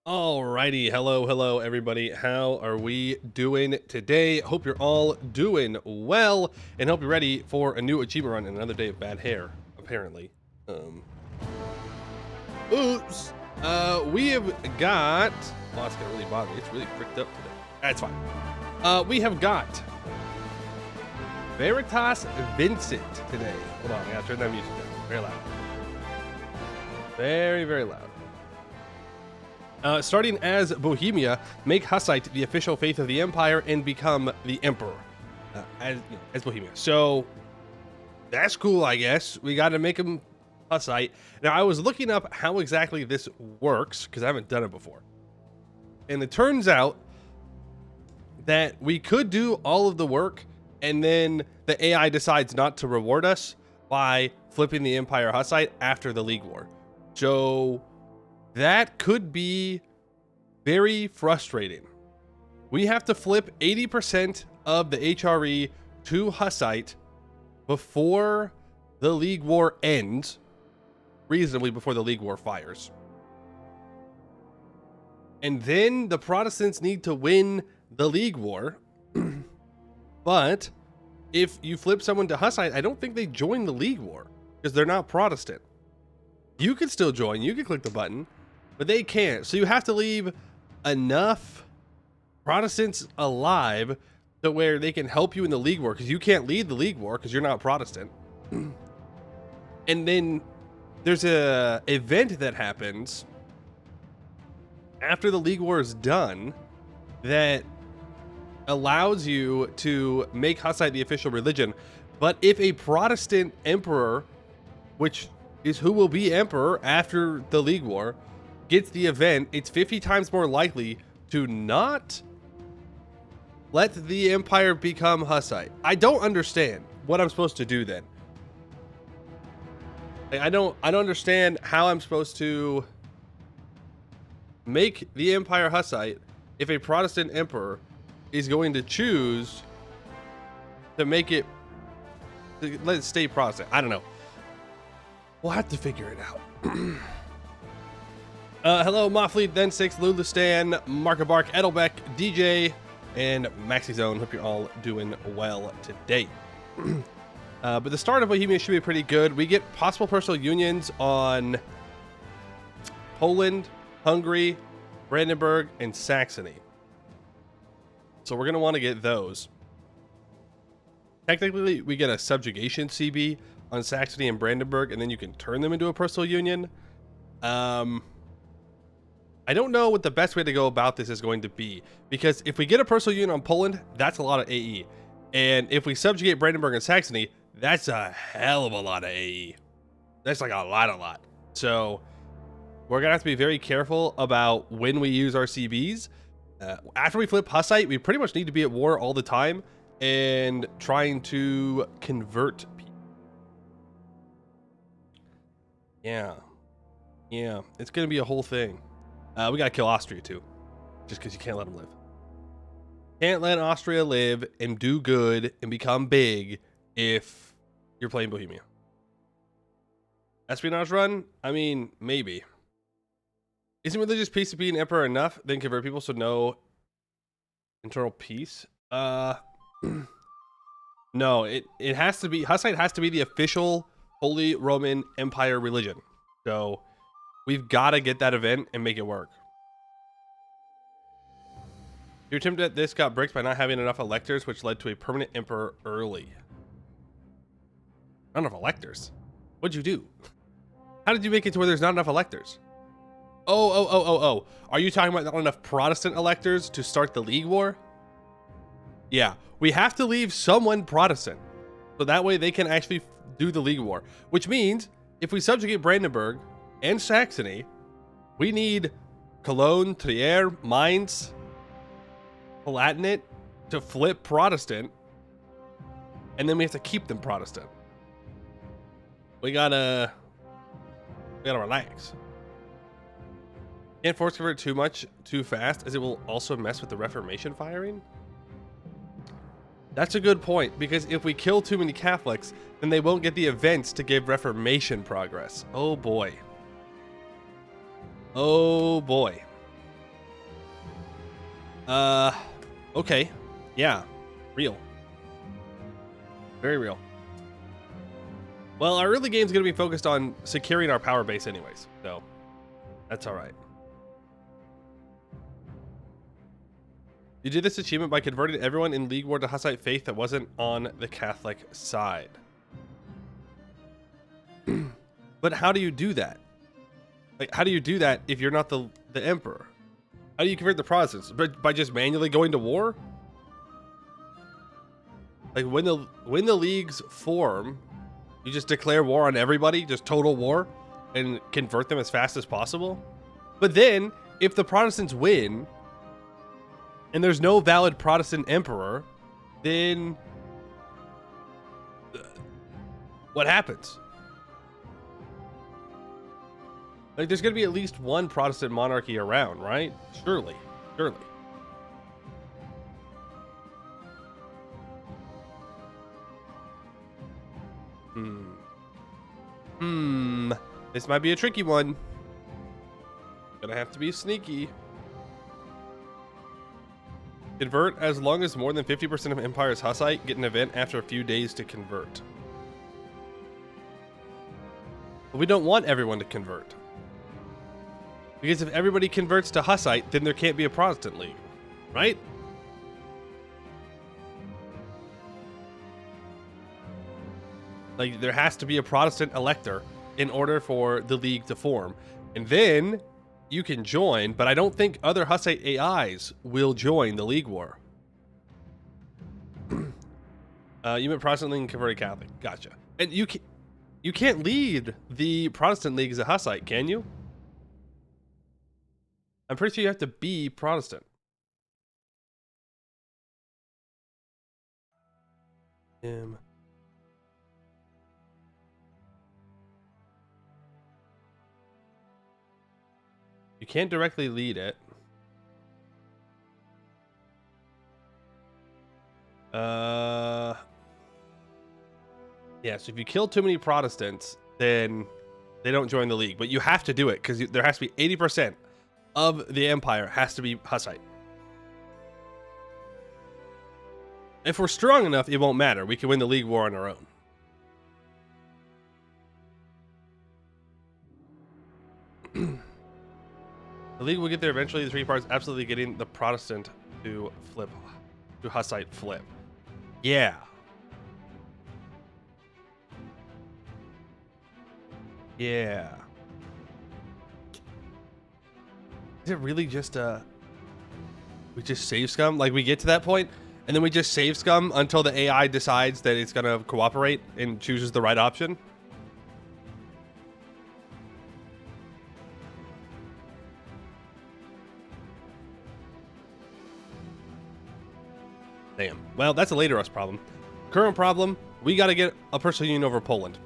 Alrighty, hello everybody. How are we doing today? Hope you're all doing well, and hope you're ready for a new achievement run and another day of bad hair, apparently. Oops. We have got. Oh, it's gonna really bother me. It's really pricked up today. That's fine. We have got Veritas Vincit today. Hold on, I gotta turn that music down. Very loud. Very loud. Starting as Bohemia, make Hussite the official faith of the Empire and become the Emperor as Bohemia. So that's cool, I guess. We got to make him Hussite. Now, I was looking up how exactly this works because I haven't done it before. And it turns out that we could do all of the work and then the AI decides not to reward us by flipping the Empire Hussite after the League War. So that could be very frustrating. We have to flip 80% of the HRE to Hussite before the League War ends, reasonably before the League War fires. And then the Protestants need to win the League War. But if you flip someone to Hussite, I don't think they join the League War because they're not Protestant. You can still join, you can click the button, but they can't. So you have to leave enough Protestants alive to where they can help you in the League War, because you can't lead the League War because you're not Protestant. And then there's a event that happens after the League War is done that allows you to make Hussite the official religion. But if a Protestant emperor, which is who will be emperor after the League War, gets the event, it's 50 times more likely to not let the Empire become Hussite. I don't understand what I'm supposed to do then. Like, I don't understand how I'm supposed to make the Empire Hussite if a Protestant emperor is going to choose to make it, to let it stay Protestant. I don't know. We'll have to figure it out. Hello, Moffleet, Then Six, Lulistan, Markabark, Edelbeck, DJ, and MaxiZone. Hope you're all doing well today. But the start of Bohemia should be pretty good. We get possible personal unions on Poland, Hungary, Brandenburg, and Saxony. So we're going to want to get those. Technically, we get a subjugation CB on Saxony and Brandenburg, and then you can turn them into a personal union. I don't know what the best way to go about this is going to be, because if we get a personal union on Poland, that's a lot of AE. And if we subjugate Brandenburg and Saxony, that's a hell of a lot of AE. That's like a lot. So we're going to have to be very careful about when we use our CBs. After we flip Hussite, we pretty much need to be at war all the time and trying to convert people. Yeah, it's going to be a whole thing. We gotta kill Austria too, just because you can't let them live. Can't let Austria live and do good and become big if you're playing Bohemia. Espionage run? I mean, maybe. Isn't religious peace to be an emperor enough? Then convert people so no internal peace? No, it has to be, Hussite has to be the official Holy Roman Empire religion. So we've got to get that event and make it work. Your attempt at this got bricked by not having enough electors, which led to a permanent emperor early. Not enough electors? What'd you do? How did you make it to where there's not enough electors? Oh. Are you talking about not enough Protestant electors to start the League War? Yeah, we have to leave someone Protestant, so that way they can actually do the League War. Which means, if we subjugate Brandenburg and Saxony, we need Cologne, Trier, Mainz, Palatinate to flip Protestant, and then we have to keep them Protestant. We gotta relax. Can't force convert too much too fast, as it will also mess with the Reformation firing. That's a good point, because if we kill too many Catholics, then they won't get the events to give Reformation progress. Oh boy. Okay. Yeah. Real. Very real. Well, our early game's going to be focused on securing our power base anyways, so that's all right. You did this achievement by converting everyone in League War to Hussite faith that wasn't on the Catholic side. But how do you do that? Like, how do you do that if you're not the emperor? How do you convert the Protestants? By just manually going to war? Like, when the leagues form, you just declare war on everybody, just total war, and convert them as fast as possible? But then, if the Protestants win, and there's no valid Protestant emperor, then what happens? Like, there's going to be at least one Protestant monarchy around, right? Surely. This might be a tricky one. Gonna have to be sneaky. Convert as long as more than 50% of Empire's Hussite. Get an event after a few days to convert. But we don't want everyone to convert. Because if everybody converts to Hussite, then there can't be a Protestant league, right? Like, there has to be a Protestant elector in order for the league to form. And then you can join, but I don't think other Hussite AIs will join the League War. You meant Protestant League and converted Catholic. Gotcha. And you can't lead the Protestant League as a Hussite, can you? I'm pretty sure you have to be Protestant. You can't directly lead it. Yeah, so if you kill too many Protestants, then they don't join the league. But you have to do it, because there has to be 80% of the Empire has to be Hussite. If we're strong enough, it won't matter. We can win the League War on our own. The League will get there eventually. The three parts absolutely getting the Protestant to flip, to Hussite flip. Yeah. Yeah. Is it really just we just save scum? Like, we get to that point and then we just save scum until the AI decides that it's gonna cooperate and chooses the right option? Damn. Well, that's a later us problem. Current problem, we gotta get a personal union over Poland.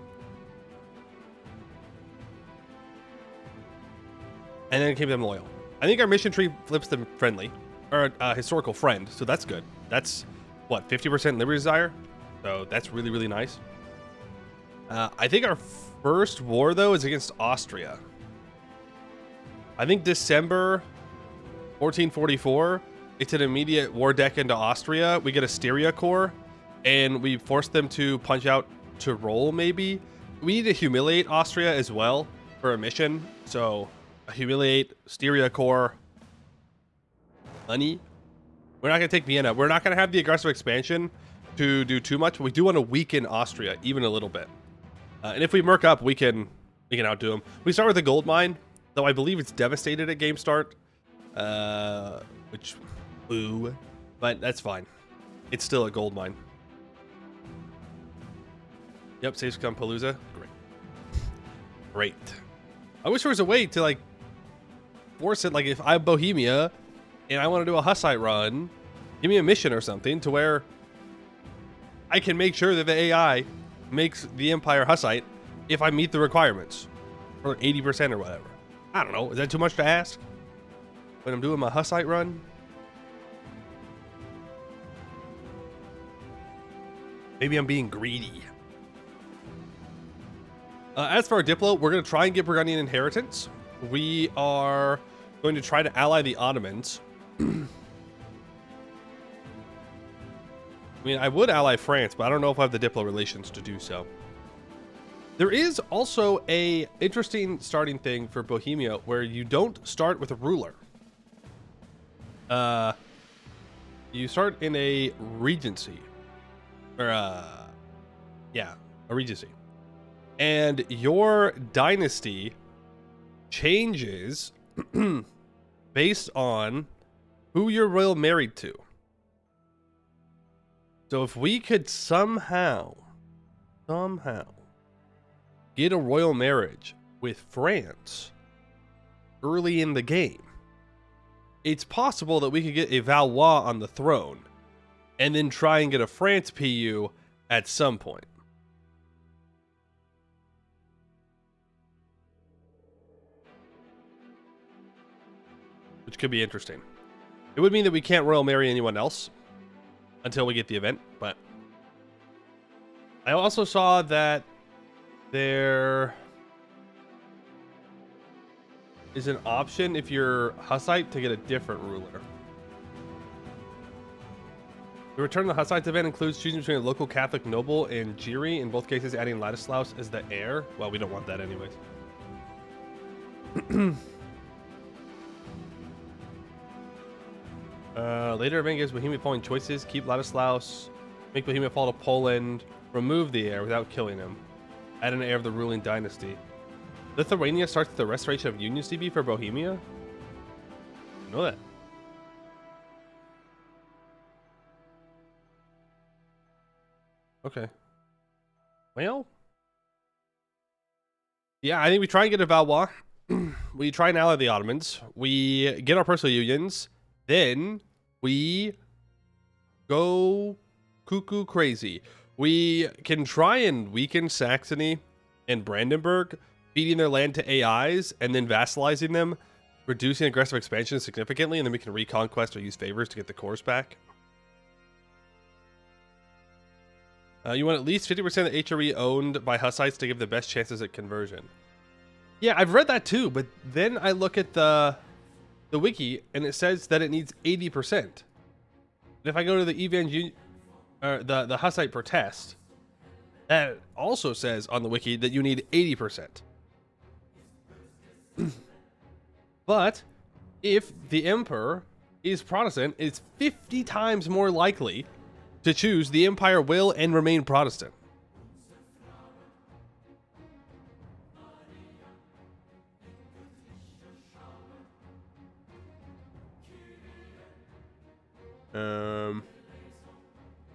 And then keep them loyal. I think our mission tree flips them friendly, or a historical friend, so that's good. That's, what, 50% liberty desire? So that's really, really nice. I think our first war, though, is against Austria. I think December 1444, it's an immediate war deck into Austria. We get a Styria Corps, and we force them to punch out to roll, maybe. We need to humiliate Austria as well for a mission, so humiliate, Styria Corps, money. We're not going to take Vienna. We're not going to have the aggressive expansion to do too much, but we do want to weaken Austria even a little bit. And if we merc up, we can outdo them. We start with a gold mine, though I believe it's devastated at game start, which, boo, but that's fine. It's still a gold mine. Yep, safe scum Palooza. Great. I wish there was a way to, like, force it, like, if I'm Bohemia and I want to do a Hussite run, give me a mission or something to where I can make sure that the AI makes the Empire Hussite if I meet the requirements, or 80% or whatever. I don't know. Is that too much to ask when I'm doing my Hussite run? Maybe I'm being greedy. As for our Diplo, we're going to try and get Burgundian inheritance. We are going to try to ally the Ottomans. I mean, I would ally France, but I don't know if I have the diplo relations to do so. There is also a interesting starting thing for Bohemia where you don't start with a ruler. You start in a regency. Or, yeah, a regency. And your dynasty changes based on who you're royal married to. So if we could somehow get a royal marriage with France early in the game, it's possible that we could get a Valois on the throne and then try and get a France PU at some point. Which could be interesting. It would mean that we can't royal marry anyone else until we get the event, but I also saw that there is an option if you're Hussite to get a different ruler. The return to the Hussite event includes choosing between a local Catholic noble and Jiri, in both cases adding Ladislaus as the heir. Well, we don't want that anyways. Later event gives Bohemia following choices: keep Ladislaus, make Bohemia fall to Poland, remove the heir without killing him, add an heir of the ruling dynasty. Lithuania starts the restoration of Union CB for Bohemia? I know that. Okay. Well. Yeah, I think we try and get a Valois. We try and ally the Ottomans. We get our personal unions. Then we go cuckoo crazy. We can try and weaken Saxony and Brandenburg, feeding their land to AIs and then vassalizing them, reducing aggressive expansion significantly, and then we can reconquest or use favors to get the cores back. You want at least 50% of the HRE owned by Hussites to give the best chances at conversion. Yeah, I've read that too, but then I look at the wiki and it says that it needs 80%. And if I go to the the Hussite protest, that also says on the wiki that you need 80%. But if the emperor is Protestant, it's 50 times more likely to choose the empire will and remain Protestant.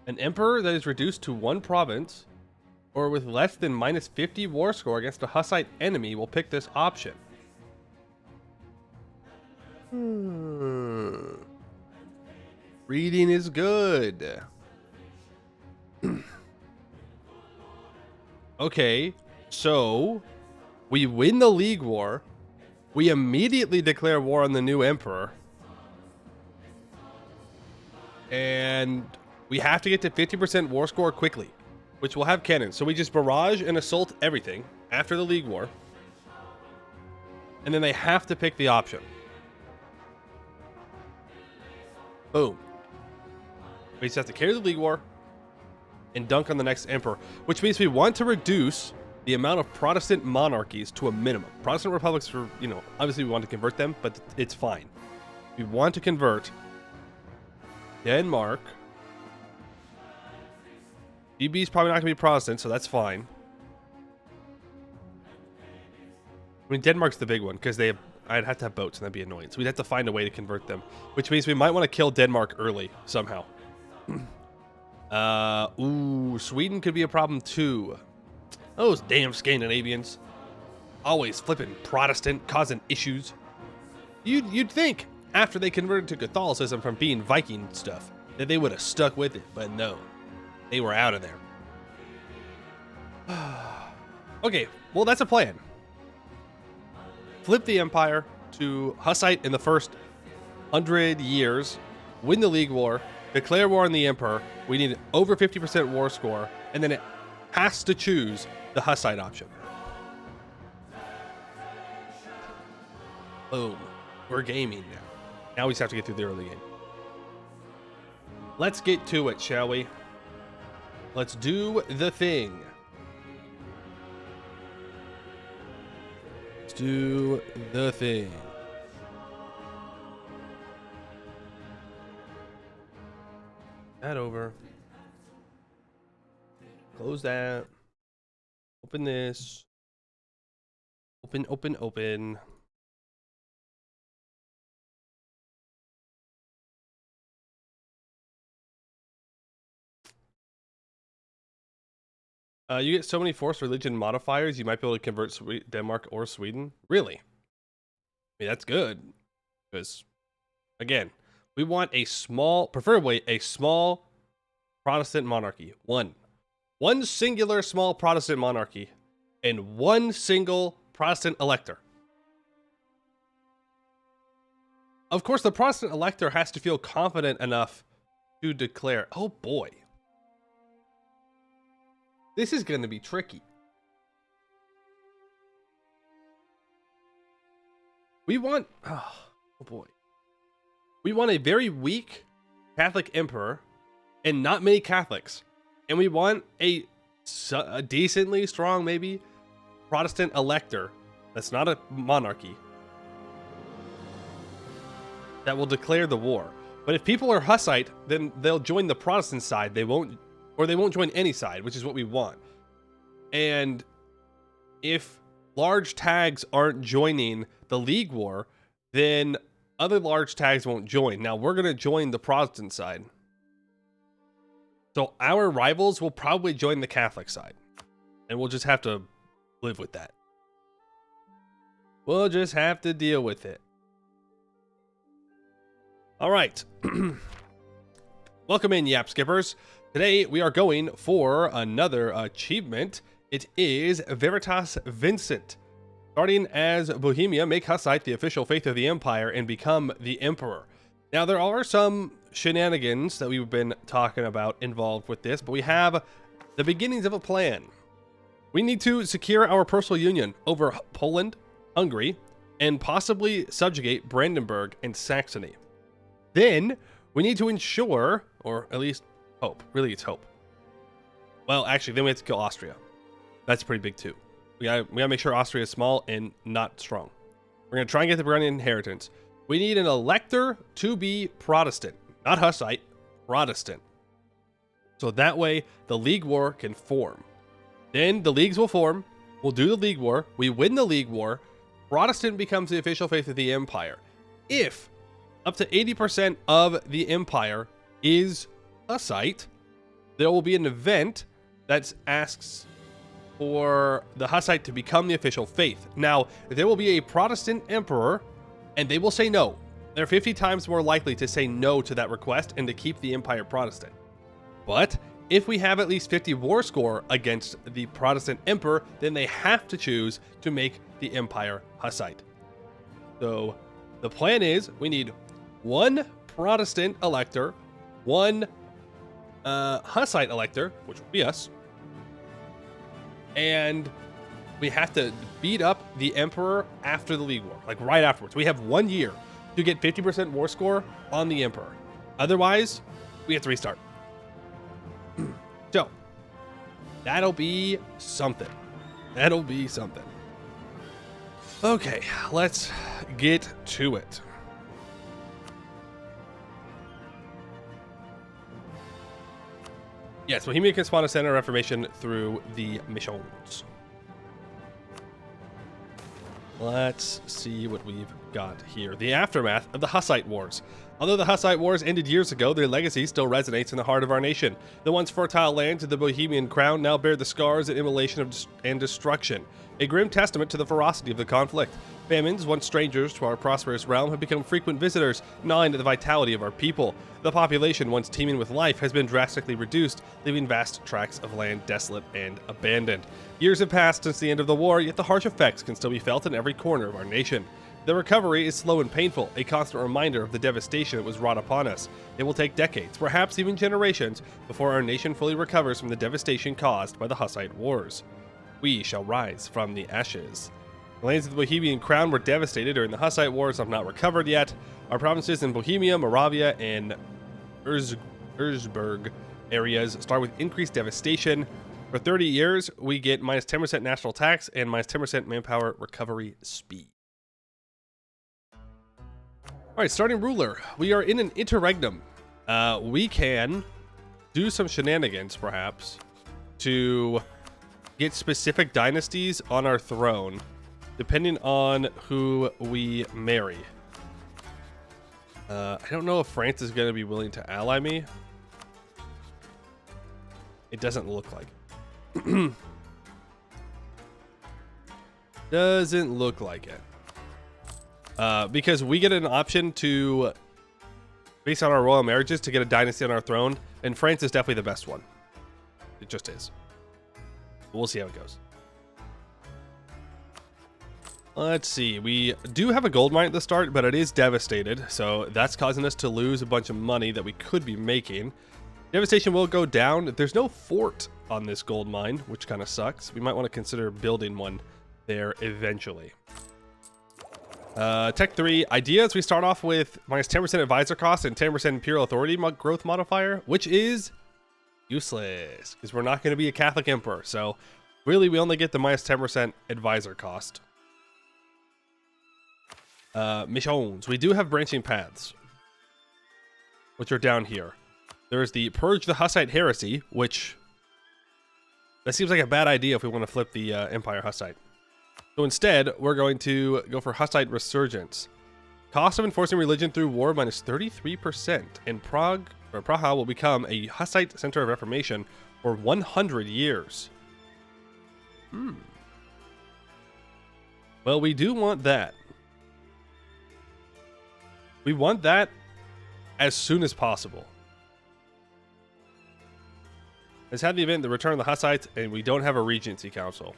An emperor that is reduced to one province or with less than minus 50 war score against a Hussite enemy will pick this option. Reading is good. Okay, so we win the League War. We immediately declare war on the new emperor. And we have to get to 50% war score quickly, which will have cannons. So we just barrage and assault everything after the League War. And then they have to pick the option. Boom. We just have to carry the League War and dunk on the next emperor, which means we want to reduce the amount of Protestant monarchies to a minimum. Protestant republics, obviously we want to convert them, but it's fine. We want to convert Denmark. DB is probably not going to be Protestant, so that's fine. I mean, Denmark's the big one because I'd have to have boats and that'd be annoying. So we'd have to find a way to convert them, which means we might want to kill Denmark early somehow. Sweden could be a problem too. Those damn Scandinavians. Always flipping Protestant, causing issues. You'd think after they converted to Catholicism from being Viking stuff that they would have stuck with it, but no. They were out of there. Okay, well that's a plan. Flip the empire to Hussite in the first 100 years, win the League War, declare war on the emperor. We need over 50% war score, and then it has to choose the Hussite option. Boom. We're gaming now. Now we just have to get through the early game. Let's get to it, shall we? Let's do the thing. Let's do the thing. That over. Close that. Open this. Open, open, open. You get so many forced religion modifiers, you might be able to convert Denmark or Sweden. Really? I mean, that's good. Because, again, we want a small, preferably a small Protestant monarchy. One singular small Protestant monarchy and one single Protestant elector. Of course, the Protestant elector has to feel confident enough to declare, oh boy, this is going to be tricky. We want, oh boy, we want a very weak Catholic emperor and not many Catholics. And we want a decently strong, maybe, Protestant elector that's not a monarchy that will declare the war. But if people are Hussite, then they'll join the Protestant side. They won't join any side, which is what we want. And if large tags aren't joining the League War, then other large tags won't join. Now, we're going to join the Protestant side. So our rivals will probably join the Catholic side. And we'll just have to live with that. We'll just have to deal with it. All right. Welcome in, Yap Skippers. Today we are going for another achievement. It is Veritas Vincit. Starting as Bohemia, make Hussite the official faith of the empire and become the emperor. Now, there are some shenanigans that we've been talking about involved with this, but we have the beginnings of a plan. We need to secure our personal union over Poland, Hungary, and possibly subjugate Brandenburg and Saxony. Then, we need to ensure, or at least hope, really it's hope. Well, actually, then we have to kill Austria. That's pretty big too. We gotta make sure Austria is small and not strong. We're gonna try and get the Burgundian inheritance. We need an elector to be Protestant, not Hussite, Protestant. So that way the League War can form. Then the leagues will form. We'll do the League War. We win the League War. Protestant becomes the official faith of the empire. If up to 80% of the empire is Hussite, there will be an event that asks for the Hussite to become the official faith. Now, there will be a Protestant emperor, and they will say no. They're 50 times more likely to say no to that request and to keep the empire Protestant. But if we have at least 50 war score against the Protestant emperor, then they have to choose to make the empire Hussite. So the plan is we need one Protestant elector, one Hussite elector, which will be us, and we have to beat up the emperor after the League War, like right afterwards. We have 1 year to get 50% war score on the emperor. Otherwise, we have to restart. So, that'll be something. That'll be something. Okay, let's get to it. Yes, Bohemia can spawn a center of reformation through the missions. Let's see what we've got here. The aftermath of the Hussite Wars. Although the Hussite Wars ended years ago, their legacy still resonates in the heart of our nation. The once fertile lands of the Bohemian crown now bear the scars and immolation and destruction, a grim testament to the ferocity of the conflict. Famines, once strangers to our prosperous realm, have become frequent visitors, gnawing at the vitality of our people. The population, once teeming with life, has been drastically reduced, leaving vast tracts of land desolate and abandoned. Years have passed since the end of the war, yet the harsh effects can still be felt in every corner of our nation. The recovery is slow and painful, a constant reminder of the devastation that was wrought upon us. It will take decades, perhaps even generations, before our nation fully recovers from the devastation caused by the Hussite Wars. We shall rise from the ashes. The lands of the Bohemian crown were devastated during the Hussite Wars and have not recovered yet. Our provinces in Bohemia, Moravia, and Erzberg areas start with increased devastation. For 30 years, we get minus 10% national tax and minus 10% manpower recovery speed. All right, starting ruler. We are in an interregnum. We can do some shenanigans, perhaps, to get specific dynasties on our throne, depending on who we marry. I don't know if France is going to be willing to ally me. It doesn't look like it. Doesn't look like it. Because we get an option to, based on our royal marriages, to get a dynasty on our throne, and France is definitely the best one. It just is. We'll see how it goes. Let's see. We do have a gold mine at the start, but it is devastated, so that's causing us to lose a bunch of money that we could be making. Devastation will go down. There's no fort on this gold mine, which kind of sucks. We might want to consider building one there eventually. Tech 3 ideas. We start off with minus 10% advisor cost and 10% imperial authority growth modifier, which is useless because we're not going to be a Catholic emperor. So really, we only get the minus 10% advisor cost. Missions. We do have branching paths, which are down here. There's the Purge the Hussite Heresy, which that seems like a bad idea if we want to flip the Empire Hussite. So instead, we're going to go for Hussite Resurgence. Cost of enforcing religion through war minus 33%, and Praha will become a Hussite center of reformation for 100 years. Well, we do want that. We want that as soon as possible. Let's have the event, the Return of the Hussites, and we don't have a Regency Council.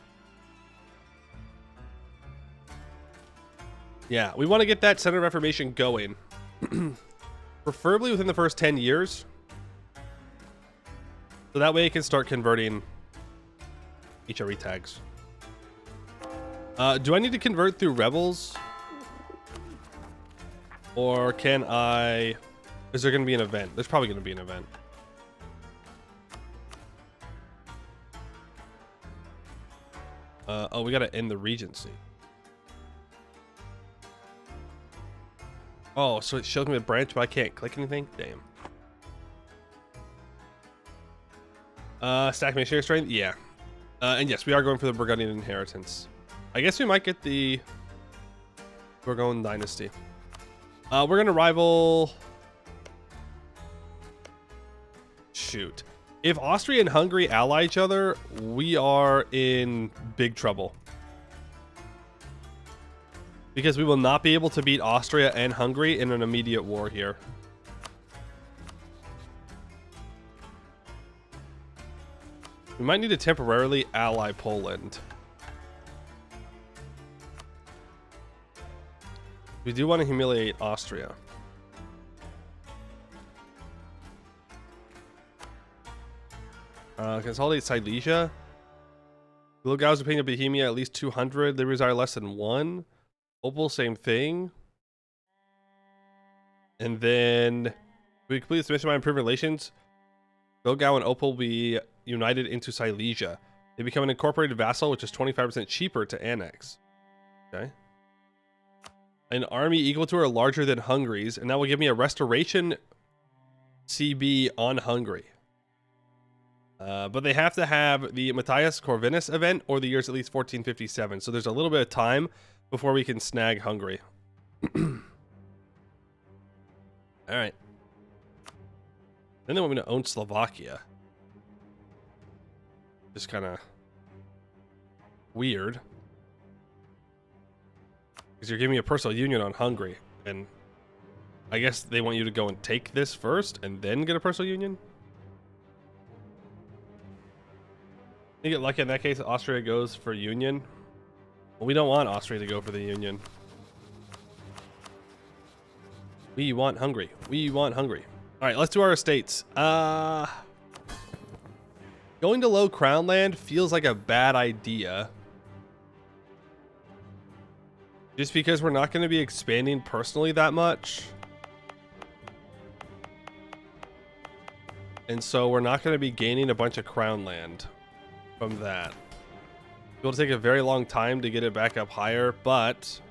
Yeah, we want to get that Center of Reformation going. Preferably within the first 10 years. So that way it can start converting HRE tags. Do I need to convert through rebels? Or can I... Is there going to be an event? There's probably going to be an event. Oh, we got to end the Regency. Oh, so it shows me a branch, but I can't click anything? Damn. Stack missionary strength? Yeah. And yes, we are going for the Burgundian inheritance. I guess we might get the Burgundian dynasty. We're going to rival... Shoot. If Austria and Hungary ally each other, we are in big trouble. Because we will not be able to beat Austria and Hungary in an immediate war here. We might need to temporarily ally Poland. We do want to humiliate Austria. Consolidate Silesia. Little Gau's opinion of Bohemia at least 200. They resire less than 1. Opal, same thing. And then we complete this mission by improving relations. Bilgao and Opal will be united into Silesia. They become an incorporated vassal, which is 25% cheaper to annex. Okay. An army equal to or larger than Hungary's, and that will give me a restoration CB on Hungary. But they have to have the Matthias Corvinus event or the year's at least 1457. So there's a little bit of time before we can snag Hungary. All right. Then they want me to own Slovakia. Just kind of weird. Because you're giving me a personal union on Hungary. And I guess they want you to go and take this first and then get a personal union? You get lucky in that case, Austria goes for union. Well, we don't want Austria to go for the union. We want Hungary. We want Hungary. All right, let's do our estates. Going to low crown land feels like a bad idea. Just because we're not going to be expanding personally that much. And so we're not going to be gaining a bunch of crown land from that. It'll take a very long time to get it back up higher, but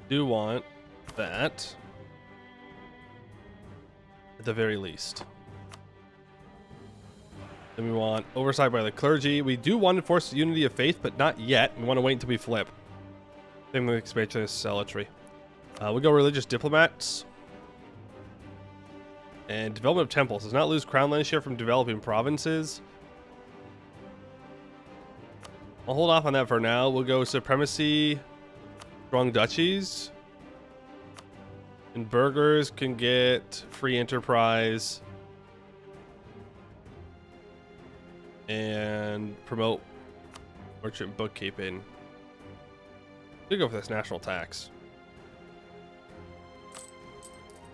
do want that at the very least. Then we want oversight by the clergy. We do want to enforce unity of faith, but not yet. We want to wait until we flip. Same with expansion of zealotry. We go religious diplomats. And development of temples. Does not lose crown land share from developing provinces. I'll hold off on that for now. We'll go supremacy, strong duchies. And burghers can get free enterprise. And promote merchant bookkeeping. We go for this national tax.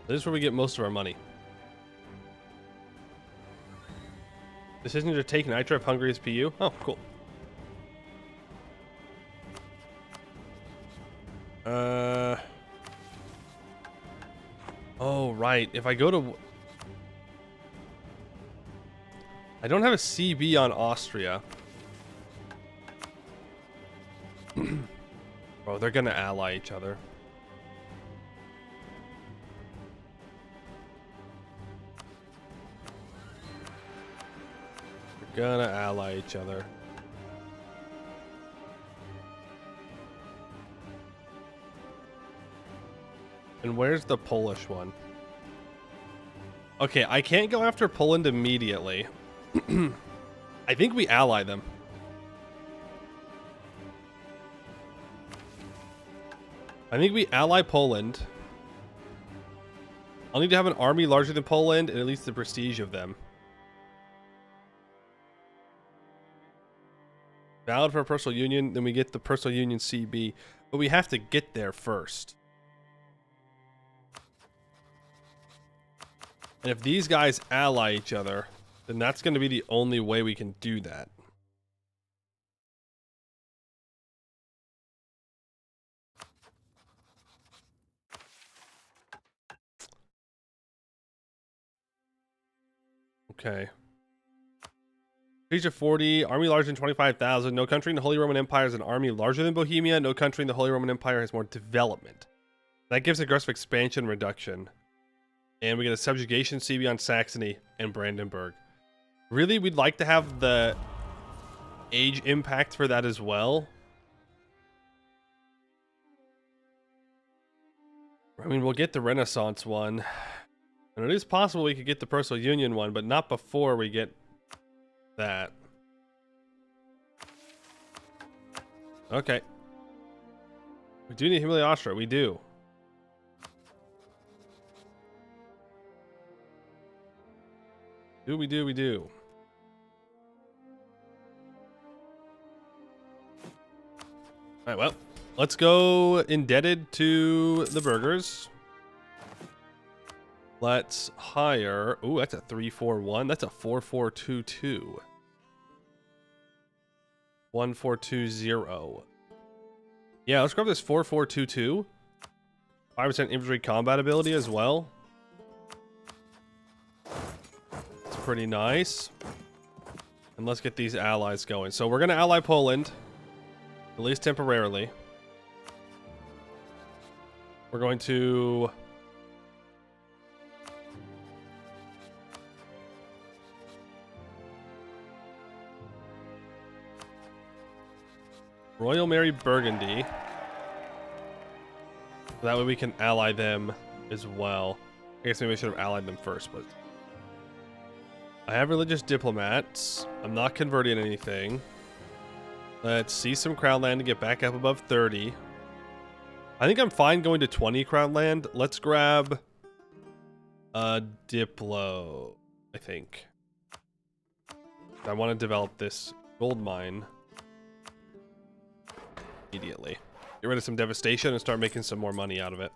This is where we get most of our money. Decision to take Nitra of Hungary's PU. Oh, cool. Oh, right. If I go to... I don't have a CB on Austria. Oh, they're gonna ally each other. They're gonna ally each other. And where's the Polish one? Okay, I can't go after Poland immediately. I think we ally them. I think we ally Poland. I'll need to have an army larger than Poland and at least the prestige of them. Valid for a personal union, then we get the personal union CB. But we have to get there first. And if these guys ally each other, then that's going to be the only way we can do that. Okay. Siege of 40, army larger than 25,000. No country in the Holy Roman Empire has an army larger than Bohemia. No country in the Holy Roman Empire has more development. That gives aggressive expansion reduction. And we get a subjugation CB on Saxony and Brandenburg. Really, we'd like to have the age impact for that as well. I mean, we'll get the Renaissance one. And it is possible we could get the personal union one, but not before we get that. Okay. We do need Himalaya Austria. We do. We do. Alright, well, let's go indebted to the burghers. Let's hire... Ooh, that's a 341. That's a 4422. 1420. Yeah, let's grab this 4422. 5% infantry combat ability as well. It's pretty nice. And let's get these allies going. So we're going to ally Poland. At least temporarily. We're going to... Royal Mary Burgundy. So that way we can ally them as well. I guess maybe I should have allied them first, but... I have religious diplomats. I'm not converting anything. Let's see some crown land to get back up above 30. I think I'm fine going to 20 crown land. Let's grab a Diplo, I think. I want to develop this gold mine immediately. Get rid of some devastation and start making some more money out of it.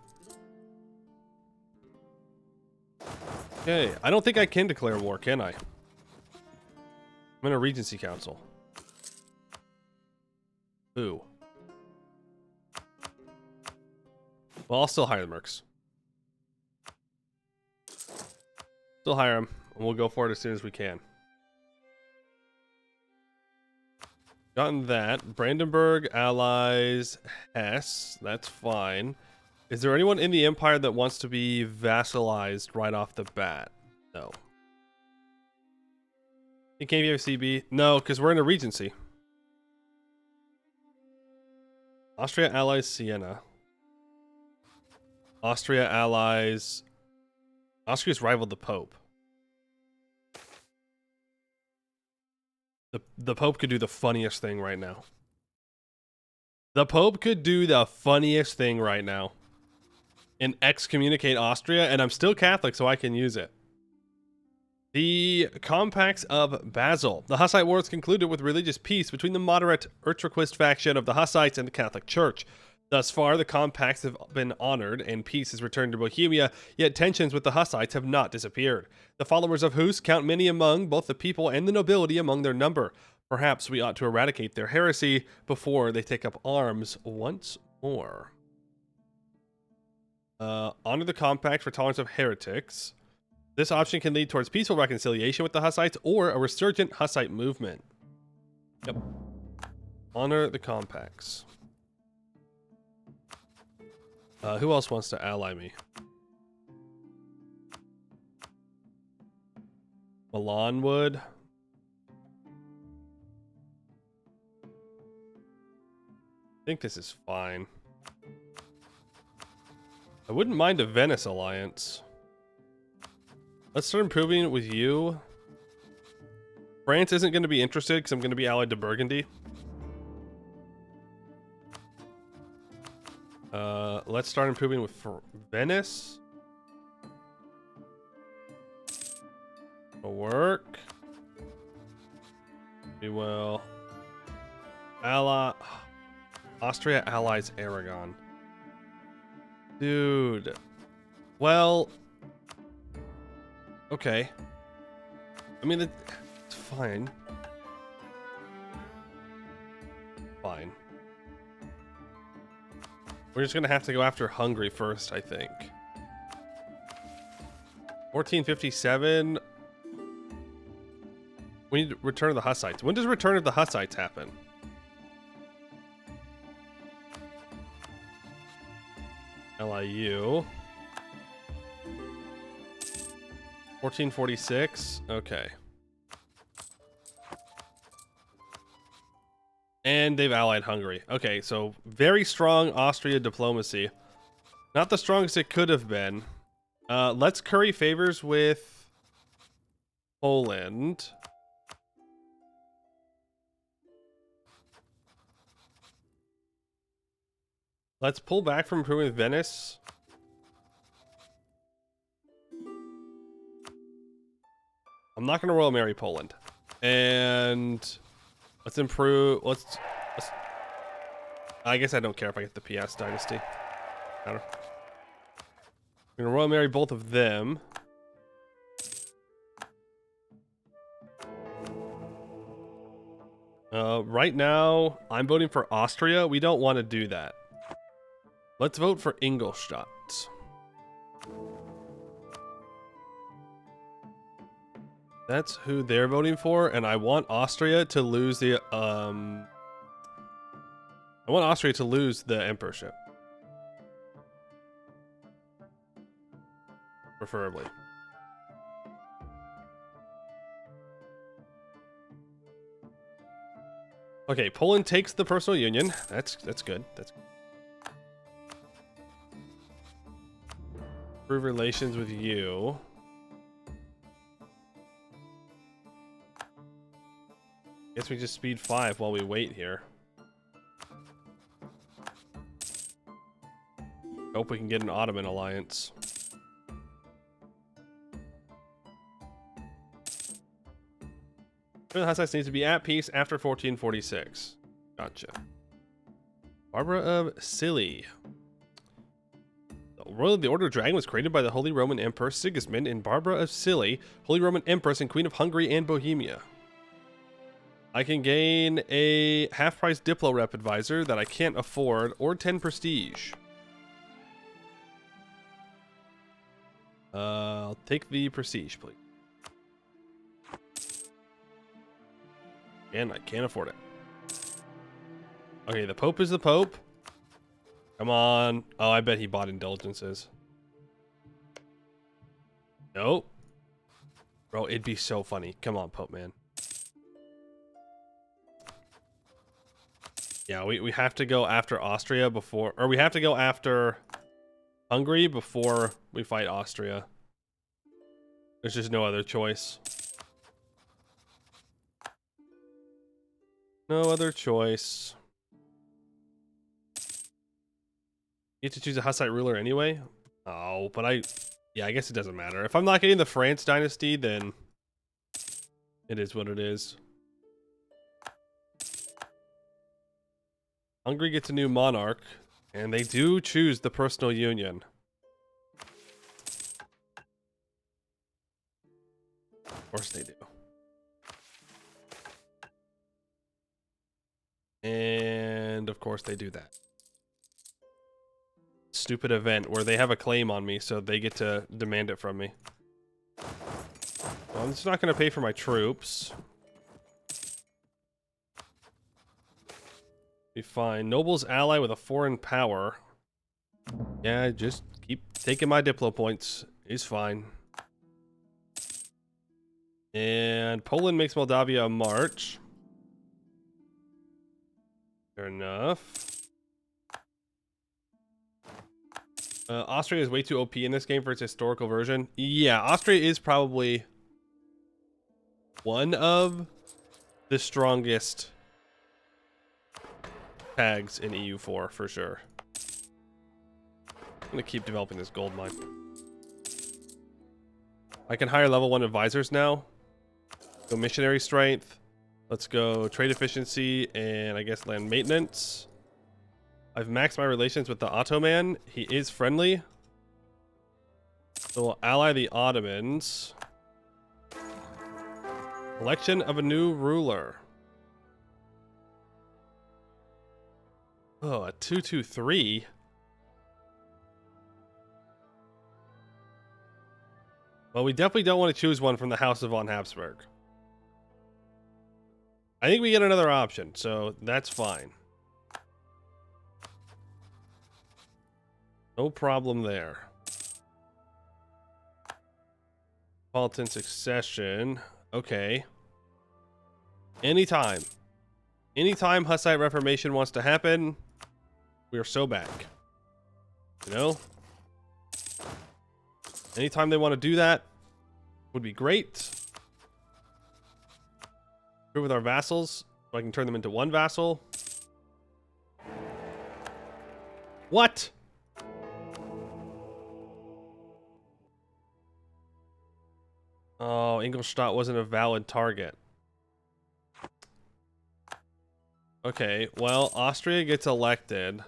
Okay, I don't think I can declare war, can I? I'm in a Regency Council. Ooh. Well, I'll still hire the mercs. Still hire them, and we'll go for it as soon as we can. Gotten that. Brandenburg allies Hesse. That's fine. Is there anyone in the Empire that wants to be vassalized right off the bat? No. You can't have CB? No, because we're in a regency. Austria allies Siena. Austria allies... Austria's rivaled the Pope. The Pope could do the funniest thing right now. The Pope could do the funniest thing right now. And excommunicate Austria, and I'm still Catholic, so I can use it. The Compacts of Basel. The Hussite Wars concluded with religious peace between the moderate Utraquist faction of the Hussites and the Catholic Church. Thus far, the compacts have been honored, and peace has returned to Bohemia, yet tensions with the Hussites have not disappeared. The followers of Hus count many among both the people and the nobility among their number. Perhaps we ought to eradicate their heresy before they take up arms once more. Honor the compact for tolerance of heretics. This option can lead towards peaceful reconciliation with the Hussites or a resurgent Hussite movement. Yep. Honor the compacts. Who else wants to ally me? Milan would. I think this is fine. I wouldn't mind a Venice alliance. Let's start improving with you. France isn't going to be interested because I'm going to be allied to Burgundy. Let's start improving with Venice. Will work. We will Austria allies Aragon. Dude. Well, okay. I mean, it's fine. Fine. We're just gonna have to go after Hungary first, I think. 1457. We need to return of the Hussites. When does return of the Hussites happen? LIU. 1446. Okay. And they've allied Hungary. Okay, so very strong Austria diplomacy. Not the strongest it could have been. Let's curry favors with Poland. Let's pull back from improving Venice. I'm not going to Royal Marry Poland. And let's improve. Let's I guess I don't care if I get the PS dynasty. I don't know. I'm going to Royal Marry both of them. Right now, I'm voting for Austria. We don't want to do that. Let's vote for Ingolstadt. That's who they're voting for, and I want Austria to lose the emperorship. Preferably. Okay, Poland takes the personal union. That's good. That's good. Improve relations with you. Guess we just speed 5 while we wait here. Hope we can get an Ottoman alliance. The Hussites needs to be at peace after 1446. Gotcha. Barbara of Scilly. The Order of Dragon was created by the Holy Roman Emperor Sigismund and Barbara of Scilly, Holy Roman Empress and Queen of Hungary and Bohemia. I can gain a half-price Diplo Rep advisor that I can't afford, or 10 prestige. I'll take the prestige, please. And I can't afford it. Okay, the Pope is the Pope. Come on. Oh, I bet he bought indulgences. Nope. Bro, it'd be so funny. Come on, Pope man. Yeah, we have to go after Austria before, or we have to go after Hungary before we fight Austria. There's just no other choice. No other choice. You have to choose a Hussite ruler anyway? Oh, but yeah, I guess it doesn't matter. If I'm not getting the France dynasty, then it is what it is. Hungary gets a new monarch, and they do choose the personal union. Of course they do. And of course they do that. Stupid event where they have a claim on me, so they get to demand it from me. Well, I'm just not going to pay for my troops. Be fine. Nobles ally with a foreign power. Yeah, just keep taking my Diplo points. He's fine. And Poland makes Moldavia a march. Fair enough. Austria is way too OP in this game for its historical version. Yeah, Austria is probably one of the strongest tags in EU4 for sure. I'm gonna keep developing this gold mine. I can hire level 1 advisors now. Go missionary strength. Let's go trade efficiency and I guess land maintenance. I've maxed my relations with the Ottoman. He is friendly. So we'll ally the Ottomans. Election of a new ruler. Oh, a 2-2-3. Well, we definitely don't want to choose one from the House of von Habsburg. I think we get another option, so that's fine. No problem there. Politan succession. Okay. Anytime. Anytime Hussite Reformation wants to happen, we are so back. You know? Anytime they want to do that would be great. Here with our vassals, so I can turn them into one vassal. What? Oh, Ingolstadt wasn't a valid target. Okay, well, Austria gets elected.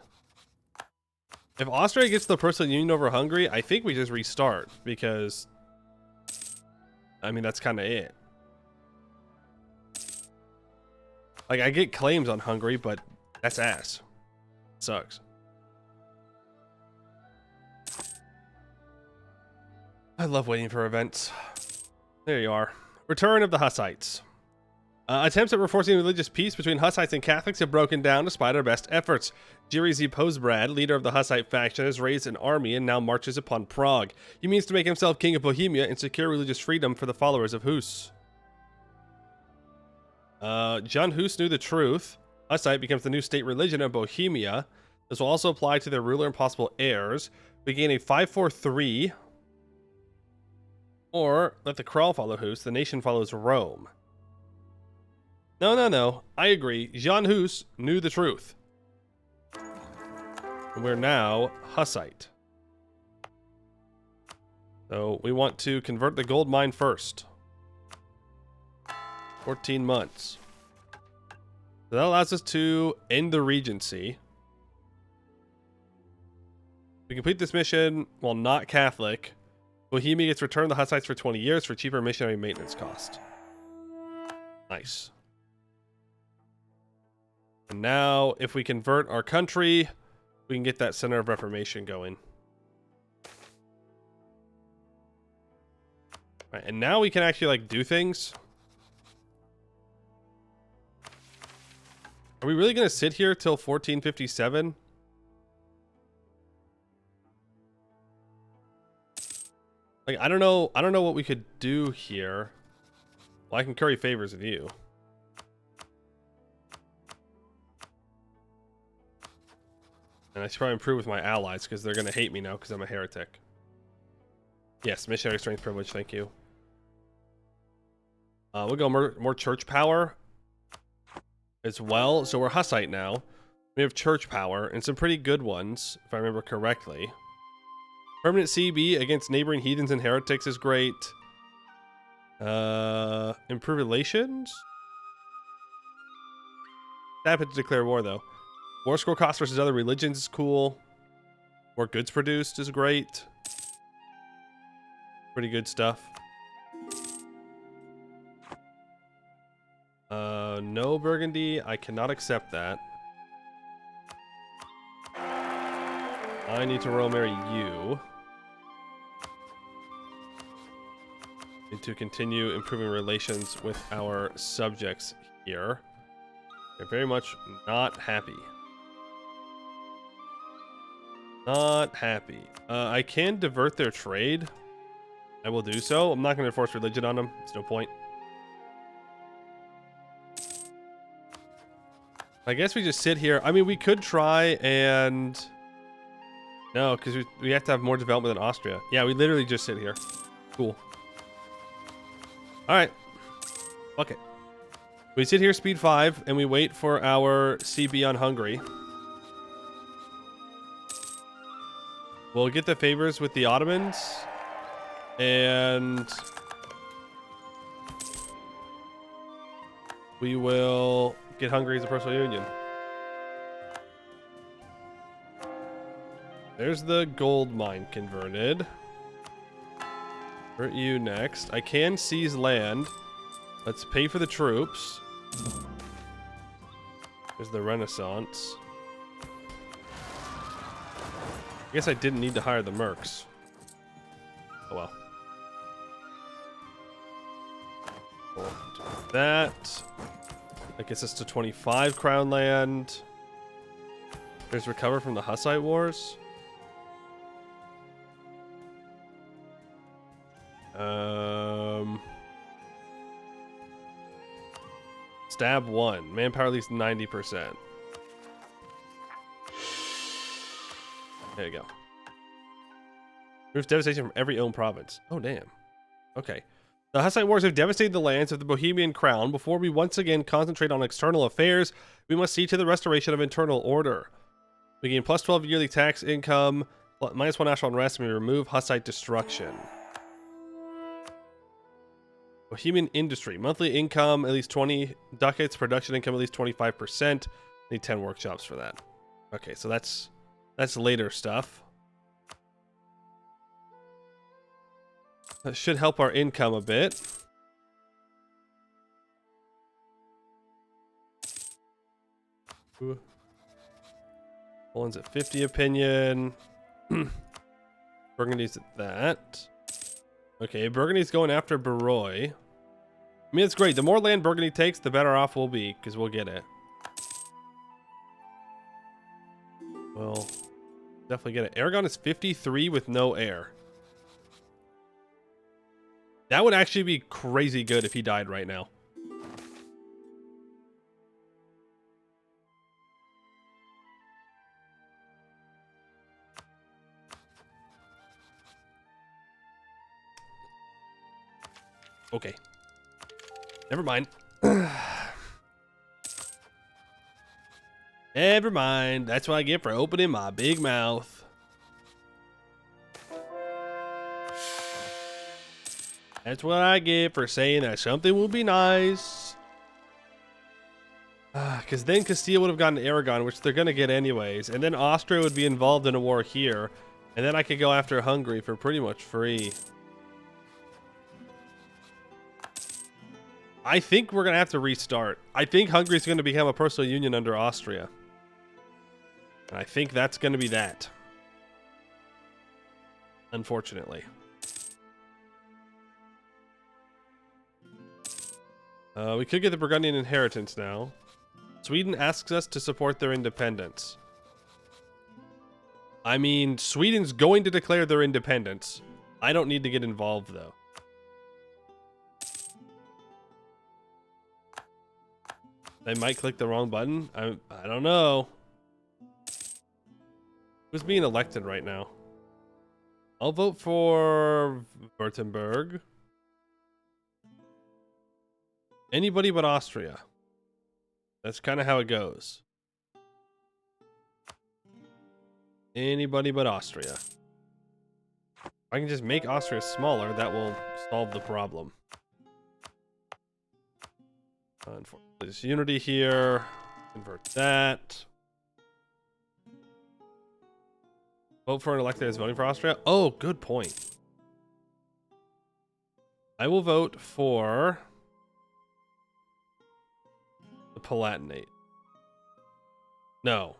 If Austria gets the personal union over Hungary, I think we just restart because, I mean, that's kind of it. Like, I get claims on Hungary, but that's ass. Sucks. I love waiting for events. There you are. Return of the Hussites. Attempts at enforcing religious peace between Hussites and Catholics have broken down despite our best efforts. Jiří Z. Pozbrad, leader of the Hussite faction, has raised an army and now marches upon Prague. He means to make himself king of Bohemia and secure religious freedom for the followers of Hus. John Hus knew the truth. Hussite becomes the new state religion of Bohemia. This will also apply to their ruler and possible heirs. We gain a 5-4-3. Or let the Kral follow Hus. The nation follows Rome. No. I agree. Jan Hus knew the truth. And we're now Hussite. So we want to convert the gold mine first. 14 months. So that allows us to end the regency. We complete this mission while not Catholic. Bohemia gets returned the Hussites for 20 years for cheaper missionary maintenance cost. Nice. And now, if we convert our country, we can get that Center of Reformation going. Right, and now we can actually like do things. Are we really gonna sit here till 1457? Like, I don't know what we could do here. Well, I can curry favors with you. And I should probably improve with my allies because they're gonna hate me now because I'm a heretic. Yes, missionary strength privilege, thank you. We'll go more church power as well. So we're Hussite now. We have church power and some pretty good ones, if I remember correctly. Permanent CB against neighboring heathens and heretics is great. Improve relations? Happen to declare war though. War score cost versus other religions is cool. More goods produced is great. Pretty good stuff. No Burgundy. I cannot accept that. I need to royal marry you. Need to continue improving relations with our subjects here. They're very much not happy. Not happy. I can divert their trade. I will do so. I'm not going to force religion on them. There's no point. I guess we just sit here. I mean, we could try and... No, because we have to have more development than Austria. Yeah, we literally just sit here. Cool. Alright. Fuck it. We sit here speed 5, and we wait for our CB on Hungary. We'll get the favors with the Ottomans. And... we will get Hungary as a personal union. There's the gold mine converted. Convert you next. I can seize land. Let's pay for the troops. There's the Renaissance. I guess I didn't need to hire the mercs. Oh well. We'll do that. That gets us to 25 crown land. There's recover from the Hussite wars. Stab 1. Manpower at least 90%. There you go. Moves devastation from every owned province. Oh, damn. Okay. The Hussite wars have devastated the lands of the Bohemian crown. Before we once again concentrate on external affairs, we must see to the restoration of internal order. We gain plus 12 yearly tax income, minus 1 national unrest, and we remove Hussite destruction. Bohemian industry. Monthly income, at least 20 ducats. Production income, at least 25%. Need 10 workshops for that. Okay, so that's later stuff. That should help our income a bit. Poland's at 50 opinion. Burgundy's at that. Okay, Burgundy's going after Barroy. I mean, it's great. The more land Burgundy takes, the better off we'll be, because we'll get it. Well, definitely get it. Aragon is 53 with no heir. That would actually be crazy good if he died right now. Okay. Never mind. Never mind. That's what I get for opening my big mouth. That's what I get for saying that something will be nice. Because then Castile would have gotten Aragon, which they're going to get anyways. And then Austria would be involved in a war here. And then I could go after Hungary for pretty much free. I think we're going to have to restart. I think Hungary's going to become a personal union under Austria. And I think that's going to be that. Unfortunately. We could get the Burgundian inheritance now. Sweden asks us to support their independence. I mean, Sweden's going to declare their independence. I don't need to get involved, though. They might click the wrong button. I don't know. Who's being elected right now? I'll vote for Württemberg. Anybody but Austria. That's kind of how it goes. Anybody but Austria. If I can just make Austria smaller, that will solve the problem. There's unity here. Convert that. Vote for an elected as voting for Austria. Oh, good point. I will vote for the Palatinate. No.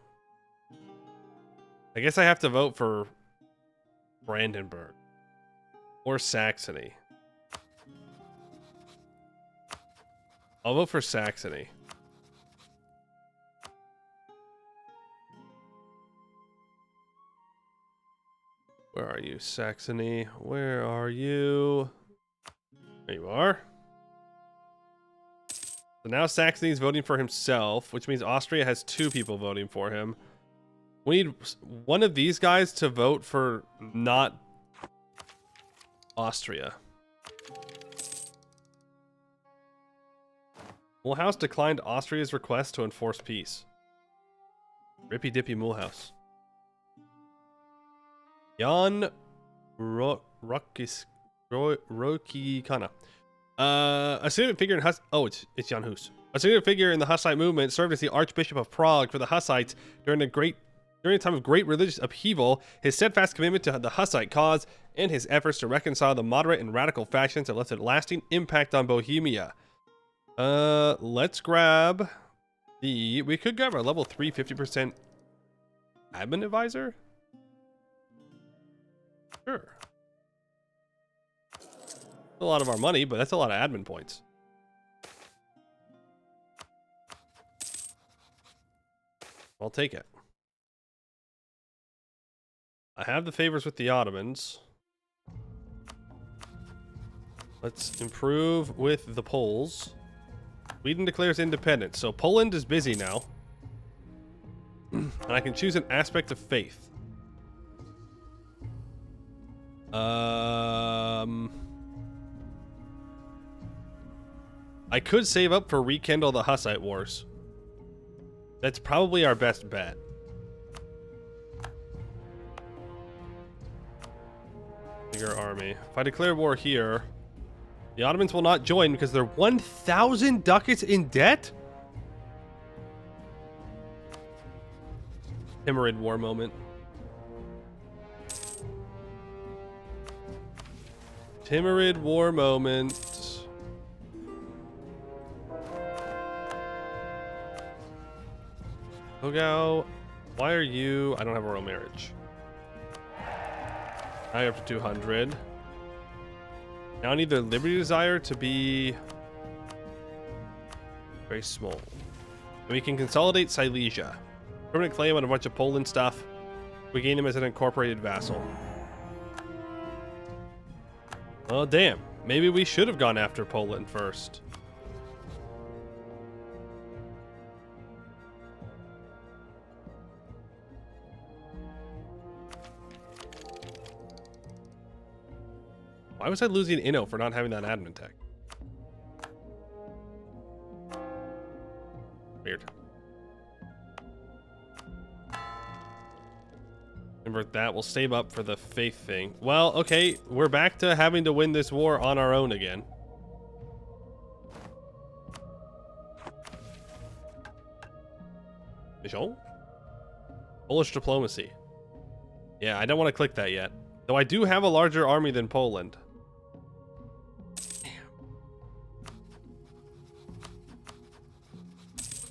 I guess I have to vote for Brandenburg or Saxony. I'll vote for Saxony. Where are you, Saxony? Where are you? There you are. So now Saxony's voting for himself, which means Austria has 2 people voting for him. We need one of these guys to vote for not Austria. Mulhouse declined Austria's request to enforce peace. Rippy dippy Mulhouse. Jan Rokikana. A significant figure in it's Jan Hus. A significant figure in the Hussite movement, served as the Archbishop of Prague for the Hussites during a time of great religious upheaval. His steadfast commitment to the Hussite cause and his efforts to reconcile the moderate and radical factions have left a lasting impact on Bohemia. Let's grab we could grab our level 3 50% admin advisor. Sure. A lot of our money, but that's a lot of admin points. I'll take it. I have the favors with the Ottomans. Let's improve with the Poles. Sweden declares independence, so Poland is busy now. And I can choose an aspect of faith. I could save up for rekindle the Hussite wars. That's probably our best bet. Bigger army. If I declare war here, the Ottomans will not join because they're 1,000 ducats in debt? Timurid war moment. Timurid war moment. Hogao, why are you... I don't have a royal marriage. Now you're up to 200. Now I need the Liberty Desire to be very small. And we can consolidate Silesia. Permanent claim on a bunch of Poland stuff. We gain him as an incorporated vassal. Oh, damn. Maybe we should have gone after Poland first. Why was I losing Inno for not having that admin tech? Weird. Invert that. We'll save up for the faith thing. Well, okay. We're back to having to win this war on our own again. Michel? Polish diplomacy. Yeah, I don't want to click that yet. Though I do have a larger army than Poland.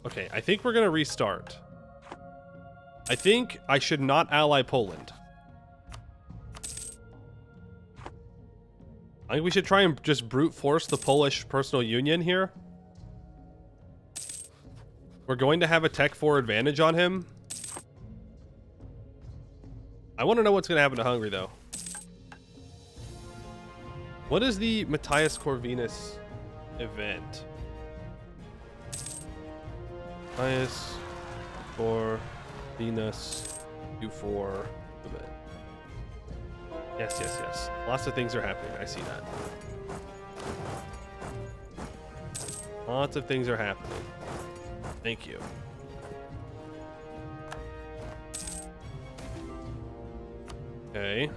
Okay, I think we're going to restart. I think I should not ally Poland. I think we should try and just brute force the Polish personal union here. We're going to have a Tech 4 advantage on him. I want to know what's going to happen to Hungary, though. What is the Matthias Corvinus event? Matthias Corvinus EU4 event. Yes, yes, yes. Lots of things are happening. I see that. Lots of things are happening. Thank you. Okay.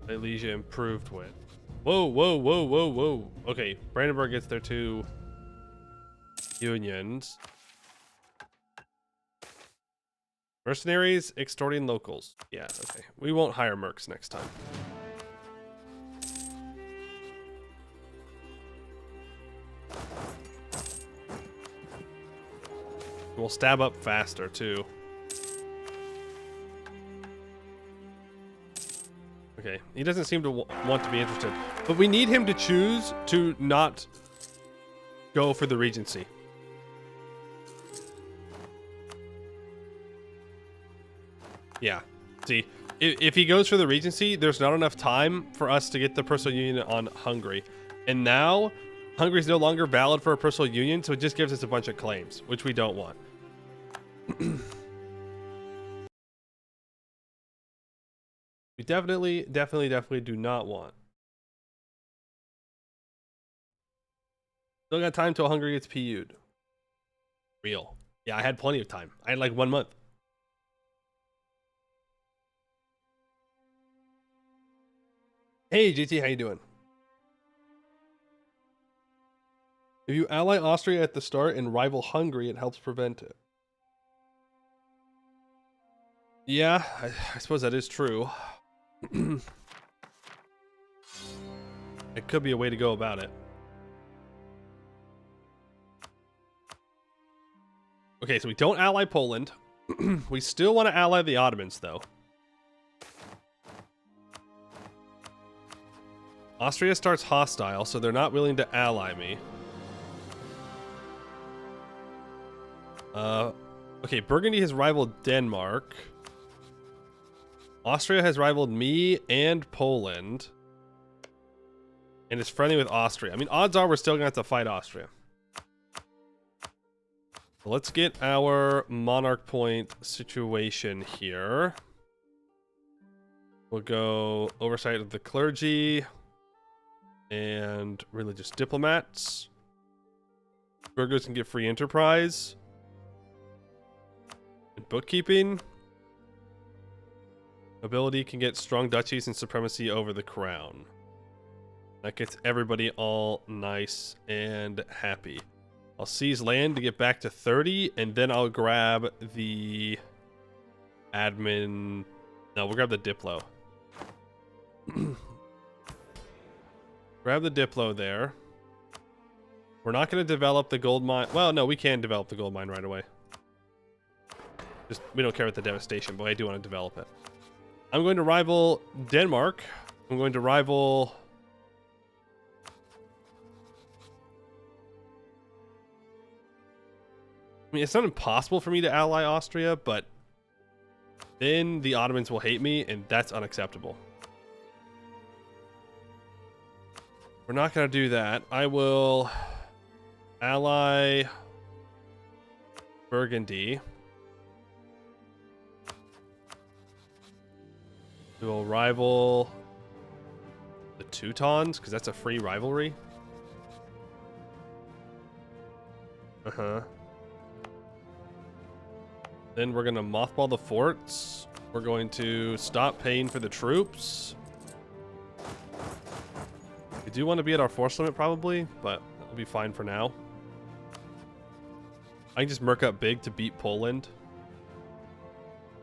Silesia improved with. Whoa, whoa, whoa, whoa, whoa. Okay, Brandenburg gets their 2 unions. Mercenaries extorting locals. Yeah, okay. We won't hire mercs next time. We'll stab up faster, too. Okay, he doesn't seem to want to be interested. But we need him to choose to not go for the Regency. Yeah. See, if he goes for the Regency, there's not enough time for us to get the personal union on Hungary. And now, Hungary's no longer valid for a personal union, so it just gives us a bunch of claims, which we don't want. We definitely do not want. Still got time till Hungary gets PU'd. Real. Yeah, I had plenty of time. I had like 1 month. Hey, GT, how you doing? If you ally Austria at the start and rival Hungary, it helps prevent it. Yeah, I suppose that is true. It could be a way to go about it. Okay, so we don't ally Poland. We still want to ally the Ottomans, though. Austria starts hostile, so they're not willing to ally me. Okay, Burgundy has rivaled Denmark. Austria has rivaled me and Poland. And is friendly with Austria. I mean, odds are we're still gonna have to fight Austria. So let's get our monarch point situation here. We'll go oversight of the clergy and religious diplomats. Burghers can get free enterprise and bookkeeping. Nobility can get strong duchies and supremacy over the crown. That gets everybody all nice and happy. I'll seize land to get back to 30, and then I'll grab the admin. No, we'll grab the Diplo. Grab the Diplo there. We're not going to develop the gold mine. Well, no, we can develop the gold mine right away. Just, we don't care about the devastation, but I do want to develop it. I'm going to rival Denmark. I'm going to rival... I mean, it's not impossible for me to ally Austria, but then the Ottomans will hate me, and that's unacceptable. We're not going to do that. I will ally Burgundy. We will rival the Teutons, because that's a free rivalry. Uh-huh. Then we're going to mothball the forts. We're going to stop paying for the troops. We do want to be at our force limit probably, but it'll be fine for now. I can just merc up big to beat Poland.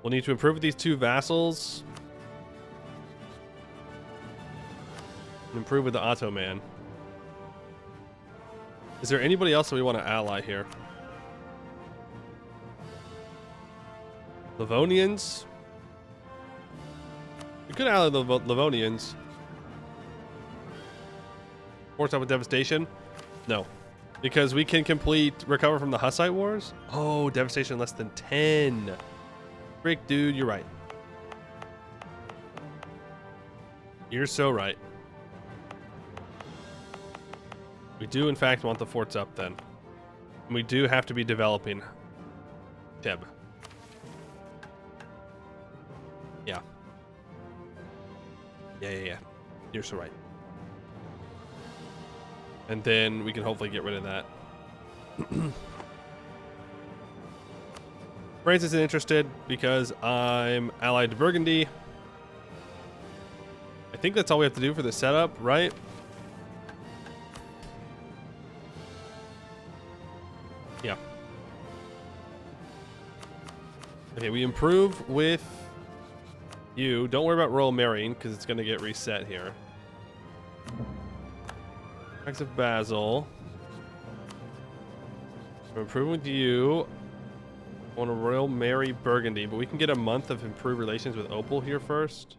We'll need to improve with these 2 vassals. And improve with the Ottoman. Is there anybody else that we want to ally here? Livonians? We could ally the Livonians. Force up with devastation? No. Because we can recover from the Hussite wars? Oh, devastation less than 10. Frick, dude, you're right. You're so right. We do, in fact, want the forts up then. And we do have to be developing Teb. Yeah. Yeah. You're so right. And then we can hopefully get rid of that. France isn't interested because I'm allied to Burgundy. I think that's all we have to do for the setup, right? Yeah. Okay, we improve with you. Don't worry about Royal Marrying because it's going to get reset here. Max of Basel. We're improving with you. I want a Royal Mary Burgundy, but we can get a month of improved relations with Opal here first.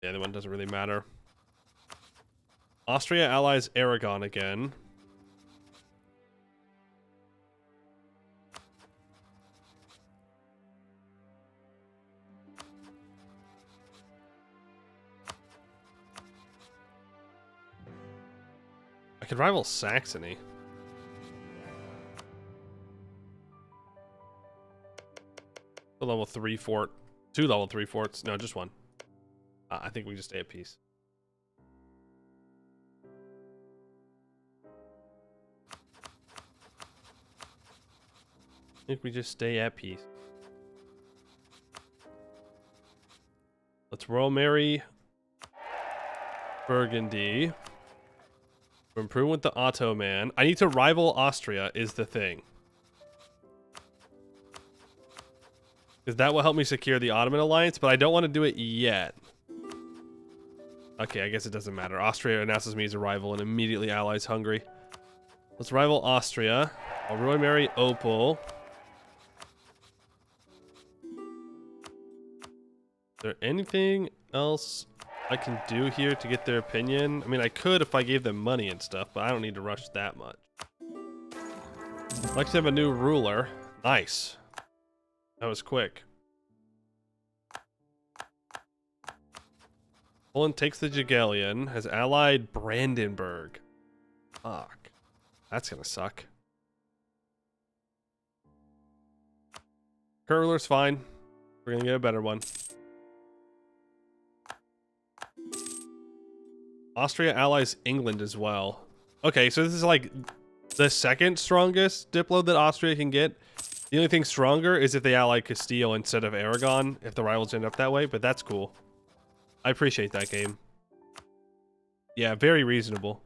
The other one doesn't really matter. Austria allies Aragon again. I could rival Saxony. A level 3 fort. 2 level 3 forts. No, just one. I think we just stay at peace. I think we just stay at peace. Let's Royal Mary Burgundy. We're improving with the Ottoman. I need to rival Austria is the thing. Because that will help me secure the Ottoman alliance, but I don't want to do it yet. Okay, I guess it doesn't matter. Austria announces me as a rival and immediately allies Hungary. Let's rival Austria. I'll Royal Mary Opal. Is there anything else I can do here to get their opinion? I mean, I could if I gave them money and stuff, but I don't need to rush that much. I'd like to have a new ruler. Nice. That was quick. Poland takes the Jagiellon, has allied Brandenburg. Fuck. That's gonna suck. Current ruler's fine. We're gonna get a better one. Austria allies England as well. Okay, so this is like the second strongest diplo that Austria can get. The only thing stronger is if they ally Castile instead of Aragon, if the rivals end up that way, but that's cool. I appreciate that game. Yeah, very reasonable.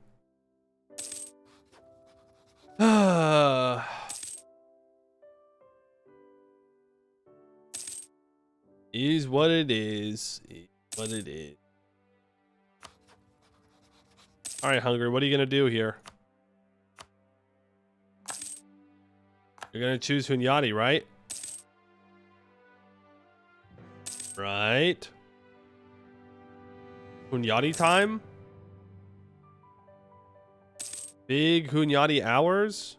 Is what it is. Is what it is. Alright, Hungary, what are you gonna do here? You're gonna choose Hunyadi, right? Right. Hunyadi time? Big Hunyadi hours?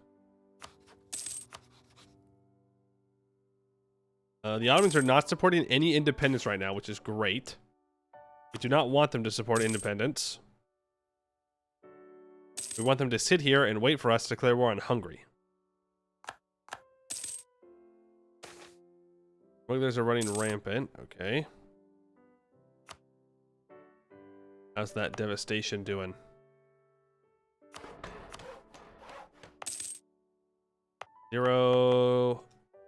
The Ottomans are not supporting any independence right now, which is great. We do not want them to support independence. We want them to sit here and wait for us to declare war on Hungary. Smugglers are running rampant. Okay. How's that devastation doing? Zero.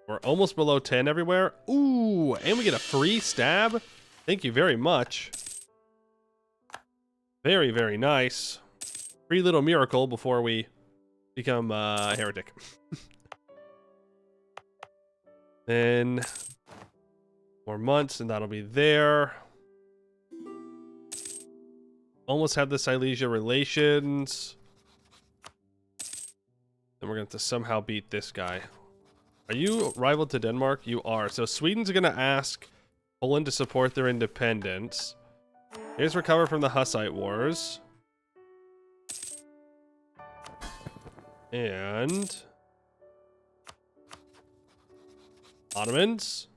We're almost below 10 everywhere. Ooh, and we get a free stab. Thank you very much. Very, very nice. Free little miracle before we become a heretic. Then more months and that'll be there. Almost have the Silesia relations. Then we're going to have to somehow beat this guy. Are you rival to Denmark? You are. So Sweden's going to ask Poland to support their independence. Here's recover from the Hussite Wars. And Ottomans.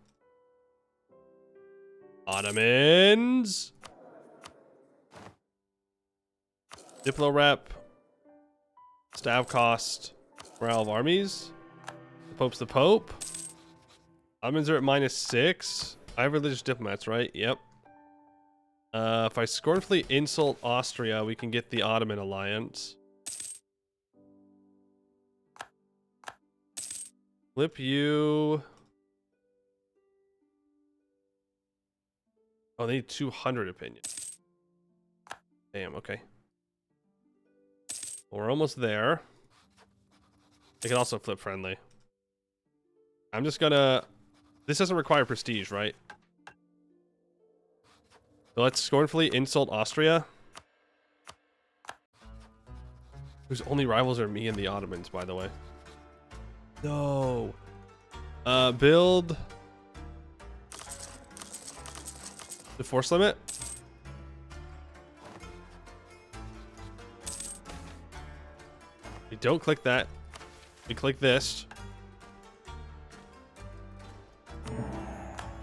Ottomans. Diplo rep. Staff cost. Morale of armies. The Pope's the Pope. Ottomans are at -6. I have religious diplomats, right? Yep. If I scornfully insult Austria, we can get the Ottoman alliance. Flip you. Oh, they need 200 opinion. Damn, okay. Well, we're almost there. They can also flip friendly. I'm just gonna... This doesn't require prestige, right? So let's scornfully insult Austria. Whose only rivals are me and the Ottomans, by the way. No. Build the force limit. We don't click that. We click this.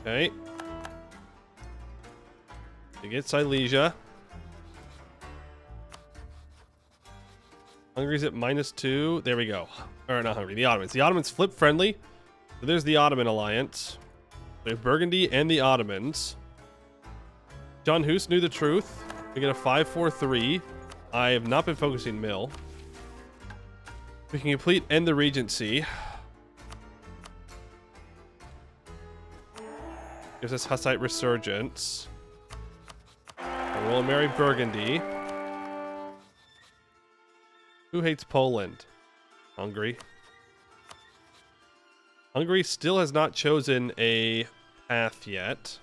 Okay. We get Silesia. Hungary's at -2. There we go. Or not Hungary, the Ottomans. The Ottomans flip friendly. So there's the Ottoman alliance. We have Burgundy and the Ottomans. John Hus knew the truth. We get a 5-4-3. I have not been focusing mill. We can complete End the Regency. Gives us Hussite Resurgence. We'll marry Burgundy. Who hates Poland? Hungary. Hungary still has not chosen a path yet.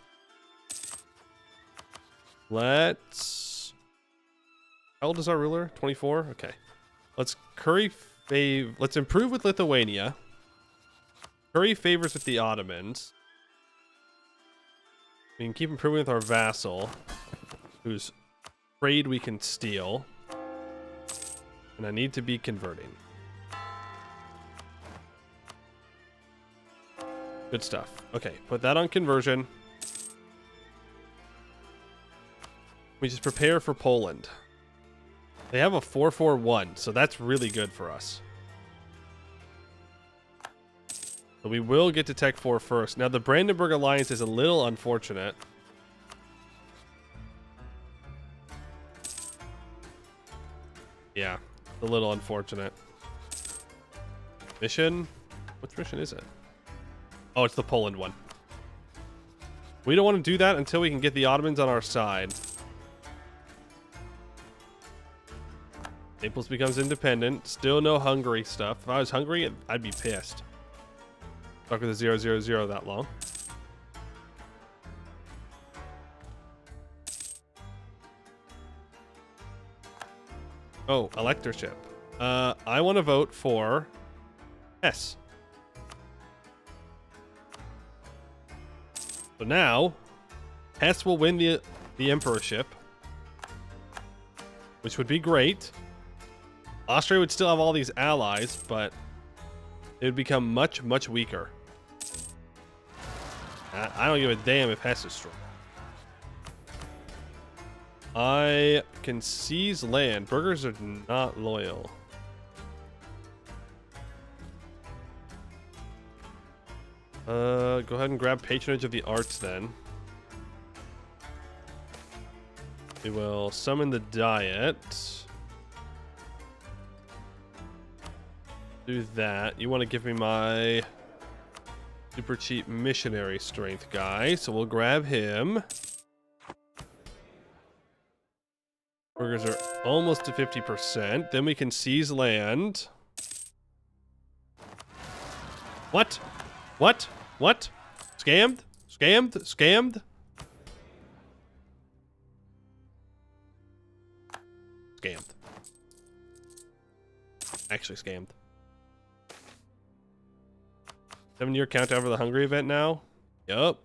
Let's... How old is our ruler? 24? Okay. Let's let's improve with Lithuania. Curry favors with the Ottomans. We can keep improving with our vassal, whose trade we can steal. And I need to be converting. Good stuff. Okay, put that on conversion. We just prepare for Poland. They have a 4-4-1, so that's really good for us. So we will get to Tech 4 first. Now, the Brandenburg Alliance is a little unfortunate. Yeah, a little unfortunate. Mission? Which mission is it? Oh, it's the Poland one. We don't want to do that until we can get the Ottomans on our side. Naples becomes independent. Still no Hungary stuff. If I was Hungary, I'd be pissed. Stuck with a 0-0-0 that long. Oh, electorship. I want to vote for S. So now, Hess will win the emperorship, which would be great. Austria would still have all these allies, but it would become much, much weaker. I don't give a damn if Hess is strong. I can seize land. Burghers are not loyal. Go ahead and grab patronage of the arts then. We will summon the diet. Do that. You want to give me my super cheap missionary strength guy, so we'll grab him. Burgers are almost to 50%. Then we can seize land. What? What? What? Scammed? Scammed? Scammed? Scammed. Actually scammed. 7-year countdown for the Hungary event now? Yup.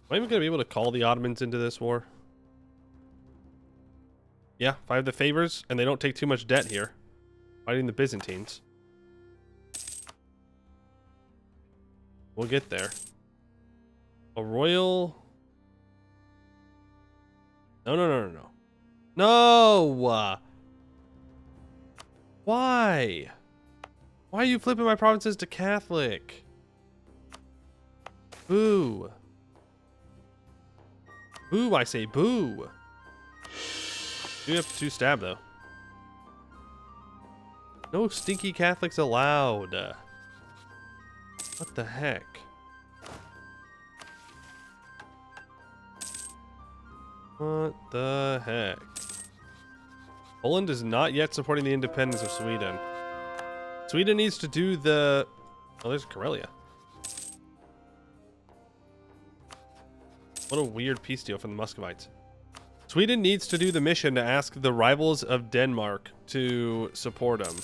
Am I even going to be able to call the Ottomans into this war? Yeah, if I have the favors and they don't take too much debt here. Fighting the Byzantines. We'll get there. A royal... No, no, no, no, no. No! Why? Why are you flipping my provinces to Catholic? Boo. Boo, I say boo. You have to stab, though. No stinky Catholics allowed. What the heck? What the heck? Poland is not yet supporting the independence of Sweden. Sweden needs to do the... Oh, there's Karelia. What a weird peace deal from the Muscovites. Sweden needs to do the mission to ask the rivals of Denmark to support them.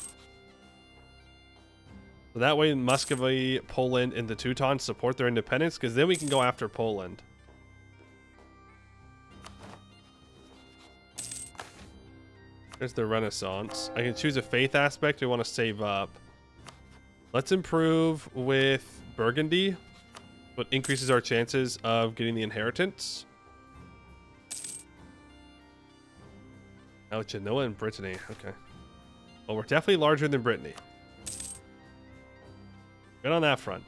So that way Muscovy, Poland, and the Teutons support their independence, because then we can go after Poland. There's the Renaissance. I can choose a faith aspect we want to save up. Let's improve with Burgundy. What increases our chances of getting the inheritance. Oh, Genoa and Brittany. Okay. Well, we're definitely larger than Brittany. Good on that front.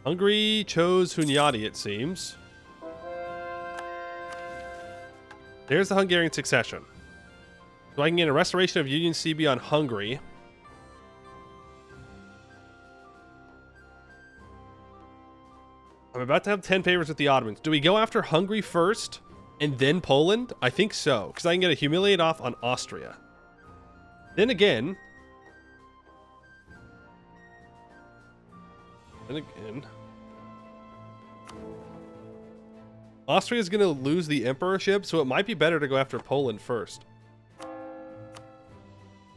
Hungary chose Hunyadi, it seems. There's the Hungarian succession. So I can get a restoration of Union CB on Hungary. I'm about to have 10 favors with the Ottomans. Do we go after Hungary first and then Poland? I think so, because I can get a humiliate off on Austria. Then again... Austria is going to lose the emperorship, so it might be better to go after Poland first.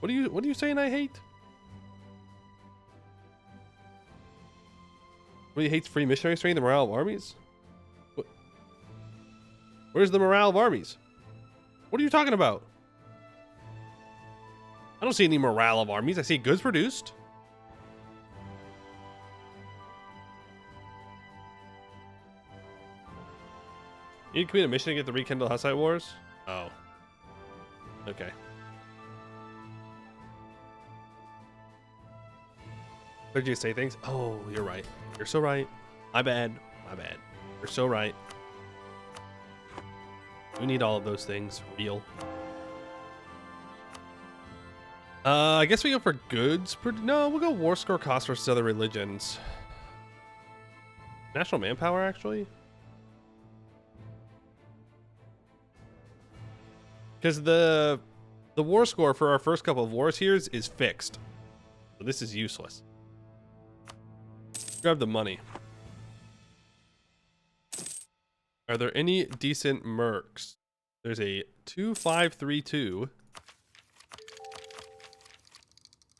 What are you saying I hate? What, he hates free missionaries training the morale of armies? What? Where's the morale of armies? What are you talking about? I don't see any morale of armies. I see goods produced. You need to complete a mission to get the rekindle Hussite wars? Oh. Okay. Heard you say things? Oh, you're right. You're so right. My bad. My bad. You're so right. We need all of those things. Real. I guess we go for goods. No, we'll go war score cost versus other religions. National manpower, actually? Because the war score for our first couple of wars here is fixed. So this is useless. Grab the money. Are there any decent mercs? There's a 2532.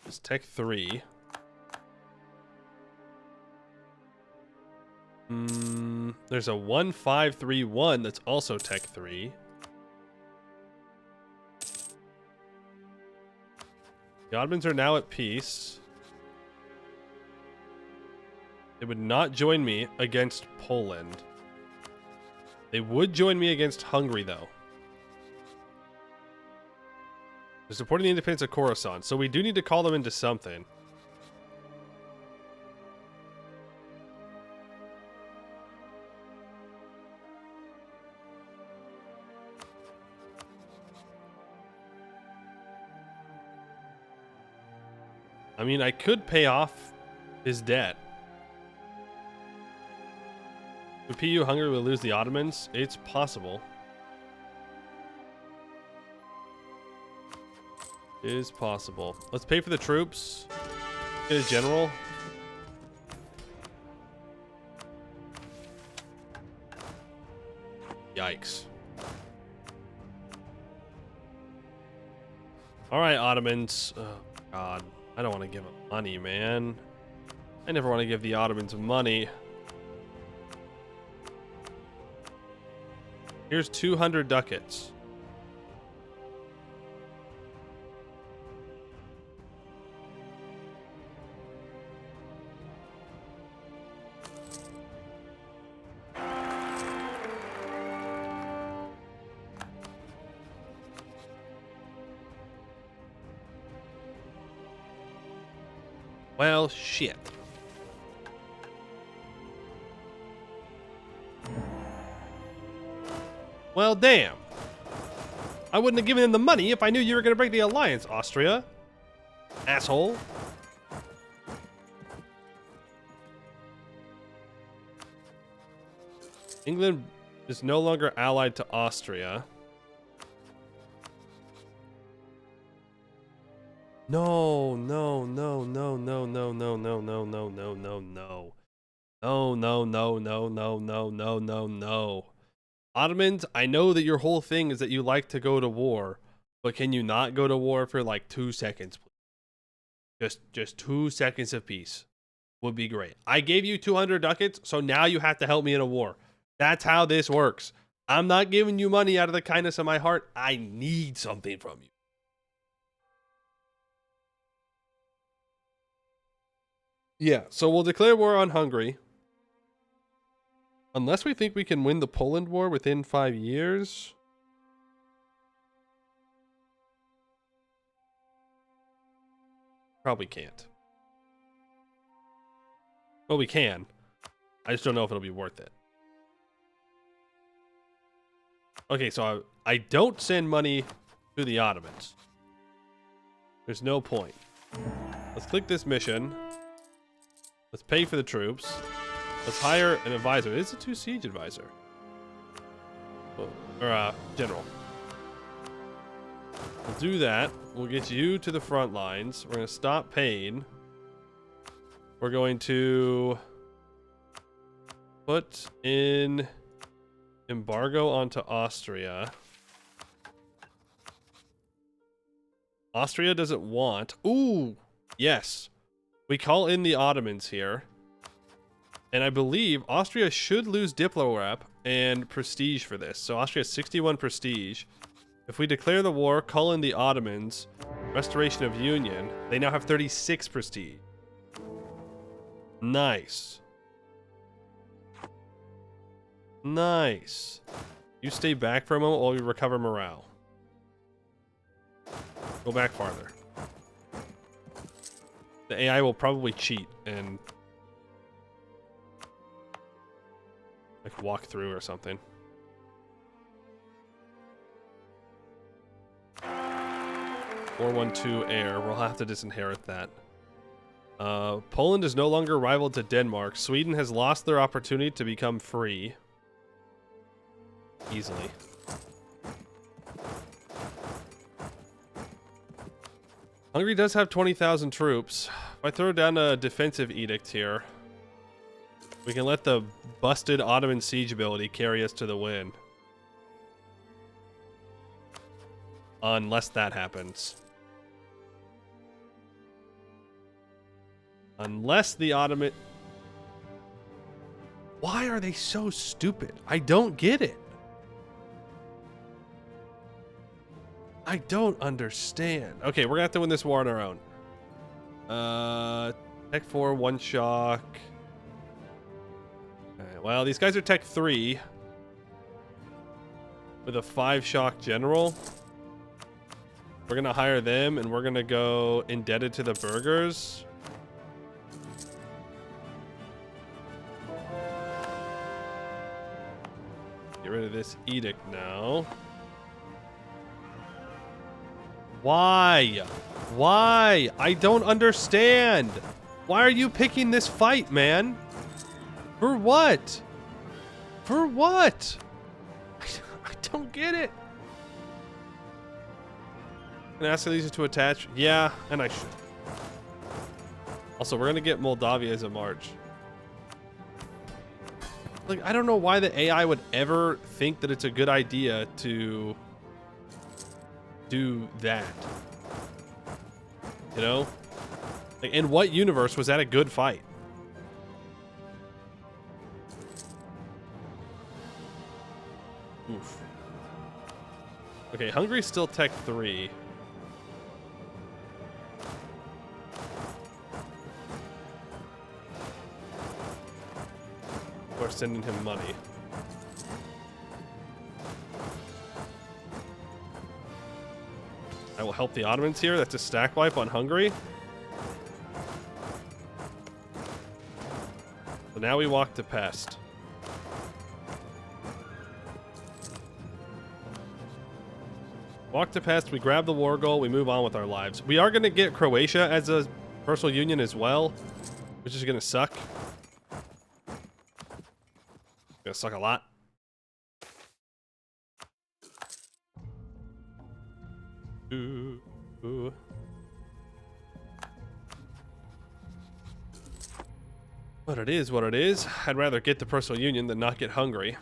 It's Tech 3. There's a 1531 that's also Tech 3. The Ottomans are now at peace. They would not join me against Poland. They would join me against Hungary, though. They're supporting the independence of Khorasan, so we do need to call them into something. I mean, I could pay off his debt. Would PU Hungary will lose the Ottomans? It's possible. It is possible. Let's pay for the troops. Get a general. Yikes. Alright, Ottomans. Oh, God. I don't want to give them money, man. I never want to give the Ottomans money. Here's 200 ducats. Well, shit. Well, damn. I wouldn't have given him the money if I knew you were going to break the alliance, Austria. Asshole. England is no longer allied to Austria. No, no, no, no, no, no, no, no, no, no, no, no, no. No, no, no, no, no, no, no, no, no. Ottomans, I know that your whole thing is that you like to go to war, but can you not go to war for like 2 seconds, please? Just 2 seconds of peace would be great. I gave you 200 ducats, so now you have to help me in a war. That's how this works. I'm not giving you money out of the kindness of my heart. I need something from you. Yeah, so we'll declare war on Hungary. Unless we think we can win the Poland war within 5 years. Probably can't. Well, we can. I just don't know if it'll be worth it. Okay, so I don't send money to the Ottomans. There's no point. Let's click this mission. Let's pay for the troops. Let's hire an advisor. It's a 2 siege advisor. Or general. We'll do that. We'll get you to the front lines. We're going to stop paying. We're going to put in embargo onto Austria. Austria doesn't want... Ooh! Yes. We call in the Ottomans here. And I believe Austria should lose Diplo rep and prestige for this. So Austria has 61 prestige. If we declare the war, call in the Ottomans, restoration of union, they now have 36 prestige. Nice. Nice. You stay back for a moment while we recover morale. Go back farther. The AI will probably cheat and like walk through or something. 412 air. We'll have to disinherit that. Poland is no longer rival to Denmark. Sweden has lost their opportunity to become free. Easily. Hungary does have 20,000 troops. If I throw down a defensive edict here, we can let the busted Ottoman siege ability carry us to the win. Unless that happens. Unless the Ottoman... Why are they so stupid? I don't get it. I don't understand. Okay, we're gonna have to win this war on our own. Tech 4, 1 shock. Okay, well, these guys are Tech 3. With a 5 shock general. We're gonna hire them and we're gonna go indebted to the burghers. Get rid of this edict now. Why? Why? I don't understand. Why are you picking this fight, man? For what? For what? I don't get it. Can I ask these to attach? Yeah, and I should. Also, we're gonna get Moldavia as a march. Like, I don't know why the AI would ever think that it's a good idea to do that. You know? Like, in what universe was that a good fight? Oof. Okay, Hungary's still Tech 3. We're sending him money. I will help the Ottomans here. That's a stack wipe on Hungary. So now we walk to Pest. Walk to Pest, we grab the war goal, we move on with our lives. We are going to get Croatia as a personal union as well, which is going to suck. Gonna suck a lot. Ooh, ooh. What it is, what it is. I'd rather get the personal union than not get Hungary.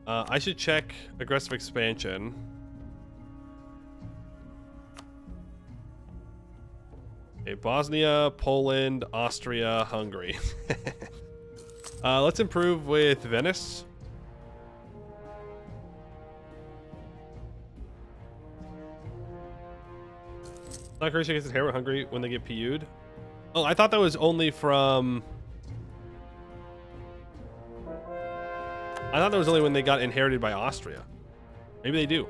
I should check aggressive expansion. Okay, Bosnia, Poland, Austria, Hungary. Let's improve with Venice. Not Croatia gets inherit Hungary when they get PU'd. Oh, I thought that was only from... I thought that was only when they got inherited by Austria. Maybe they do.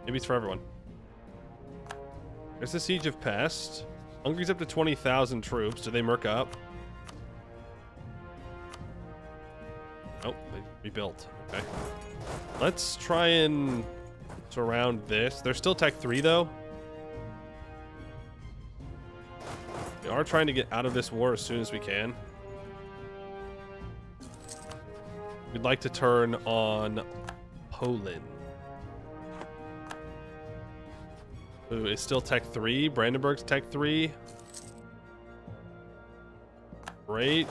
Maybe it's for everyone. There's the Siege of Pest. Hungary's up to 20,000 troops. Do they merc up? Oh, they rebuilt. Okay. Let's try and surround this. They're still Tech 3, though. We are trying to get out of this war as soon as we can. We'd like to turn on Poland. Who is still Tech 3. Brandenburg's Tech 3. Great.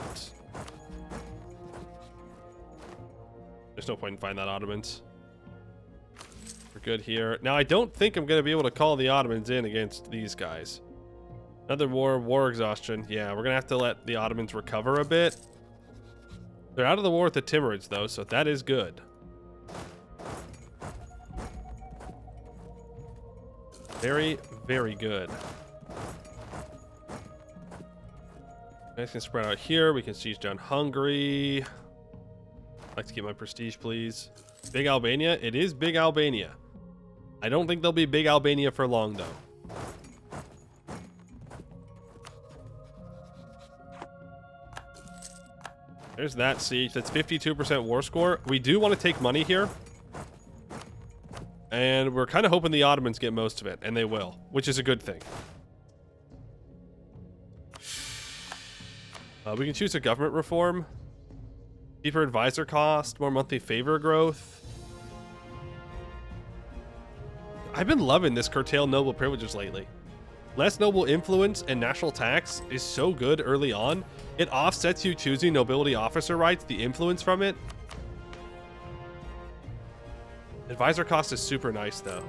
There's no point in finding that Ottomans. We're good here. Now, I don't think I'm going to be able to call the Ottomans in against these guys. Another war exhaustion. Yeah, we're going to have to let the Ottomans recover a bit. They're out of the war with the Timurids, though, so that is good. Very, very good. Guys can spread out here. We can siege down Hungary. I'd like to get my prestige, please. Big Albania. It is Big Albania. I don't think they'll be Big Albania for long, though. There's that siege. That's 52% war score. We do want to take money here. And we're kind of hoping the Ottomans get most of it. And they will, which is a good thing. We can choose a government reform. Cheaper advisor cost. More monthly favor growth. I've been loving this curtail noble privileges lately. Less noble influence and national tax is so good early on. It offsets you choosing nobility officer rights, the influence from it. Advisor cost is super nice, though.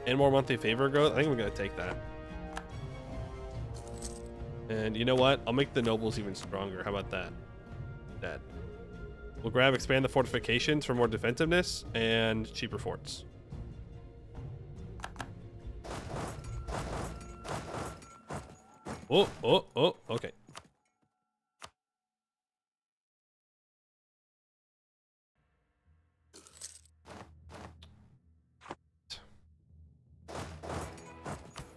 And more monthly favor growth. I think we're going to take that. And you know what? I'll make the nobles even stronger. How about that? That. We'll grab expand the fortifications for more defensiveness and cheaper forts. Oh, okay.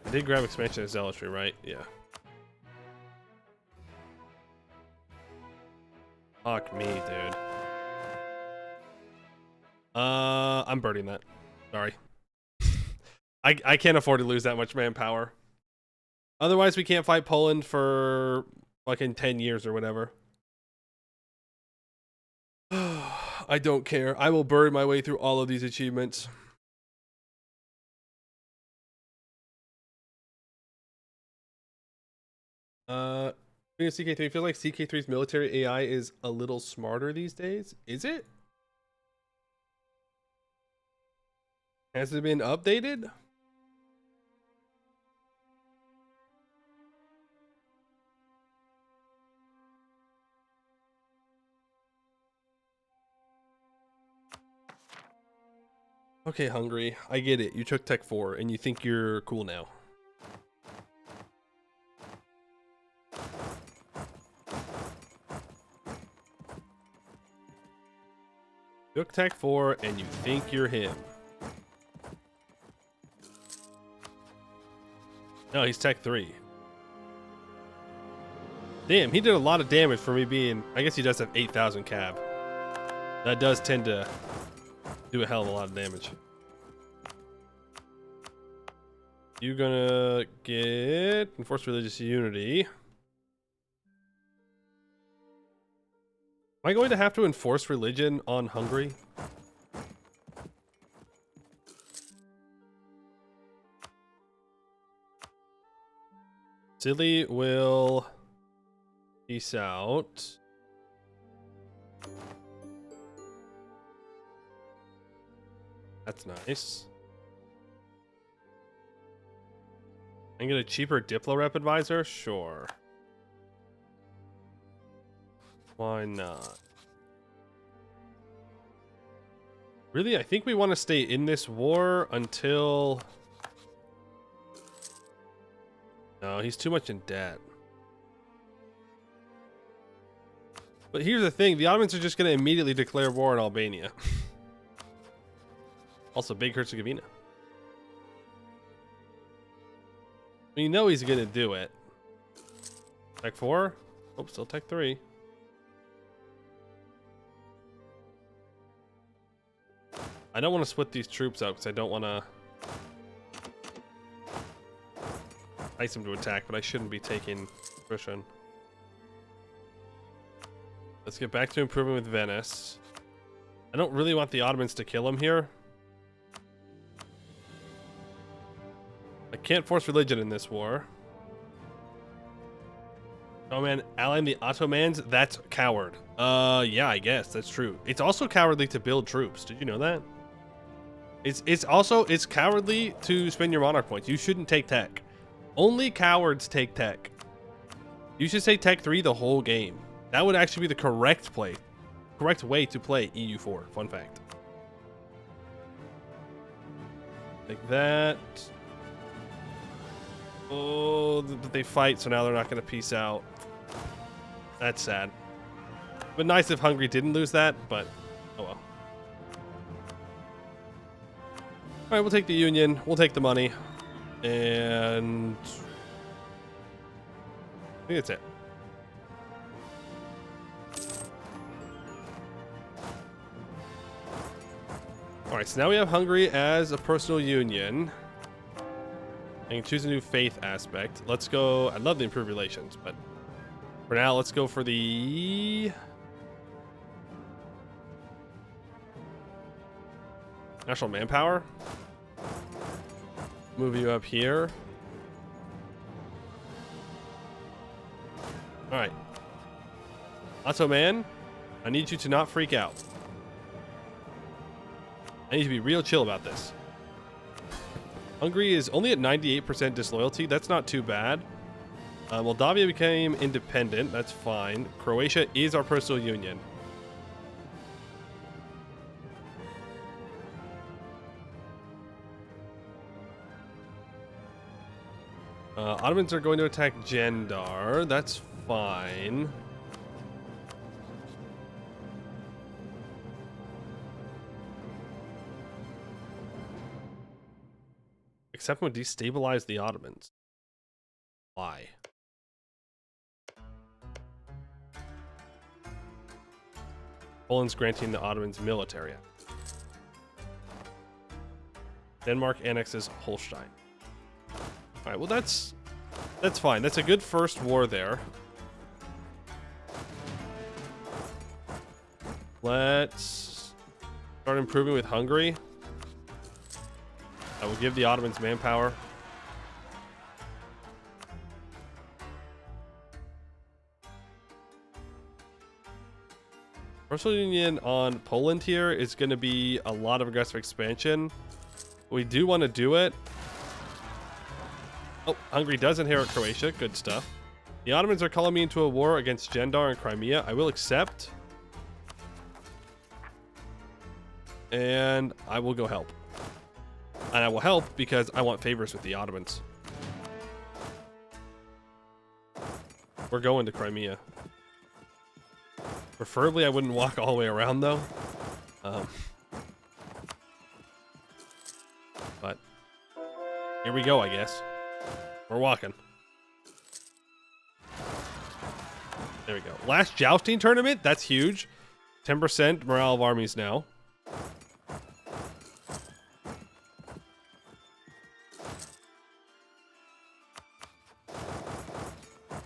I did grab expansion of zealotry, right? Yeah. Fuck me, dude. I'm burning that. Sorry. I can't afford to lose that much manpower. Otherwise, we can't fight Poland for fucking 10 years or whatever. I don't care. I will bury my way through all of these achievements. CK3 feels like CK3's military AI is a little smarter these days. Is it? Has it been updated? Okay, Hungary, I get it. You took Tech 4 and you think you're cool now. Took Tech 4 and you think you're him. No, he's Tech 3. Damn, he did a lot of damage for me being... I guess he does have 8,000 cab. That does tend to do a hell of a lot of damage. You're gonna get Enforced Religious Unity. Am I going to have to enforce religion on Hungary? Silly will peace out. That's nice. I can get a cheaper Diplo rep advisor? Sure. Why not? Really, I think we want to stay in this war until... No, he's too much in debt. But here's the thing, the Ottomans are just going to immediately declare war on Albania. Also, Big Herzegovina. We know he's going to do it. Tech 4? Oh, still Tech 3. I don't want to split these troops out because I don't want to ice him to attack, but I shouldn't be taking attrition. Let's get back to improving with Venice. I don't really want the Ottomans to kill him here. I can't force religion in this war. Oh man, allying the Ottomans? That's coward. Yeah, I guess that's true. It's also cowardly to build troops. Did you know that? It's cowardly to spend your monarch points. You shouldn't take tech. Only cowards take tech. You should say Tech 3 the whole game. That would actually be the correct way to play EU4. Fun fact. Like that. Oh, but they fight, so now they're not going to peace out. That's sad. But nice if Hungary didn't lose that, but oh well. All right, we'll take the Union. We'll take the money. And I think that's it. All right, so now we have Hungary as a personal union. I can choose a new faith aspect. Let's go. I love the improved relations, but for now, let's go for the national manpower. Move you up here. All right. Ottoman, I need you to not freak out. I need to be real chill about this. Hungary is only at 98% disloyalty. That's not too bad. Moldavia became independent. That's fine. Croatia is our personal union. Ottomans are going to attack Gendar. That's fine. Except when destabilize the Ottomans. Why? Poland's granting the Ottomans military. Denmark annexes Holstein. All right, well that's fine. That's a good first war there. Let's start improving with Hungary. I will give the Ottomans manpower. Personal union on Poland here is going to be a lot of aggressive expansion. We do want to do it. Oh, Hungary does inherit Croatia. Good stuff. The Ottomans are calling me into a war against Gendar and Crimea. I will accept. And I will go help. And I will help because I want favors with the Ottomans. We're going to Crimea. Preferably, I wouldn't walk all the way around, though. But here we go, I guess. We're walking. There we go. Last jousting tournament? That's huge. 10% morale of armies now.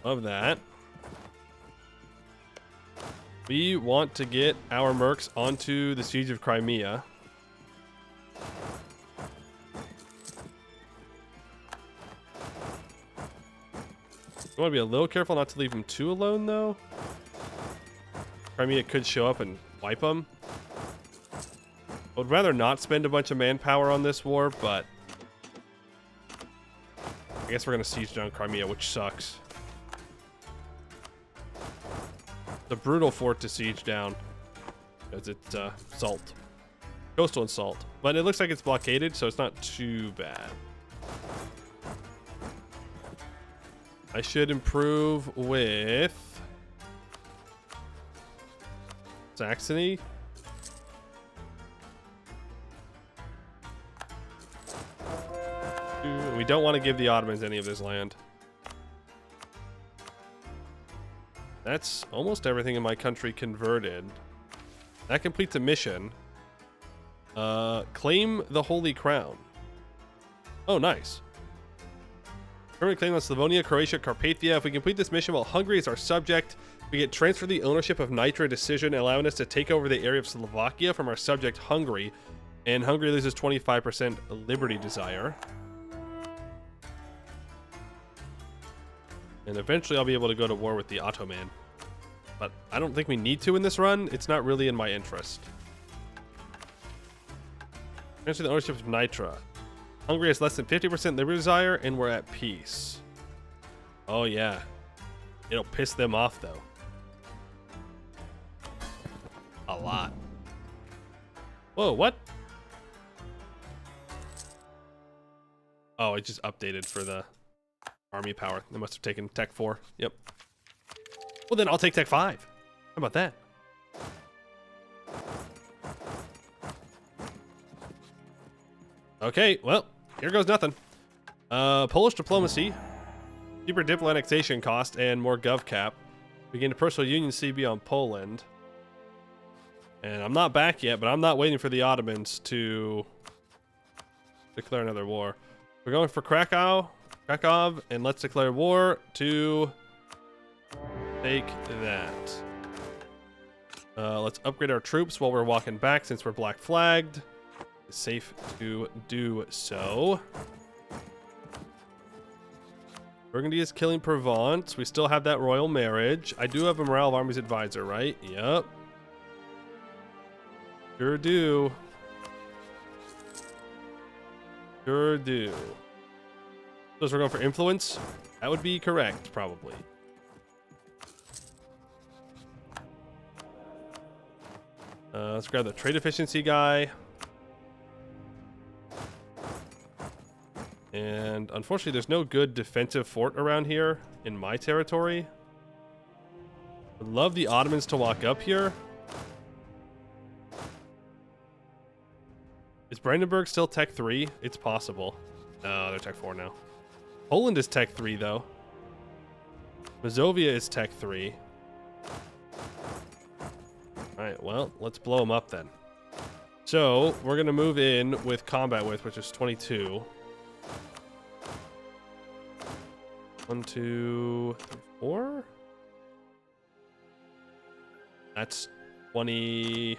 Love that. We want to get our mercs onto the siege of Crimea. We want to be a little careful not to leave them too alone, though. Crimea could show up and wipe them. I would rather not spend a bunch of manpower on this war, but I guess we're going to siege down Crimea, which sucks. It's a brutal fort to siege down because it's salt. Coastal and salt. But it looks like it's blockaded, so it's not too bad. I should improve with Saxony. We don't want to give the Ottomans any of this land. That's almost everything in my country converted. That completes a mission. Claim the Holy Crown. Oh, nice. Permanent claim on Slavonia, Croatia, Carpathia. If we complete this mission while Hungary is our subject, we get transferred the ownership of Nitra decision, allowing us to take over the area of Slovakia from our subject Hungary. And Hungary loses 25% liberty desire. And eventually I'll be able to go to war with the Ottoman. But I don't think we need to in this run. It's not really in my interest. Transfer the ownership of Nitra. Hungary has less than 50% liberty desire, and we're at peace. Oh, yeah. It'll piss them off, though. A lot. Whoa, what? Oh, it just updated for the army power. They must have taken Tech 4. Yep. Well, then I'll take Tech 5. How about that? Okay, well, here goes nothing. Polish diplomacy, cheaper diplo annexation cost, and more gov cap. We gained a personal union CB on Poland. And I'm not back yet, but I'm not waiting for the Ottomans to declare another war. We're going for Krakow, and let's declare war to take that. Let's upgrade our troops while we're walking back since we're black flagged. It's safe to do so. Burgundy is killing Provence. We still have that royal marriage. I do have a morale of armies advisor, right? Yep. Sure do. Sure do. So we're going for influence? That would be correct, probably. Let's grab the trade efficiency guy. And unfortunately, there's no good defensive fort around here in my territory. I'd love the Ottomans to walk up here. Is Brandenburg still Tech 3? It's possible. No, they're Tech 4 now. Poland is Tech 3, though. Mazovia is Tech 3. Alright, well, let's blow them up then. So, we're going to move in with combat width, which is 22. 1, 2, 3, 4. That's 20.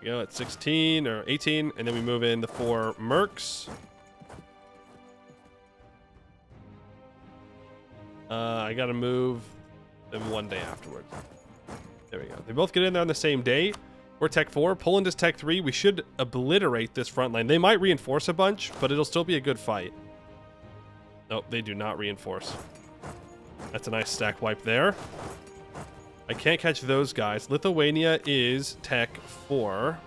We go at 16 or 18, and then we move in the 4 mercs. I gotta move them one day afterwards. There we go. They both get in there on the same day. We're Tech 4. Poland is Tech 3. We should obliterate this front line. They might reinforce a bunch, but it'll still be a good fight. Nope, they do not reinforce. That's a nice stack wipe there. I can't catch those guys. Lithuania is Tech 4.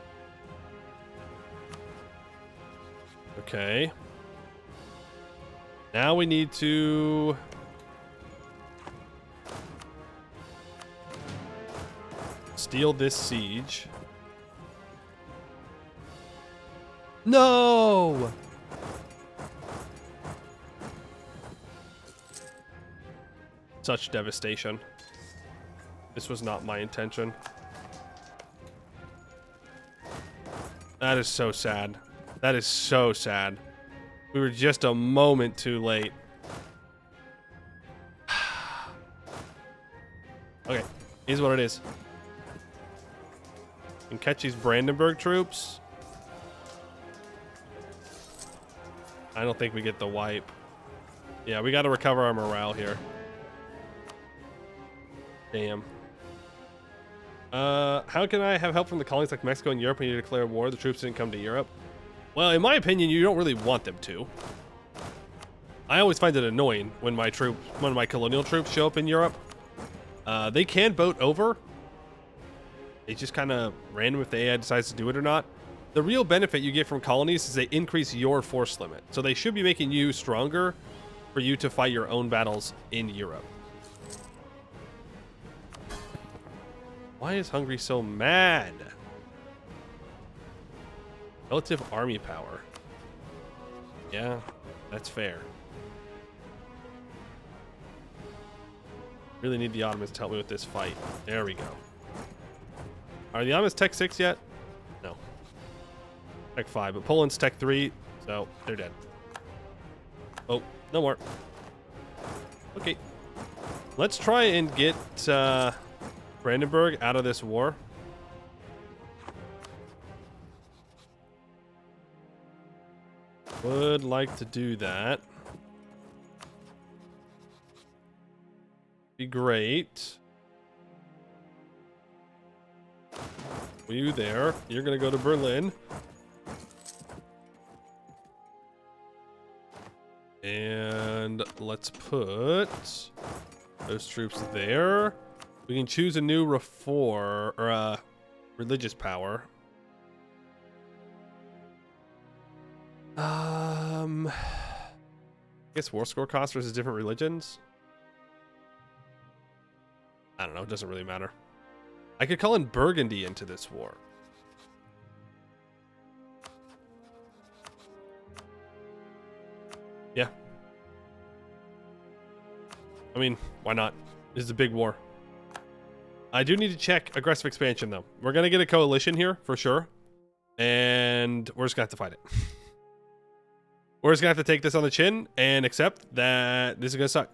Okay. Now we need to... steal this siege. No! Such devastation. This was not my intention. That is so sad. That is so sad. We were just a moment too late. Okay, here's what it is. And catch these Brandenburg troops. I don't think we get the wipe. Yeah, we got to recover our morale here. Damn. How can I have help from the colonies like Mexico and Europe when you declare war? The troops didn't come to Europe. Well, in my opinion, you don't really want them to. I always find it annoying when my colonial troops show up in Europe. They can vote over. It's just kind of random if the AI decides to do it or not. The real benefit you get from colonies is they increase your force limit. So they should be making you stronger for you to fight your own battles in Europe. Why is Hungary so mad? Relative army power. Yeah, that's fair. Really need the Ottomans to help me with this fight. There we go. Are the Ottomans Tech 6 yet? No. Tech 5, but Poland's Tech 3, so they're dead. Oh, no more. Okay. Let's try and get Brandenburg out of this war. Would like to do that. Be great. You there. You're gonna go to Berlin. And let's put those troops there. We can choose a new reform or religious power. I guess war score cost versus different religions. I don't know, it doesn't really matter. I could call in Burgundy into this war. Yeah. I mean, why not? This is a big war. I do need to check aggressive expansion, though. We're going to get a coalition here, for sure. And we're just going to have to fight it. We're just going to have to take this on the chin and accept that this is going to suck.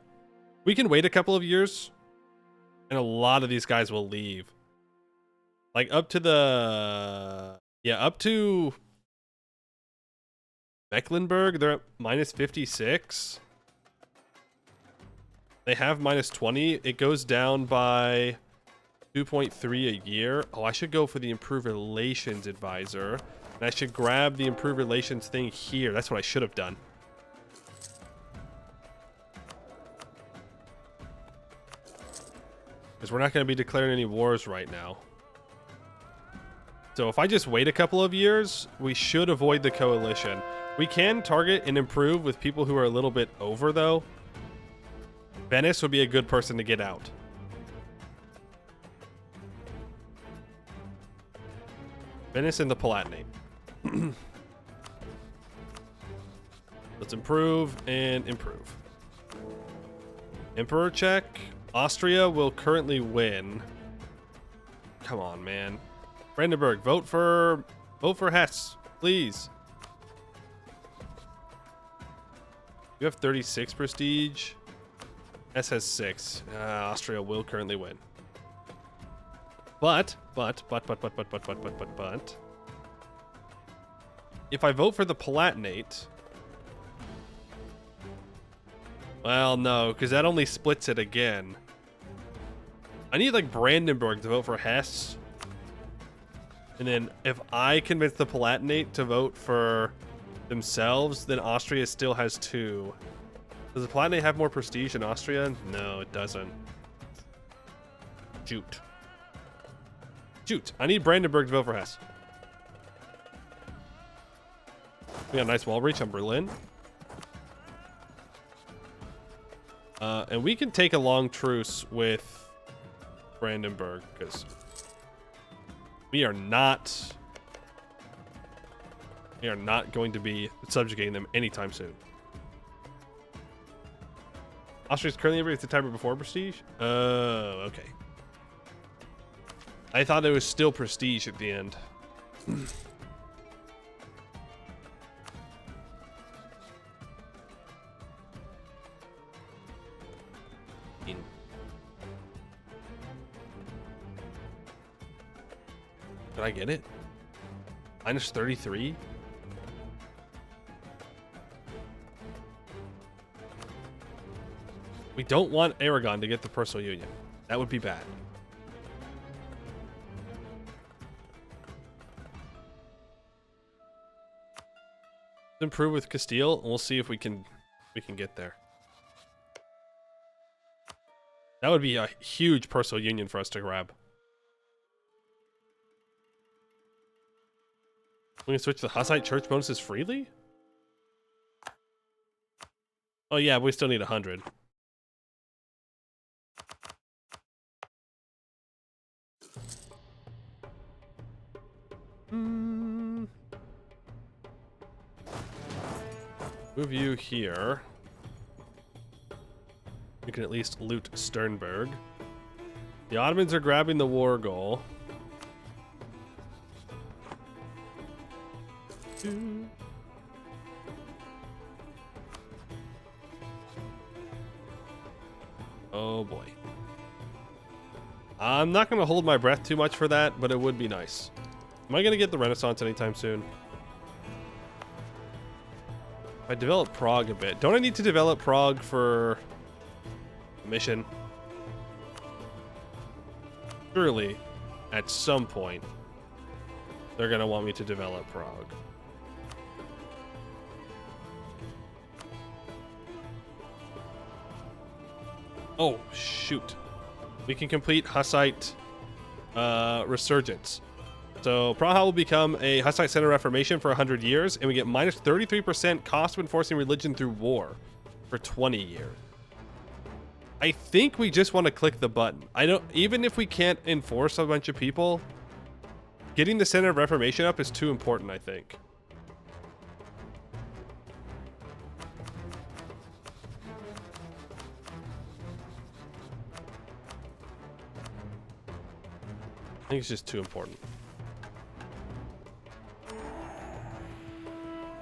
We can wait a couple of years, and a lot of these guys will leave. Like, up to the... Yeah, up to... Mecklenburg, they're at minus 56. They have minus 20. It goes down by 2.3 a year. Oh, I should go for the Improved Relations Advisor. And I should grab the Improved Relations thing here. That's what I should have done. Because we're not going to be declaring any wars right now. So if I just wait a couple of years, we should avoid the coalition. We can target and improve with people who are a little bit over, though. Venice would be a good person to get out. Venice and the Palatinate. Let's improve and improve. Emperor check. Austria will currently win. Come on, man. Brandenburg, vote for Hesse, please. You have 36 prestige. Hesse has 6. Austria will currently win. But if I vote for the Palatinate, well, no, because that only splits it again. I need like Brandenburg to vote for Hesse. And then if I convince the Palatinate to vote for themselves, then Austria still has 2. Does the Palatinate have more prestige than Austria? No, it doesn't. Shoot. Shoot. I need Brandenburg to vote for Hesse. We got a nice wall reach on Berlin. And we can take a long truce with Brandenburg because we are not going to be subjugating them anytime soon. Austria is currently at the time before prestige. Okay. I thought it was still prestige at the end. Did I get it? Minus 33? We don't want Aragon to get the personal union. That would be bad. Improve with Castile, and we'll see if we can get there. That would be a huge personal union for us to grab. We can switch the Hussite church bonuses freely? Oh yeah, we still need 100. Move you here. We can at least loot Sternberg. The Ottomans are grabbing the war goal. Oh boy. I'm not going to hold my breath too much for that, but it would be nice. Am I going to get the Renaissance anytime soon? If I develop Prague a bit. Don't I need to develop Prague for a mission? Surely, at some point, they're going to want me to develop Prague. Oh, shoot. We can complete Hussite Resurgence. So Praha will become a Hussite Center Reformation for 100 years, and we get minus 33% cost of enforcing religion through war for 20 years. I think we just want to click the button. Even if we can't enforce a bunch of people, getting the Center of Reformation up is too important, I think. I think it's just too important.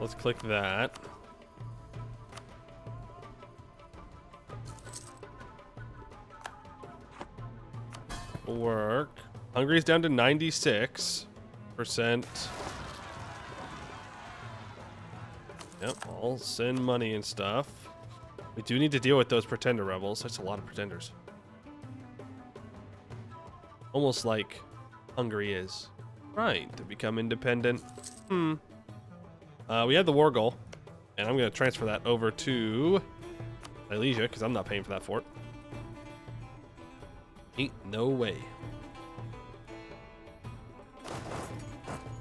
Let's click that. Work. Hungary's down to 96%. Yep, I'll send money and stuff. We do need to deal with those pretender rebels. That's a lot of pretenders. Almost like Hungary is trying to become independent. We have the war goal, and I'm going to transfer that over to Silesia because I'm not paying for that fort. Ain't no way.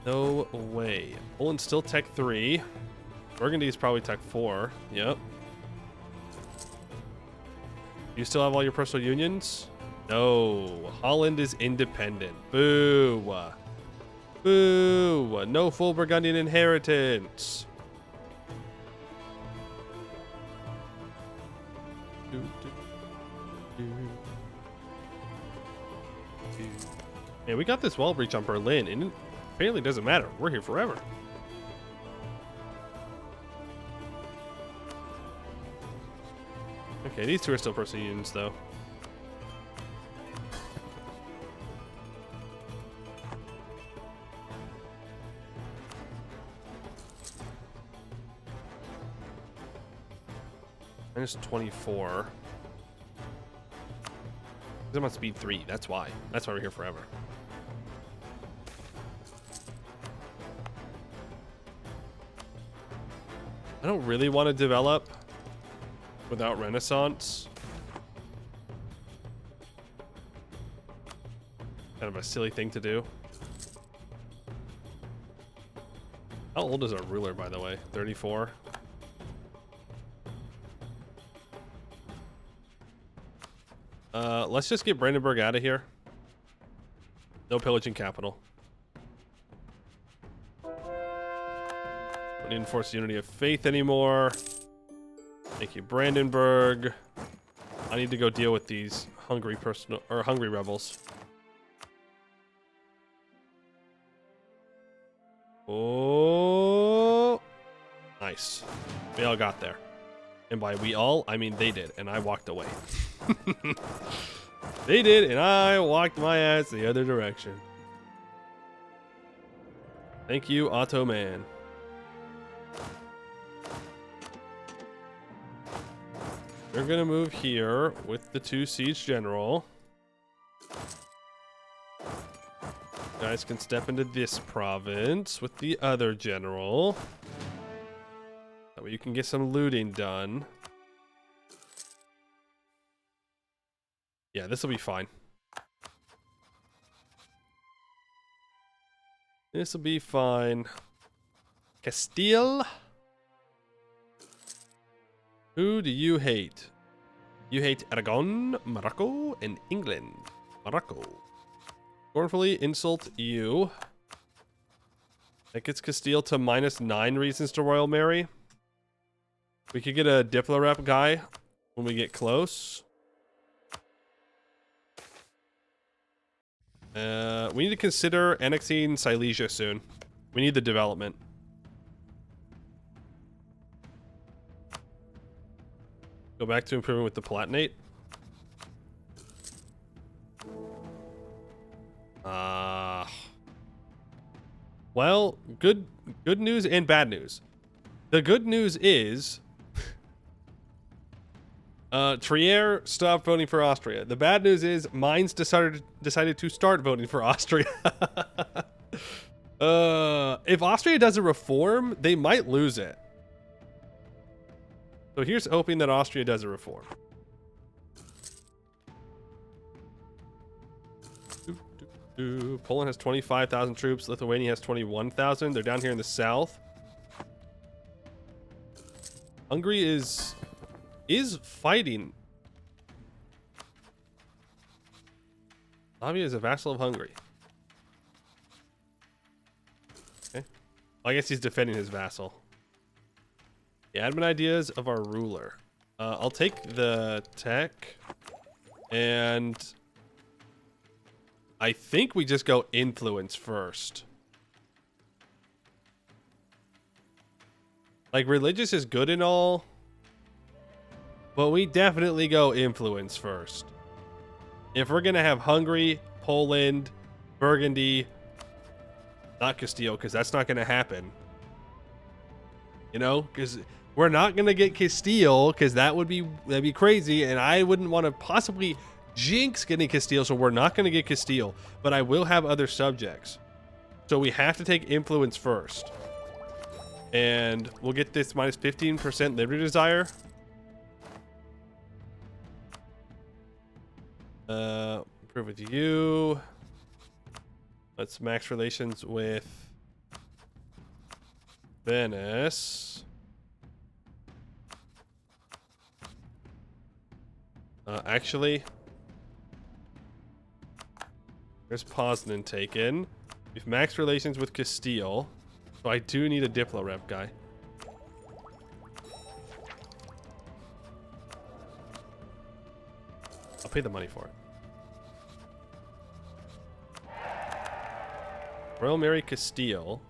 No way. Poland's still Tech 3. Burgundy is probably Tech 4. Yep. You still have all your personal unions? No. Holland is independent. Boo. Boo! No full Burgundian inheritance. Yeah, we got this wall breach on Berlin, and it apparently doesn't matter. We're here forever. Okay, these two are still personal unions, though. Minus 24. I'm on speed 3. That's why. That's why we're here forever. I don't really want to develop without Renaissance. Kind of a silly thing to do. How old is our ruler, by the way? 34. Let's just get Brandenburg out of here. No pillaging capital. Don't enforce unity of faith anymore. Thank you, Brandenburg. I need to go deal with these hungry rebels. Oh, nice. We all got there. And by we all, I mean they did, and I walked away. They did, and I walked my ass the other direction. Thank you, Ottoman. We're gonna move here with the 2 siege general. You guys can step into this province with the other general. That way you can get some looting done. Yeah, this will be fine. This will be fine. Castile. Who do you hate? You hate Aragon, Morocco, and England. Morocco. Scornfully insult you. That gets Castile to -9 reasons to Royal Mary. We could get a Diplo rep guy when we get close. We need to consider annexing Silesia soon. We need the development. Go back to improving with the Palatinate. Well, good news and bad news. The good news is Trier stopped voting for Austria. The bad news is Mainz decided to start voting for Austria. If Austria does a reform, they might lose it. So here's hoping that Austria does a reform. Poland has 25,000 troops. Lithuania has 21,000. They're down here in the south. Hungary is fighting. Latvia is a vassal of Hungary. Okay. Well, I guess he's defending his vassal. The admin ideas of our ruler. I'll take the tech. And I think we just go influence first. Like, religious is good and all, but we definitely go influence first. If we're going to have Hungary, Poland, Burgundy, not Castile, because that's not going to happen. You know, because we're not going to get Castile, because that'd be crazy, and I wouldn't want to possibly jinx getting Castile, so we're not going to get Castile, but I will have other subjects. So we have to take influence first. And we'll get this minus 15% liberty desire. Improve with you. Let's max relations with Venice. Actually, there's Poznan taken. We've maxed relations with Castile. So I do need a Diplo rep guy. I'll pay the money for it. Royal Mary Castile.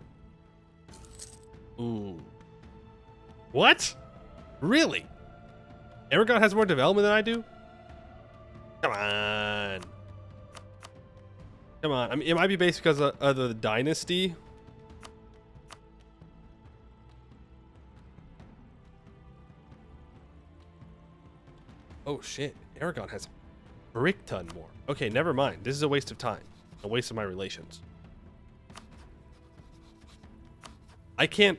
Ooh. What? Really? Aragon has more development than I do? Come on. Come on. I mean, it might be based because of the dynasty. Oh shit, Aragon has a brick ton more. Okay, never mind. This is a waste of time. A waste of my relations. I can't...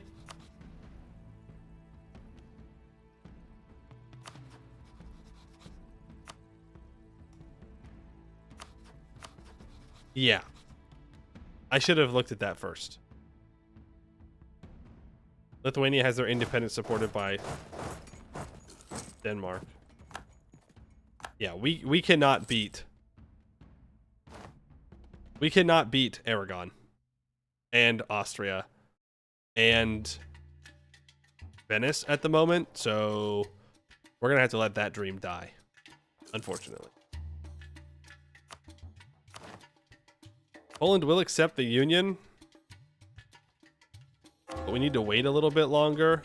Yeah. I should have looked at that first. Lithuania has their independence supported by Denmark. Yeah, we cannot beat. We cannot beat Aragon and Austria and Venice at the moment, so we're gonna have to let that dream die, unfortunately. Poland will accept the union, but we need to wait a little bit longer.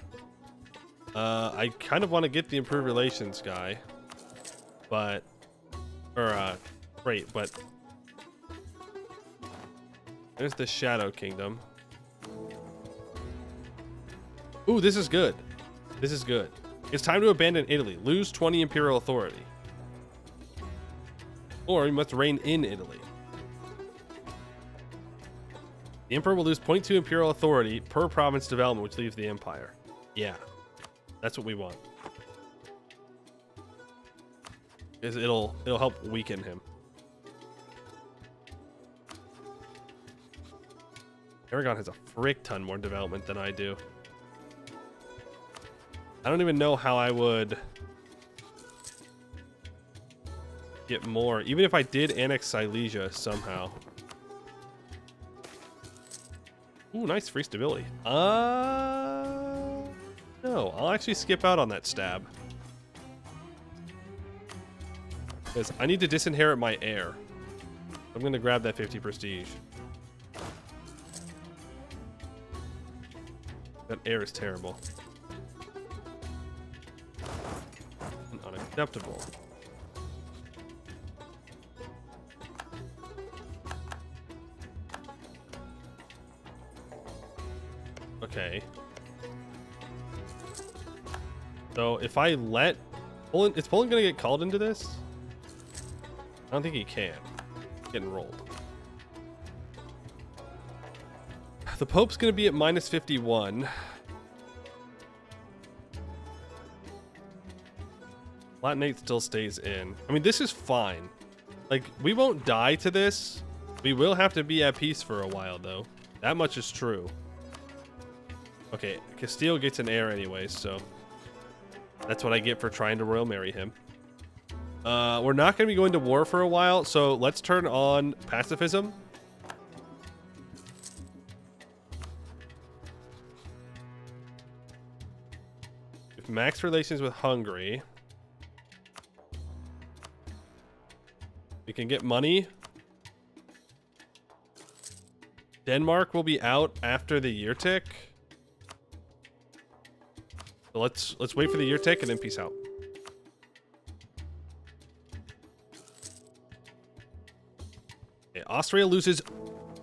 I kind of want to get the improved relations guy, but great, but there's the Shadow Kingdom. Ooh, this is good. This is good. It's time to abandon Italy. Lose 20 imperial authority. Or you must reign in Italy. The emperor will lose 0.2 imperial authority per province development, which leaves the empire. Yeah, that's what we want. Because it'll help weaken him. Aragon has a frick ton more development than I do. I don't even know how I would get more, even if I did annex Silesia somehow. Ooh, nice free stability. No, I'll actually skip out on that stab. Because I need to disinherit my heir. I'm going to grab that 50 prestige. That heir is terrible. And unacceptable. Okay. So if I let Poland, is Poland gonna get called into this? I don't think he can. Getting rolled. The Pope's gonna be at minus 51. Latinate still stays in. I mean, this is fine. Like, we won't die to this. We will have to be at peace for a while, though. That much is true. Okay, Castile gets an heir anyways, so that's what I get for trying to royal marry him. We're not going to be going to war for a while, so let's turn on pacifism. With max relations with Hungary. We can get money. Denmark will be out after the year tick. So let's wait for the year tick and then peace out. Okay, Austria loses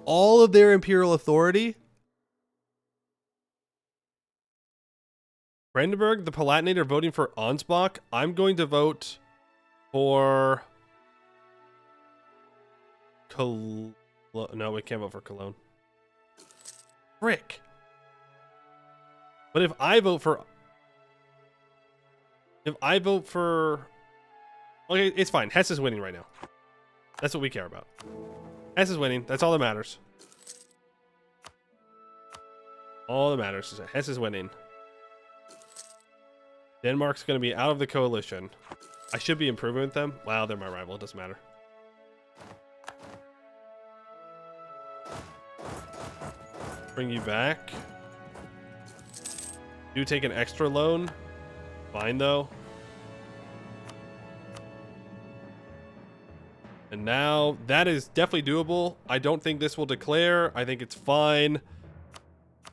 all of their imperial authority. Brandenburg, the Palatinate are voting for Ansbach. I'm going to vote for Cologne. No, we can't vote for Cologne. Frick. But if I vote for... Okay, it's fine. Hesse is winning right now. That's what we care about. Hesse is winning. That's all that matters. All that matters is that Hesse is winning. Denmark's going to be out of the coalition. I should be improving with them. Wow, they're my rival. It doesn't matter. Bring you back. Do take an extra loan. Fine, though. And now, that is definitely doable. I don't think this will declare. I think it's fine.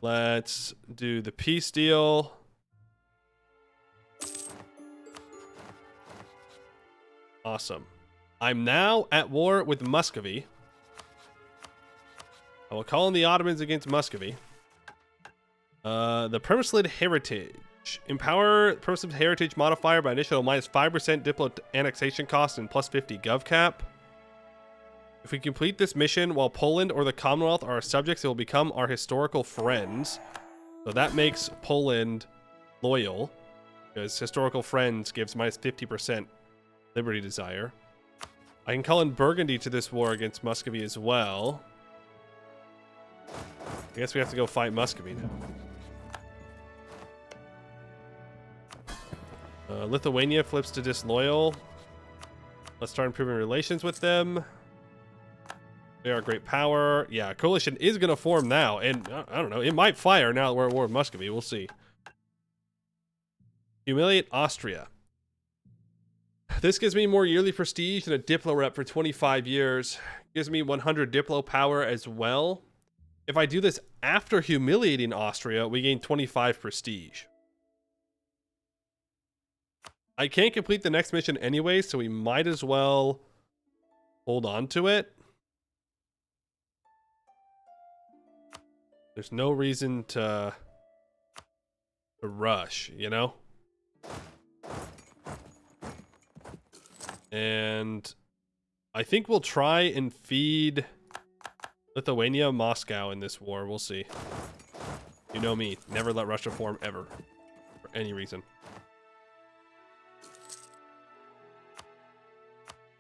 Let's do the peace deal. Awesome. I'm now at war with Muscovy. I will call in the Ottomans against Muscovy. The permaslid heritage. Empower permaslid heritage modifier by initial minus 5% diplo annexation cost and plus 50 gov cap. If we complete this mission while Poland or the Commonwealth are our subjects, it will become our historical friends. So that makes Poland loyal, because historical friends gives minus 50% liberty desire. I can call in Burgundy to this war against Muscovy as well. I guess we have to go fight Muscovy now. Lithuania flips to disloyal. Let's start improving relations with them. They are a great power. Yeah, coalition is going to form now. And I don't know, it might fire now that we're at war with Muscovy. We'll see. Humiliate Austria. This gives me more yearly prestige than a Diplo rep for 25 years. Gives me 100 Diplo power as well. If I do this after humiliating Austria, we gain 25 prestige. I can't complete the next mission anyway, so we might as well hold on to it. There's no reason to rush, you know? And I think we'll try and feed Lithuania, Moscow in this war. We'll see. You know me. Never let Russia form ever. For any reason.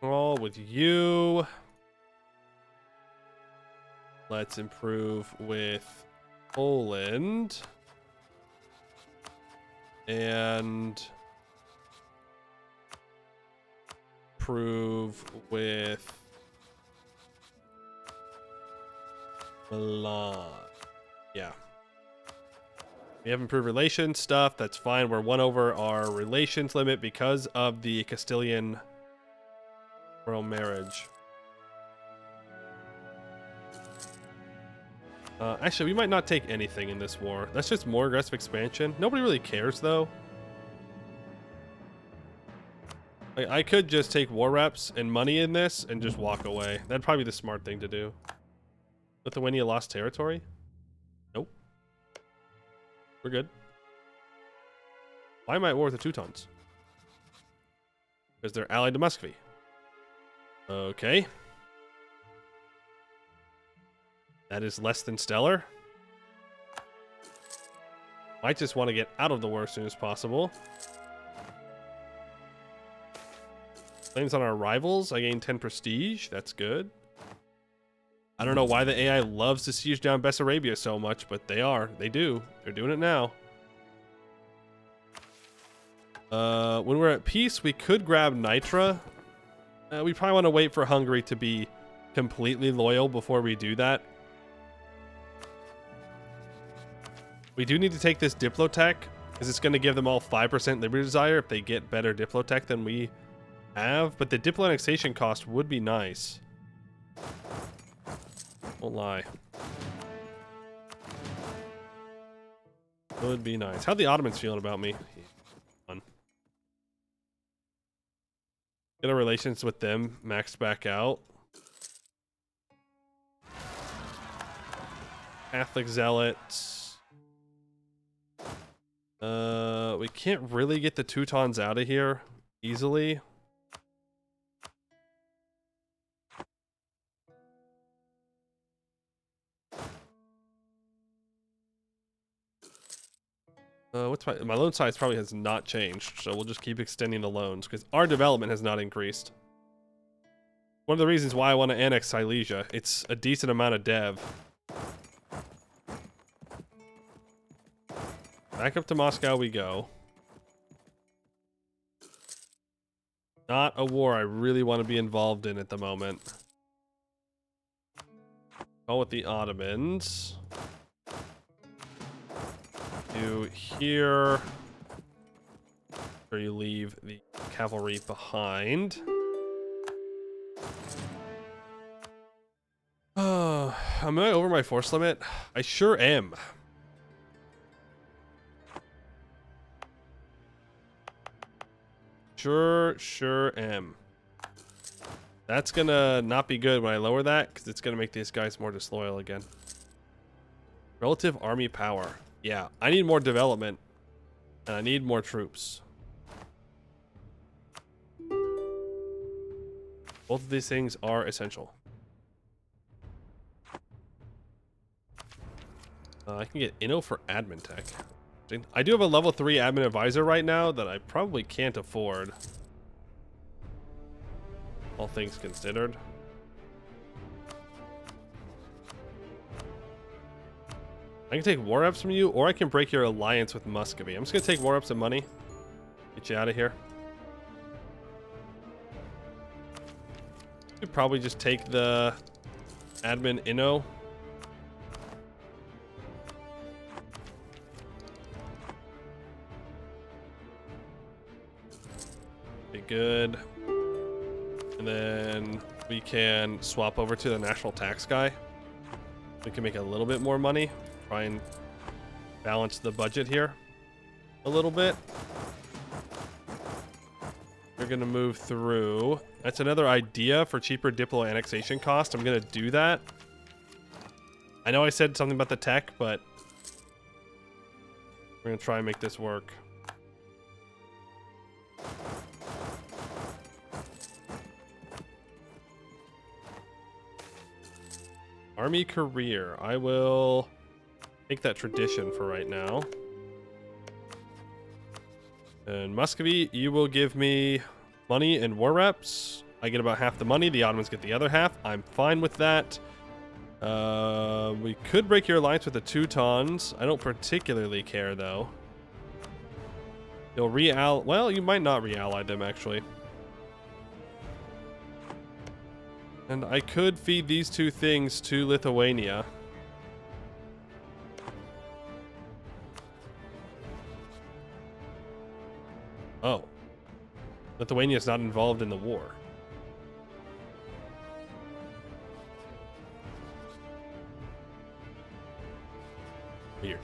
All with you. Let's improve with Poland. And improve with Milan. Yeah. We have improved relations stuff. That's fine. We're 1 over our relations limit because of the Castilian royal marriage. Actually, we might not take anything in this war. That's just more aggressive expansion. Nobody really cares, though. I could just take war reps and money in this and just walk away. That'd probably be the smart thing to do. Lithuania lost territory? Nope. We're good. Why am I at war with the Teutons? Because they're allied to Muscovy. Okay. That is less than stellar. Might just want to get out of the war as soon as possible. Claims on our rivals. I gain 10 prestige. That's good. I don't know why the AI loves to siege down Bessarabia so much, but they are. They do. They're doing it now. When we're at peace, we could grab Nitra. We probably want to wait for Hungary to be completely loyal before we do that. We do need to take this Diplotech, because it's going to give them all 5% Liberty Desire if they get better Diplotech than we have. But the Diplo annexation cost would be nice. Won't lie. Would be nice. How'd the Ottomans feeling about me? Fun. Get our relations with them maxed back out. Catholic Zealots. We can't really get the Teutons out of here easily. What's my loan size probably has not changed, so we'll just keep extending the loans because our development has not increased. One of the reasons why I want to annex Silesia, it's a decent amount of dev. Back up to Moscow we go. Not a war I really want to be involved in at the moment. Go with the Ottomans. Do here. Where you leave the cavalry behind. Am I over my force limit? I sure am. Sure am. That's gonna not be good when I lower that, because it's gonna make these guys more disloyal again. Relative army power. Yeah, I need more development, and I need more troops. Both of these things are essential. I can get Inno for admin tech. I do have a level 3 admin advisor right now that I probably can't afford. All things considered. I can take war reps from you, or I can break your alliance with Muscovy. I'm just going to take war reps and money. Get you out of here. Could probably just take the admin inno. Be good. And then we can swap over to the national tax guy. We can make a little bit more money. Try and balance the budget here a little bit. We're gonna move through. That's another idea for cheaper Diplo annexation cost. I'm gonna do that. I know I said something about the tech, but we're gonna try and make this work. Army career. I will take that tradition for right now. And Muscovy, you will give me money and war reps. I get about half the money. The Ottomans get the other half. I'm fine with that. We could break your alliance with the Teutons. I don't particularly care, though. You'll well, you might not re-ally them, actually. And I could feed these two things to Lithuania. Oh. Lithuania is not involved in the war. Weird.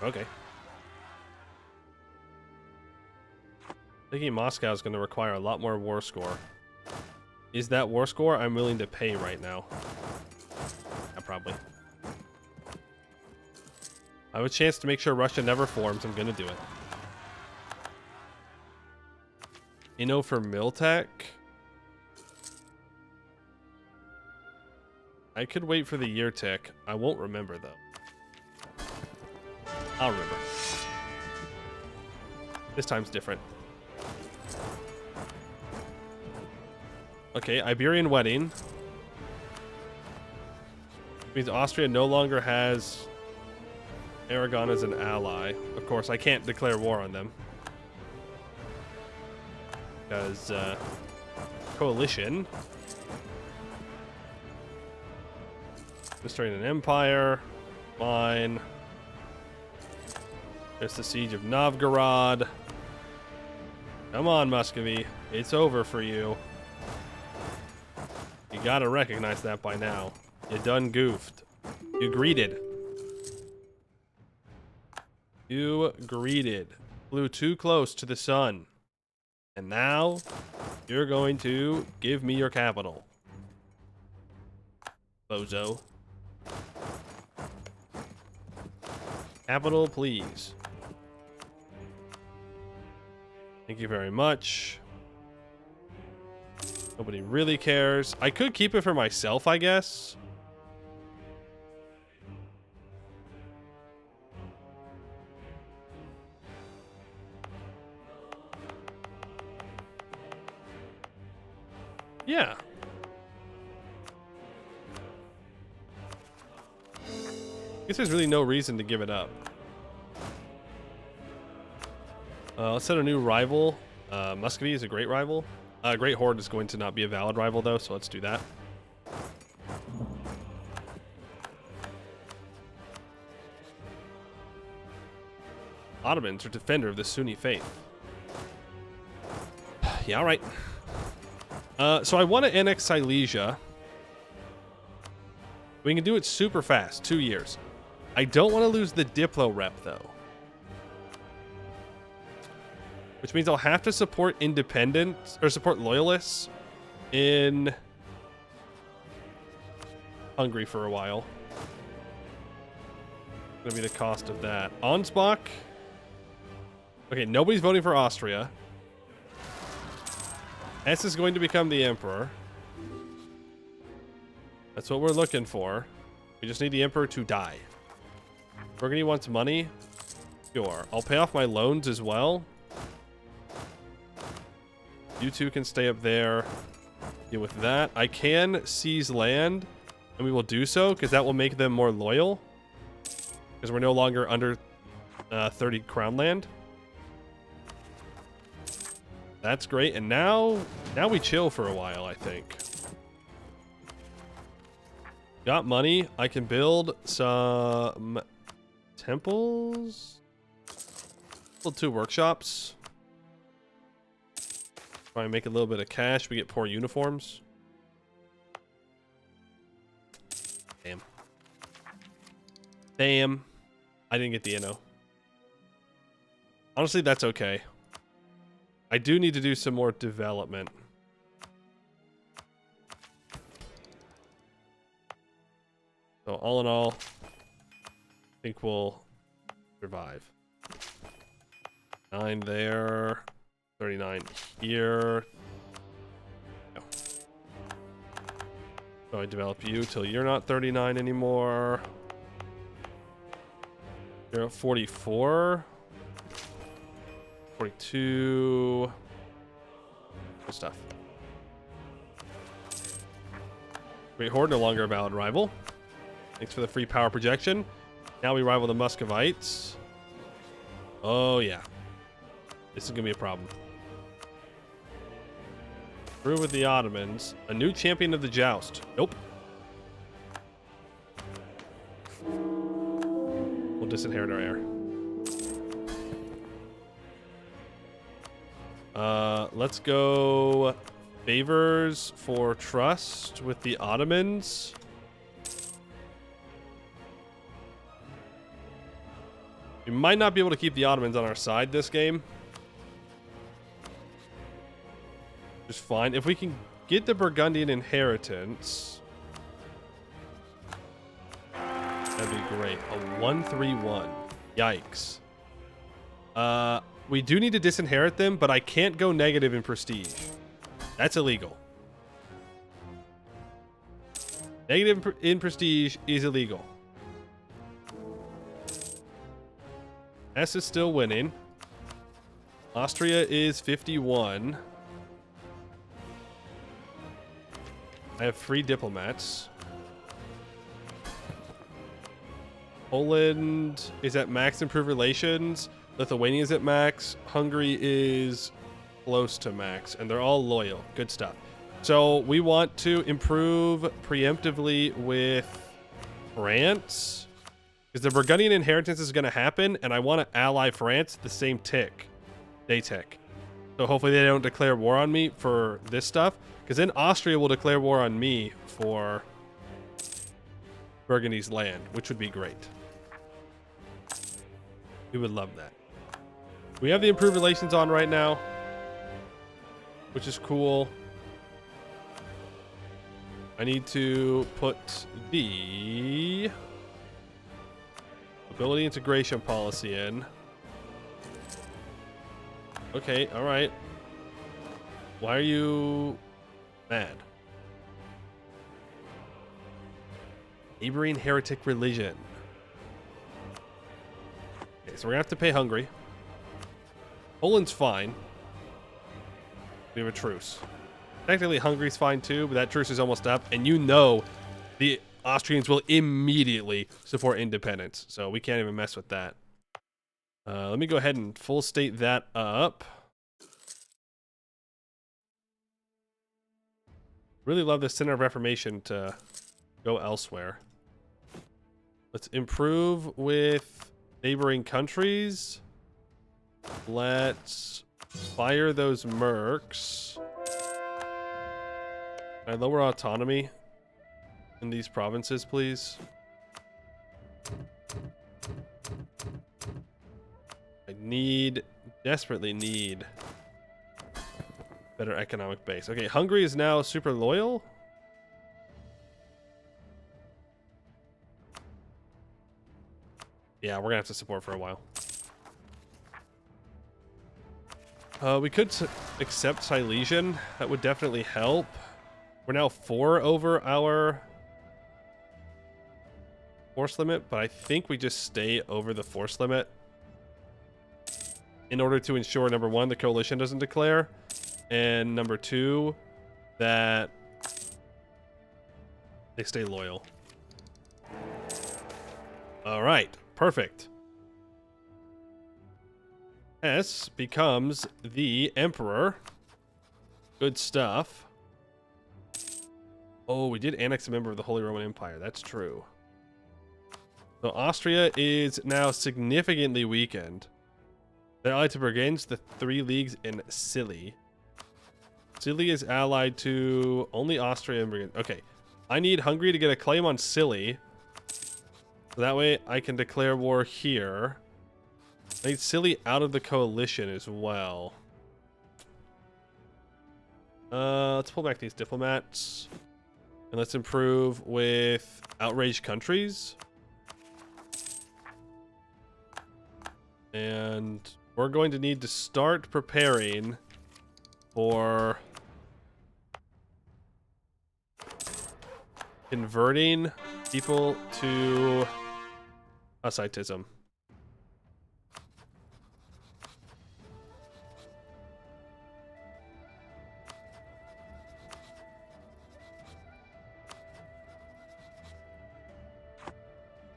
Okay. Thinking Moscow is going to require a lot more war score. Is that war score I'm willing to pay right now? Yeah, probably. I have a chance to make sure Russia never forms. I'm going to do it. Inno for Miltech. I could wait for the year tick. I won't remember, though. I'll remember. This time's different. Okay, Iberian wedding. Means Austria no longer has Aragon as an ally. Of course, I can't declare war on them. Because, coalition. Destroying an empire. Fine. There's the siege of Novgorod. Come on, Muscovy. It's over for you. You gotta recognize that by now. You done goofed. You greeted. You greeted. Flew too close to the sun. And now, you're going to give me your capital. Bozo. Capital, please. Thank you very much. Nobody really cares. I could keep it for myself, I guess. Yeah. I guess there's really no reason to give it up. Let's set a new rival. Muscovy is a great rival. Great Horde is going to not be a valid rival, though, so let's do that. Ottomans are defender of the Sunni faith. Yeah, all right. So I want to annex Silesia. We can do it super fast, 2 years. I don't want to lose the Diplo rep, though. Which means I'll have to support independents, or support loyalists in Hungary for a while. Gonna be the cost of that. Ansbach. Okay, nobody's voting for Austria. S is going to become the emperor. That's what we're looking for. We just need the emperor to die. Burgundy wants money. Sure. I'll pay off my loans as well. You two can stay up there. Deal with that. I can seize land And we will do so because that will make them more loyal. Because we're no longer under 30 crown land. That's great. And now we chill for a while, I think. Got money. I can build some temples. Build 2 workshops. Try and make a little bit of cash. We get poor uniforms. Damn. Damn. I didn't get the Inno. Honestly, that's okay. I do need to do some more development. So all in all, I think we'll survive. 9 there. 39 here. No. So I develop you till you're not 39 anymore. You're at 44. 42. Good stuff. Great Horde, no longer a valid rival. Thanks for the free power projection. Now we rival the Muscovites. Oh, yeah. This is going to be a problem. Through with the Ottomans. A new champion of the joust. Nope. We'll disinherit our heir. Let's go favors for trust with the Ottomans. We might not be able to keep the Ottomans on our side this game. Just fine. If we can get the Burgundian inheritance, that'd be great. A 1-3-1. Yikes. We do need to disinherit them, but I can't go negative in prestige. That's illegal. Negative in prestige is illegal. S is still winning. Austria is 51. I have 3 diplomats. Poland is at max improved relations. Lithuania is at max. Hungary is close to max. And they're all loyal. Good stuff. So we want to improve preemptively with France. Because the Burgundian inheritance is going to happen. And I want to ally France the same tick. They tick. So hopefully they don't declare war on me for this stuff. Because then Austria will declare war on me for Burgundy's land. Which would be great. We would love that. We have the improved relations on right now, which is cool. I need to put the ability integration policy in. Okay, all right. Why are you mad? Neighboring heretic religion. Okay, so we're gonna have to pay Hungary. Poland's fine. We have a truce. Technically, Hungary's fine too, but that truce is almost up. And you know the Austrians will immediately support independence. So we can't even mess with that. Let me go ahead and full state that up. Really love the Center of Reformation to go elsewhere. Let's improve with neighboring countries. Let's fire those mercs. Can I lower autonomy in these provinces, please? I desperately need better economic base. Okay, Hungary is now super loyal. Yeah, we're gonna have to support for a while. We could accept Silesian. That would definitely help. We're now 4 over our force limit, but I think we just stay over the force limit in order to ensure, number 1, the coalition doesn't declare, and number 2, that They stay loyal. All right, perfect. S becomes the emperor. Good stuff. Oh, we did annex a member of the Holy Roman Empire. That's true. So Austria is now significantly weakened. They're allied to Burgenland, the 3 leagues in Scilly. Scilly is allied to only Austria and Burgenland. Okay, I need Hungary to get a claim on Scilly. So that way I can declare war here. I need Scilly out of the coalition as well. Let's pull back these diplomats. And let's improve with outraged countries. And we're going to need to start preparing for converting people to Hussitism.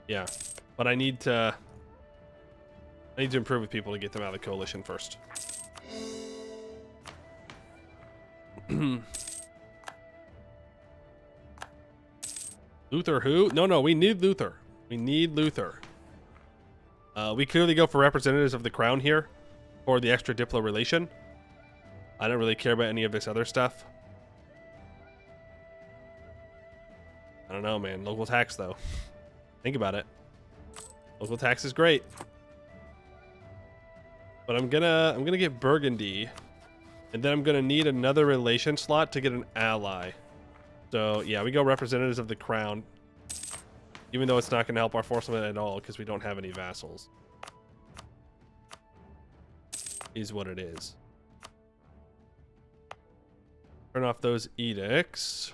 Yeah, but I need to improve with people to get them out of the coalition first. Luther who? No, we need Luther. We need Luther. We clearly go for representatives of the crown here for the extra diplo relation. I don't really care about any of this other stuff. I don't know, man. Local tax, though. Think about it. Local tax is great. But I'm gonna get Burgundy. And then I'm gonna need another relation slot to get an ally. So yeah, we go representatives of the crown. Even though it's not gonna help our forcemen at all because we don't have any vassals. Is what it is. Turn off those edicts.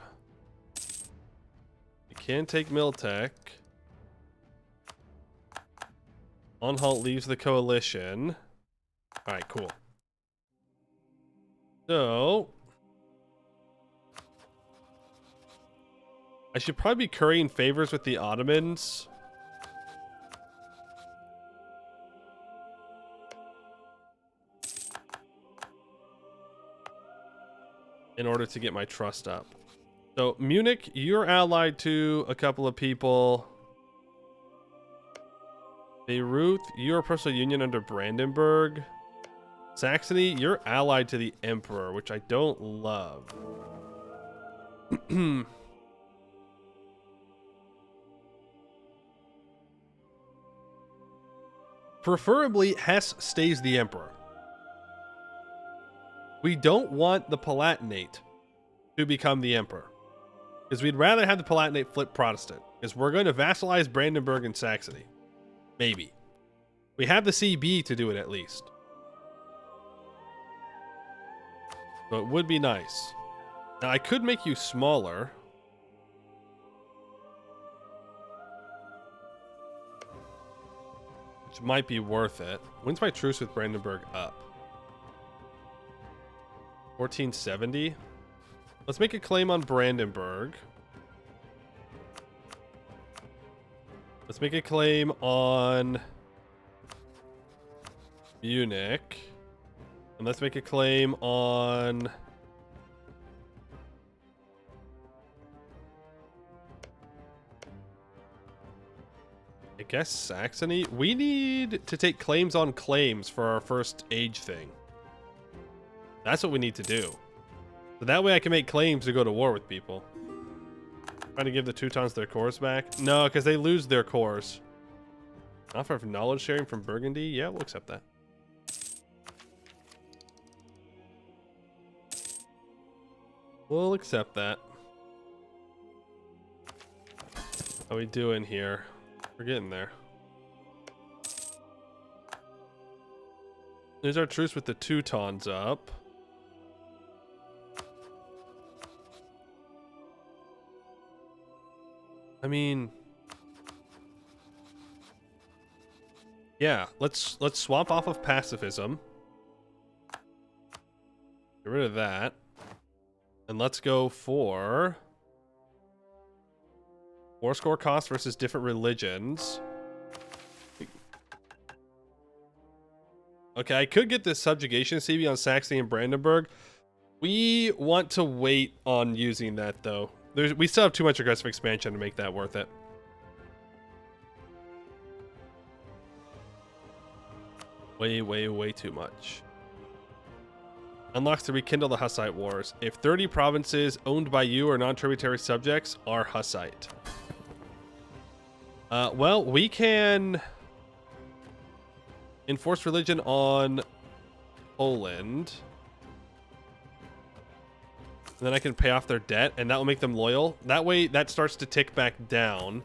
You can take Miltech. Anhalt leaves the coalition. Alright, cool. So I should probably be currying favors with the Ottomans. In order to get my trust up. So Munich, you're allied to a couple of people. Beirut, you're a personal union under Brandenburg. Saxony, you're allied to the Emperor, which I don't love. Preferably, Hesse stays the Emperor. We don't want the Palatinate to become the Emperor. Because we'd rather have the Palatinate flip Protestant. Because we're going to vassalize Brandenburg and Saxony. Maybe. We have the CB to do it at least. So it would be nice. Now I could make you smaller. Which might be worth it. When's my truce with Brandenburg up? 1470? Let's make a claim on Brandenburg. Let's make a claim on Munich. And let's make a claim on I guess Saxony. We need to take claims on claims for our first age thing. That's what we need to do. So that way I can make claims to go to war with people. Trying to give the Teutons their cores back? No, because they lose their cores. Offer of knowledge sharing from Burgundy? Yeah, we'll accept that. We'll accept that. How we doing here? We're getting there. There's our truce with the Teutons up. I mean, yeah, let's swap off of pacifism. Get rid of that. And let's go for War score cost versus different religions. Okay, I could get this subjugation CV on Saxony and Brandenburg. We want to wait on using that, though. We still have too much aggressive expansion to make that worth it. Way too much. Unlocks to rekindle the Hussite Wars. If 30 provinces owned by you or non-tributary subjects are Hussite. Well, we can enforce religion on Poland. And then I can pay off their debt, and that will make them loyal. That way, that starts to tick back down.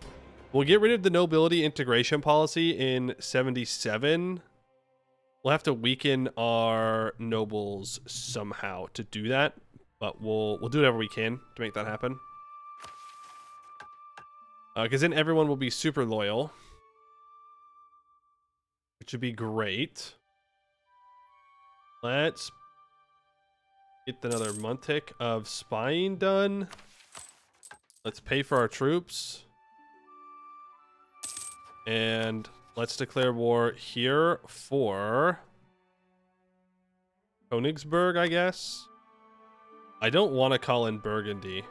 We'll get rid of the nobility integration policy in 77. We'll have to weaken our nobles somehow to do that, but we'll do whatever we can to make that happen. Because then everyone will be super loyal, which would be great. Let's get another month tick of spying done. Let's pay for our troops. And let's declare war here for Königsberg, I guess. I don't want to call in Burgundy.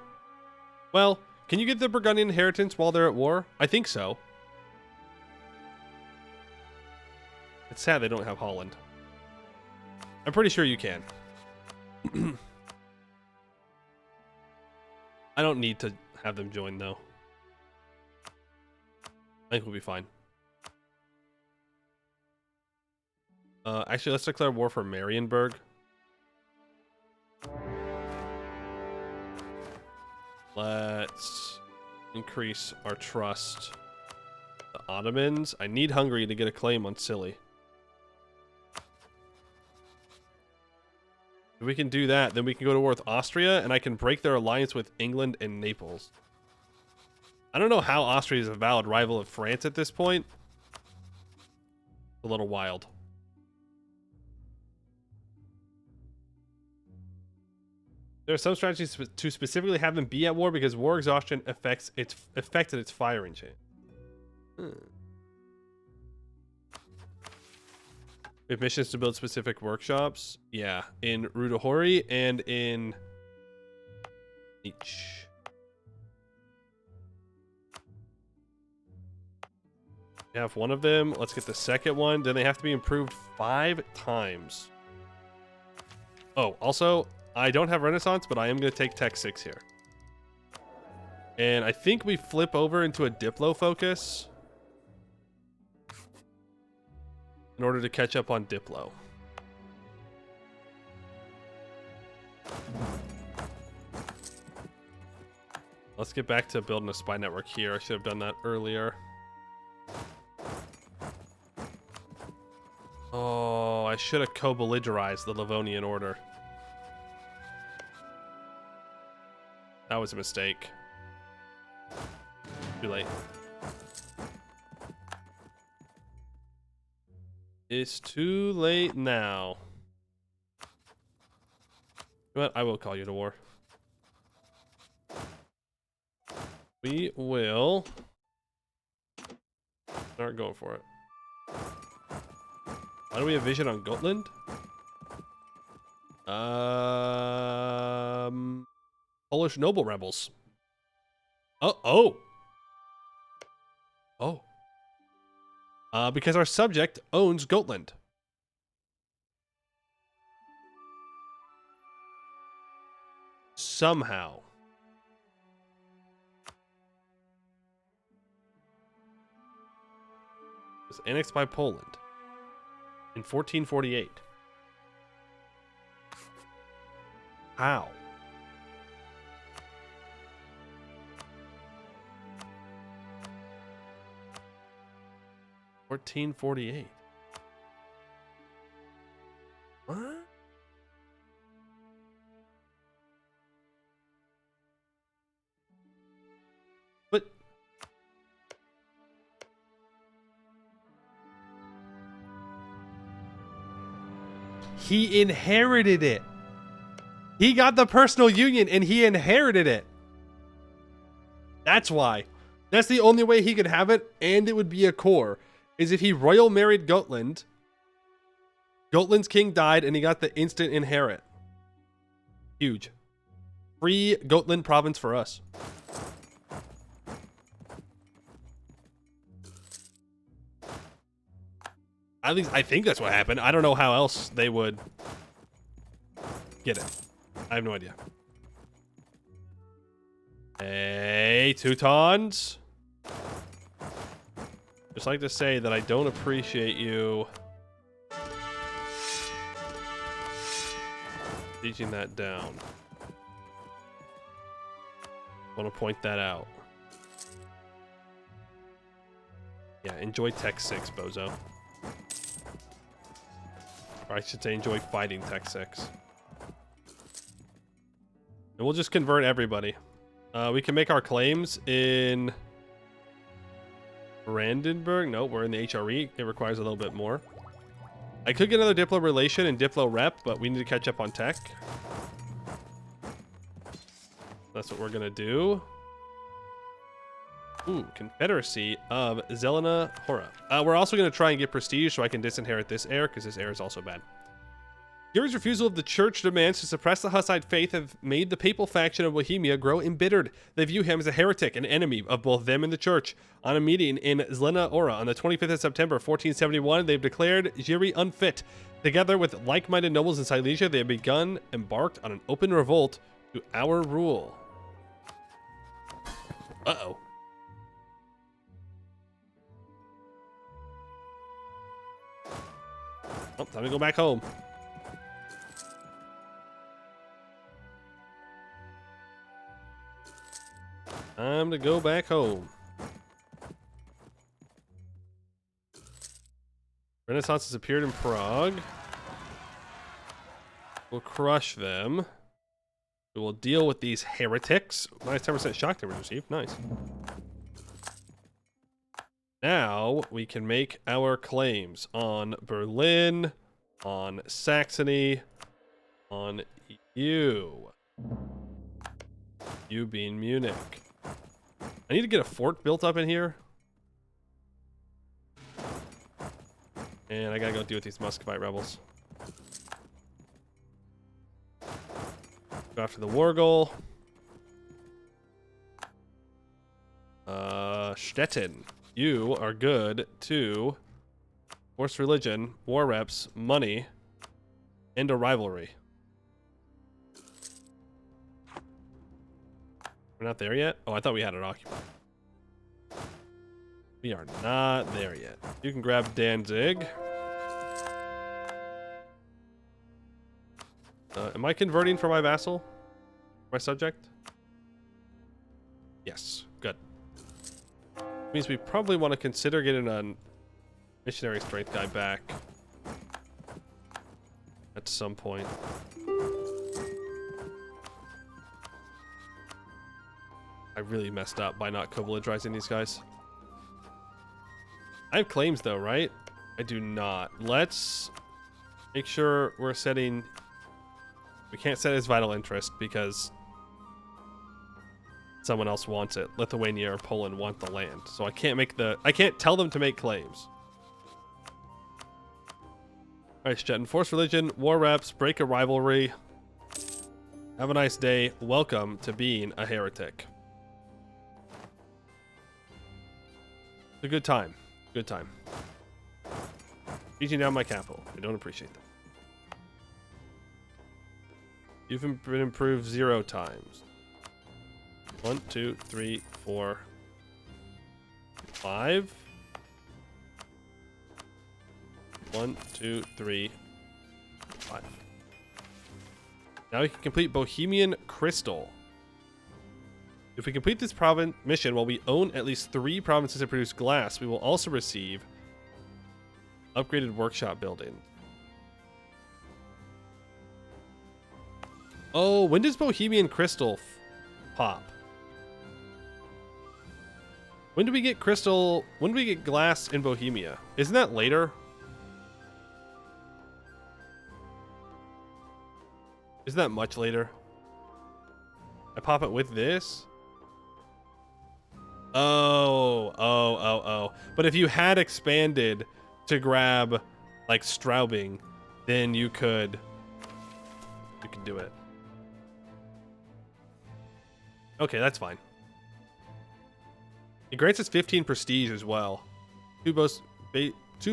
Well, can you get the Burgundian inheritance while they're at war? I think so. It's sad they don't have Holland. I'm pretty sure you can. I don't need to have them join, though. I think we'll be fine. Actually, let's declare war for Marienburg. Let's increase our trust. The Ottomans. I need Hungary to get a claim on Scilly. If we can do that, then we can go to war with Austria, and I can break their alliance with England and Naples. I don't know how Austria is a valid rival of France at this point. A little wild. There are some strategies to specifically have them be at war because war exhaustion affected its firing chain. We have missions to build specific workshops. Yeah, in Rudahori and in each. We have one of them. Let's get the second one. Then they have to be improved 5 times. Oh, also, I don't have Renaissance, but I am going to take Tech 6 here. And I think we flip over into a Diplo focus in order to catch up on Diplo. Let's get back to building a spy network here. I should have done that earlier. Oh, I should have co-belligerized the Livonian Order. That was a mistake. Too late. It's too late now. But I will call you to war. We will start going for it. Why do we have vision on Gotland? Polish noble rebels. Oh. Because our subject owns Gotland. Somehow. It was annexed by Poland in 1448. How? $1448. What? But he inherited it. He got the personal union and he inherited it. That's why. That's the only way he could have it, and it would be a core, is if he royal married Gotland. Gotland's king died, and he got the instant inherit. Huge. Free Gotland province for us. At least I think that's what happened. I don't know how else they would get it. I have no idea. Hey, Teutons. Just like to say that I don't appreciate you teaching that down. Want to point that out. Yeah, enjoy Tech 6, bozo. Or I should say enjoy fighting Tech 6. And we'll just convert everybody. We can make our claims in Brandenburg. No, we're in the HRE. It requires a little bit more. I could get another Diplo relation and Diplo rep, but we need to catch up on tech. That's what we're going to do. Ooh, Confederacy of Zelena Hora. We're also going to try and get prestige so I can disinherit this heir, because this heir is also bad. Fury's refusal of the church demands to suppress the Hussite faith have made the papal faction of Bohemia grow embittered. They view him as a heretic, an enemy of both them and the church. On a meeting in Zelena Hora on the 25th of September, 1471, they've declared Jiri unfit. Together with like-minded nobles in Silesia, they have embarked on an open revolt to our rule. Uh-oh. Oh, time to go back home. Time to go back home. Renaissance has appeared in Prague. We'll crush them. We will deal with these heretics. Minus 10% shock damage received. Nice. Now we can make our claims on Berlin, on Saxony, on EU. You being Munich. I need to get a fort built up in here. And I gotta go deal with these Muscovite rebels. Go after the war goal. Stettin. You are good to force religion, war reps, money, and a rivalry. We're not there yet? Oh, I thought we had it occupied. We are not there yet. You can grab Danzig. Am I converting for my vassal? My subject? Yes, good. Means we probably want to consider getting a missionary strength guy back at some point. I really messed up by not co-belligerizing these guys. I have claims though, right? I do not. Let's make sure we're setting... We can't set his vital interest because someone else wants it. Lithuania or Poland want the land. So I can't tell them to make claims. Alright, Stettin. Force religion, war reps, break a rivalry. Have a nice day. Welcome to being a heretic. It's a good time. Good time. Beating down my capital. I don't appreciate that. You've been improved 0 times. 1, 2, 3, 4, 5. 1, 2, 3, 5. Now we can complete Bohemian Crystal. If we complete this mission while we own at least 3 provinces that produce glass, we will also receive upgraded workshop building. Oh, when does Bohemian Crystal pop? When do we get crystal? When do we get glass in Bohemia? Isn't that later? Isn't that much later? I pop it with this? Oh. But if you had expanded to grab like Straubing, then you could do it. Okay, that's fine. It grants us 15 prestige as well. Two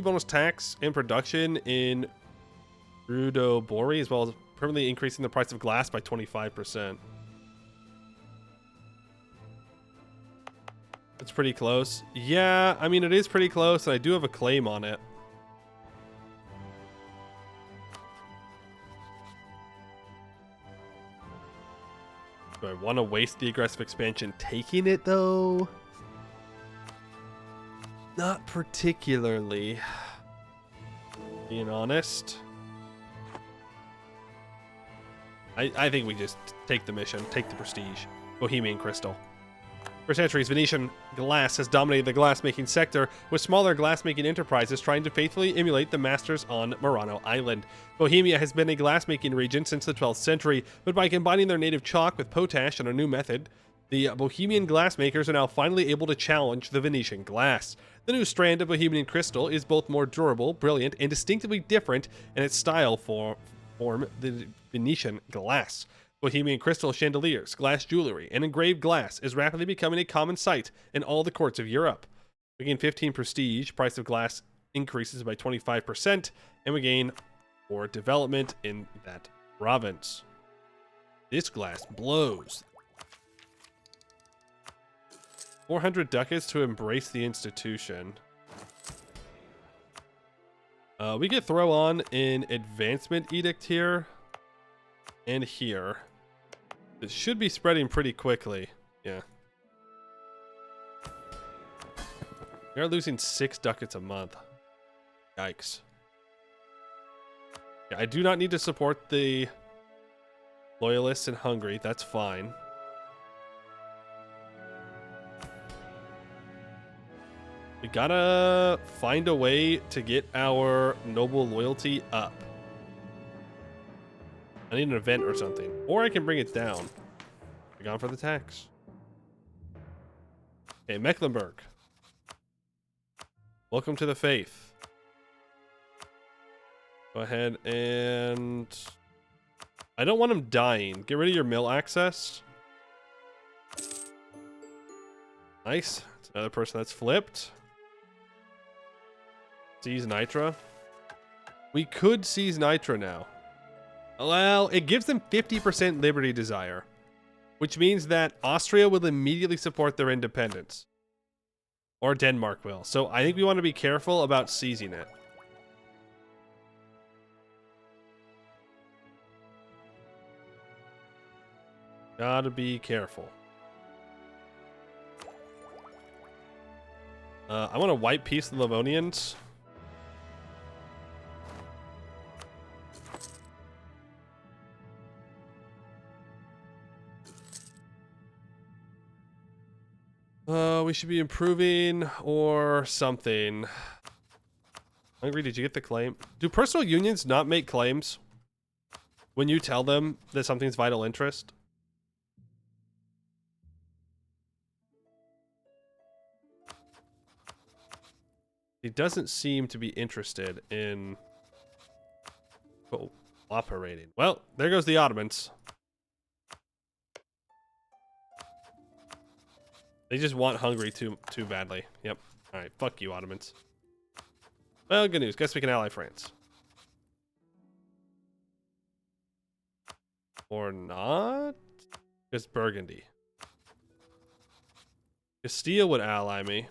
bonus tax and production in Rudobori, as well as permanently increasing the price of glass by 25%. It's pretty close. Yeah, I mean, it is pretty close, and I do have a claim on it. Do I want to waste the aggressive expansion taking it, though? Not particularly. Being honest. I think we just take the mission, take the prestige. Bohemian Crystal. For centuries, Venetian glass has dominated the glass-making sector, with smaller glass-making enterprises trying to faithfully emulate the masters on Murano Island. Bohemia has been a glass-making region since the 12th century, but by combining their native chalk with potash and a new method, the Bohemian glassmakers are now finally able to challenge the Venetian glass. The new strand of Bohemian Crystal is both more durable, brilliant, and distinctively different in its style form the Venetian glass. Bohemian crystal chandeliers, glass jewelry, and engraved glass is rapidly becoming a common sight in all the courts of Europe. We gain 15 prestige, price of glass increases by 25%, and we gain 4 development in that province. This glass blows. 400 ducats to embrace the institution. We could throw on an advancement edict here and here. It should be spreading pretty quickly. Yeah. We are losing 6 ducats a month. Yikes. Yeah, I do not need to support the loyalists in Hungary. That's fine. We gotta find a way to get our noble loyalty up. I need an event or something. Or I can bring it down. We're gone for the tax. Okay, Mecklenburg. Welcome to the faith. Go ahead and... I don't want him dying. Get rid of your mill access. Nice. It's another person that's flipped. Seize Nitra. We could seize Nitra now. Well, it gives them 50% liberty desire, which means that Austria will immediately support their independence. Or Denmark will. So I think we want to be careful about seizing it. Gotta be careful. I want to wipe peace the Livonians. We should be improving or something. Hungry, did you get the claim? Do personal unions not make claims when you tell them that something's vital interest? He doesn't seem to be interested in cooperating. Well, there goes the Ottomans. They just want Hungary too badly. Yep. All right. Fuck you, Ottomans. Well, good news. Guess we can ally France. Or not? Just Burgundy. Castile would ally me.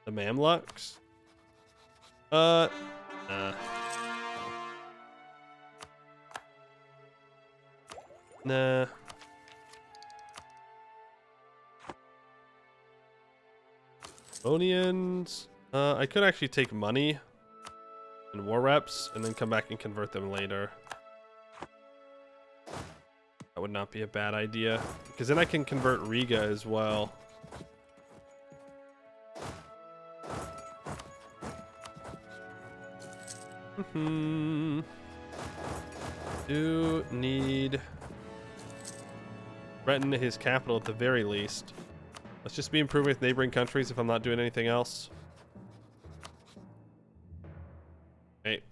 The Mamluks? Nah. Nah. Bonians. I could actually take money and war reps and then come back and convert them later. That would not be a bad idea, because then I can convert Riga as well. Do need threaten his capital at the very least. Let's just be improving with neighboring countries if I'm not doing anything else. Okay.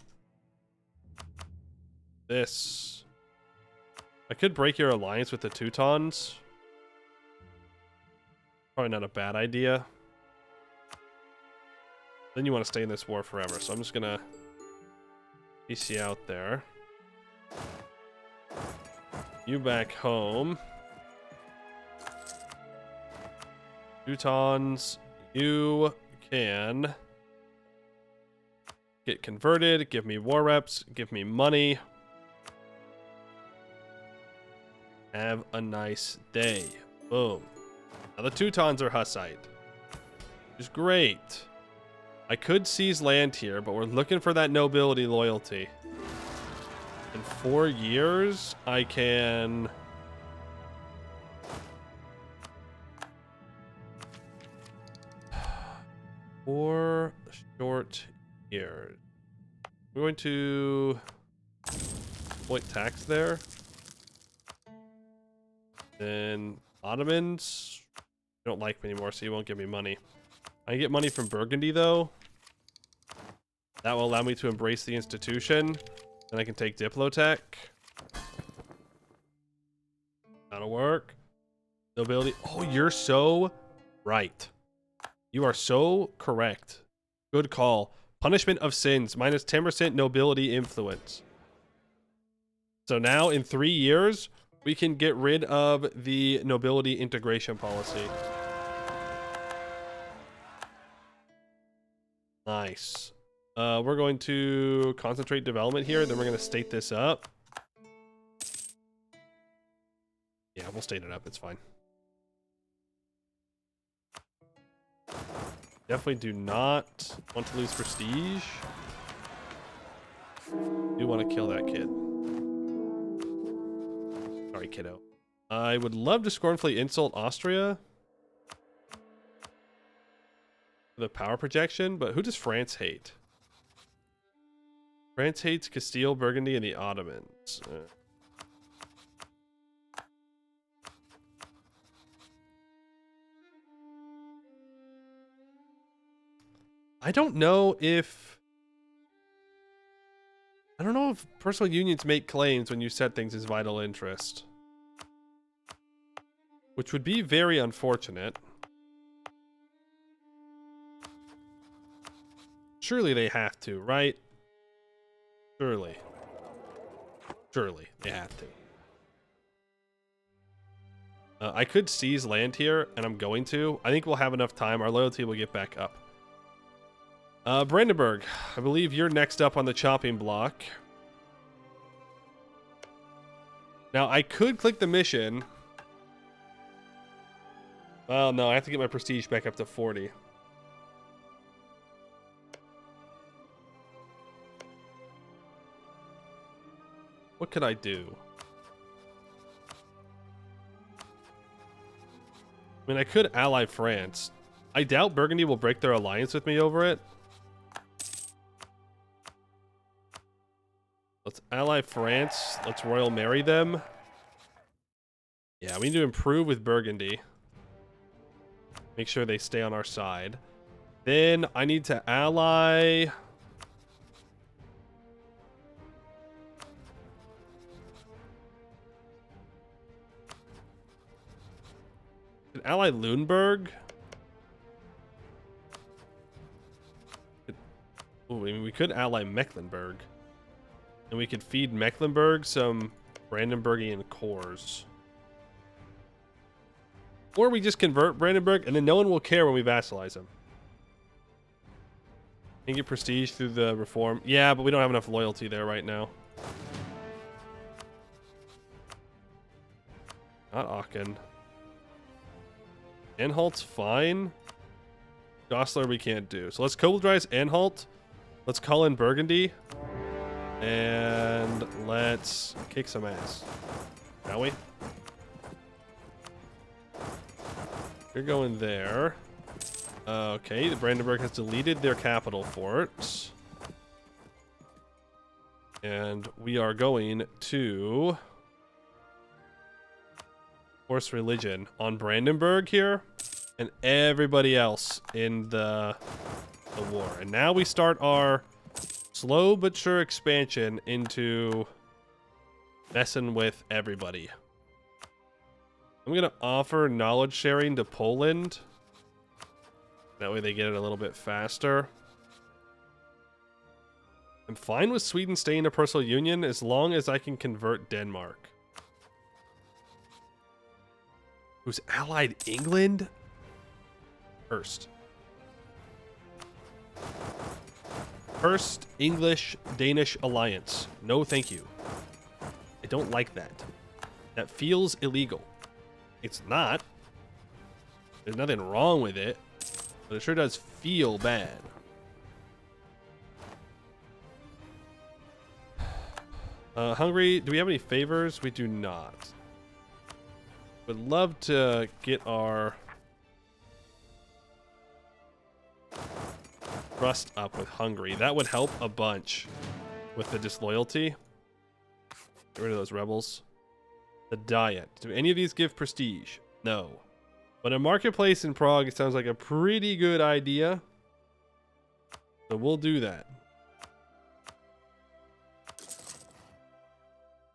This. I could break your alliance with the Teutons. Probably not a bad idea. Then you want to stay in this war forever, so I'm just gonna PC out there. You back home. Teutons, you can get converted, give me war reps, give me money. Have a nice day. Boom. Now the Teutons are Hussite, which is great. I could seize land here, but we're looking for that nobility loyalty. In 4 years, I can... Four short years. We're going to point tax there. Then Ottomans don't like me anymore, so you won't give me money. I can get money from Burgundy though. That will allow me to embrace the institution. Then I can take Diplotech. That'll work. Nobility. Oh, you're so right. You are so correct. Good call. Punishment of sins. Minus 10% nobility influence. So now in 3 years, we can get rid of the nobility integration policy. Nice. We're going to concentrate development here. Then we're going to state this up. Yeah, we'll state it up. It's fine. Definitely do not want to lose prestige. Do want to kill that kid. Sorry, kiddo. I would love to scornfully insult Austria. The power projection, but who does France hate? France hates Castile, Burgundy, and the Ottomans. I don't know if personal unions make claims when you set things as vital interest, which would be very unfortunate. Surely they have to, right? Surely they have to. I could seize land here, and I'm going to. I think we'll have enough time. Our loyalty will get back up. Brandenburg, I believe you're next up on the chopping block. Now, I could click the mission. Well, no, I have to get my prestige back up to 40. What could I do? I mean, I could ally France. I doubt Burgundy will break their alliance with me over it. Let's ally France. Let's royal marry them. Yeah, we need to improve with Burgundy. Make sure they stay on our side. Then I need to ally... Ally Lüneburg. Ooh, I mean, we could ally Mecklenburg. And we could feed Mecklenburg some Brandenburgian cores. Or we just convert Brandenburg and then no one will care when we vassalize him. And get prestige through the reform. Yeah, but we don't have enough loyalty there right now. Not Aachen. Anhalt's fine. Goslar we can't do. So let's co-drise Anhalt. Let's call in Burgundy. And let's kick some ass. Shall we? You're going there. Okay, the Brandenburg has deleted their capital fort. And we are going to force religion on Brandenburg here and everybody else in the war. And now we start our slow but sure expansion into messing with everybody. I'm gonna offer knowledge sharing to Poland. That way they get it a little bit faster. I'm fine with Sweden staying a personal union as long as I can convert Denmark. Who's allied England? First English-Danish alliance. No, thank you. I don't like that. That feels illegal. It's not. There's nothing wrong with it, but it sure does feel bad. Hungary, do we have any favors? We do not. Would love to get our trust up with Hungary. That would help a bunch with the disloyalty. Get rid of those rebels. The diet. Do any of these give prestige? No. But a marketplace in Prague, it sounds like a pretty good idea. So we'll do that.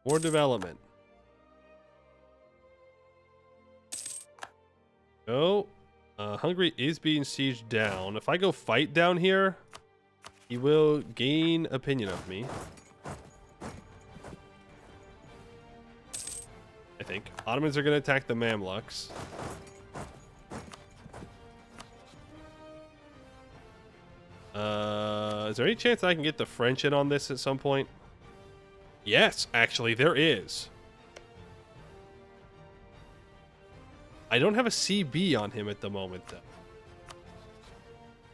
More development. Oh, Hungary is being sieged down. If I go fight down here, he will gain opinion of me. I think. Ottomans are going to attack the Mamluks. Is there any chance I can get the French in on this at some point? Yes, actually, there is. I don't have a CB on him at the moment, though.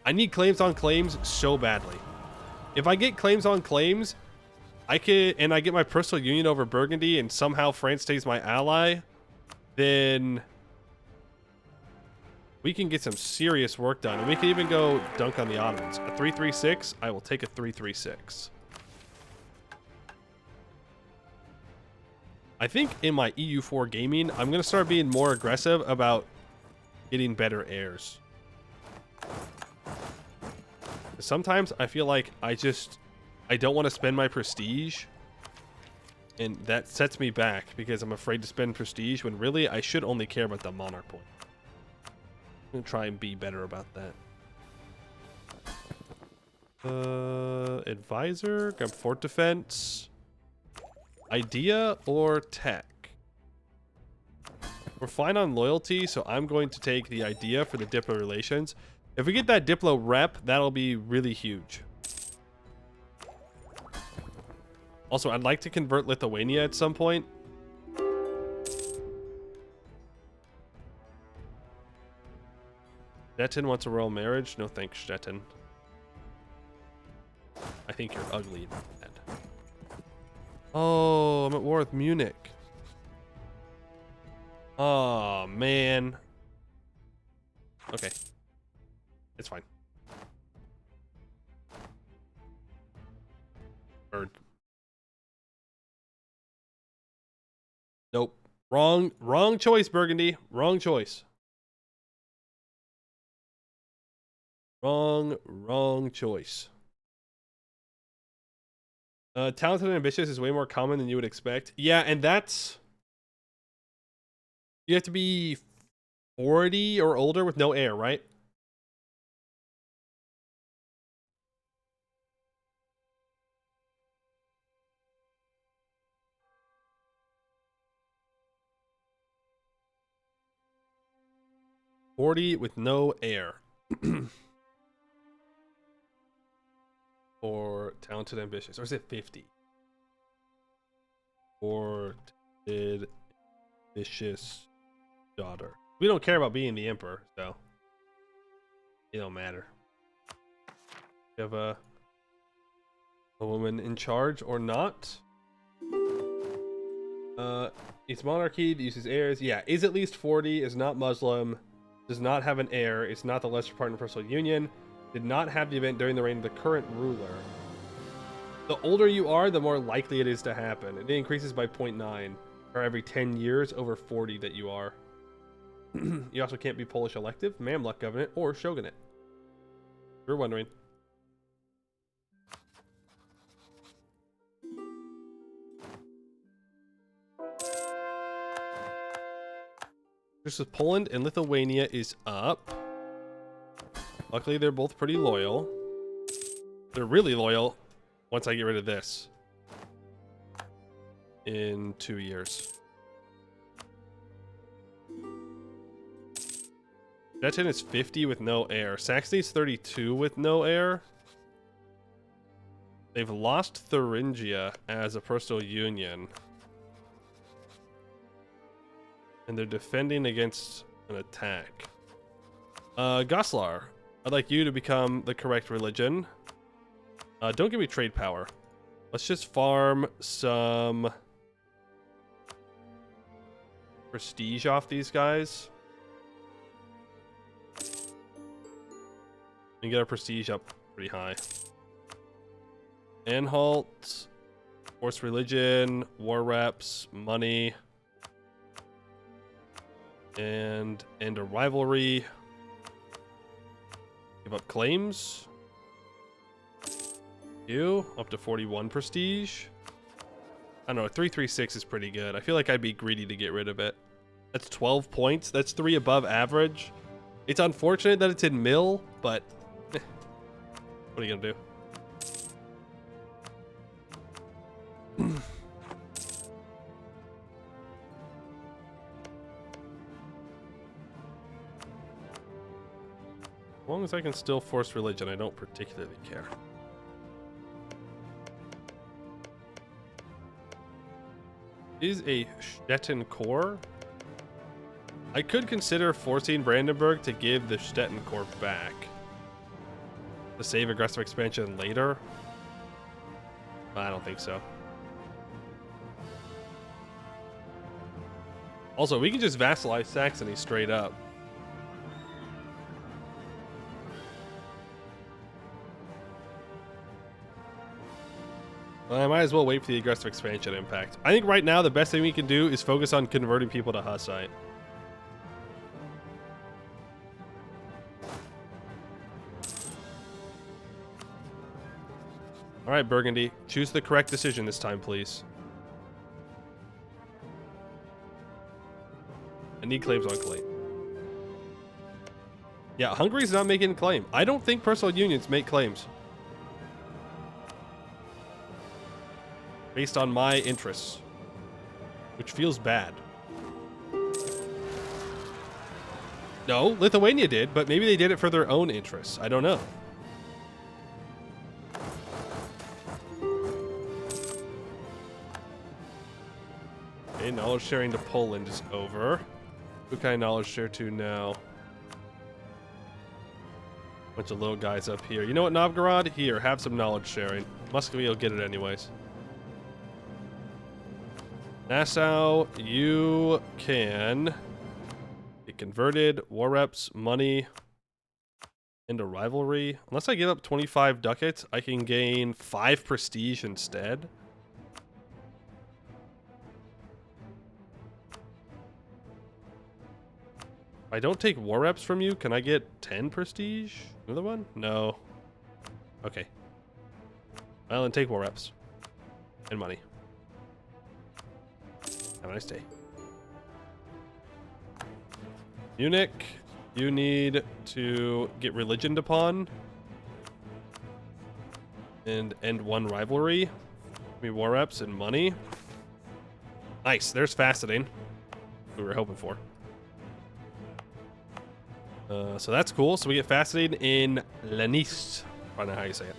I need claims on claims so badly. If I get claims on claims, I get my personal union over Burgundy, and somehow France stays my ally, then we can get some serious work done. And we can even go dunk on the Ottomans. A 336, I will take a 336. I think in my EU4 gaming, I'm going to start being more aggressive about getting better heirs. Sometimes I feel like I don't want to spend my prestige, and that sets me back because I'm afraid to spend prestige when really I should only care about the monarch point. I'm going to try and be better about that. Advisor, grab fort defense. Idea or tech? We're fine on loyalty, so I'm going to take the idea for the Diplo relations. If we get that Diplo rep, that'll be really huge. Also, I'd like to convert Lithuania at some point. Stettin wants a royal marriage. No thanks, Stettin. I think you're ugly. Oh, I'm at war with Munich. Oh, man. Okay. It's fine. Bird. Nope. Wrong choice, Burgundy. Wrong choice. Wrong choice. Talented and ambitious is way more common than you would expect. Yeah, and that's... You have to be 40 or older with no heir, right? "40 with no heir." Or talented, ambitious, or is it 50? Or talented, ambitious daughter. We don't care about being the emperor, so it don't matter. We have a woman in charge or not. It's monarchy that uses heirs. Yeah, is at least 40, is not Muslim, does not have an heir, it's not the lesser partner personal union. Did not have the event during the reign of the current ruler. The older you are, the more likely it is to happen. It increases by 0.9 for every 10 years over 40 that you are. You also can't be Polish elective, Mamluk Government, or Shogunate. If you're wondering. This is Poland and Lithuania is up. Luckily, they're both pretty loyal. They're really loyal once I get rid of this. In 2 years. Stettin is 50 with no heir. Saxony's 32 with no heir. They've lost Thuringia as a personal union. And they're defending against an attack. Goslar, I'd like you to become the correct religion. Don't give me trade power. Let's just farm some prestige off these guys. And get our prestige up pretty high. Anhalt, force religion, war reps, money, and end a rivalry. Give up claims. You up to 41 prestige. I don't know, 336 is pretty good. I feel like I'd be greedy to get rid of it. That's 12 points. That's 3 above average. It's unfortunate that it's in mill, but what are you gonna do? As long as I can still force religion, I don't particularly care. Is a Stettin core. I could consider forcing Brandenburg to give the Stettin core back. To save aggressive expansion later. I don't think so. Also, we can just vassalize Saxony straight up. Well, I might as well wait for the aggressive expansion impact. I think right now the best thing we can do is focus on converting people to Hussite. All right, Burgundy, choose the correct decision this time, please. I need claims on claim. Yeah, Hungary's not making a claim. I don't think personal unions make claims. Based on my interests. Which feels bad. No, Lithuania did, but maybe they did it for their own interests. I don't know. Okay, knowledge sharing to Poland is over. Who can I knowledge share to now? Bunch of little guys up here. You know what, Novgorod? Here, have some knowledge sharing. Muscovy will get it anyways. Nassau, you can get converted, war reps, money, into rivalry. Unless I give up 25 ducats, I can gain 5 prestige instead. If I don't take war reps from you, can I get 10 prestige? Another one? No. Okay. Well, then take war reps. And money. Have a nice day. Munich, you need to get religion to pawn. And end 1 rivalry. Give me war reps and money. Nice, there's faceting. We were hoping for. So that's cool. So we get faceting in Lenist. I don't know how you say it.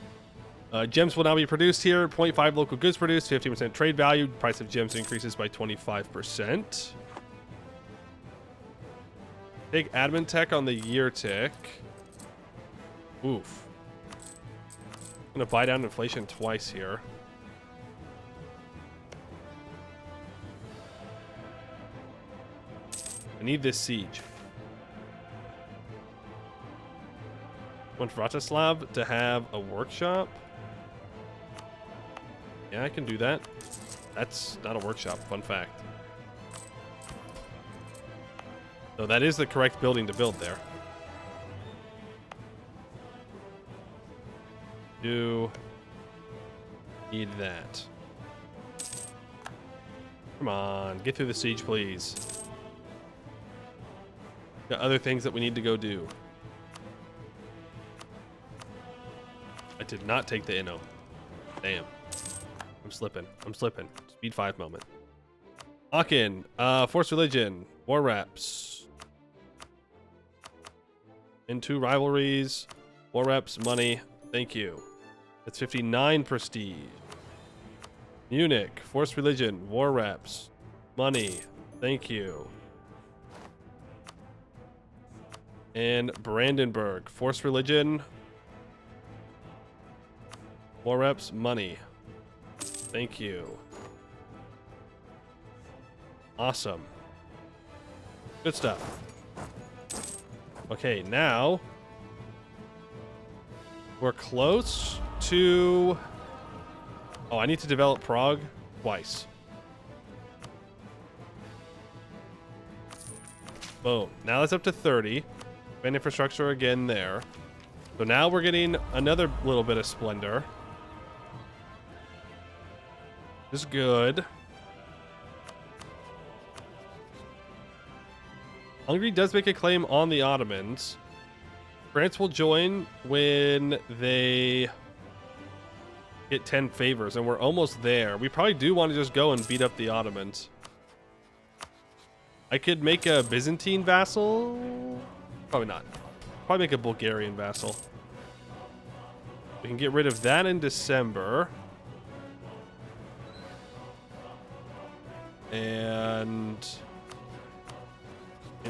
Gems will now be produced here. 0.5 local goods produced. 15% trade value. Price of gems increases by 25%. Take admin tech on the year tick. Oof. I'm gonna buy down inflation twice here. I need this siege. Want Vratislav to have a workshop? Yeah, I can do that. That's not a workshop, fun fact. So that is the correct building to build there. Do need that. Come on, get through the siege, please. Got other things that we need to go do. I did not take the Inno. Damn. I'm slipping. I'm slipping. Speed 5 moment. Aachen, Force Religion, War Reps. Into rivalries, War Reps, money. Thank you. That's 59 prestige. Munich, Force Religion, War Reps, money. Thank you. And Brandenburg, Force Religion, War Reps, money. Thank you. Awesome. Good stuff. Okay, now we're close to... Oh, I need to develop Prague twice. Boom. Now that's up to 30. And infrastructure again there. So now we're getting another little bit of splendor. This is good. Hungary does make a claim on the Ottomans. France will join when they get 10 favors, and we're almost there. We probably do want to just go and beat up the Ottomans. I could make a Byzantine vassal. Probably not. Probably make a Bulgarian vassal. We can get rid of that in December. And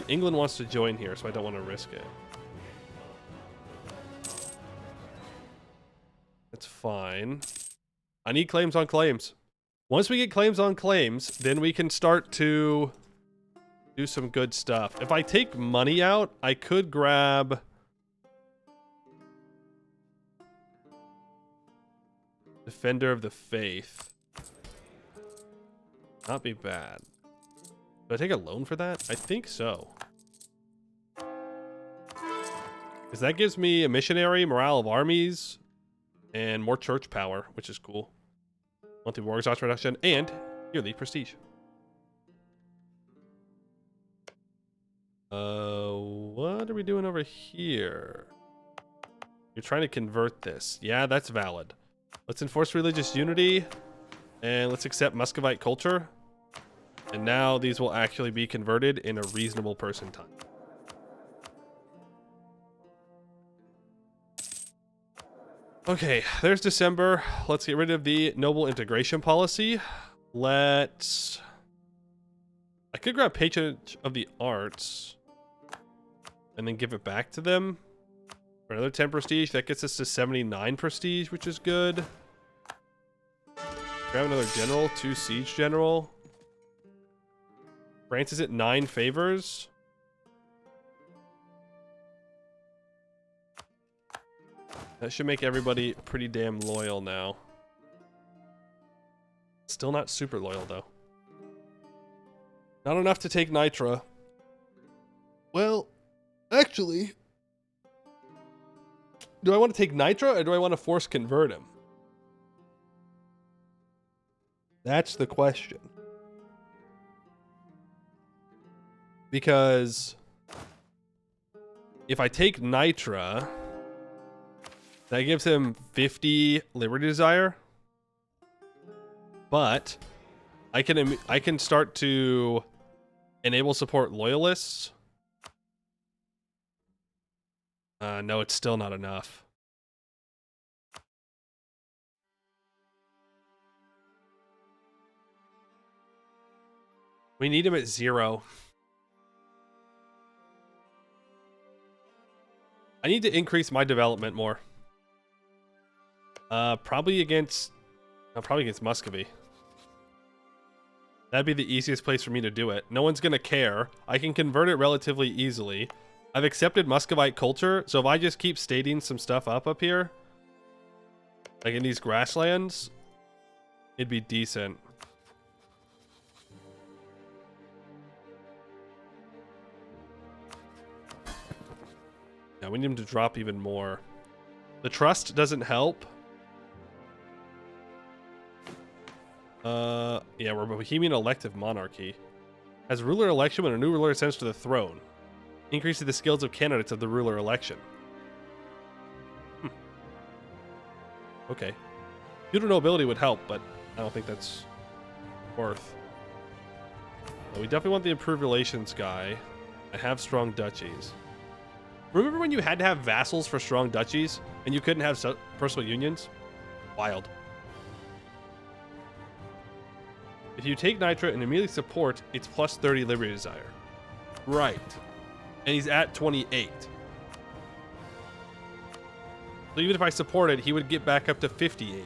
England wants to join here, so I don't want to risk it. That's fine. I need claims on claims. Once we get claims on claims, then we can start to do some good stuff. If I take money out, I could grab Defender of the Faith. Not be bad. Do I take a loan for that? I think so. Because that gives me a missionary, morale of armies, and more church power, which is cool. Monthly war exhaustion reduction, and yearly prestige. What are we doing over here? You're trying to convert this. Yeah, that's valid. Let's enforce religious unity, and let's accept Muscovite culture. And now these will actually be converted in a reasonable person time. Okay, there's December. Let's get rid of the noble integration policy. I could grab patronage of the arts and then give it back to them for another 10 prestige. That gets us to 79 prestige, which is good. Grab another general, 2 siege general. France is at 9 favors. That should make everybody pretty damn loyal now. Still not super loyal, though. Not enough to take Nitra. Well, actually, do I want to take Nitra or do I want to force convert him? That's the question. Because if I take Nitra, that gives him 50 Liberty Desire. But I can start to enable support loyalists. No, it's still not enough. We need him at 0. I need to increase my development more. Probably against Muscovy. That'd be the easiest place for me to do it. No one's gonna care. I can convert it relatively easily. I've accepted Muscovite culture, so if I just keep stating some stuff up here, like in these grasslands, It'd be decent. Yeah, we need him to drop even more. The trust doesn't help. Yeah, we're a Bohemian elective monarchy. As ruler election when a new ruler ascends to the throne. Increases the skills of candidates of the ruler election. Okay. Feudal nobility would help, but I don't think that's worth. We definitely want the improved relations guy. I have strong duchies. Remember when you had to have vassals for strong duchies and you couldn't have personal unions? Wild. If you take Nitra and immediately support, it's plus 30 liberty desire. Right. And he's at 28. So even if I support it, he would get back up to 58.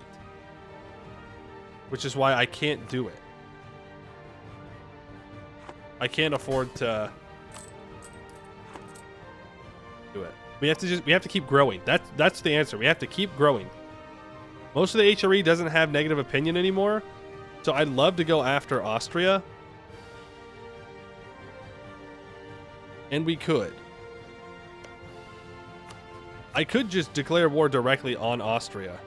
Which is why I can't do it. I can't afford to do it. We have to keep growing. That's the answer. We have to keep growing. Most of the HRE doesn't have negative opinion anymore. So I'd love to go after Austria. And we could. I could just declare war directly on Austria.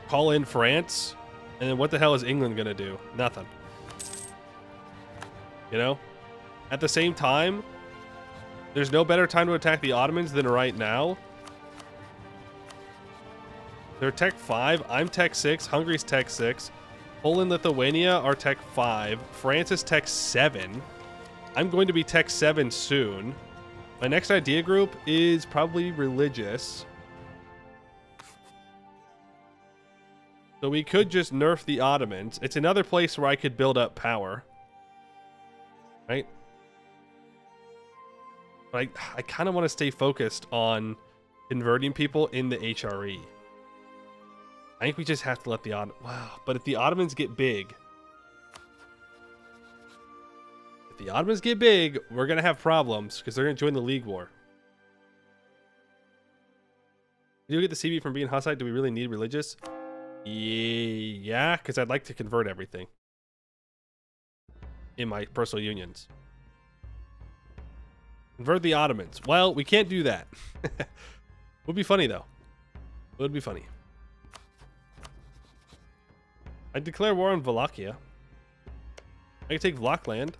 Call in France. And then what the hell is England going to do? Nothing. You know? At the same time, there's no better time to attack the Ottomans than right now. They're Tech 5. I'm Tech 6. Hungary's Tech 6. Poland, Lithuania are Tech 5. France is Tech 7. I'm going to be Tech 7 soon. My next idea group is probably religious. So we could just nerf the Ottomans. It's another place where I could build up power. Right? But I kind of want to stay focused on converting people in the HRE. I think we just have to let the Ottomans... Wow. But if the Ottomans get big... If the Ottomans get big, we're going to have problems because they're going to join the League War. Do we get the CB from being Hussite? Do we really need religious? Yeah, because I'd like to convert everything in my personal unions. Convert the Ottomans. Well, we can't do that. Would be funny, though. Would be funny. I'd declare war on Wallachia. I can take Vlachland.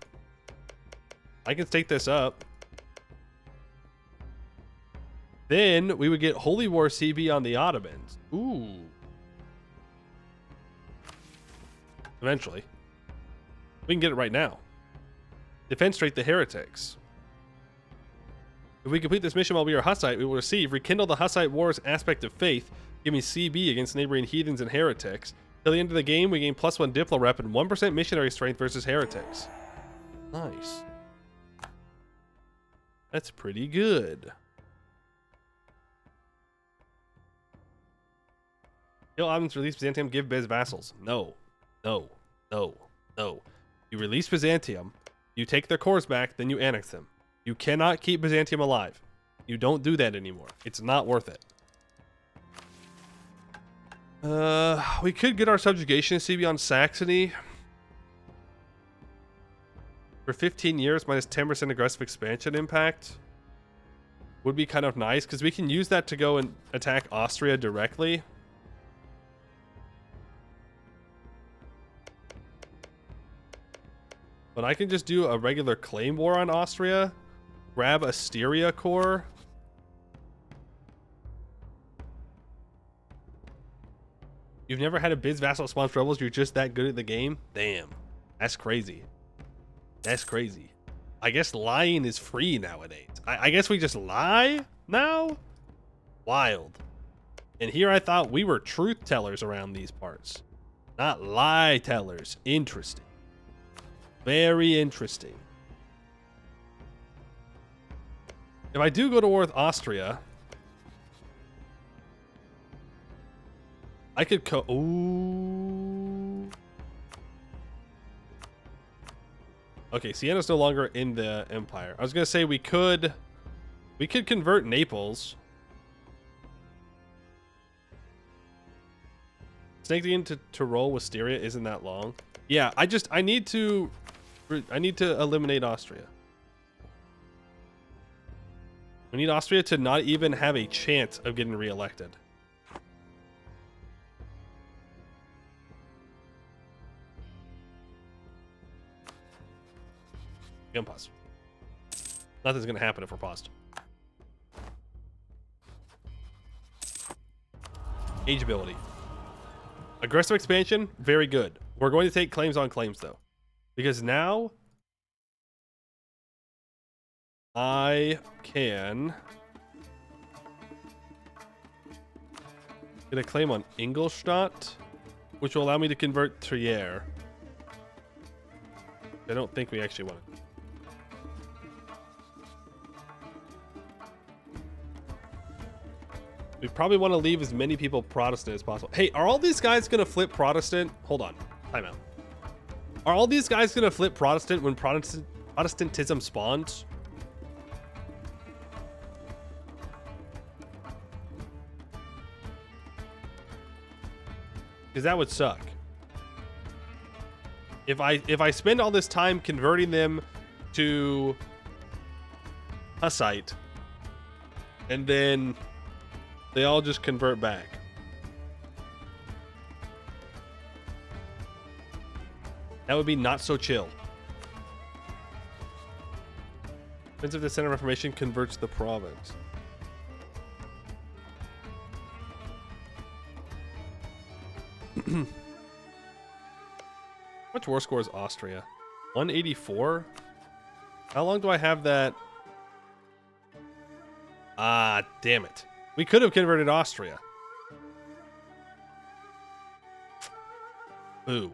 I can stake this up. Then we would get Holy War CB on the Ottomans. Ooh. Eventually. We can get it right now. Defenestrate the heretics. If we complete this mission while we are Hussite, we will receive Rekindle the Hussite Wars aspect of faith, giving CB against neighboring heathens and heretics. Till the end of the game, we gain +1 Diplo rep and 1% missionary strength versus heretics. Nice. That's pretty good. Kill Ottomans, release Byzantium, give Biz vassals. No. No. No. No. You release Byzantium, you take their cores back, then you annex them. You cannot keep Byzantium alive. You don't do that anymore. It's not worth it. We could get our subjugation CB on Saxony. For 15 years, minus 10% aggressive expansion impact. Would be kind of nice, because we can use that to go and attack Austria directly. But I can just do a regular claim war on Austria. Grab a Styria core. You've never had a Biz vassal sponsor rebels, you're just that good at the game? Damn. That's crazy. That's crazy. I guess lying is free nowadays. I guess we just lie now? Wild. And here I thought we were truth tellers around these parts. Not lie tellers. Interesting. Very interesting. If I do go to war with Austria, I could ooh. Okay, Sienna's no longer in the empire. I was gonna say we could convert Naples. Snaking into Tyrol Wisteria isn't that long. Yeah, I need to eliminate Austria. We need Austria to not even have a chance of getting reelected. Unpause. Nothing's gonna happen if we're paused. Age ability. Aggressive expansion, very good. We're going to take claims on claims though. Because now I can get a claim on Ingolstadt, which will allow me to convert Trier. I don't think we actually want it. We probably want to leave as many people Protestant as possible. Hey, are all these guys going to flip Protestant? Hold on. Time out. Are all these guys going to flip Protestant when Protestantism spawns? Because that would suck. If I spend all this time converting them to Hussite, and then they all just convert back. That would be not so chill. Depends if the Center of Reformation converts the province. How much war score is Austria? 184? How long do I have that? Ah, damn it. We could have converted Austria. Boo.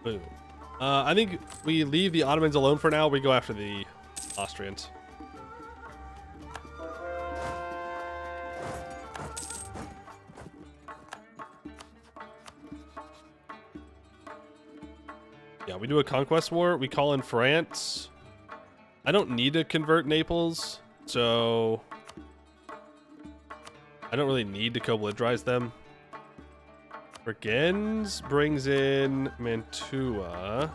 Boo. I think we leave the Ottomans alone for now. We go after the Austrians. Yeah, we do a conquest war. We call in France. I don't need to convert Naples, so I don't really need to co-belligerize them. Brigands brings in Mantua.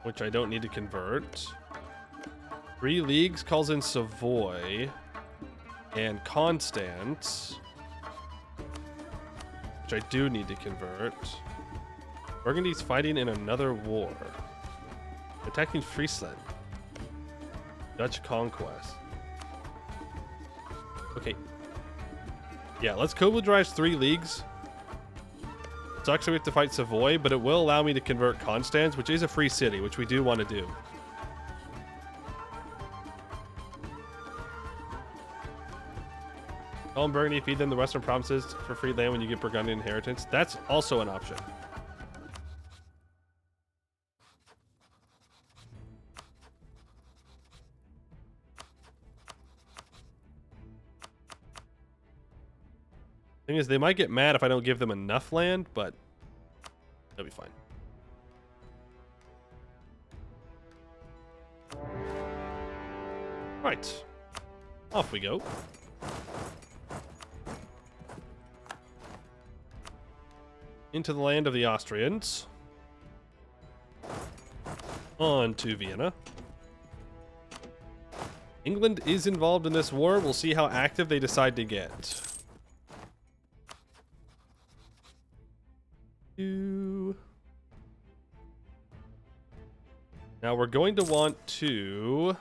Which I don't need to convert. 3 Leagues calls in Savoy and Constance, which I do need to convert. Burgundy's fighting in another war. Attacking Friesland. Dutch conquest. Okay. Yeah, let's co-belligerize 3 leagues. Sucks that we have to fight Savoy, but it will allow me to convert Constance, which is a free city, which we do want to do. Call in Burgundy, feed them the western provinces for free land when you get Burgundian inheritance. That's also an option. Thing is, they might get mad if I don't give them enough land, but they'll be fine. Right. Off we go. Into the land of the Austrians. On to Vienna. England is involved in this war. We'll see how active they decide to get. Now we're going to want to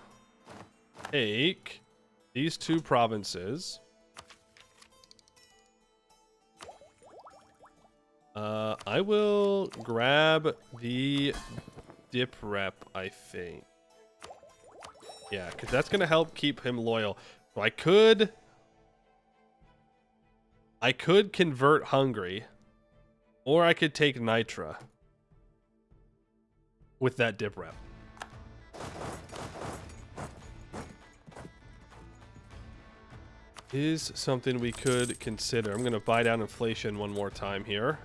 take these 2 provinces. I will grab the dip rep, I think. Yeah, because that's going to help keep him loyal. So I could convert Hungary, or I could take Nitra with that dip rep. Is something we could consider. I'm going to buy down inflation one more time here.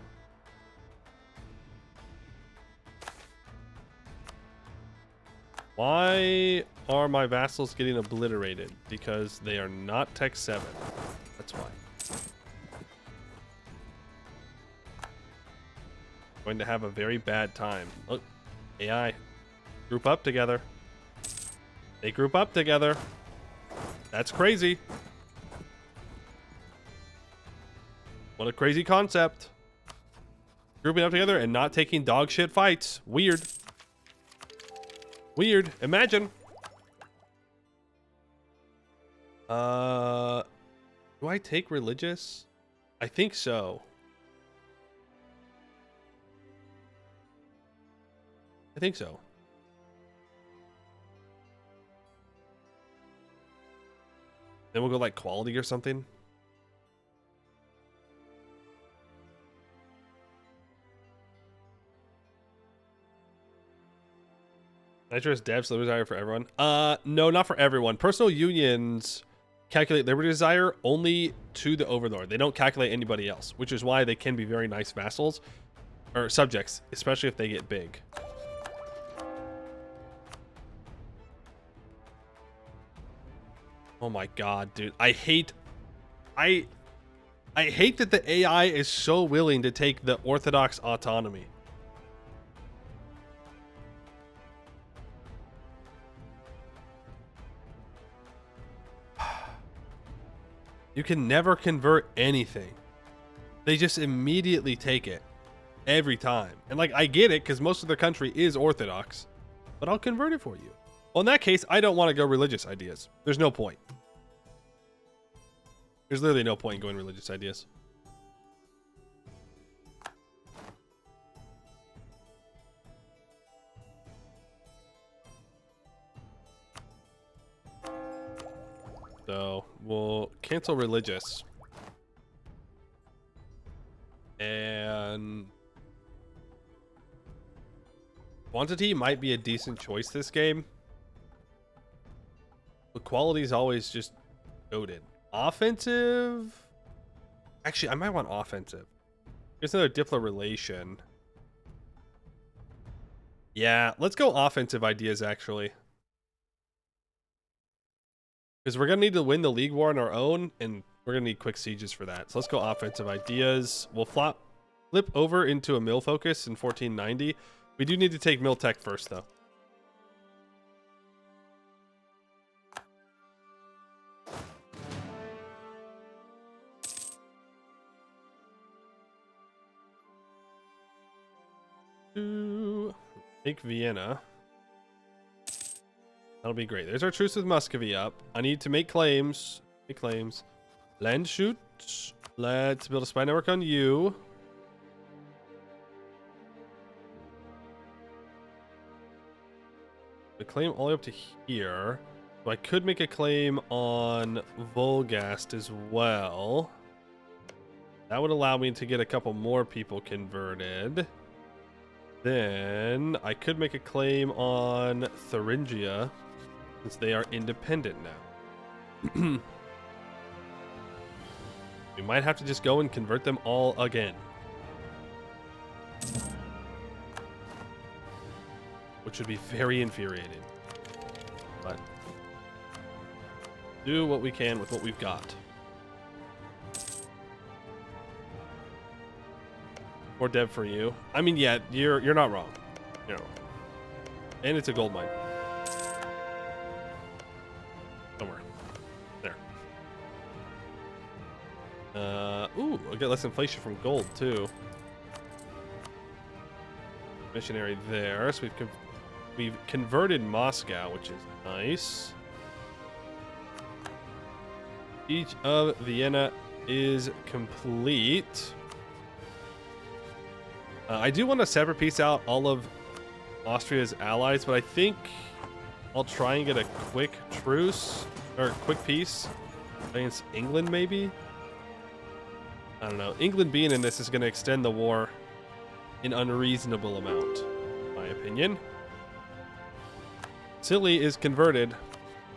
Why are my vassals getting obliterated? Because they are not Tech 7. That's why. Going to have a very bad time. Look, AI. Group up together. They group up together. That's crazy. What a crazy concept. Grouping up together and not taking dog shit fights. Weird. Weird. Imagine. Do I take religious? I think so. I think so. Then we'll go like quality or something. Nitrous dev liberty desire for everyone. No, not for everyone. Personal unions calculate liberty desire only to the overlord. They don't calculate anybody else, which is why they can be very nice vassals or subjects, especially if they get big. Oh my god, dude. I hate that the AI is so willing to take the Orthodox autonomy. You can never convert anything. They just immediately take it every time. And like, I get it because most of the country is Orthodox, but I'll convert it for you. Well, in that case, I don't want to go religious ideas. There's no point. There's literally no point in going religious ideas. So we'll cancel religious. And quantity might be a decent choice this game. But quality is always just goated. Offensive? Actually, I might want offensive. Here's another Diplo relation. Yeah, let's go offensive ideas, actually. Because we're going to need to win the league war on our own, and we're going to need quick sieges for that. So let's go offensive ideas. We'll flip over into a mill focus in 1490. We do need to take mill tech first, though. Take Vienna. That'll be great. There's our truce with Muscovy up. I need to make claims. Make claims. Land shoot. Let's build a spy network on you. The claim all the way up to here. So I could make a claim on Volgast as well. That would allow me to get a couple more people converted. Then I could make a claim on Thuringia, since they are independent now. We might have to just go and convert them all again. Which would be very infuriating. But do what we can with what we've got. Or dev for you. I mean, yeah, you're not wrong. You're not wrong. And it's a gold mine. Somewhere. There. Ooh, I'll get less inflation from gold too. Missionary there. So we've converted Moscow, which is nice. Siege of Vienna is complete. I do want to separate piece out all of Austria's allies, but I think I'll try and get a quick truce or quick peace against England, maybe. I don't know. England being in this is going to extend the war an unreasonable amount, in my opinion. Scilly is converted.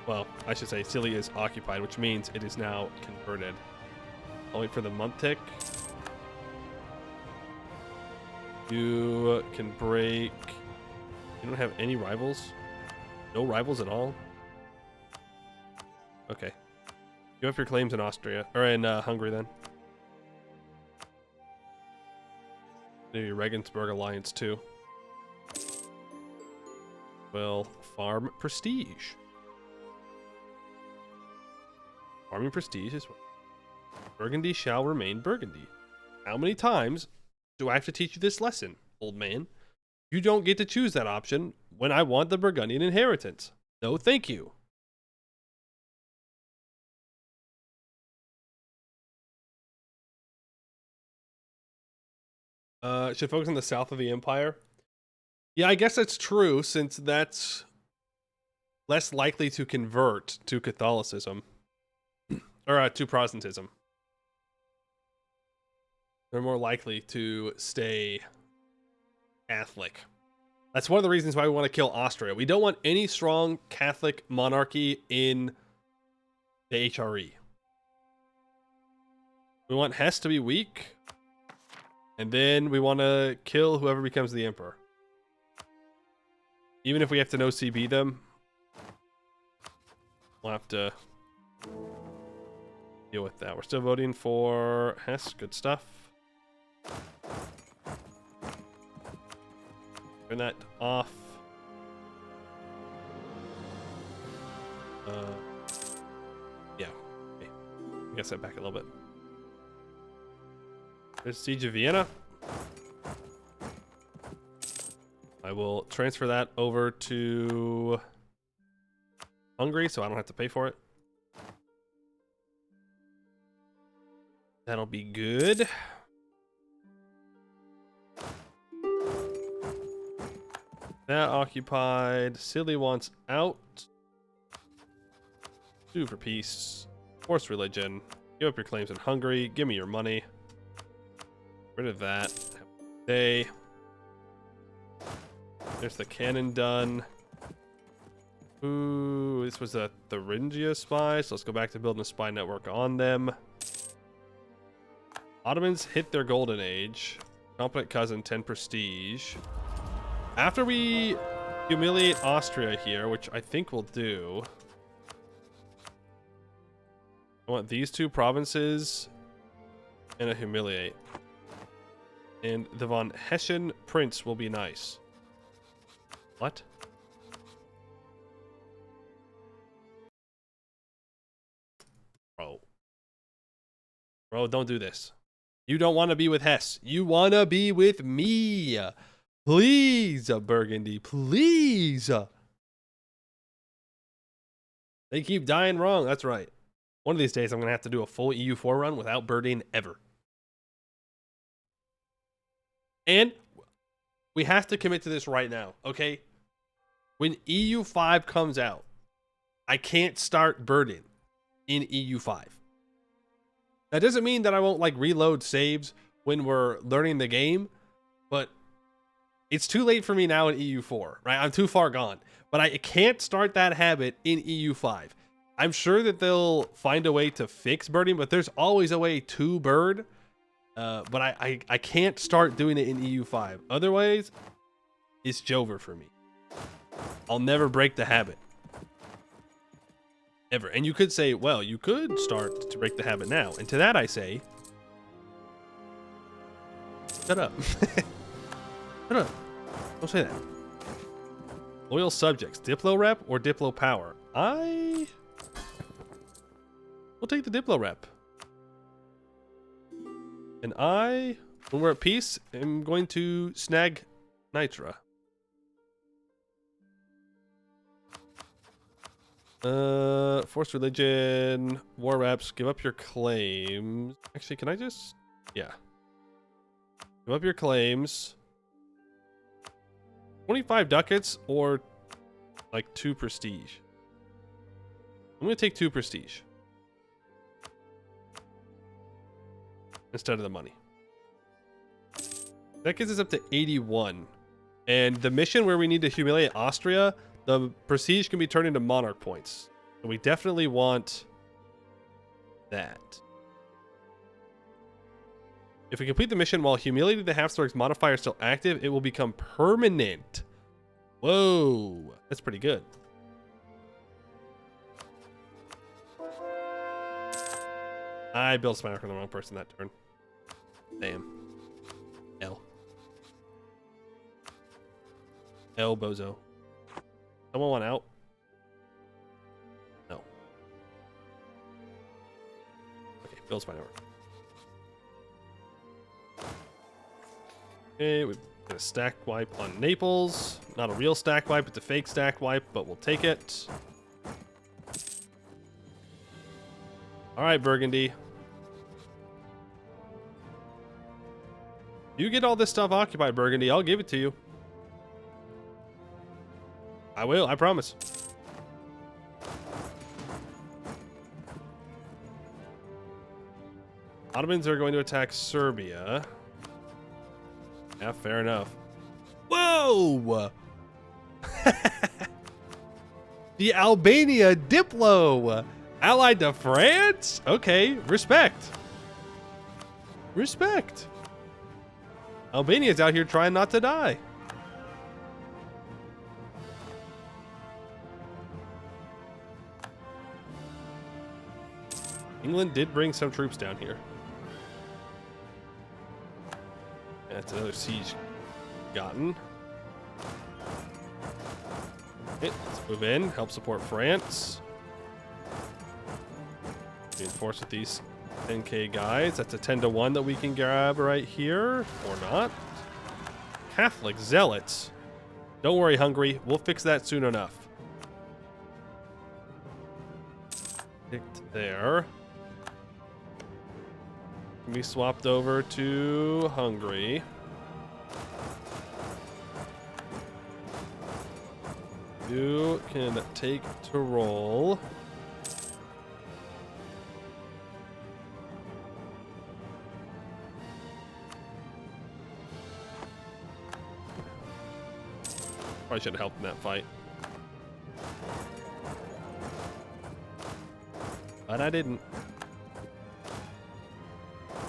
Well, I should say Scilly is occupied, which means it is now converted. I'll wait for the month tick. You can break. You don't have any rivals? No rivals at all? Okay. Give up your claims in Austria, or in Hungary then. Maybe Regensburg Alliance too. Well, farm prestige. Farming prestige is what? Burgundy shall remain Burgundy. How many times do I have to teach you this lesson, old man? You don't get to choose that option when I want the Burgundian inheritance. No, thank you. Should focus on the south of the empire. Yeah, I guess that's true, since that's less likely to convert to Catholicism. Or to Protestantism. They're more likely to stay Catholic. That's one of the reasons why we want to kill Austria. We don't want any strong Catholic monarchy in the HRE. We want Hesse to be weak. And then we want to kill whoever becomes the emperor. Even if we have to no CB them, we'll have to deal with that. We're still voting for Hesse. Good stuff. Turn that off. Yeah. Okay. I guess that back a little bit. There's Siege of Vienna. I will transfer that over to Hungary so I don't have to pay for it. That'll be good. That occupied. Silly wants out. Sue for peace. Force religion. Give up your claims in Hungary. Give me your money. Rid of that. Day. There's the cannon done. Ooh, this was a Thuringia spy, so let's go back to building a spy network on them. Ottomans hit their golden age. Competent cousin, 10 prestige. After we humiliate Austria here, which I think we'll do, I want these two provinces and a humiliate. And the von Hessian prince will be nice. What? Bro, don't do this. You don't want to be with Hesse. You want to be with me. Please, Burgundy. Please. They keep dying wrong. That's right. One of these days, I'm going to have to do a full EU4 run without birding ever. And we have to commit to this right now, okay? When EU5 comes out, I can't start birding in EU5. That doesn't mean that I won't like reload saves when we're learning the game, but it's too late for me now in EU4, right? I'm too far gone, but I can't start that habit in EU5. I'm sure that they'll find a way to fix birding, but there's always a way to bird. But I can't start doing it in EU5. Otherwise, it's Jover for me. I'll never break the habit. Ever. And you could say, well, you could start to break the habit now. And to that I say, shut up. Shut up. Don't say that. Loyal subjects. Diplo rep or Diplo power? We'll take the Diplo rep. And when we're at peace, am going to snag Nitra. Forced religion, war reps, give up your claims. Actually, can I just... Yeah. Give up your claims. 25 ducats or like 2 prestige. I'm going to take 2 prestige. Instead of the money. That gets us up to 81. And the mission where we need to humiliate Austria, the prestige can be turned into monarch points. So we definitely want that. If we complete the mission while humiliating the Habsburgs modifier is still active, it will become permanent. Whoa, that's pretty good. I built Spire for the wrong person that turn. Damn. L. L bozo. Someone want out? No. Okay, build Spire. Okay, we've got a stack wipe on Naples. Not a real stack wipe, it's a fake stack wipe, but we'll take it. Alright, Burgundy. You get all this stuff occupied, Burgundy. I'll give it to you. I will, I promise. Ottomans are going to attack Serbia. Yeah, fair enough. Whoa! The Albania Diplo! Allied to France? Okay, respect. Respect. Albania's out here trying not to die. England did bring some troops down here. That's another siege gotten. Okay, let's move in, help support France. Reinforce with these 10k guys. That's a 10-to-1 that we can grab right here, or not. Catholic zealots. Don't worry, Hungary. We'll fix that soon enough. Picked there. Can be swapped over to Hungary. You can take Tyrol. Probably should have helped in that fight. But I didn't.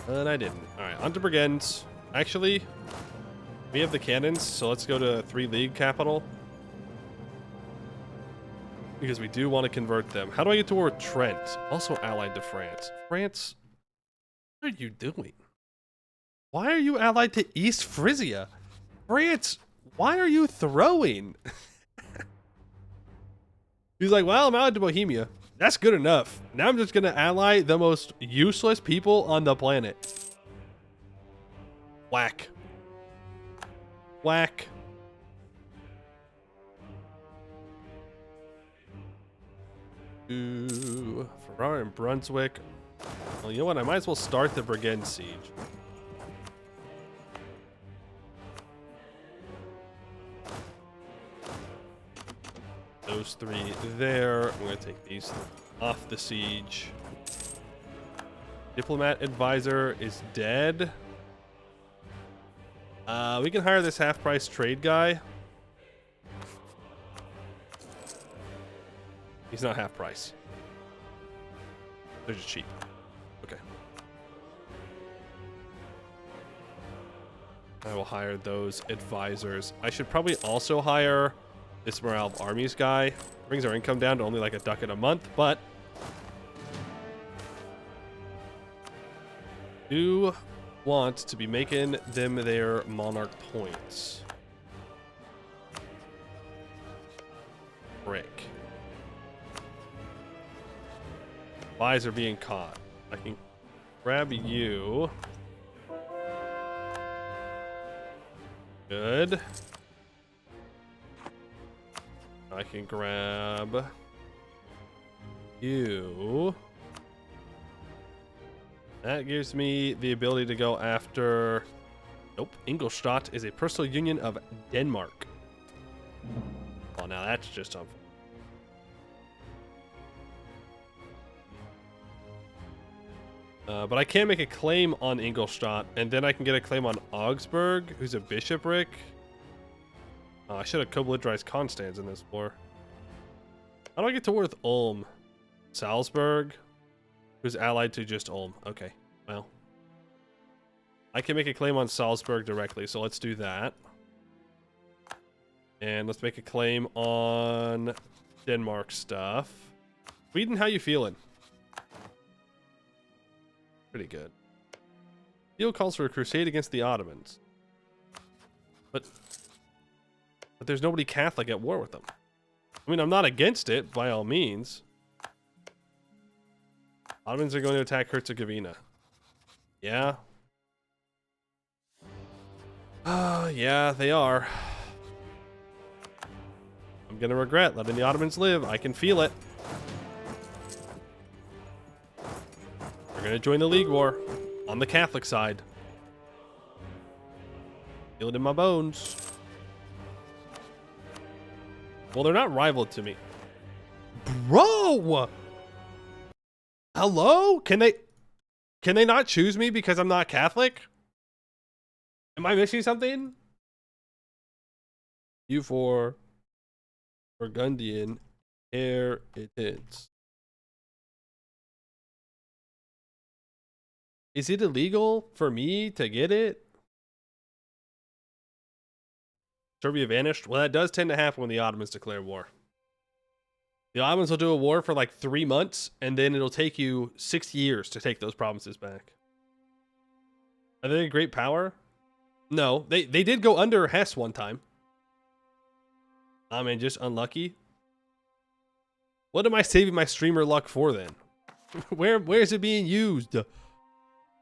Alright, on to Brigands. Actually, we have the cannons, so let's go to 3 League capital. Because we do want to convert them. How do I get to war with Trent? Also allied to France. France, what are you doing? Why are you allied to East Frisia? France, why are you throwing? He's like, well, I'm allied to Bohemia. That's good enough. Now I'm just going to ally the most useless people on the planet. Whack. Whack. Ooh, Ferrara and Brunswick. Well, you know what? I might as well start the Brigand siege. Those 3 there. I'm going to take these off the siege. Diplomat advisor is dead. We can hire this half-price trade guy. He's not half price. They're just cheap. Okay. I will hire those advisors. I should probably also hire this Morale Armies guy. Brings our income down to only like $1 a month, but do want to be making them their monarch points. Frick. Spies are being caught. I can grab you. Good. I can grab you. That gives me the ability to go after... Nope. Ingolstadt is a personal union of Denmark. Oh, now that's just unfair. But I can make a claim on Ingolstadt, and then I can get a claim on Augsburg, who's a bishopric. I should have co-militarized Constance in this war. How do I get to war with Ulm? Salzburg, who's allied to just Ulm. Okay, well. I can make a claim on Salzburg directly, so let's do that. And let's make a claim on Denmark stuff. Sweden, how you feeling? Pretty good. Deal calls for a crusade against the Ottomans. But there's nobody Catholic at war with them. I mean, I'm not against it, by all means. Ottomans are going to attack Herzegovina. Yeah. Yeah, they are. I'm gonna regret letting the Ottomans live. I can feel it. They're gonna join the League War on the Catholic side. Feel it in my bones. Well, they're not rival to me. Bro! Hello? Can they not choose me because I'm not Catholic? Am I missing something? EU4 Burgundian Heritage. Is it illegal for me to get it? Serbia vanished? Well, that does tend to happen when the Ottomans declare war. The Ottomans will do a war for like 3 months, and then it'll take you 6 years to take those provinces back. Are they a great power? No, they did go under Hesse one time. I mean, just unlucky. What am I saving my streamer luck for then? Where is it being used?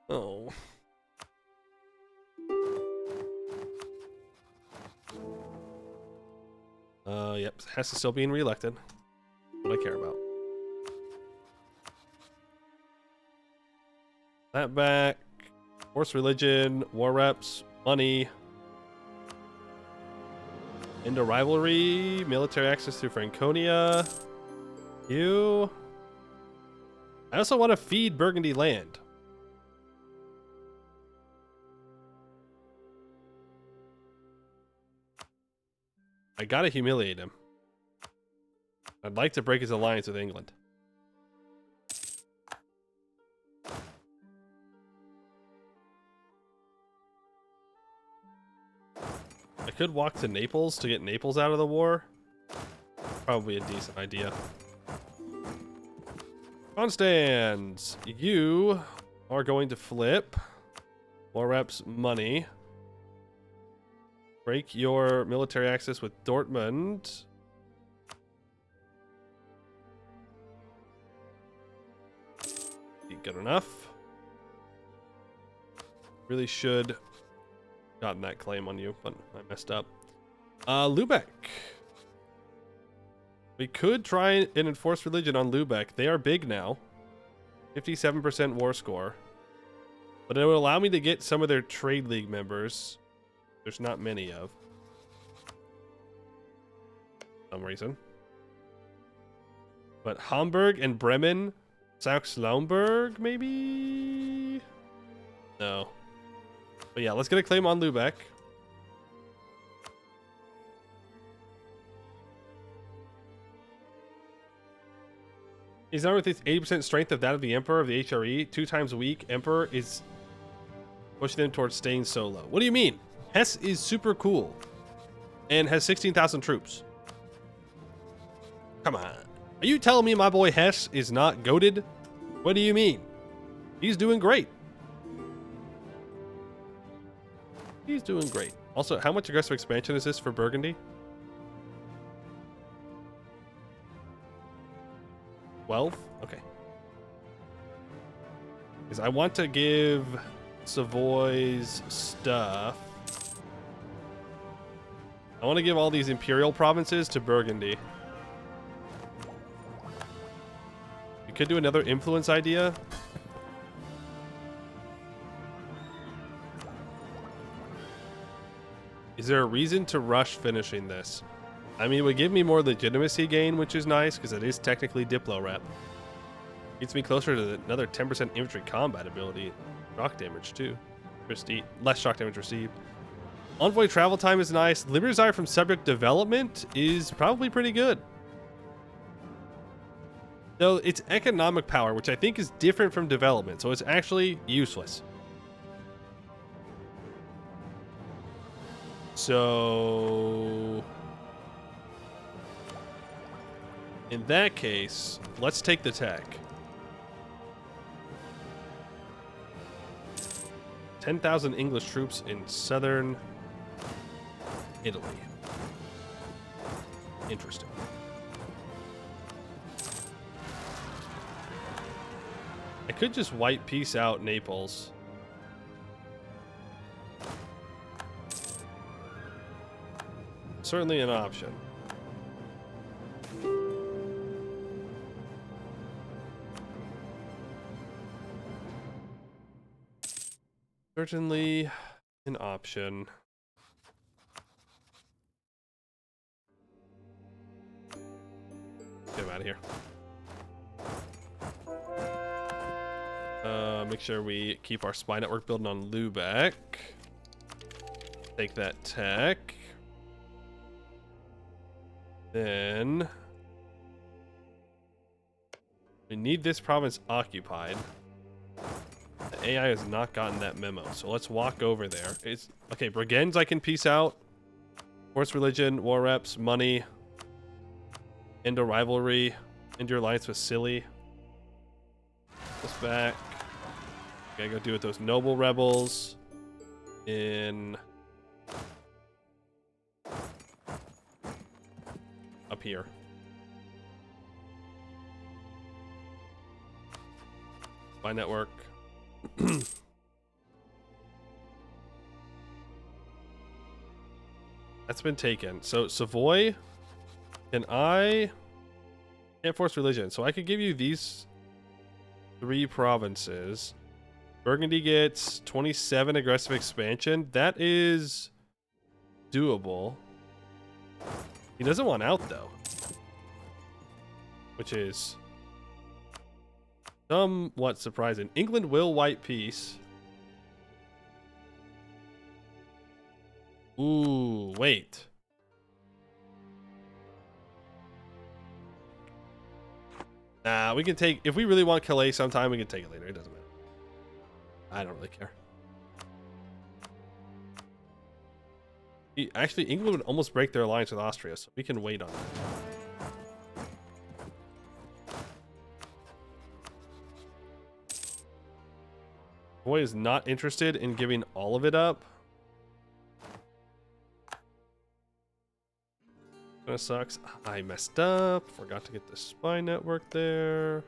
Oh. Yep, Hesse is still being reelected. What I care about. That back. Force religion, war reps, money. Into rivalry, military access through Franconia. You. I also want to feed Burgundy land. I gotta humiliate him. I'd like to break his alliance with England. I could walk to Naples to get Naples out of the war. Probably a decent idea. Constans, you are going to flip. War reps money. Break your military access with Dortmund. Be good enough. Really should gotten that claim on you, but I messed up. Lubeck. We could try and enforce religion on Lubeck. They are big now. 57% war score. But it would allow me to get some of their trade league members. There's not many of. For some reason. But Hamburg and Bremen, Saxe-Lauenburg, maybe? No. But yeah, let's get a claim on Lubeck. He's not with its 80% strength of that of the Emperor of the HRE. 2 times weak. Emperor is pushing them towards staying solo. What do you mean? Hesse is super cool and has 16,000 troops. Come on. Are you telling me my boy Hesse is not goated? What do you mean? He's doing great. He's doing great. Also, how much aggressive expansion is this for Burgundy? 12? Okay. Because I want to give Savoy's stuff. I want to give all these imperial provinces to Burgundy. We could do another influence idea. Is there a reason to rush finishing this? I mean, it would give me more legitimacy gain, which is nice, because it is technically Diplo rep. Gets me closer to another 10% infantry combat ability. Shock damage, too. Less shock damage received. Envoy travel time is nice. Liberty desire from subject development is probably pretty good. Though it's economic power, which I think is different from development, so it's actually useless. So in that case, let's take the tech. 10,000 English troops in southern Italy. Interesting. I could just white peace out Naples. Certainly an option. Certainly an option. Get him out of here. Make sure we keep our spy network building on Lubeck. Take that tech. Then we need this province occupied. The AI has not gotten that memo, so let's walk over there. It's okay. Brigands I can peace out. Force religion, war reps, money. End a rivalry. End your alliance with Silly. This back. Gotta go deal with those noble rebels in up here. Spy network. That's been taken. So Savoy, can I can't force religion, so I could give you these 3 provinces. Burgundy gets 27 aggressive expansion. That is doable. He doesn't want out though, which is somewhat surprising. England will white peace. Ooh, wait. Nah, we can take, if we really want Calais sometime, we can take it later. It doesn't matter. I don't really care. Actually, England would almost break their alliance with Austria, so we can wait on that. Boy is not interested in giving all of it up. Kinda sucks. I messed up. Forgot to get the spy network there.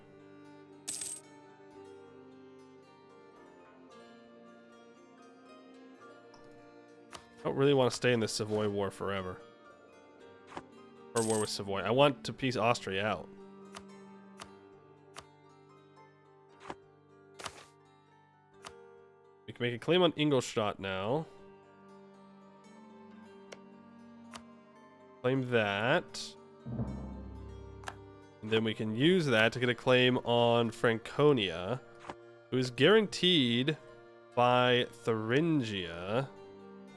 I don't really want to stay in the Savoy War forever. Or war with Savoy. I want to piece Austria out. We can make a claim on Ingolstadt now. Claim that. And then we can use that to get a claim on Franconia, who is guaranteed by Thuringia,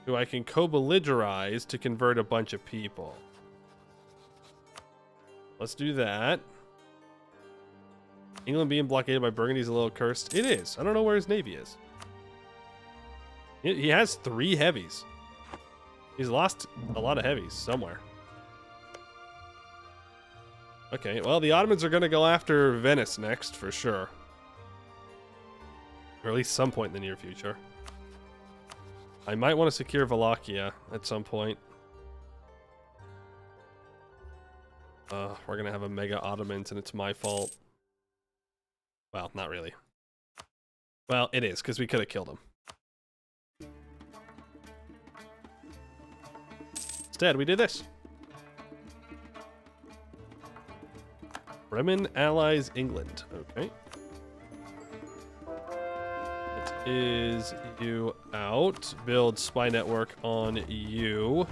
who I can co-belligerize to convert a bunch of people. Let's do that. England being blockaded by Burgundy is a little cursed. It is. I don't know where his navy is. He has 3 heavies. He's lost a lot of heavies somewhere. Okay, well, the Ottomans are going to go after Venice next, for sure. Or at least some point in the near future. I might want to secure Wallachia at some point. We're going to have a mega Ottomans, and it's my fault. Well, not really. Well, it is, because we could have killed him. Instead, we did this. Bremen allies England. Okay. It is you out. Build spy network on you.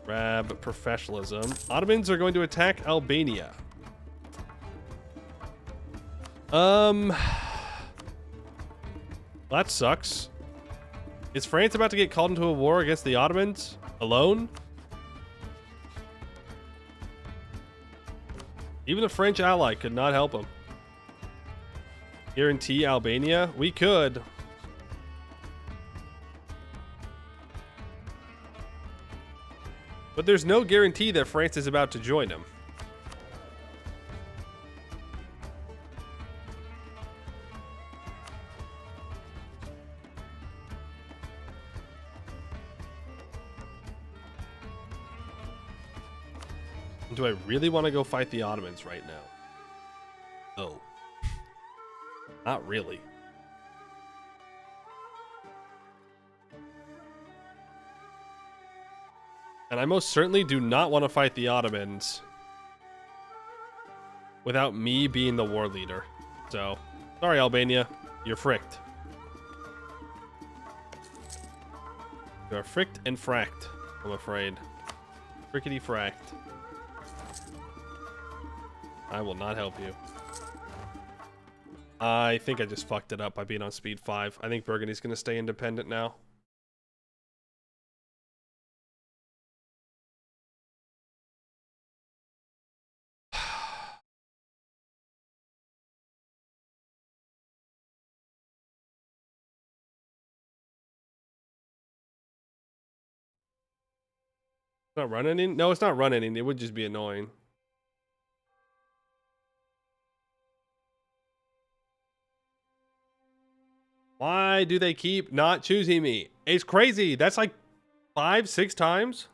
Grab professionalism. Ottomans are going to attack Albania. That sucks. Is France about to get called into a war against the Ottomans? Alone? Even a French ally could not help him. Guarantee Albania? We could. But there's no guarantee that France is about to join him. Do I really want to go fight the Ottomans right now? No. Not really. And I most certainly do not want to fight the Ottomans without me being the war leader. So, sorry Albania, you're fricked. You are fricked and fracked, I'm afraid. Frickety fracked. I will not help you. I think I just fucked it up by being on speed 5. I think Burgundy's going to stay independent now. Not run any? No, it's not run any. It would just be annoying. Why do they keep not choosing me? It's crazy. That's like 5, 6 times.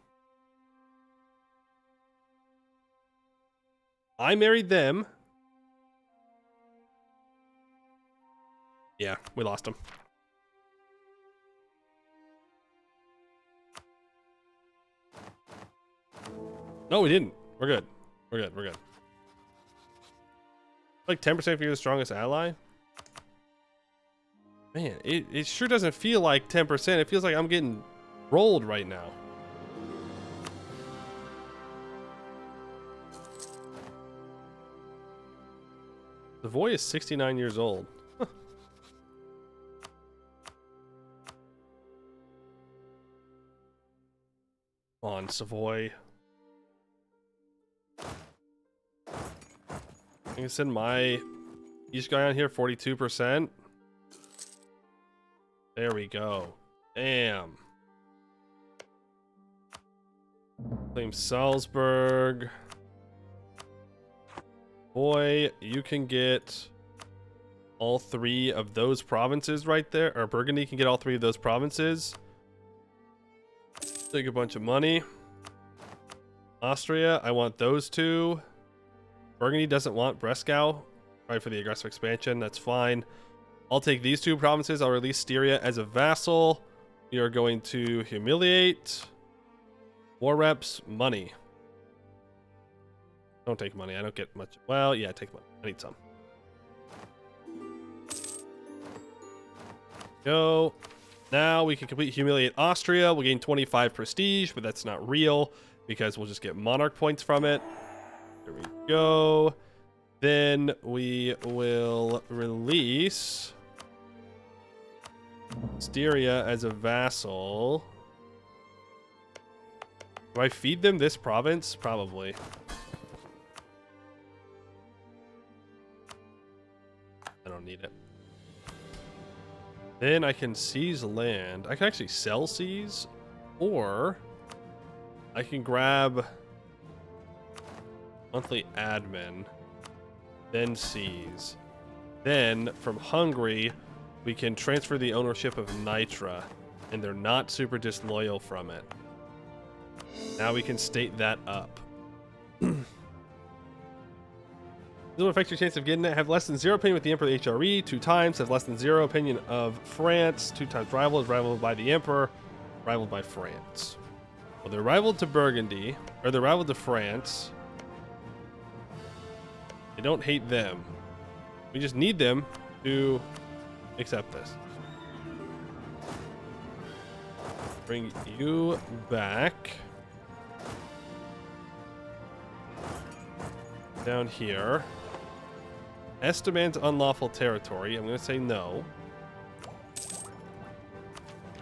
I married them. Yeah, we lost them. No, we didn't. We're good. We're good. We're good. Like 10% if you're the strongest ally. Man, it sure doesn't feel like 10%. It feels like I'm getting rolled right now. Savoy is 69 years old. Huh. Come on, Savoy. I can send my each guy on here 42%. There we go. Damn. Claim Salzburg. Boy, you can get all 3 of those provinces right there. Or Burgundy can get all 3 of those provinces. Take a bunch of money. Austria, I want those 2. Burgundy doesn't want Breslau, right, for the aggressive expansion. That's fine. I'll take these 2 provinces. I'll release Styria as a vassal. We are going to humiliate. War reps, money. Don't take money. I don't get much. Well, yeah, take money. I need some. Go. Now we can complete humiliate Austria. We'll gain 25 prestige, but that's not real because we'll just get monarch points from it. There we go. Then we will release Styria as a vassal. Do I feed them this province? Probably. I don't need it. Then I can seize land. I can actually sell seize, or I can grab monthly admin, then seize. Then from Hungary, we can transfer the ownership of Nitra, and they're not super disloyal from it. Now we can state that up. This will affect your chance of getting it. Have less than 0 opinion with the Emperor of the HRE 2 times. Have less than 0 opinion of France 2 times. Rival is rivaled by the Emperor, rivaled by France. Well, they're rivaled to Burgundy, or they're rivaled to France. They don't hate them. We just need them to accept this. Bring you back. Down here. S demands unlawful territory. I'm going to say no.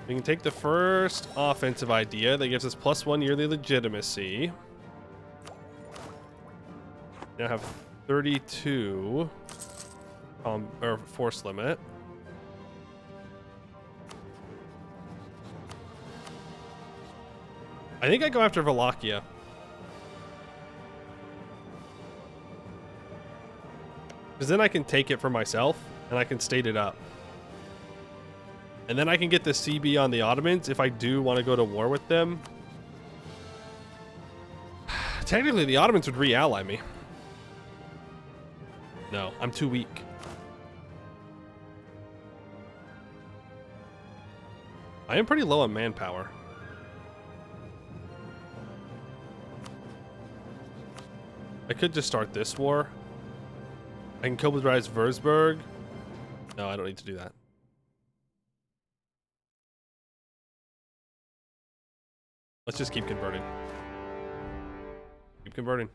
We can take the first offensive idea that gives us +1 yearly legitimacy. Now have 32 or force limit. I think I go after Wallachia. Because then I can take it for myself and I can state it up. And then I can get the CB on the Ottomans if I do want to go to war with them. Technically, the Ottomans would re-ally me. No, I'm too weak. I am pretty low on manpower. I could just start this war. I can co-rise Würzburg. No, I don't need to do that. Let's just keep converting. Keep converting.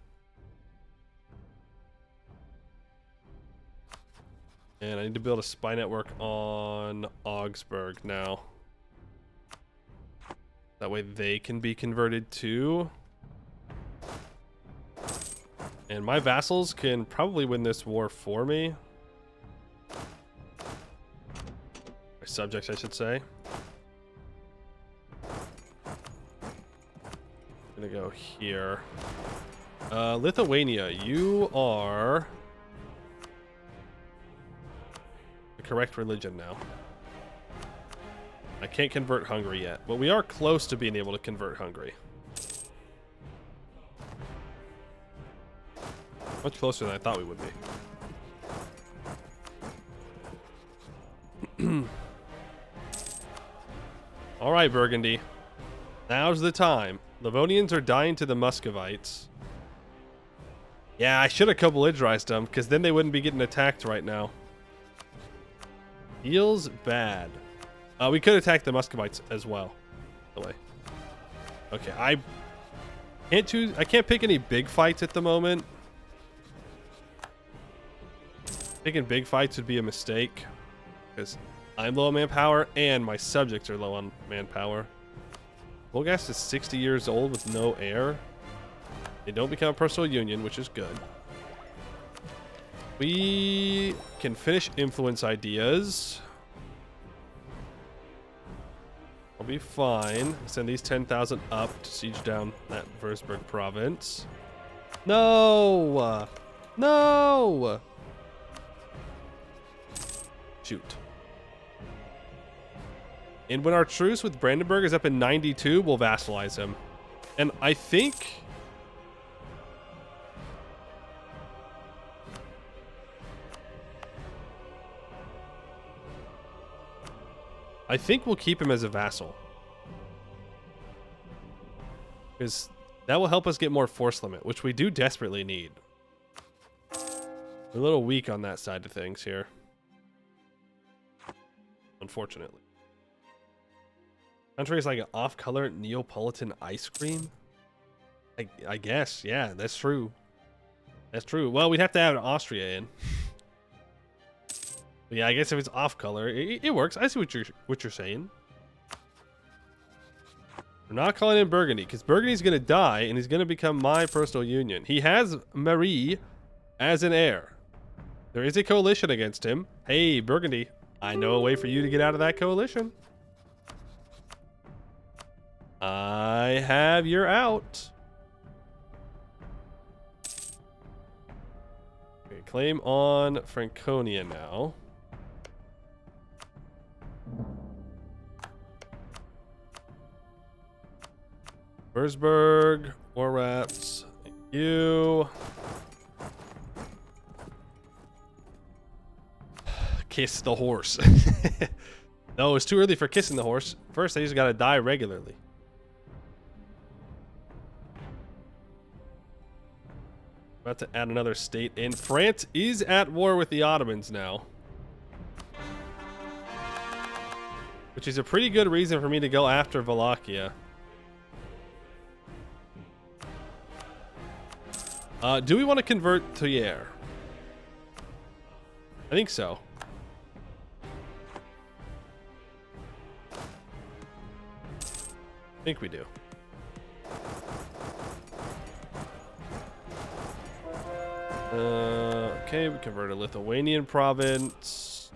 And I need to build a spy network on Augsburg now. That way they can be converted too. And my vassals can probably win this war for me. My subjects, I should say. I'm gonna go here. Lithuania, you are the correct religion now. I can't convert Hungary yet, but we are close to being able to convert Hungary. Much closer than I thought we would be. All right, Burgundy. Now's the time. Livonians are dying to the Muscovites. Yeah, I should have co-belligerized them, because then they wouldn't be getting attacked right now. Feels bad. We could attack the Muscovites as well. Okay, I can't pick any big fights at the moment. Picking big fights would be a mistake, because I'm low on manpower and my subjects are low on manpower. Volgast is 60 years old with no heir. They don't become a personal union, which is good. We can finish influence ideas. I'll be fine. Send these 10,000 up to siege down that Würzburg province. No! No! Shoot. And when our truce with Brandenburg is up in 92, we'll vassalize him. And I think we'll keep him as a vassal, because that will help us get more force limit, which we do desperately need. We're a little weak on that side of things here, unfortunately. Country is like an off-color Neapolitan ice cream. I guess, yeah, that's true. That's true. Well, we'd have to add Austria in. But yeah, I guess if it's off-color, it works. I see what you're saying. We're not calling in Burgundy, because Burgundy's going to die, and he's going to become my personal union. He has Marie as an heir. There is a coalition against him. Hey, Burgundy, I know a way for you to get out of that coalition. I have your out. Okay, claim on Franconia now. Würzburg, war rats, you. Kiss the horse. No, it's too early for kissing the horse. First, they just gotta die regularly. About to add another state in. France is at war with the Ottomans now, which is a pretty good reason for me to go after Wallachia. Do we want to convert Tuyere? I think so. I think we do. Okay, we convert a Lithuanian province.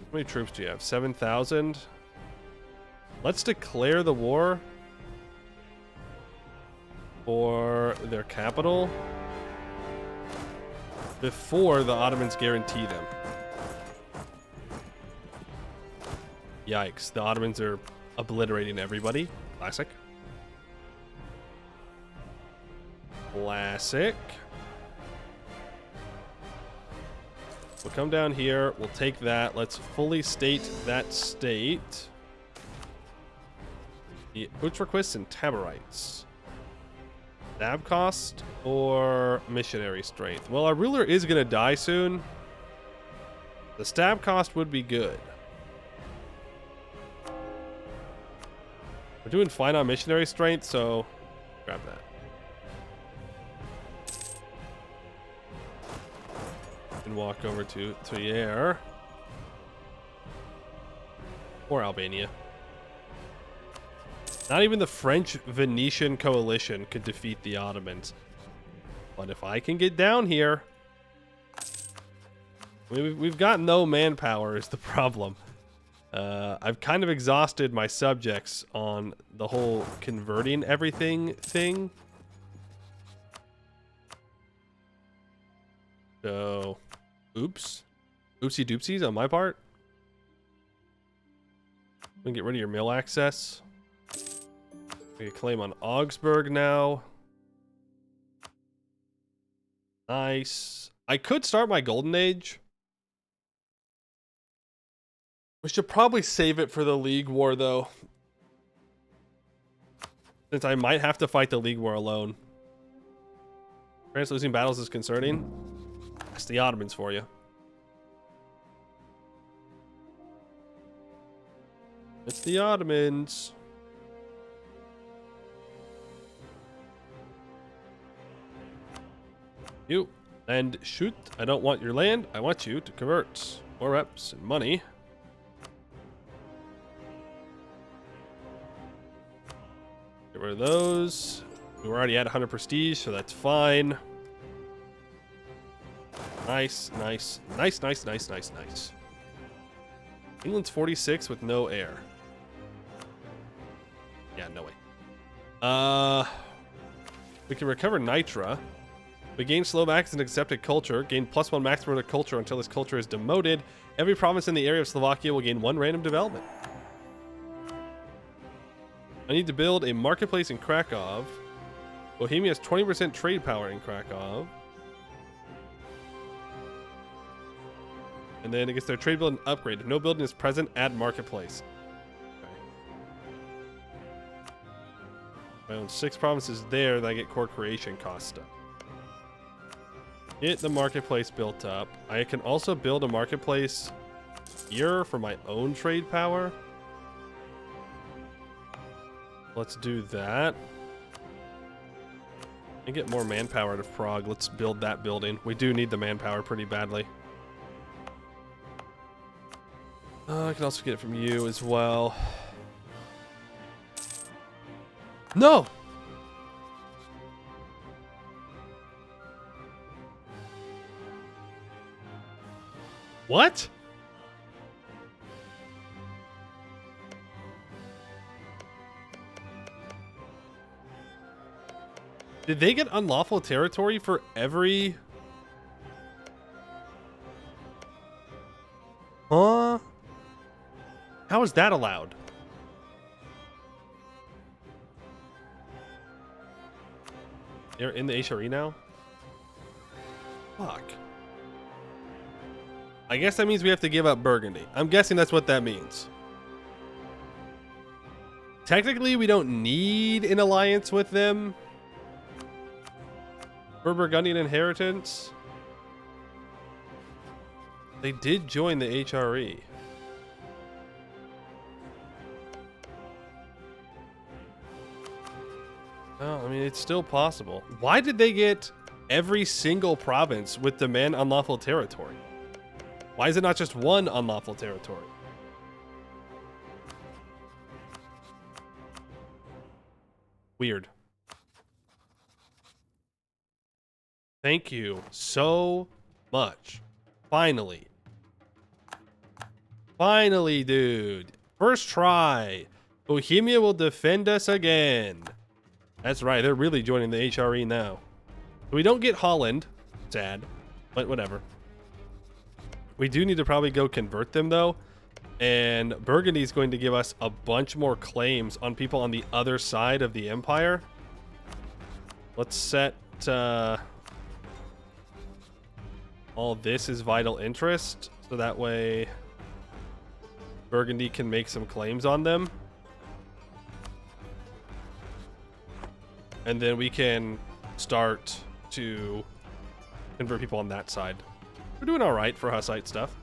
How many troops do you have? 7,000. Let's declare the war for their capital before the Ottomans guarantee them. Yikes, the Ottomans are obliterating everybody. Classic. Classic. We'll come down here. We'll take that. Let's fully state that state. The Utraquists and Taborites. Stab cost or missionary strength? Well, our ruler is going to die soon. The stab cost would be good. We're doing fine on missionary strength, so grab that. And walk over to Trier or Albania. Not even the French-Venetian coalition could defeat the Ottomans. But if I can get down here, we've got no manpower is the problem. I've kind of exhausted my subjects on the whole converting everything thing. So, oops. Oopsie doopsies on my part. We can get rid of your mill access. We can claim on Augsburg now. Nice. I could start my golden age. We should probably save it for the League War, though. Since I might have to fight the League War alone. France losing battles is concerning. That's the Ottomans for you. It's the Ottomans. You. And shoot. I don't want your land. I want you to convert more reps and money. Get rid of those. We're already at 100 prestige, so that's fine. Nice, nice, nice, nice, nice, nice, nice. England's 46 with no heir. Yeah, no way. We can recover Nitra. We gain slow max and accepted culture. Gain +1 maximum to culture until this culture is demoted. Every province in the area of Slovakia will gain 1 random development. I need to build a marketplace in Krakow. Bohemia has 20% trade power in Krakow. And then it gets their trade building upgrade. If no building is present, add marketplace. Okay. I own 6 provinces there that I get core creation cost stuff. Get the marketplace built up. I can also build a marketplace here for my own trade power. Let's do that. And get more manpower out of Prague. Let's build that building. We do need the manpower pretty badly. I can also get it from you as well. No! What? Did they get unlawful territory for every... Huh? How is that allowed? They're in the HRE now? Fuck. I guess that means we have to give up Burgundy. I'm guessing that's what that means. Technically, we don't need an alliance with them. For Burgundian inheritance. They did join the HRE. Oh, I mean, it's still possible. Why did they get every single province with demand unlawful territory? Why is it not just one unlawful territory? Weird. Thank you so much. Finally. Finally, dude. First try. Bohemia will defend us again. That's right. They're really joining the HRE now. We don't get Holland. Sad. But whatever. We do need to probably go convert them, though. And Burgundy is going to give us a bunch more claims on people on the other side of the empire. Let's set all this is vital interest, so that way Burgundy can make some claims on them. And then we can start to convert people on that side. We're doing all right for Hussite stuff.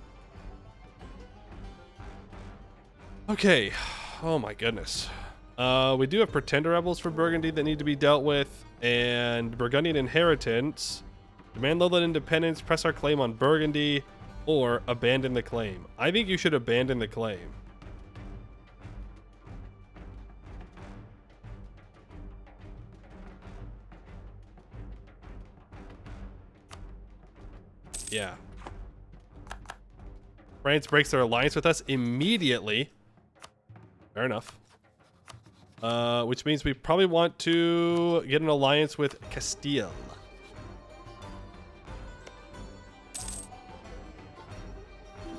Okay. Oh my goodness. We do have pretender rebels for Burgundy that need to be dealt with, and Burgundian inheritance. Demand Lowland independence, press our claim on Burgundy, or abandon the claim. I think you should abandon the claim. Yeah. France breaks their alliance with us immediately. Fair enough. Which means we probably want to get an alliance with Castile.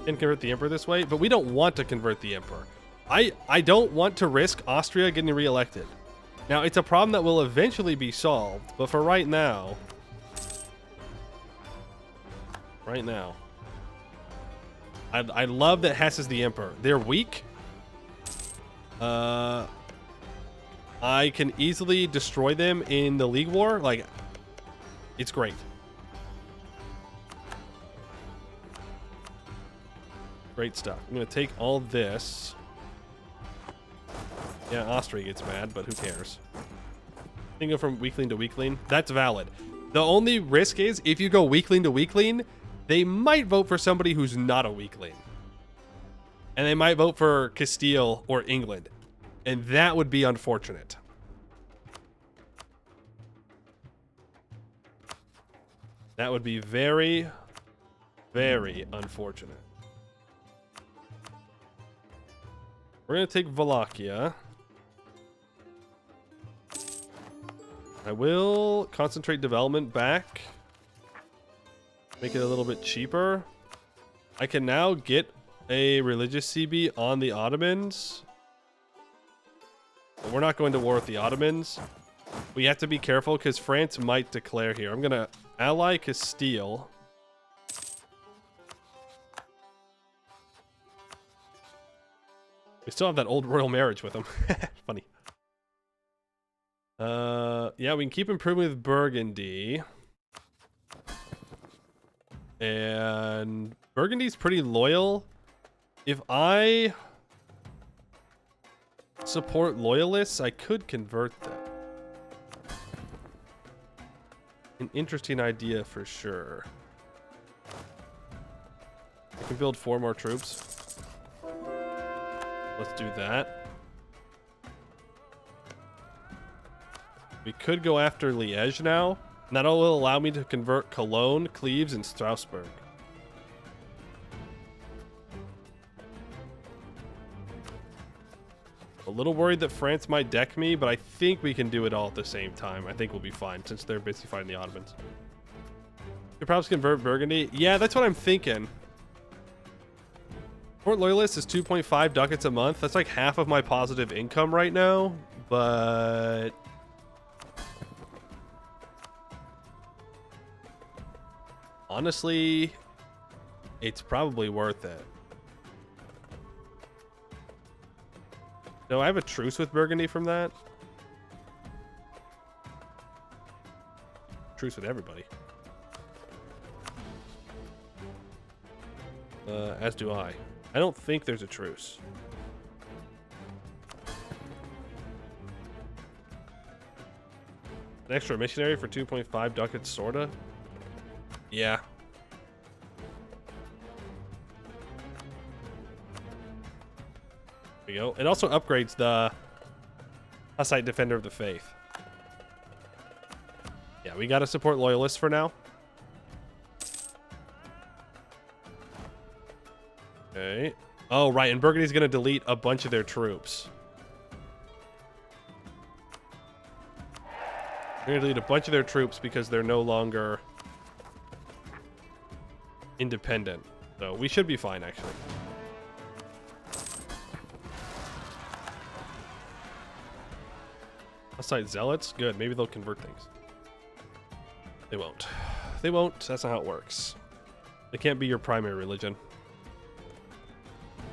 And convert the emperor this way, but we don't want to convert the emperor. I don't want to risk Austria getting reelected. Now, it's a problem that will eventually be solved, but for right now... I love that Hesse is the emperor. They're weak. I can easily destroy them in the League War. Like, it's great. Great stuff. I'm going to take all this. Yeah, Austria gets mad, but who cares? You can go from weakling to weakling. That's valid. The only risk is if you go weakling to weakling, they might vote for somebody who's not a weakling. And they might vote for Castile or England. And that would be unfortunate. That would be very, very unfortunate. We're going to take Wallachia. I will concentrate development back. Make it a little bit cheaper. I can now get a religious CB on the Ottomans. But we're not going to war with the Ottomans. We have to be careful because France might declare here. I'm going to ally Castile. We still have that old royal marriage with them. Funny. Yeah, we can keep improving with Burgundy. And Burgundy's pretty loyal. If I support loyalists, I could convert them. An interesting idea for sure. I can build 4 more troops. Let's do that. We could go after Liège now. And that will allow me to convert Cologne, Cleves, and Strasbourg. A little worried that France might deck me, but I think we can do it all at the same time. I think we'll be fine since they're busy fighting the Ottomans. Could perhaps convert Burgundy. Yeah, that's what I'm thinking. Port Loyalist is 2.5 ducats a month. That's like half of my positive income right now, but... honestly, it's probably worth it. No, I have a truce with Burgundy from that. Truce with everybody. As do I. I don't think there's a truce. An extra missionary for 2.5 ducats, sorta? Yeah. There we go. It also upgrades the Hussite Defender of the Faith. Yeah, we gotta support loyalists for now. Okay. Oh, right, and Burgundy's gonna delete a bunch of their troops. They're gonna delete a bunch of their troops because they're no longer independent. So we should be fine, actually. Hussite Zealots? Good. Maybe they'll convert things. They won't. They won't. That's not how it works. It can't be your primary religion.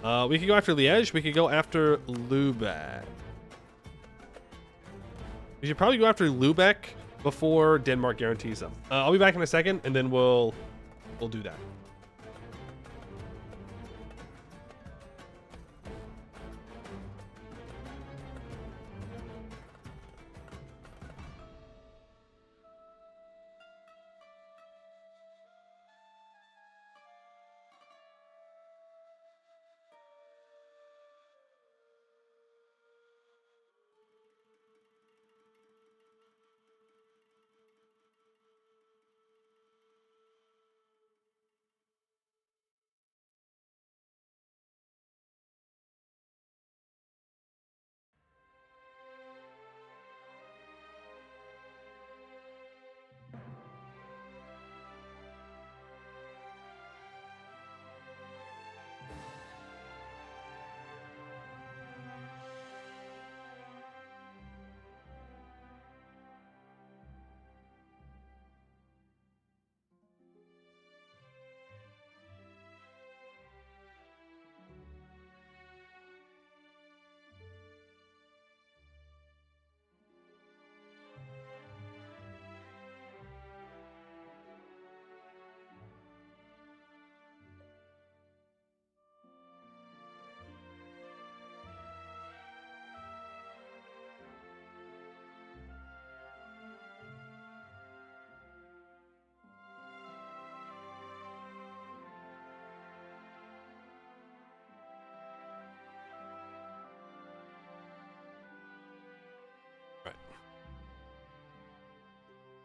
We could go after Liège. We could go after Lubeck. We should probably go after Lubeck before Denmark guarantees them. I'll be back in a second, and then we'll do that.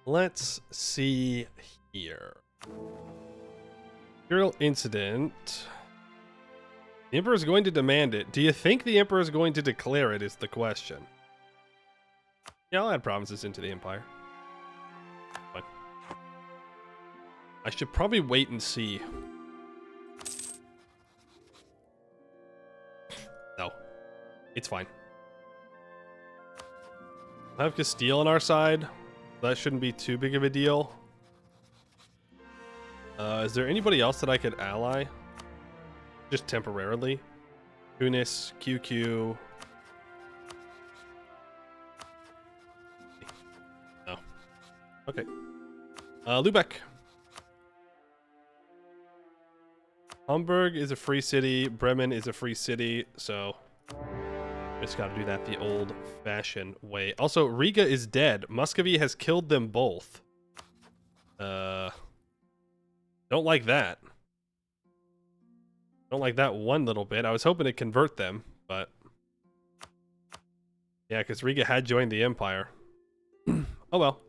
Let's see here. Imperial incident. The Emperor is going to demand it. Do you think the Emperor is going to declare it is the question. Yeah, I'll add provinces into the Empire. Fine. I should probably wait and see. No. It's fine. I have Castile on our side. That shouldn't be too big of a deal. Is there anybody else that I could ally? Just temporarily. Tunis, QQ. No. Okay. Lubeck. Hamburg is a free city. Bremen is a free city. So just got to do that the old-fashioned way. Also, Riga is dead. Muscovy has killed them both. Don't like that. Don't like that one little bit. I was hoping to convert them, but yeah, because Riga had joined the Empire. Oh well.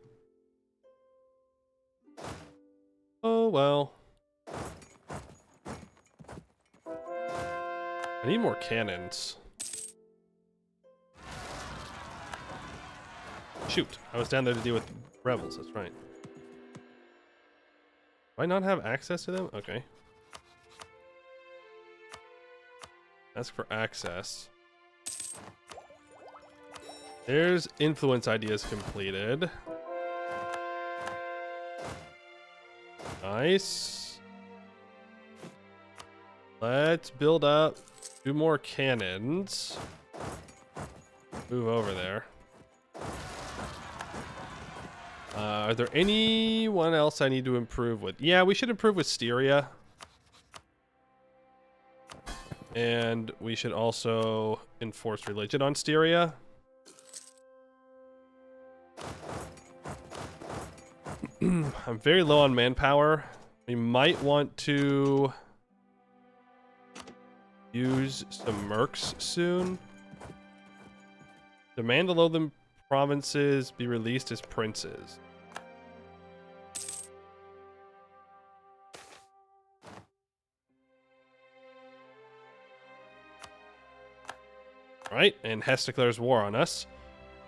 Oh well. I need more cannons. Shoot, I was down there to deal with rebels, that's right. Do I not have access to them? Okay. Ask for access. There's influence ideas completed. Nice. Let's build up 2 more cannons. Move over there. Are there anyone else I need to improve with? Yeah, we should improve with Styria. And we should also enforce religion on Styria. I'm very low on manpower. We might want to use some mercs soon. Demand the Lowland provinces be released as princes. Right, and Hesse declares war on us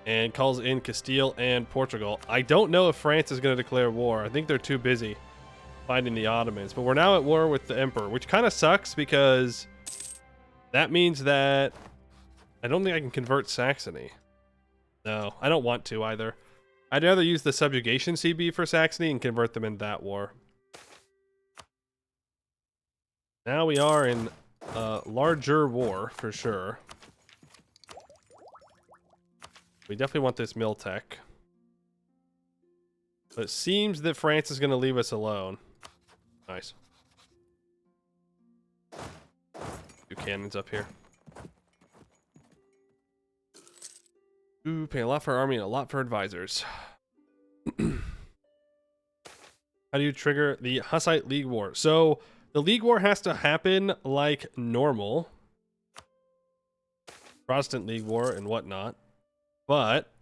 and calls in Castile and Portugal. I don't know if France is going to declare war. I think they're too busy fighting the Ottomans, but we're now at war with the Emperor, which kind of sucks because that means that I don't think I can convert Saxony. No, I don't want to either. I'd rather use the subjugation CB for Saxony and convert them in that war. Now we are in a larger war, for sure. We definitely want this mill tech. But it seems that France is going to leave us alone. Nice. 2 cannons up here. Ooh, pay a lot for army and a lot for advisors. How do you trigger the Hussite League War? So, the League War has to happen like normal. Protestant League War and whatnot. But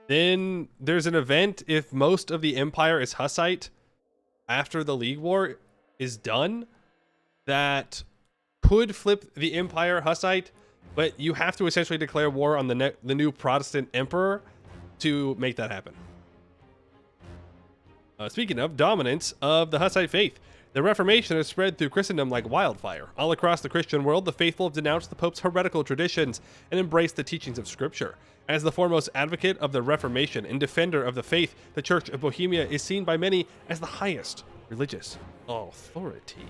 then there's an event if most of the empire is Hussite after the League War is done that could flip the empire Hussite, but you have to essentially declare war on the new Protestant emperor to make that happen. Speaking of dominance of the Hussite faith, the Reformation has spread through Christendom like wildfire. All across the Christian world, the faithful have denounced the Pope's heretical traditions and embraced the teachings of Scripture. As the foremost advocate of the Reformation and defender of the faith, the Church of Bohemia is seen by many as the highest religious authority.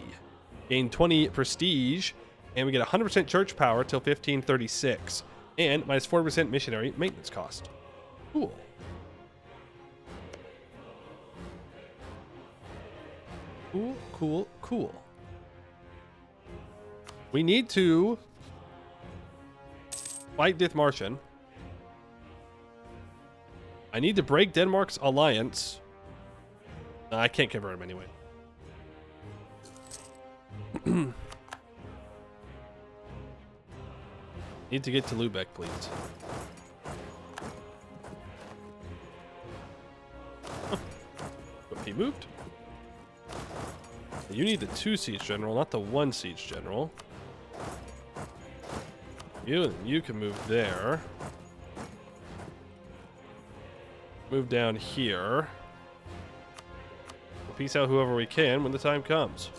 Gain 20 prestige, and we get 100% church power till 1536, and minus 4% missionary maintenance cost. Cool. Cool, cool, cool. We need to fight Dithmarschen. I need to break Denmark's alliance. No, I can't convert him anyway. Need to get to Lubeck, please. Huh. He moved? You need the 2 siege general, not the 1 siege general. You can move there. Move down here. We'll peace out whoever we can when the time comes.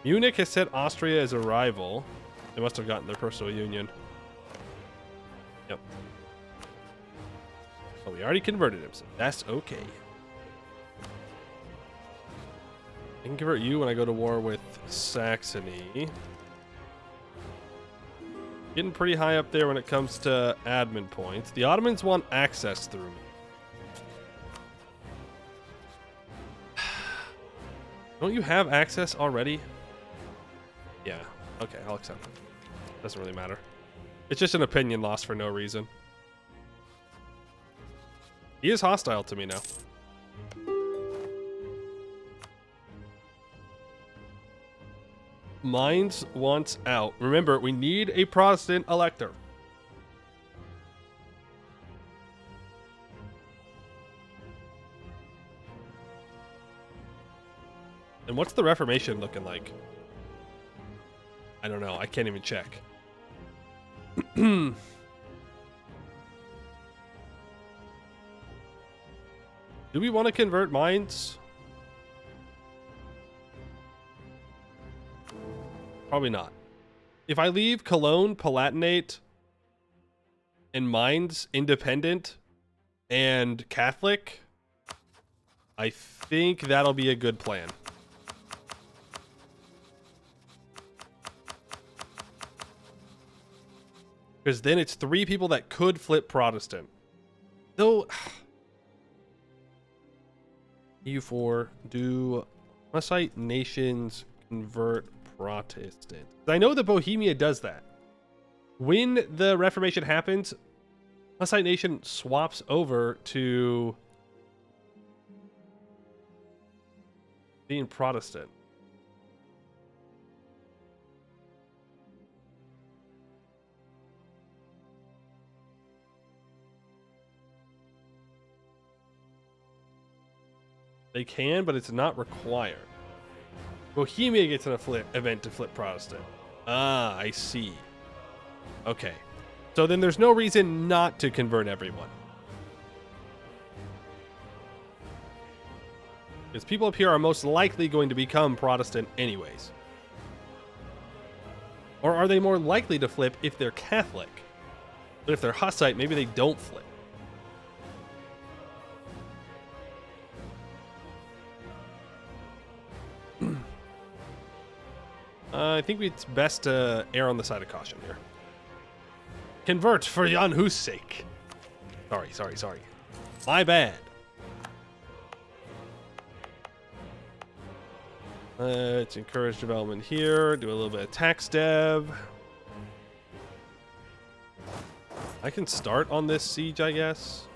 Munich has set Austria as a rival. They must have gotten their personal union. Yep. Oh, we already converted him, so that's okay. I can convert you when I go to war with Saxony. Getting pretty high up there when it comes to admin points. The Ottomans want access through me. Don't you have access already? Yeah. Okay, I'll accept it. Doesn't really matter. It's just an opinion loss for no reason. He is hostile to me now. Mainz wants out. Remember, we need a Protestant elector. And what's the Reformation looking like? I don't know. I can't even check. Do we want to convert Mainz? Probably not. If I leave Cologne Palatinate and Mainz independent and Catholic, I think that'll be a good plan. Because then it's 3 people that could flip Protestant. Though, EU4, do Hussite nations convert Protestant? I know that Bohemia does that. When the Reformation happens, Hussite nation swaps over to being Protestant. They can, but it's not required. Bohemia gets an event to flip Protestant. Ah, I see. Okay. So then there's no reason not to convert everyone. Because people up here are most likely going to become Protestant anyways. Or are they more likely to flip if they're Catholic? But if they're Hussite, maybe they don't flip. I think it's best to err on the side of caution here. Convert for Jan Hus' sake. Sorry. My bad. Let's encourage development here. Do a little bit of tax dev. I can start on this siege, I guess.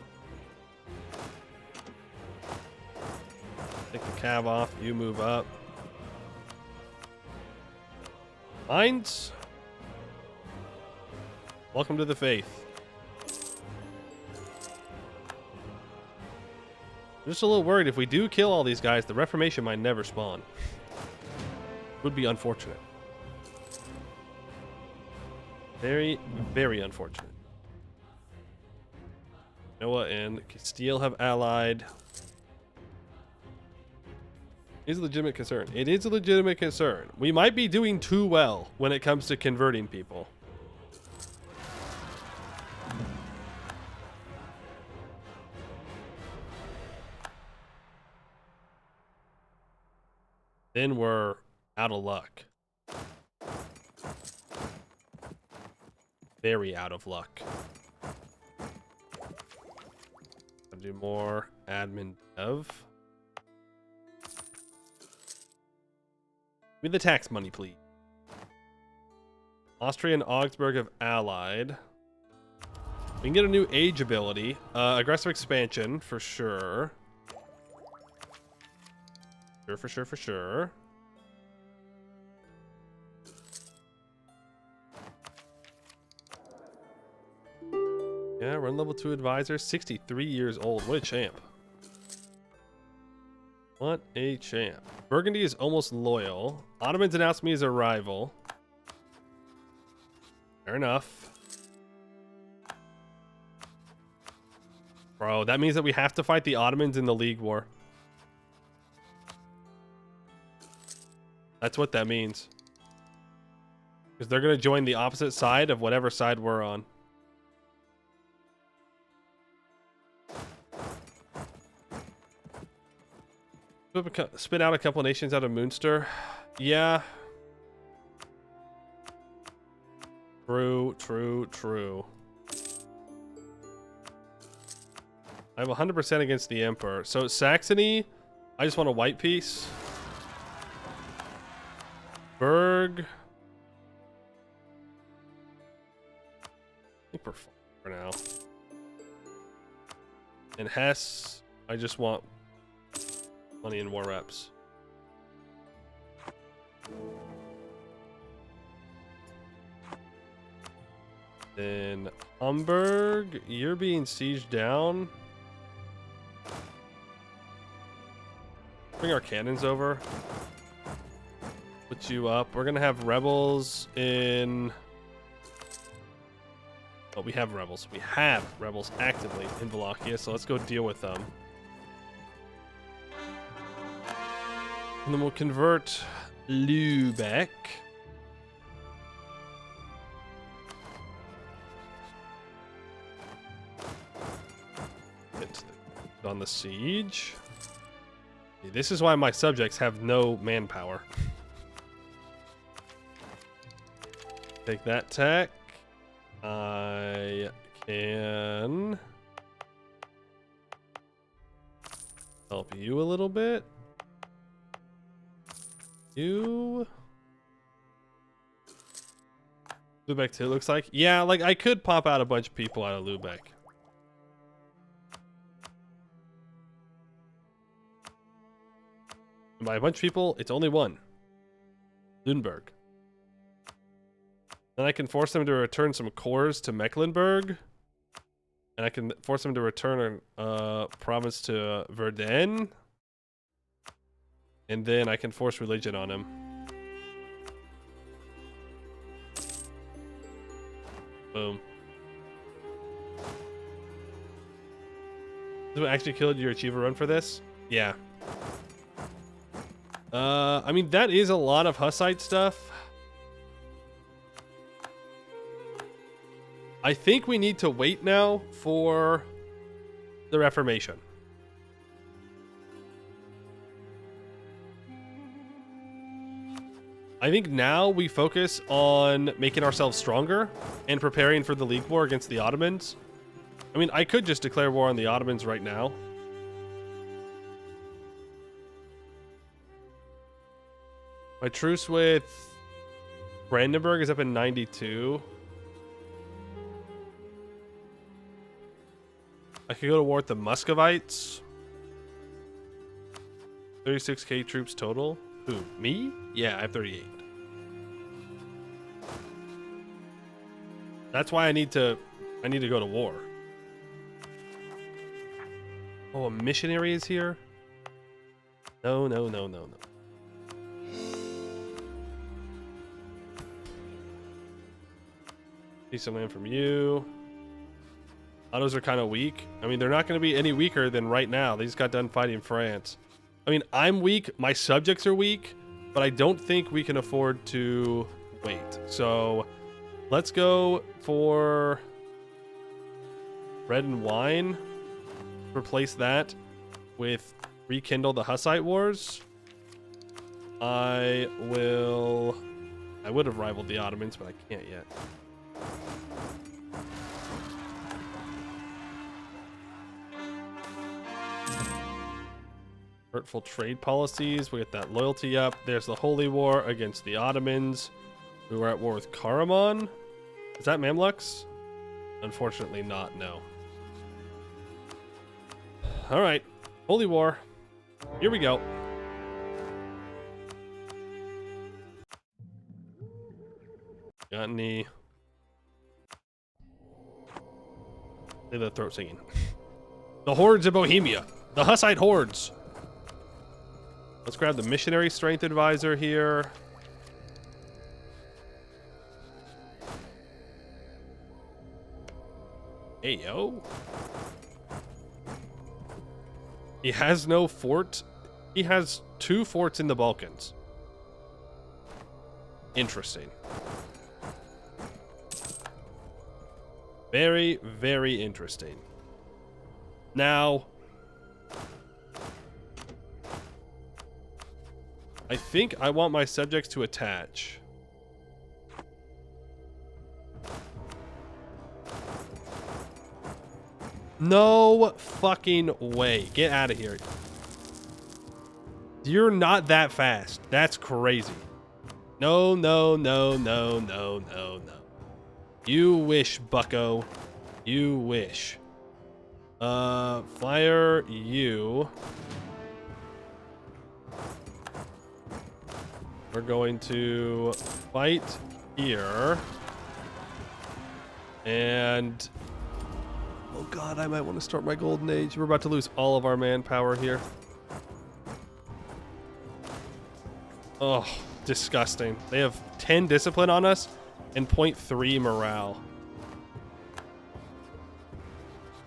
Take the cav off. You move up. Mines. Welcome to the faith. I'm just a little worried if we do kill all these guys, the Reformation might never spawn. Would be unfortunate. Very, very unfortunate. Noah and Castile have allied. Is a legitimate concern. It is a legitimate concern. We might be doing too well when it comes to converting people. Then we're out of luck. Very out of luck. I'll do more admin dev. Give me the tax money, please. Austria and Augsburg have allied. We can get a new age ability. Aggressive expansion, for sure. For sure. Yeah, run level 2 advisor, 63 years old. What a champ. What a champ. Burgundy is almost loyal. Ottomans announced me as a rival. Fair enough. Bro, that means that we have to fight the Ottomans in the League War. That's what that means. Because they're going to join the opposite side of whatever side we're on. Spit out a couple nations out of Munster. Yeah. True. I have 100% against the Emperor. So Saxony, I just want a white piece. Berg. I think we're fine for now. And Hesse, I just want money in war reps. Then Hamburg, you're being sieged down. Bring our cannons over. Put you up. We're gonna have rebels in. Oh, we have rebels. We have rebels actively in Wallachia, so let's go deal with them. And then we'll convert Lübeck. Get on the siege. This is why my subjects have no manpower. Take that tech. I can help you a little bit. You Lubeck too looks like. Yeah, like I could pop out a bunch of people out of Lubeck. And by a bunch of people, it's only one. Lüneburg. Then I can force them to return some cores to Mecklenburg. And I can force them to return a province to Verdun. And then I can force religion on him. Boom. So I actually killed your achiever run for this? Yeah. I mean, that is a lot of Hussite stuff. I think we need to wait now for the Reformation. I think now we focus on making ourselves stronger and preparing for the League War against the Ottomans. I mean, I could just declare war on the Ottomans right now. My truce with Brandenburg is up in 92. I could go to war with the Muscovites. 36k troops total. Who? Me? Yeah, I have 38. That's why I need to go to war. Oh, a missionary is here? No, no, no, no, no. Need some land from you. Autos are kind of weak. I mean, they're not going to be any weaker than right now. They just got done fighting France. I mean, I'm weak. My subjects are weak, but I don't think we can afford to wait. So let's go for bread and wine. Replace that with rekindle the Hussite wars. I would have rivaled the Ottomans, but I can't yet. Hurtful trade policies. We get that loyalty up. There's the Holy War against the Ottomans, who are at war with Karaman. Is that Mamluks? Unfortunately not, no. All right. Holy War. Here we go. Got any... Say the throat singing. The hordes of Bohemia. The Hussite hordes. Let's grab the missionary strength advisor here. Hey, yo. He has no fort. He has 2 forts in the Balkans. Interesting. Very, very interesting. Now, I think I want my subjects to attach. No fucking way. Get out of here. You're not that fast. That's crazy. No, no, no, no, no, no, no. You wish, bucko. You wish. Fire you. We're going to fight here. And... oh god, I might want to start my golden age. We're about to lose all of our manpower here. Oh, disgusting. They have 10 discipline on us and 0.3 morale.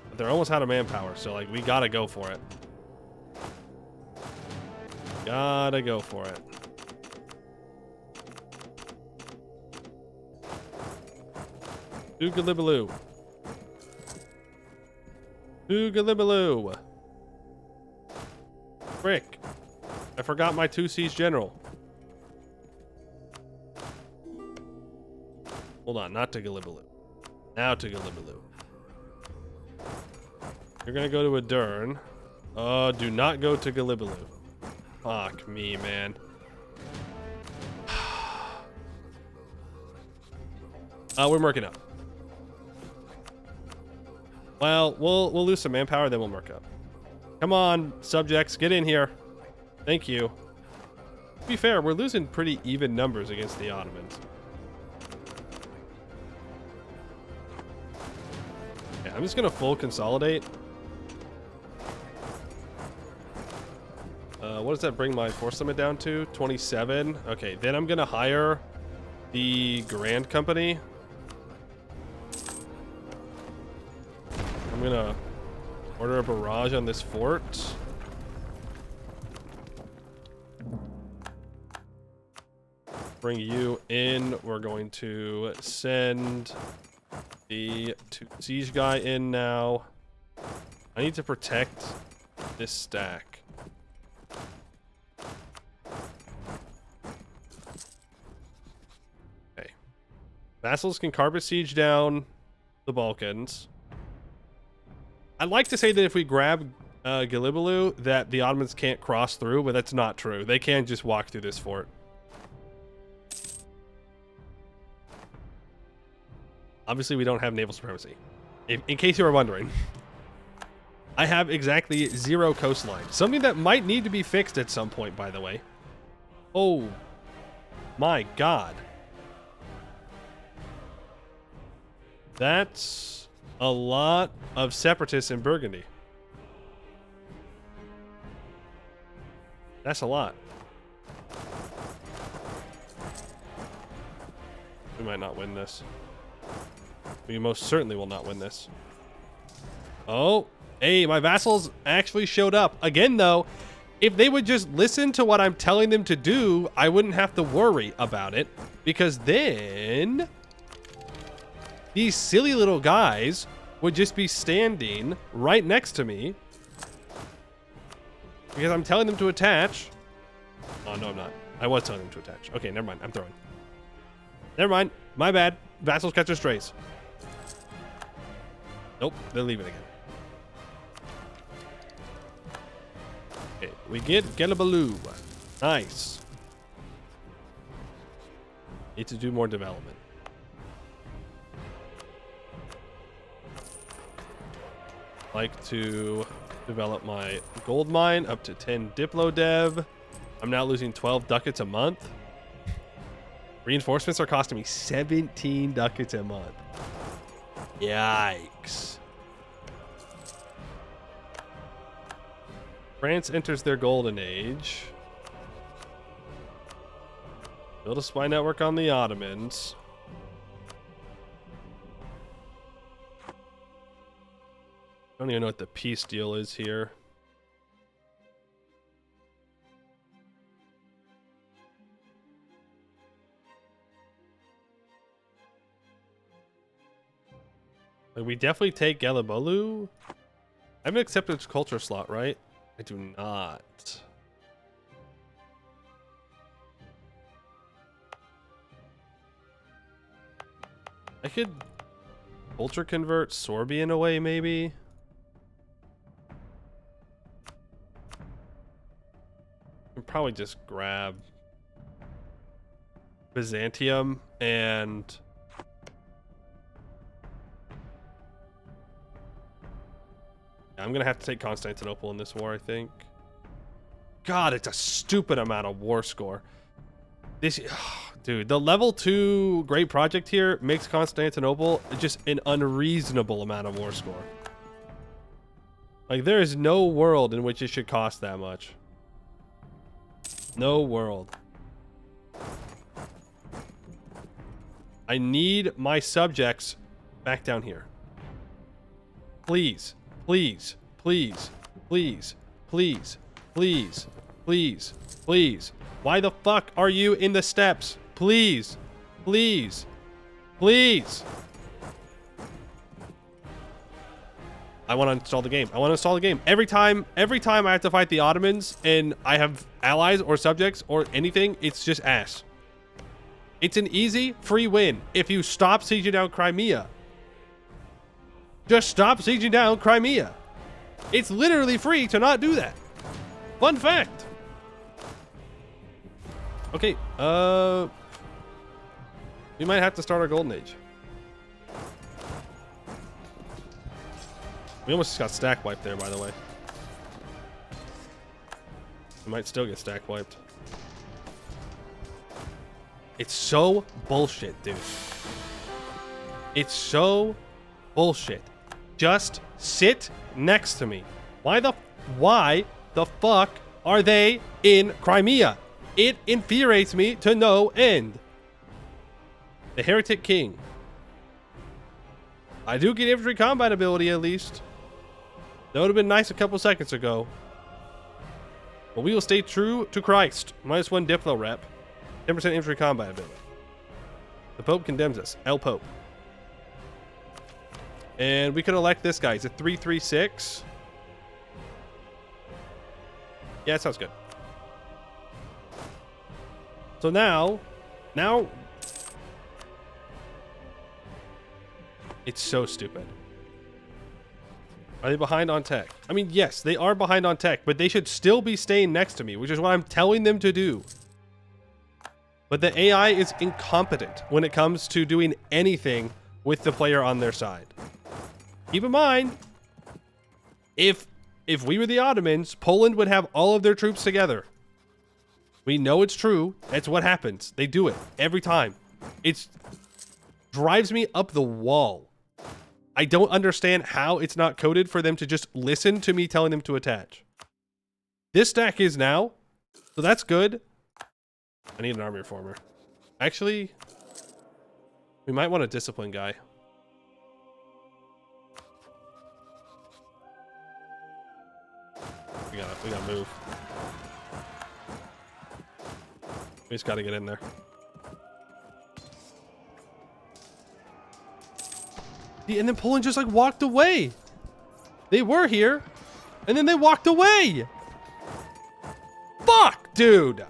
But they're almost out of manpower, so like we gotta go for it. Gotta go for it. Oogalibaloo. Oogalibaloo. Frick. I forgot my 2C's general. Hold on, not to Galibaloo. Now to Galibaloo. You're gonna go to Adern. Do not go to Galibaloo. Fuck me, man. We're marking up. Well, we'll lose some manpower, then we'll mark up. Come on, subjects, get in here. Thank you. To be fair, we're losing pretty even numbers against the Ottomans. Yeah, I'm just gonna full consolidate. What does that bring my force limit down to? 27. Okay, then I'm gonna hire the Grand Company. I'm gonna order a barrage on this fort. Bring you in. We're going to send the siege guy in now. I need to protect this stack. Vassals can carpet siege down the Balkans. I'd like to say that if we grab Galibalu, that the Ottomans can't cross through, but that's not true. They can just walk through this fort. Obviously, we don't have naval supremacy. In case you were wondering. I have exactly 0 coastline. Something that might need to be fixed at some point, by the way. Oh, my God. That's a lot of separatists in Burgundy. That's a lot. We might not win this. We most certainly will not win this. Oh, hey, my vassals actually showed up. Again, though, if they would just listen to what I'm telling them to do, I wouldn't have to worry about it. Because then these silly little guys would just be standing right next to me. Because I'm telling them to attach. Oh, no, I'm not. I was telling them to attach. Okay, never mind. I'm throwing. Never mind. My bad. Vassals catch their strays. Nope, they're leaving again. Okay, we get Galibalu. Nice. Need to do more development. Like to develop my gold mine up to 10 Diplo Dev. I'm now losing 12 ducats a month. Reinforcements are costing me 17 ducats a month. Yikes. France enters their golden age. Build a spy network on the Ottomans. I don't even know what the peace deal is here. Like, we definitely take Galibalu. I haven't accepted its culture slot, right? I do not. I could culture convert Sorbian away, maybe. I can probably just grab Byzantium and I'm gonna have to take Constantinople in this war, I think. God, it's a stupid amount of war score. This, dude, the level 2 great project here makes Constantinople just an unreasonable amount of war score. Like, there is no world in which it should cost that much. No world. I need my subjects back down here. Please. Please, please, please, please, please, please, please. Why the fuck are you in the steppes? Please, please, please. I want to install the game. I want to install the game. Every time I have to fight the Ottomans and I have allies or subjects or anything, it's just ass. It's an easy, free win if you stop sieging down Crimea. Just stop sieging down Crimea. It's literally free to not do that. Fun fact. Okay, we might have to start our golden age. We almost just got stack wiped there, by the way. We might still get stack wiped. It's so bullshit, dude. It's so bullshit. Just sit next to me. Why the fuck are they in Crimea? It infuriates me to no end. The Heretic King. I do get infantry combat ability at least. That would have been nice a couple seconds ago. But we will stay true to Christ. -1 Diplo rep. 10% infantry combat ability. The Pope condemns us. El Pope. And we could elect this guy. It's a 336. Yeah, that sounds good. So now It's so stupid. Are they behind on tech? I mean, yes, they are behind on tech, but they should still be staying next to me, which is what I'm telling them to do. But the AI is incompetent when it comes to doing anything with the player on their side. Keep in mind, if we were the Ottomans, Poland would have all of their troops together. We know it's true. That's what happens. They do it every time. It drives me up the wall. I don't understand how it's not coded for them to just listen to me telling them to attach. This stack is now, so that's good. I need an army reformer. Actually, we might want a discipline guy. We gotta move. We just gotta get in there. See, and then Poland just like walked away. They were here, and then they walked away. Fuck, dude.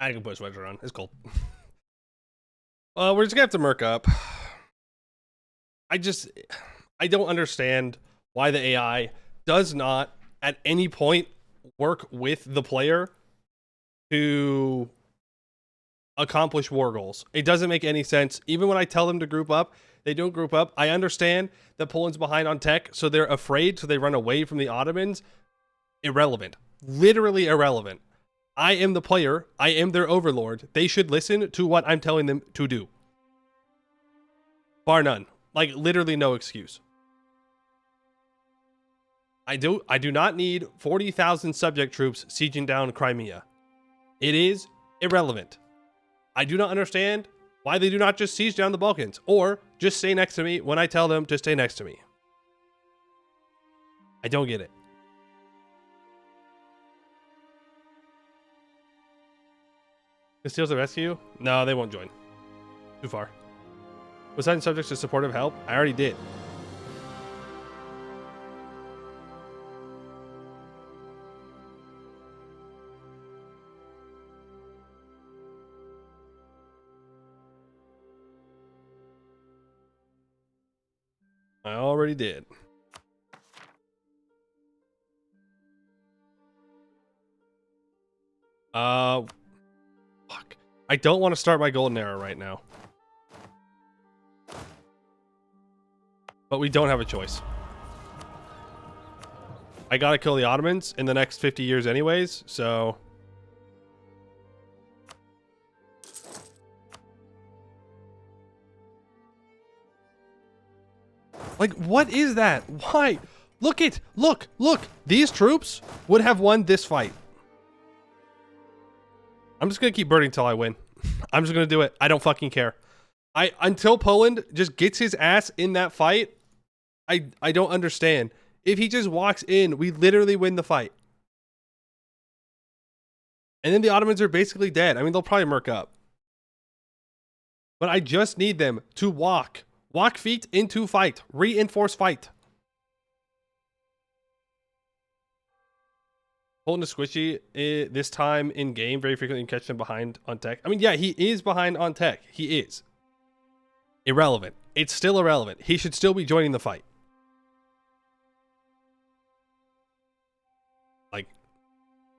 I can put a sweater on. It's cold. We're just gonna have to merc up. I don't understand why the AI does not at any point work with the player to accomplish war goals. It doesn't make any sense. Even when I tell them to group up, they don't group up. I understand that Poland's behind on tech, so they're afraid, so they run away from the Ottomans. Irrelevant. Literally irrelevant. I am the player. I am their overlord. They should listen to what I'm telling them to do. Bar none. Like, literally no excuse. I do not need 40,000 subject troops sieging down Crimea. It is irrelevant. I do not understand why they do not just siege down the Balkans, or just stay next to me when I tell them to stay next to me. I don't get it. Steals the rescue? No, they won't join. Too far. Assign subjects to supportive help? I already did. I already did. Fuck. I don't want to start my golden era right now. But we don't have a choice. I gotta kill the Ottomans in the next 50 years anyways, so... Like, what is that? Why? Look! These troops would have won this fight. I'm just gonna keep burning till I win. I'm just gonna do it. I don't fucking care. Until Poland just gets his ass in that fight, I don't understand. If he just walks in, we literally win the fight. And then the Ottomans are basically dead. I mean, they'll probably merc up. But I just need them to walk feet into fight. Reinforce fight. Poland is squishy this time in game. Very frequently you can catch him behind on tech. I mean, yeah, he is behind on tech. He is. Irrelevant. It's still irrelevant. He should still be joining the fight. Like,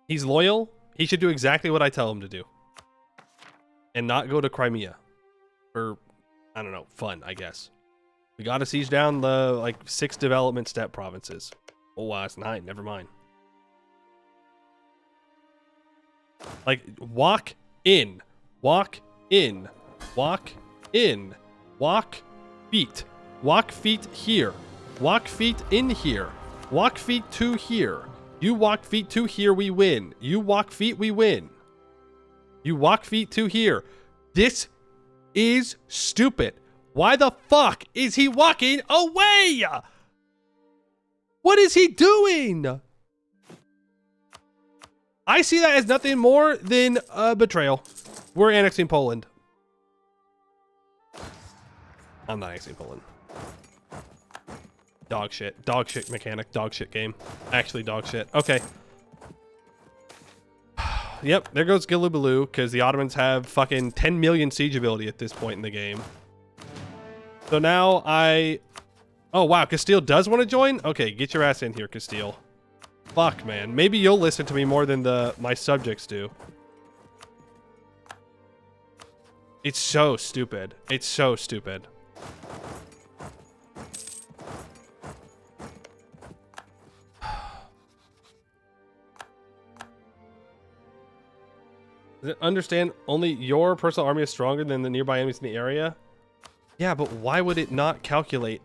he's loyal. He should do exactly what I tell him to do. And not go to Crimea. For, I don't know, fun, I guess. We gotta siege down the, like, 6 development step provinces. Oh, wow, it's 9. Never mind. Like, walk in. Walk in. Walk in. Walk feet. Walk feet here. Walk feet in here. Walk feet to here. You walk feet to here, we win. You walk feet, we win. You walk feet to here. This is stupid. Why the fuck is he walking away? What is he doing? I see that as nothing more than a betrayal. We're annexing Poland. I'm not annexing Poland. Dog shit. Dog shit mechanic. Dog shit game. Actually dog shit. Okay. Yep, there goes Gillibaloo, because the Ottomans have fucking 10 million siege ability at this point in the game. So now oh wow, Castile does want to join? Okay, get your ass in here, Castile. Fuck, man. Maybe you'll listen to me more than my subjects do. It's so stupid. It's so stupid. Understand only your personal army is stronger than the nearby enemies in the area? Yeah, but why would it not calculate?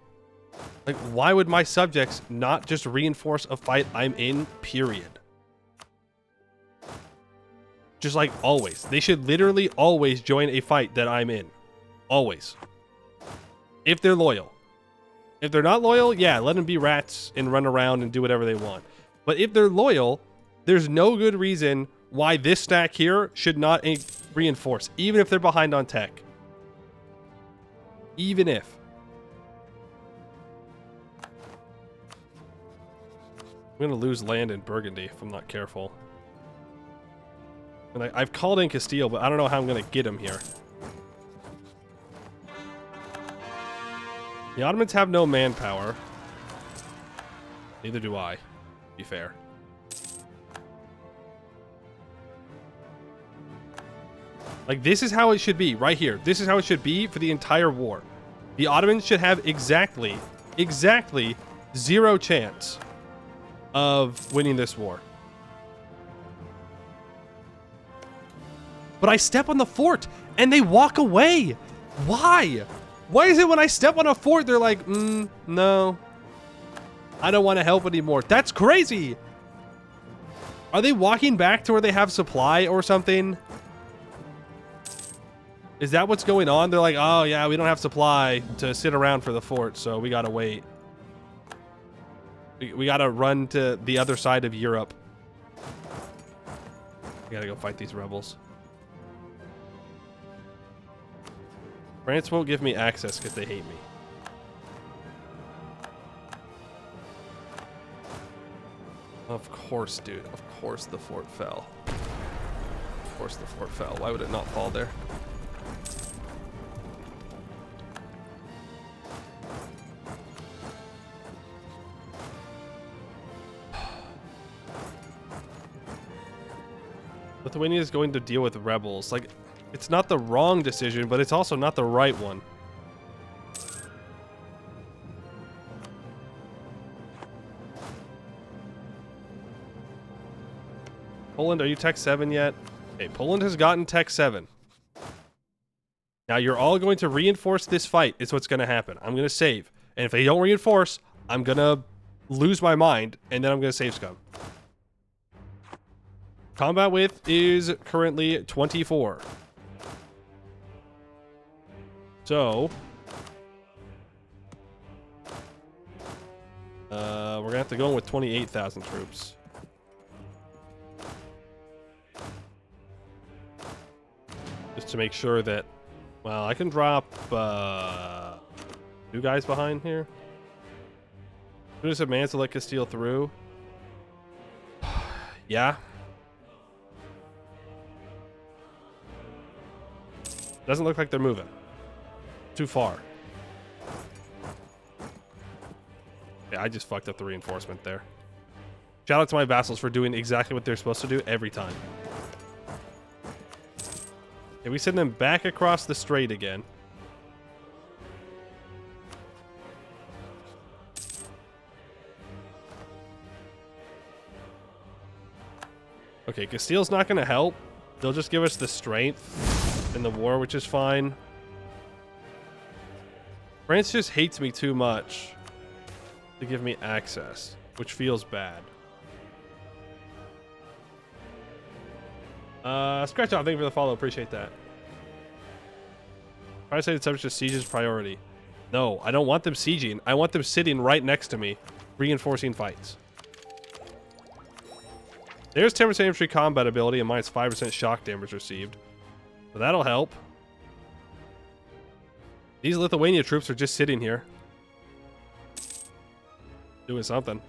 Like, why would my subjects not just reinforce a fight I'm in, period? Just like always. They should literally always join a fight that I'm in. Always. If they're loyal. If they're not loyal, yeah, let them be rats and run around and do whatever they want. But if they're loyal, there's no good reason why this stack here should not reinforce, even if they're behind on tech. Even if. I'm going to lose land in Burgundy if I'm not careful. And I've called in Castile, but I don't know how I'm going to get him here. The Ottomans have no manpower. Neither do I, to be fair. Like, this is how it should be, right here. This is how it should be for the entire war. The Ottomans should have exactly 0 chance of winning this war. But I step on the fort, and they walk away. Why? Why is it when I step on a fort, they're like, no. I don't want to help anymore. That's crazy. Are they walking back to where they have supply or something? Is that what's going on? They're like, oh yeah, we don't have supply to sit around for the fort, so we gotta wait. We gotta run to the other side of Europe. We gotta go fight these rebels. France won't give me access because they hate me. Of course, dude. Of course the fort fell. Of course the fort fell. Why would it not fall there? Lithuania is going to deal with rebels. Like, it's not the wrong decision, but it's also not the right one. Poland, are you Tech 7 yet? Okay, Poland has gotten Tech 7. Now you're all going to reinforce this fight is what's going to happen. I'm going to save. And if they don't reinforce, I'm going to lose my mind, and then I'm going to save scum. Combat width is currently 24. So, we're going to have to go in with 28,000 troops. Just to make sure that, well, I can drop 2 guys behind here. Who does a man to let Castile through? Yeah. Doesn't look like they're moving. Too far. Yeah, I just fucked up the reinforcement there. Shout out to my vassals for doing exactly what they're supposed to do every time. Okay, we send them back across the strait again. Okay, Castile's not going to help. They'll just give us the strength in the war, which is fine. France just hates me too much to give me access, which feels bad. Scratch off, thank you for the follow, appreciate that. I say it's subject to siege's priority. No, I don't want them sieging. I want them sitting right next to me, reinforcing fights. There's 10% infantry combat ability and minus 5% shock damage received. So that'll help. These Lithuania troops are just sitting here. Doing something.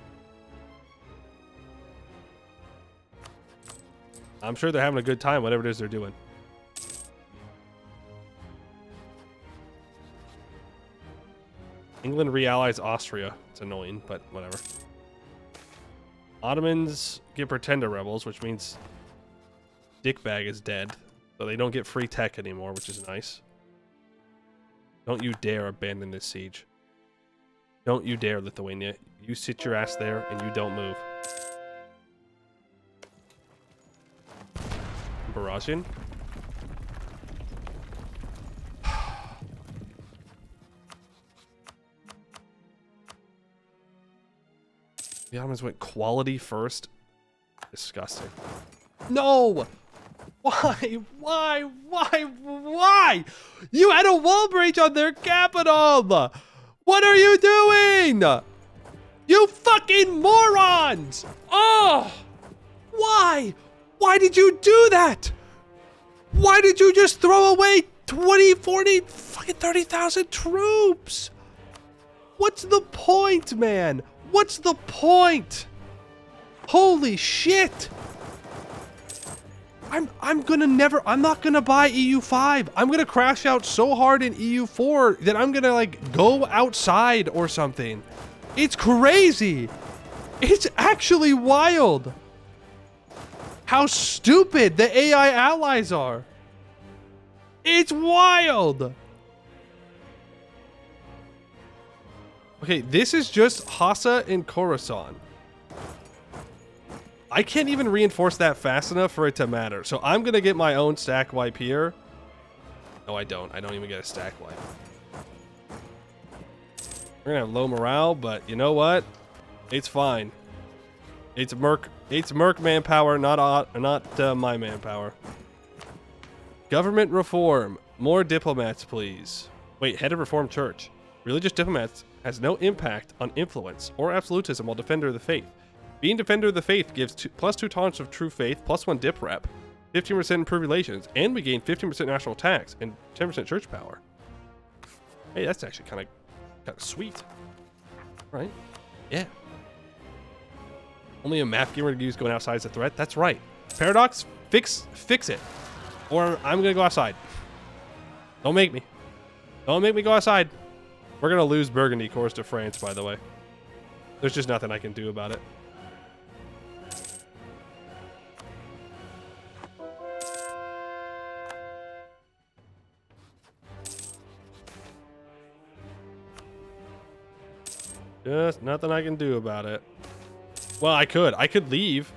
I'm sure they're having a good time, whatever it is they're doing. England reallies Austria. It's annoying, but whatever. Ottomans get pretender rebels, which means Dickbag is dead. So they don't get free tech anymore, which is nice. Don't you dare abandon this siege. Don't you dare, Lithuania. You sit your ass there and you don't move. Barraging. The Ottomans went quality first. Disgusting. No! Why? Why? You had a wall breach on their capital! What are you doing? You fucking morons! Oh! Why? Why did you do that? Why did you just throw away 20, 40, fucking 30,000 troops? What's the point, man? What's the point? Holy shit! I'm not gonna buy EU5. I'm gonna crash out so hard in EU4 that I'm gonna like go outside or something. It's crazy. It's actually wild how stupid the AI allies are. It's wild. Okay, this is just Hassa and Khorasan. I can't even reinforce that fast enough for it to matter. So I'm going to get my own stack wipe here. No, I don't. I don't even get a stack wipe. We're going to have low morale, but you know what? It's fine. It's Merc manpower, not my manpower. Government reform. More diplomats, please. Wait, head of Reformed Church. Religious diplomats has no impact on influence or absolutism while Defender of the Faith. Being Defender of the Faith gives +2 tolerance of true faith, +1 dip rep, 15% improved relations, and we gain 15% national tax and 10% church power. Hey, that's actually kind of sweet, right? Yeah. Only a map gamer to use going outside is a threat. That's right. Paradox, fix it, or I'm gonna go outside. Don't make me. Don't make me go outside. We're gonna lose Burgundy course to France, by the way. There's just nothing I can do about it. Just nothing I can do about it. Well, I could leave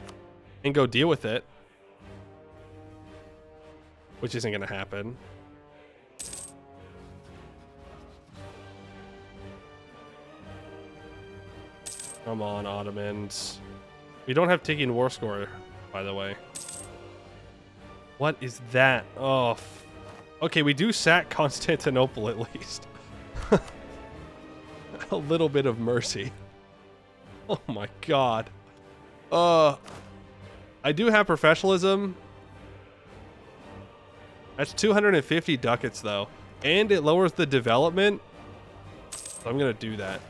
and go deal with it, which isn't gonna happen. Come on, Ottomans. We don't have ticking war score, by the way. What is that? Oh, okay, we do sack Constantinople at least. A little bit of mercy. Oh my god. I do have professionalism. That's 250 ducats though, and it lowers the development. So I'm gonna do that.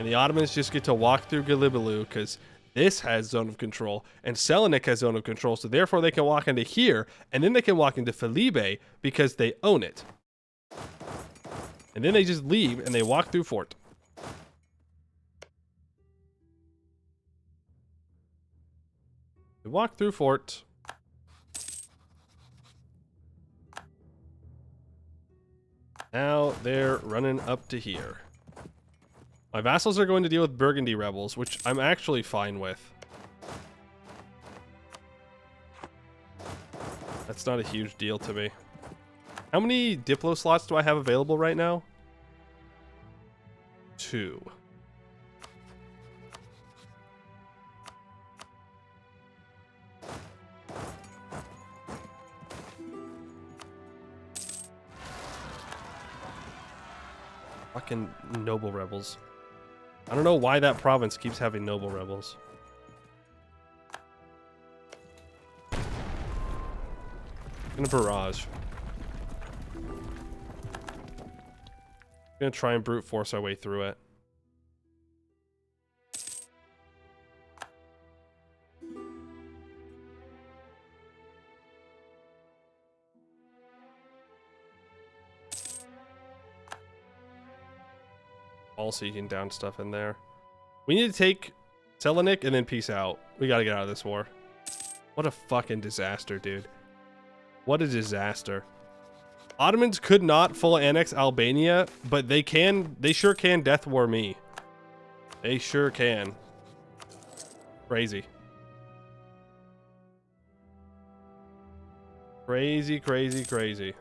And the Ottomans just get to walk through Galibaloo because This has zone of control, and Selenik has zone of control, so therefore they can walk into here, and then they can walk into Felipe because they own it. And then they just leave, and they walk through fort. They walk through fort. Now they're running up to here. My vassals are going to deal with Burgundy rebels, which I'm actually fine with. That's not a huge deal to me. How many Diplo slots do I have available right now? 2. Fucking noble rebels. I don't know why that province keeps having noble rebels. Gonna barrage. Gonna try and brute force our way through it. All sieging down stuff in there. We need to take Selenik and then peace out. We gotta get out of this war. What a fucking disaster, dude. What a disaster. Ottomans could not full annex Albania, but they sure can death war me. They sure can. Crazy. Crazy, crazy, crazy.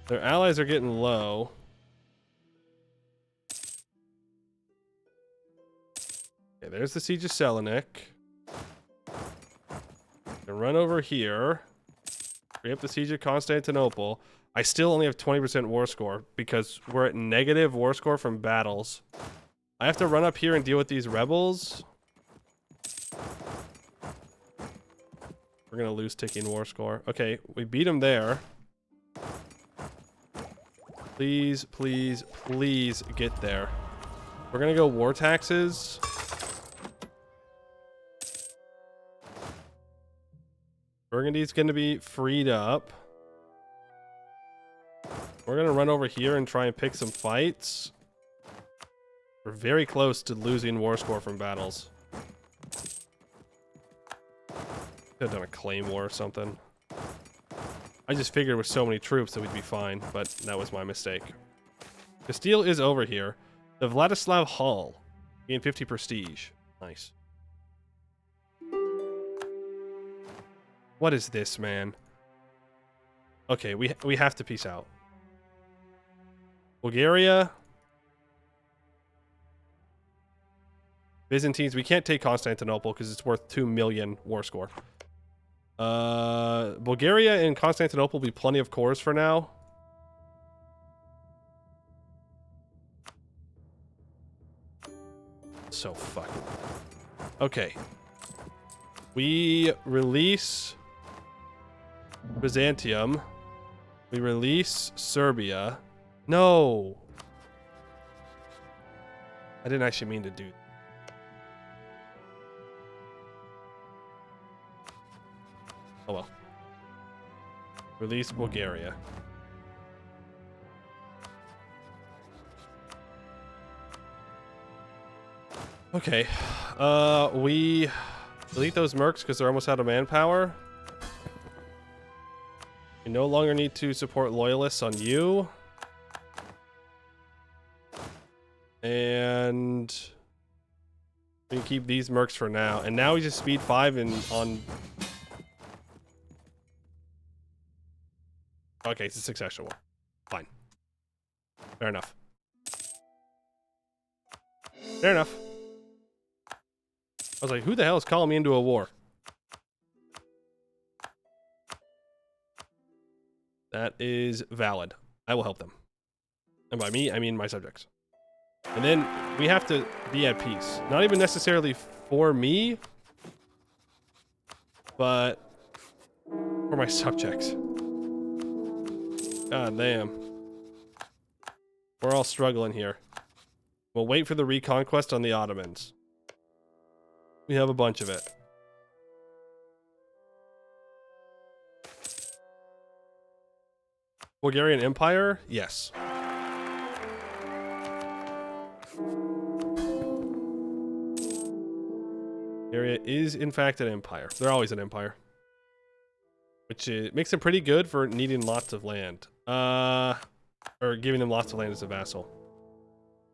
Their allies are getting low. Okay, there's the siege of Selenik. Can run over here. Free up the siege of Constantinople. I still only have 20% war score because we're at negative war score from battles. I have to run up here and deal with these rebels. We're gonna lose ticking war score. Okay, we beat them there. Please, please, please get there. We're gonna go war taxes. Burgundy's gonna be freed up. We're gonna run over here and try and pick some fights. We're very close to losing war score from battles. Could have done a claim war or something. I just figured with so many troops that we'd be fine, but that was my mistake. Castile is over here. The Vladislav Hall. Gain 50 prestige. Nice. What is this, man? Okay, we have to peace out. Bulgaria. Byzantines. We can't take Constantinople because it's worth 2 million war score. Bulgaria and Constantinople will be plenty of cores for now. So fucking... Okay. We release Byzantium. We release Serbia. No! I didn't actually mean to do that. Oh well. Release Bulgaria. Okay. We delete those mercs because they're almost out of manpower. We no longer need to support loyalists on you. And we can keep these mercs for now. And now we just speed 5 and on... Okay, it's a succession war. Fine. Fair enough. Fair enough. I was like, who the hell is calling me into a war? That is valid. I will help them. And by me, I mean my subjects. And then we have to be at peace. Not even necessarily for me, but for my subjects. God damn. We're all struggling here. We'll wait for the reconquest on the Ottomans. We have a bunch of it. Bulgarian Empire? Yes. Bulgaria is in fact an empire. They're always an empire. Which makes them pretty good for needing lots of land. Or giving them lots of land as a vassal.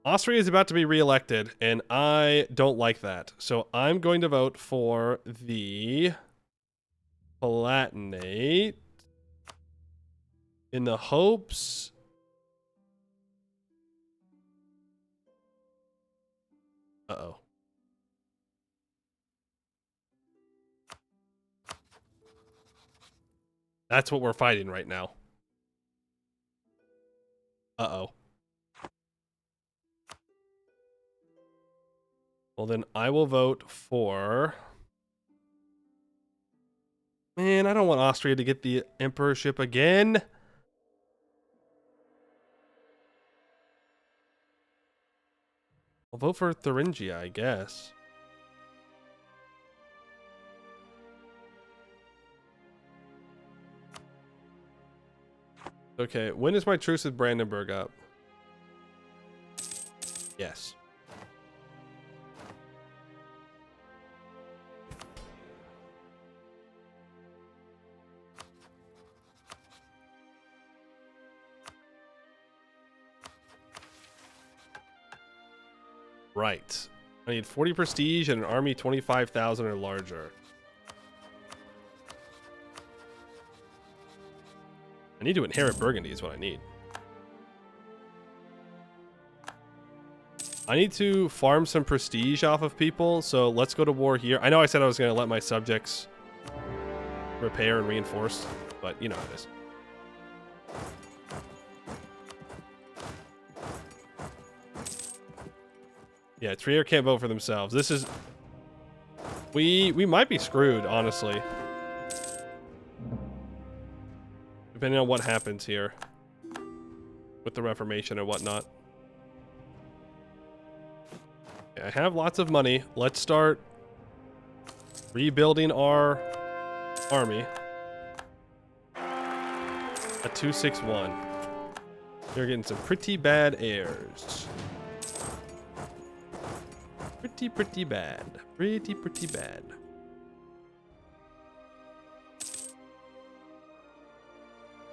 Austria is about to be re-elected, and I don't like that. So I'm going to vote for the Palatinate in the hopes... Uh-oh. That's what we're fighting right now. Uh-oh. Well, then I will vote for... Man, I don't want Austria to get the emperorship again. I'll vote for Thuringia, I guess. Okay, when is my truce with Brandenburg up? Yes. Right. I need 40 prestige and an army 25,000 or larger. I need to inherit Burgundy is what I need. I need to farm some prestige off of people, so let's go to war here. I know I said I was going to let my subjects repair and reinforce, but you know how it is. Yeah, Trier can't vote for themselves. This is... We might be screwed, honestly. Depending on what happens here. With the Reformation and whatnot. Okay, I have lots of money. Let's start rebuilding our army. At 261. We're getting some pretty bad heirs. Pretty bad. Pretty bad.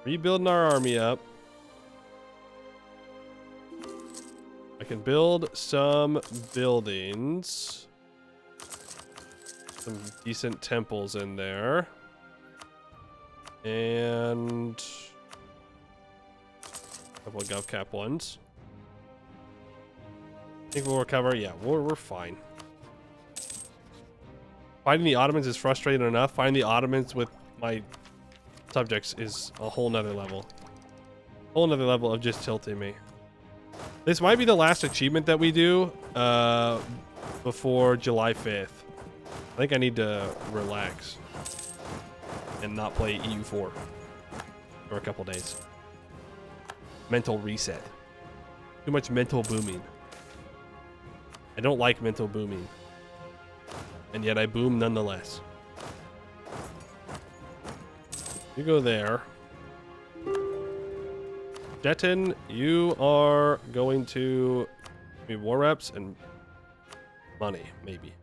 Rebuilding our army up. I can build some buildings. Some decent temples in there. And a couple of GovCap ones. I think we'll recover. Yeah, we're fine. Fighting the Ottomans is frustrating enough. Fighting the Ottomans with my subjects is a whole nother level. Whole nother level of just tilting me. This might be the last achievement that we do before July 5th. I think I need to relax and not play EU4 for a couple days. Mental reset. Too much mental booming. I don't like mental booming. And yet I boom nonetheless. You go there. Jetton, you are going to be war reps and money, maybe.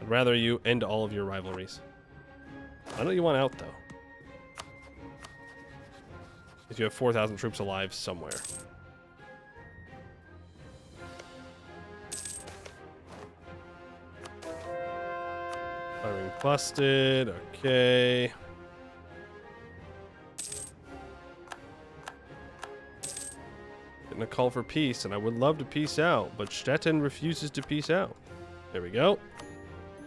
I'd rather you end all of your rivalries. Why don't you want out, though? Because you have 4,000 troops alive somewhere. Firing busted, okay. Getting a call for peace, and I would love to peace out, but Stettin refuses to peace out. There we go.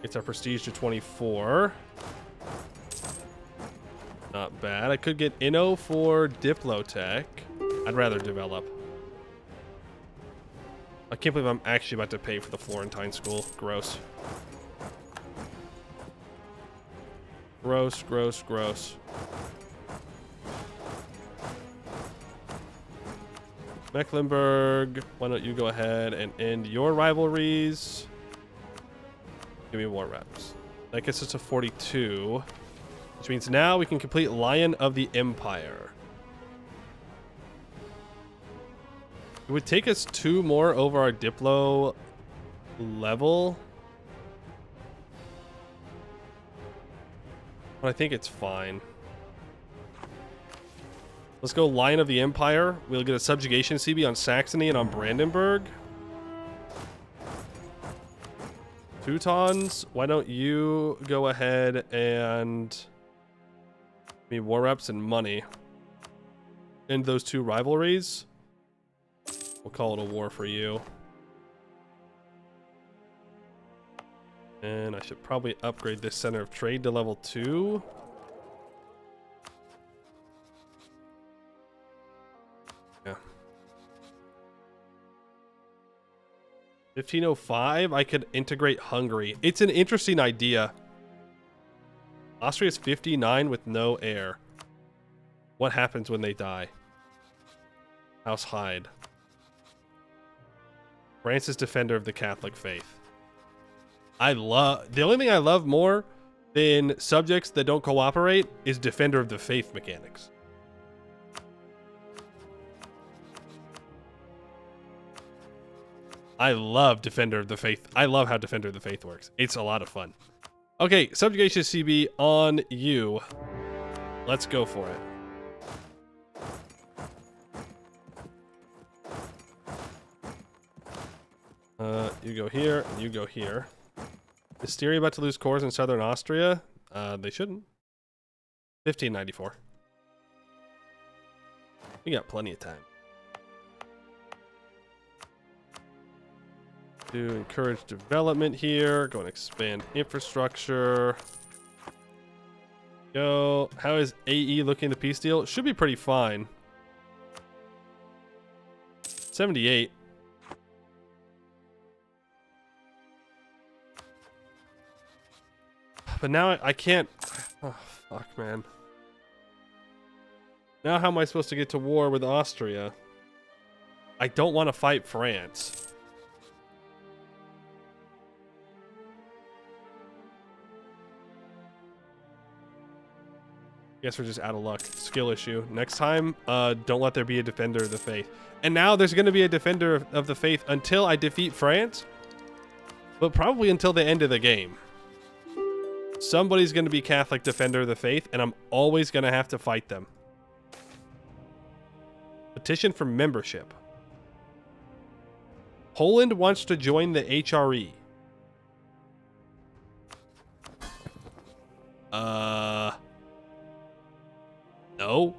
Gets our prestige to 24. Not bad. I could get Inno for Diplotech. I'd rather develop. I can't believe I'm actually about to pay for the Florentine school. Gross. Gross, gross, gross. Mecklenburg, why don't you go ahead and end your rivalries? Give me war reps. That gets us to 42, which means now we can complete Lion of the Empire. It would take us 2 more over our Diplo level, but I think it's fine. Let's go Lion of the Empire. We'll get a subjugation CB on Saxony and on Brandenburg. Teutons, why don't you go ahead and give me war reps and money. End those 2 rivalries. We'll call it a war for you. And I should probably upgrade this center of trade to level 2. Yeah. 1505, I could integrate Hungary. It's an interesting idea. Austria's 59 with no heir. What happens when they die? House Hyde. France is defender of the Catholic faith. The only thing I love more than subjects that don't cooperate is defender of the faith mechanics. I love defender of the faith. I love how defender of the faith works. It's a lot of fun. Okay, subjugation CB on you. Let's go for it. You go here, and you go here. Is Styria about to lose cores in southern Austria? They shouldn't. 1594. We got plenty of time. To encourage development here. Go and expand infrastructure. Go. How is AE looking at the peace deal? Should be pretty fine. 78. But now I can't. Oh, fuck, man. Now how am I supposed to get to war with Austria? I don't want to fight France. Guess we're just out of luck. Skill issue. Next time, don't let there be a defender of the faith. And now there's going to be a defender of the faith until I defeat France. But probably until the end of the game. Somebody's going to be Catholic defender of the faith, and I'm always going to have to fight them. Petition for membership. Poland wants to join the HRE. No.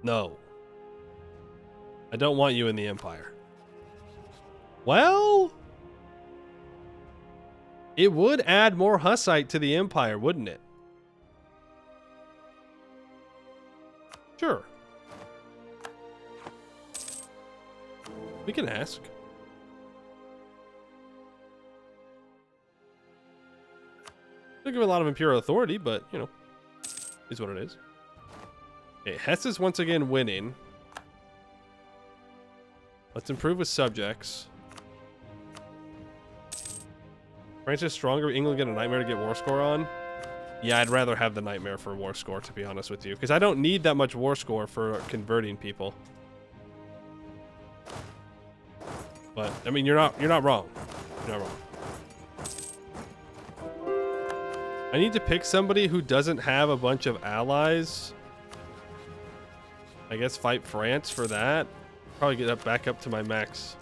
No. I don't want you in the Empire. Well, it would add more Hussite to the Empire, wouldn't it? Sure. We can ask. Don't give a lot of Imperial authority, but, you know, is what it is. Okay, Hesse is once again winning. Let's improve with subjects. France is stronger. England get a nightmare to get war score on. Yeah, I'd rather have the nightmare for war score, to be honest with you, because I don't need that much war score for converting people. But I mean, you're not wrong. You're not wrong. I need to pick somebody who doesn't have a bunch of allies. I guess fight France for that. Probably get that back up to my max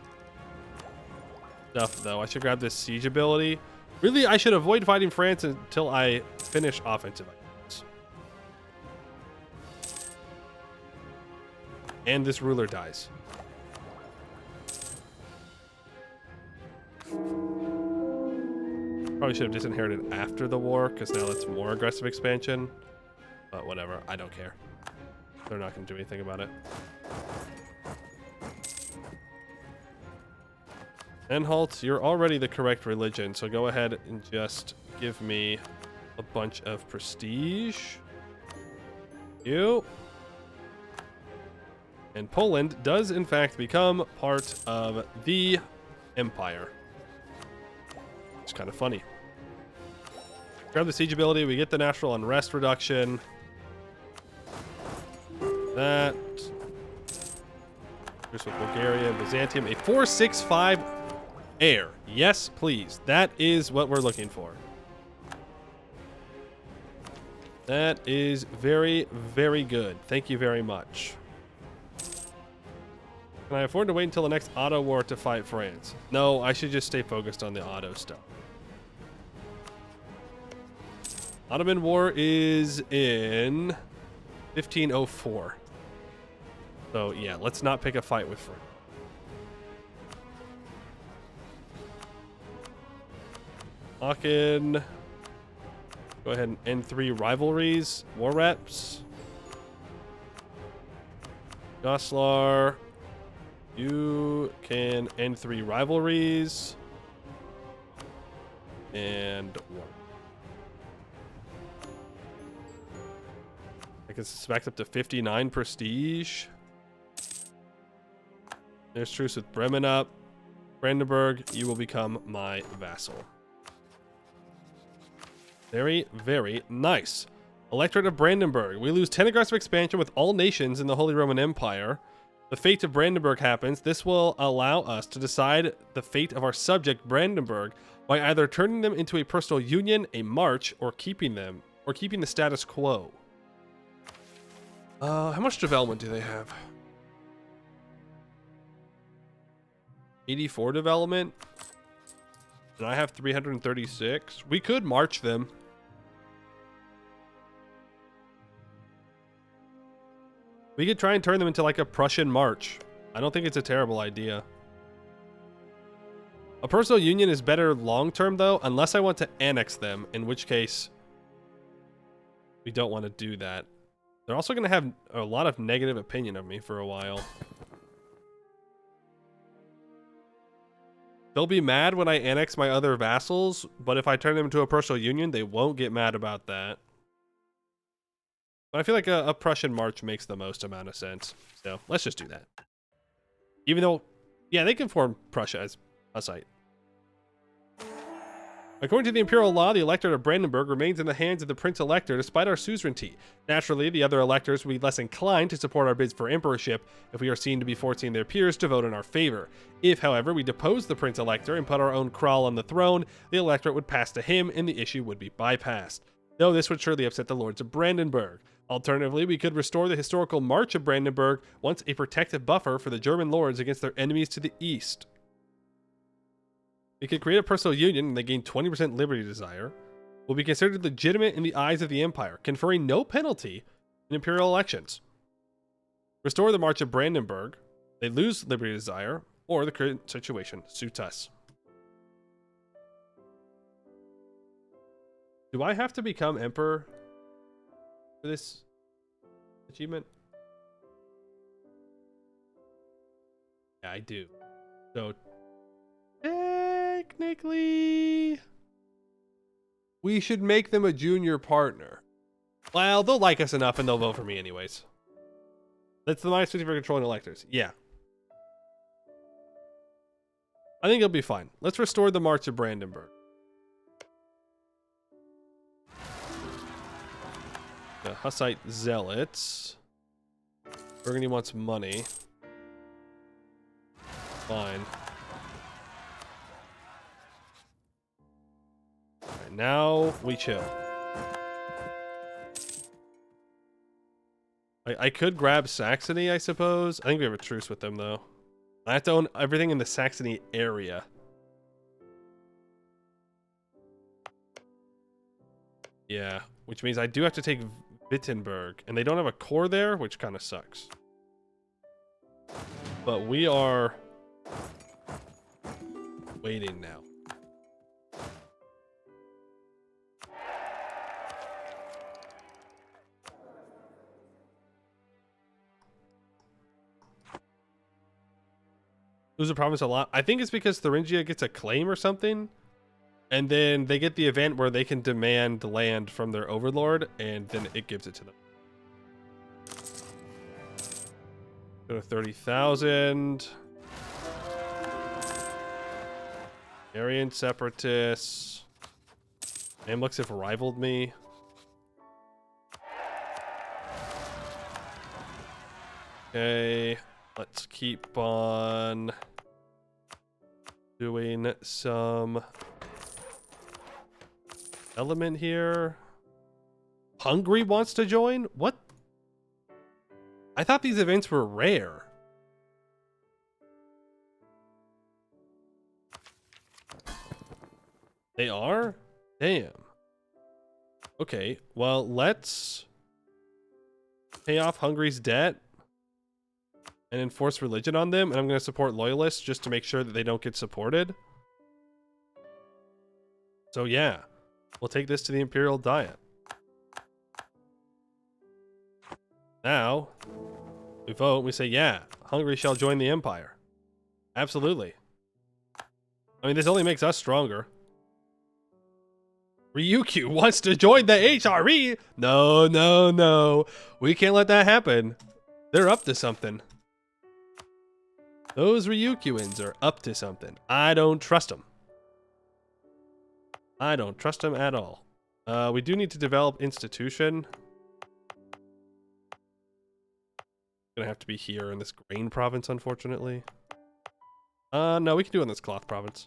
stuff, though. I should grab this siege ability. Really, I should avoid fighting France until I finish offensive items. And this ruler dies. Probably should have disinherited after the war, because now it's more aggressive expansion. But whatever, I don't care. They're not going to do anything about it. Anhalt, you're already the correct religion, so go ahead and just give me a bunch of prestige. You. And Poland does in fact become part of the empire. It's kind of funny. Grab the siege ability, we get the natural unrest reduction. That. Here's with Bulgaria and Byzantium. A 465 air. Yes, please. That is what we're looking for. That is very, very good. Thank you very much. Can I afford to wait until the next auto war to fight France? No, I should just stay focused on the auto stuff. Ottoman War is in 1504. So yeah, let's not pick a fight with France. Aachen. Go ahead and end 3 rivalries. War reps. Goslar. You can end 3 rivalries. And 1. I guess it's back up to 59 prestige. There's truce with Bremen up. Brandenburg, you will become my vassal. Very, very nice. Electorate of Brandenburg. We lose 10 aggressive expansion with all nations in the Holy Roman Empire. The fate of Brandenburg happens. This will allow us to decide the fate of our subject Brandenburg by either turning them into a personal union, a march, or keeping them, or keeping the status quo. How much development do they have? 84 development. And I have 336. We could march them. We could try and turn them into like a Prussian march. I don't think it's a terrible idea. A personal union is better long-term though, unless I want to annex them, in which case we don't want to do that. They're also going to have a lot of negative opinion of me for a while. They'll be mad when I annex my other vassals, but if I turn them into a personal union, they won't get mad about that. But I feel like a Prussian march makes the most amount of sense. So let's just do that. Even though, yeah, they can form Prussia as Hussite. According to the imperial law, the electorate of Brandenburg remains in the hands of the Prince Elector despite our suzerainty. Naturally, the other electors will be less inclined to support our bids for emperorship if we are seen to be forcing their peers to vote in our favor. If, however, we depose the Prince Elector and put our own Kral on the throne, the electorate would pass to him and the issue would be bypassed. Though this would surely upset the lords of Brandenburg. Alternatively, we could restore the historical March of Brandenburg, once a protective buffer for the German lords against their enemies to the east. We could create a personal union and they gain 20% liberty desire. Will be considered legitimate in the eyes of the empire, conferring no penalty in imperial elections. Restore the March of Brandenburg. They lose liberty desire, or the current situation suits us. Do I have to become emperor for this achievement? Yeah, I do. So technically, we should make them a junior partner. Well, they'll like us enough and they'll vote for me anyways. That's the -50 for controlling electors. Yeah. I think it'll be fine. Let's restore the March of Brandenburg. The Hussite zealots. Burgundy wants money. Fine. Alright, now we chill. I could grab Saxony, I suppose. I think we have a truce with them, though. I have to own everything in the Saxony area. Yeah, which means I do have to take Wittenberg. And they don't have a core there, which kind of sucks. But we are waiting now. Lose a province a lot. I think it's because Thuringia gets a claim or something. And then they get the event where they can demand land from their overlord, and then it gives it to them. Go to 30,000. Aryan separatists. Mamluks have rivaled me. Okay, let's keep on doing some element here. Hungary wants to join? What? I thought these events were rare. They are? Damn. Okay, well, let's pay off Hungary's debt and enforce religion on them, and I'm going to support loyalists just to make sure that they don't get supported. So yeah, we'll take this to the Imperial Diet. Now, we vote, we say, yeah, Hungary shall join the Empire. Absolutely. I mean, this only makes us stronger. Ryukyu wants to join the HRE? No, no, no. We can't let that happen. They're up to something. Those Ryukyuans are up to something. I don't trust them. I don't trust them at all. We do need to develop institution. Gonna have to be here in this grain province, unfortunately. No, we can do it in this cloth province.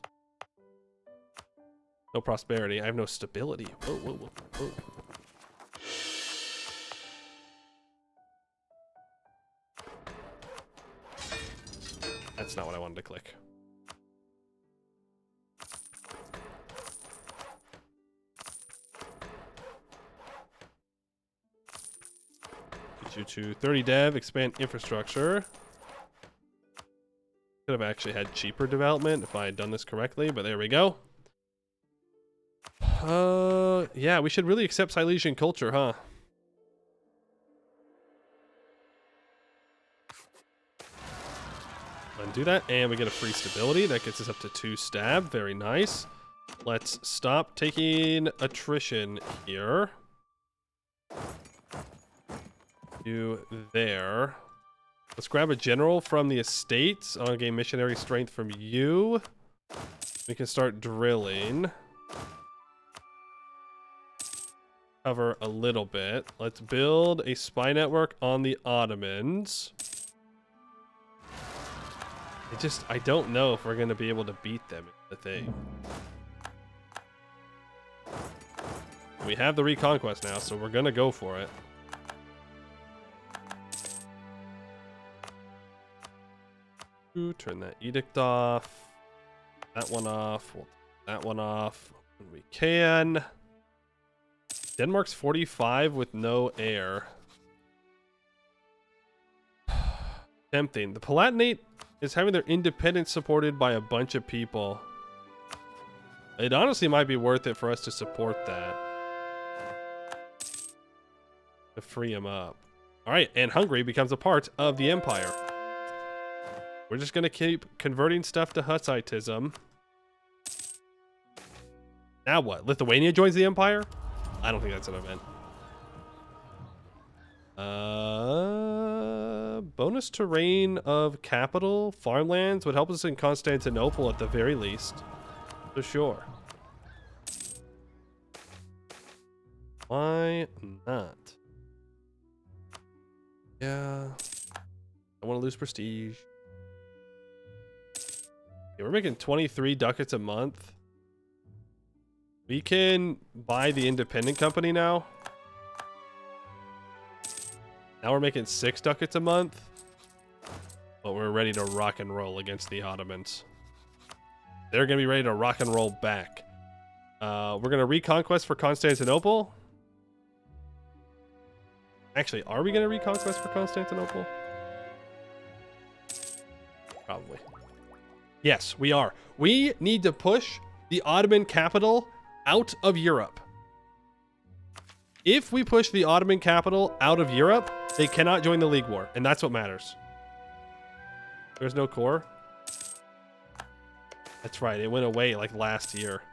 No prosperity. I have no stability. Whoa, whoa, whoa, whoa. That's not what I wanted to click. Get you to 30 dev, expand infrastructure. Could have actually had cheaper development if I had done this correctly, but there we go. Yeah, we should really accept Silesian culture, huh? Undo that, and we get a free stability. That gets us up to 2 stab. Very nice. Let's stop taking attrition here. Do there. Let's grab a general from the estates. I'll gain missionary strength from you. We can start drilling. Cover a little bit. Let's build a spy network on the Ottomans. I don't know if we're going to be able to beat them, is the thing. We have the reconquest now, so we're going to go for it. Ooh, turn that edict off. That one off. We'll take that one off when we can. Denmark's 45 with no air. Tempting. The Palatinate is having their independence supported by a bunch of people. It honestly might be worth it for us to support that. To free him up. Alright, and Hungary becomes a part of the Empire. We're just going to keep converting stuff to Hussitism. Now what? Lithuania joins the Empire? I don't think that's an event. Bonus terrain of capital, farmlands would help us in Constantinople at the very least. For sure. Why not? Yeah. I want to lose prestige. Yeah, we're making 23 ducats a month. We can buy the independent company now. Now we're making 6 ducats a month. But we're ready to rock and roll against the Ottomans. They're going to be ready to rock and roll back. We're going to reconquest for Constantinople. Actually, are we going to reconquest for Constantinople? Probably. Yes, we are. We need to push the Ottoman capital out of Europe. If we push the Ottoman capital out of Europe, they cannot join the League War, and that's what matters. There's no core. That's right, it went away like last year.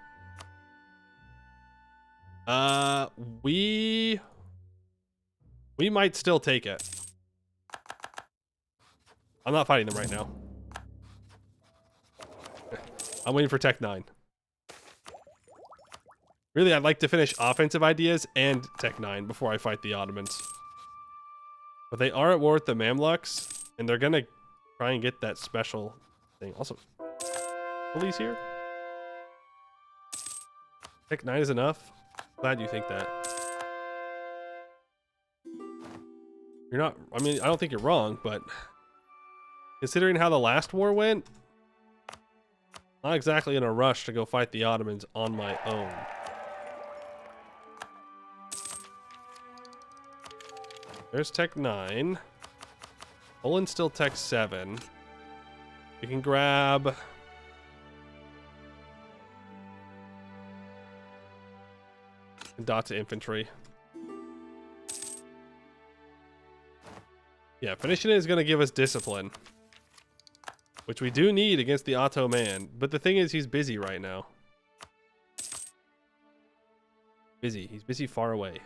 We might still take it. I'm not fighting them right now. I'm waiting for Tech 9. Really, I'd like to finish offensive ideas and Tech 9 before I fight the Ottomans. But they are at war with the Mamluks, and they're gonna try and get that special thing. Also, police here? Tech 9 is enough? Glad you think that. You're not, I mean, I don't think you're wrong, but considering how the last war went, not exactly in a rush to go fight the Ottomans on my own. There's Tech 9. Poland's still Tech 7. We can grab... Data infantry. Yeah, finishing it is going to give us discipline. Which we do need against the Ottoman. But the thing is, he's busy right now. Busy. He's busy far away.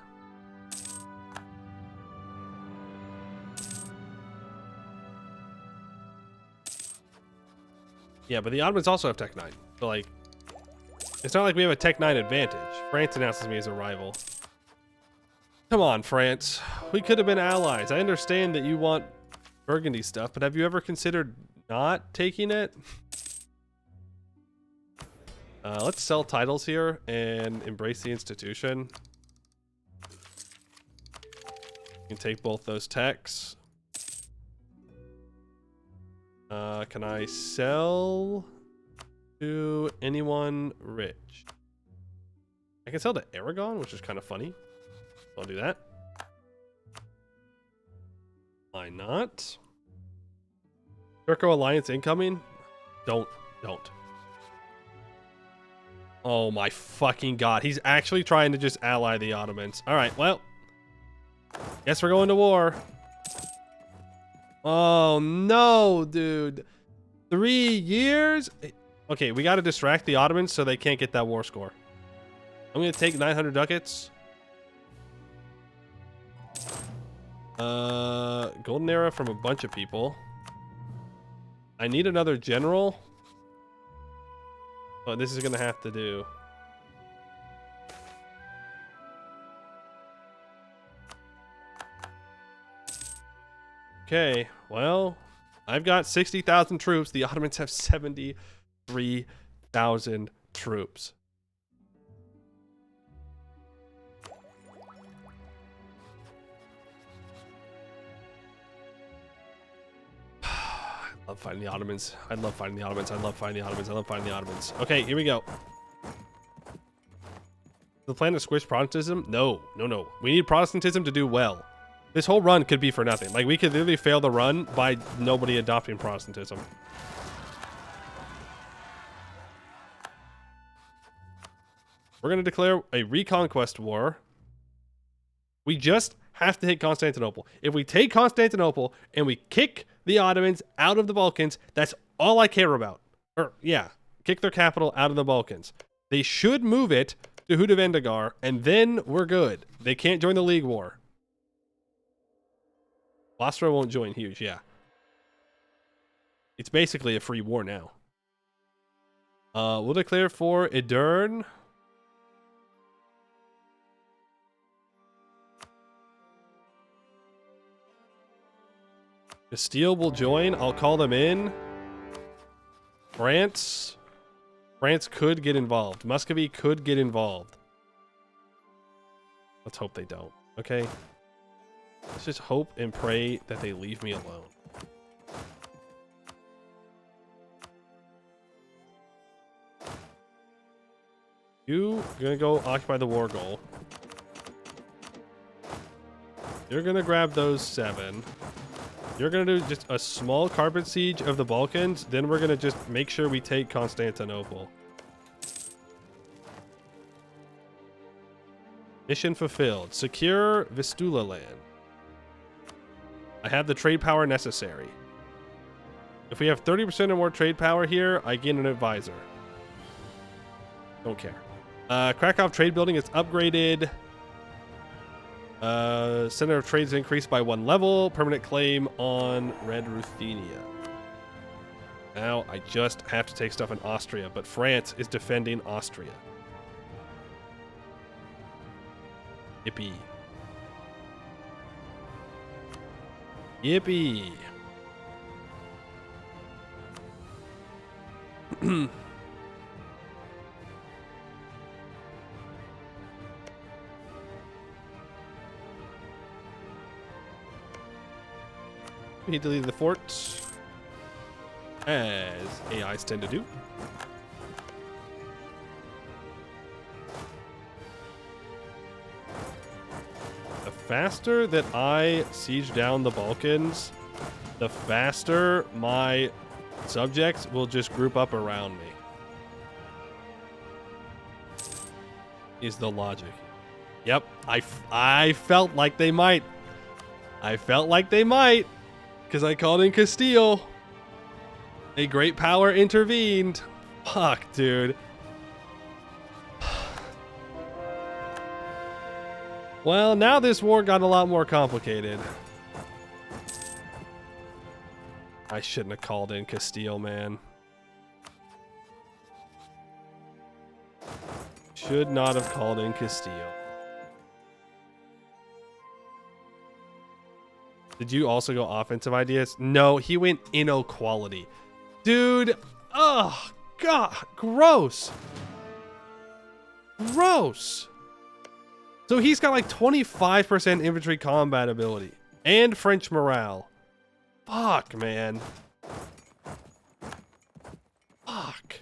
Yeah, but the Ottomans also have Tech 9. So, like, it's not like we have a Tech 9 advantage. France announces me as a rival. Come on, France. We could have been allies. I understand that you want Burgundy stuff, but have you ever considered not taking it? Let's sell titles here and embrace the institution. You can take both those techs. Can I sell to anyone rich? I can sell to Aragon, which is kind of funny. I'll do that. Why not? Turco Alliance incoming? Don't. Oh my fucking god. He's actually trying to just ally the Ottomans. Alright, well. Guess we're going to war. Oh no, dude. 3 years? Okay, we gotta distract the Ottomans so they can't get that war score. I'm gonna take 900 ducats. Golden era from a bunch of people. I need another general. Oh, this is gonna have to do. Okay, well, I've got 60,000 troops. The Ottomans have 73,000 troops. I love fighting the Ottomans. I love fighting the Ottomans. I love fighting the Ottomans. I love fighting the Ottomans. Okay, here we go. The plan to squish Protestantism? No. We need Protestantism to do well. This whole run could be for nothing. Like, we could literally fail the run by nobody adopting Protestantism. We're going to declare a reconquest war. We just have to hit Constantinople. If we take Constantinople and we kick the Ottomans out of the Balkans, that's all I care about. Or, yeah, kick their capital out of the Balkans. They should move it to Hudavendigar, and then we're good. They can't join the League War. Bosra won't join. Huge, yeah. It's basically a free war now. We'll declare for Edirne. Castile will join. I'll call them in. France could get involved. Muscovy could get involved. Let's hope they don't. Okay. Let's just hope and pray that they leave me alone. You're gonna go occupy the war goal. You're gonna grab those 7. You're going to do just a small carpet siege of the Balkans. Then we're going to just make sure we take Constantinople. Mission fulfilled. Secure Vistula land. I have the trade power necessary. If we have 30% or more trade power here, I gain an advisor. Don't care. Krakow trade building is upgraded. Center of trades increased by 1 level. Permanent claim on Red Ruthenia. Now I just have to take stuff in Austria, but France is defending Austria. Yippee. Yippee. He deleted the forts, as AIs tend to do. The faster that I siege down the Balkans, the faster my subjects will just group up around me. Is the logic. Yep, I felt like they might. I felt like they might. Because I called in Castile. A great power intervened. Fuck, dude. Well, now this war got a lot more complicated. I shouldn't have called in Castile, man. Should not have called in Castile. Did you also go offensive ideas? No, he went inequality. Dude, oh, God, gross. Gross. So he's got like 25% infantry combat ability and French morale. Fuck, man. Fuck.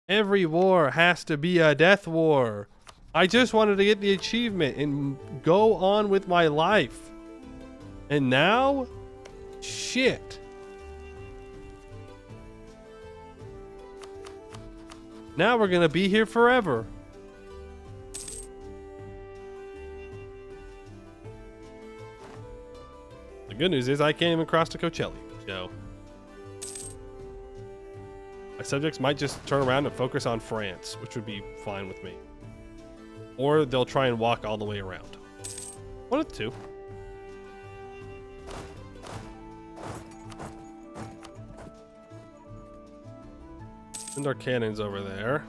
Every war has to be a death war. I just wanted to get the achievement and go on with my life. And now, shit. Now we're gonna be here forever. The good news is I can't even cross to Coachella, so my subjects might just turn around and focus on France, which would be fine with me. Or they'll try and walk all the way around. One of the two. Send our cannons over there.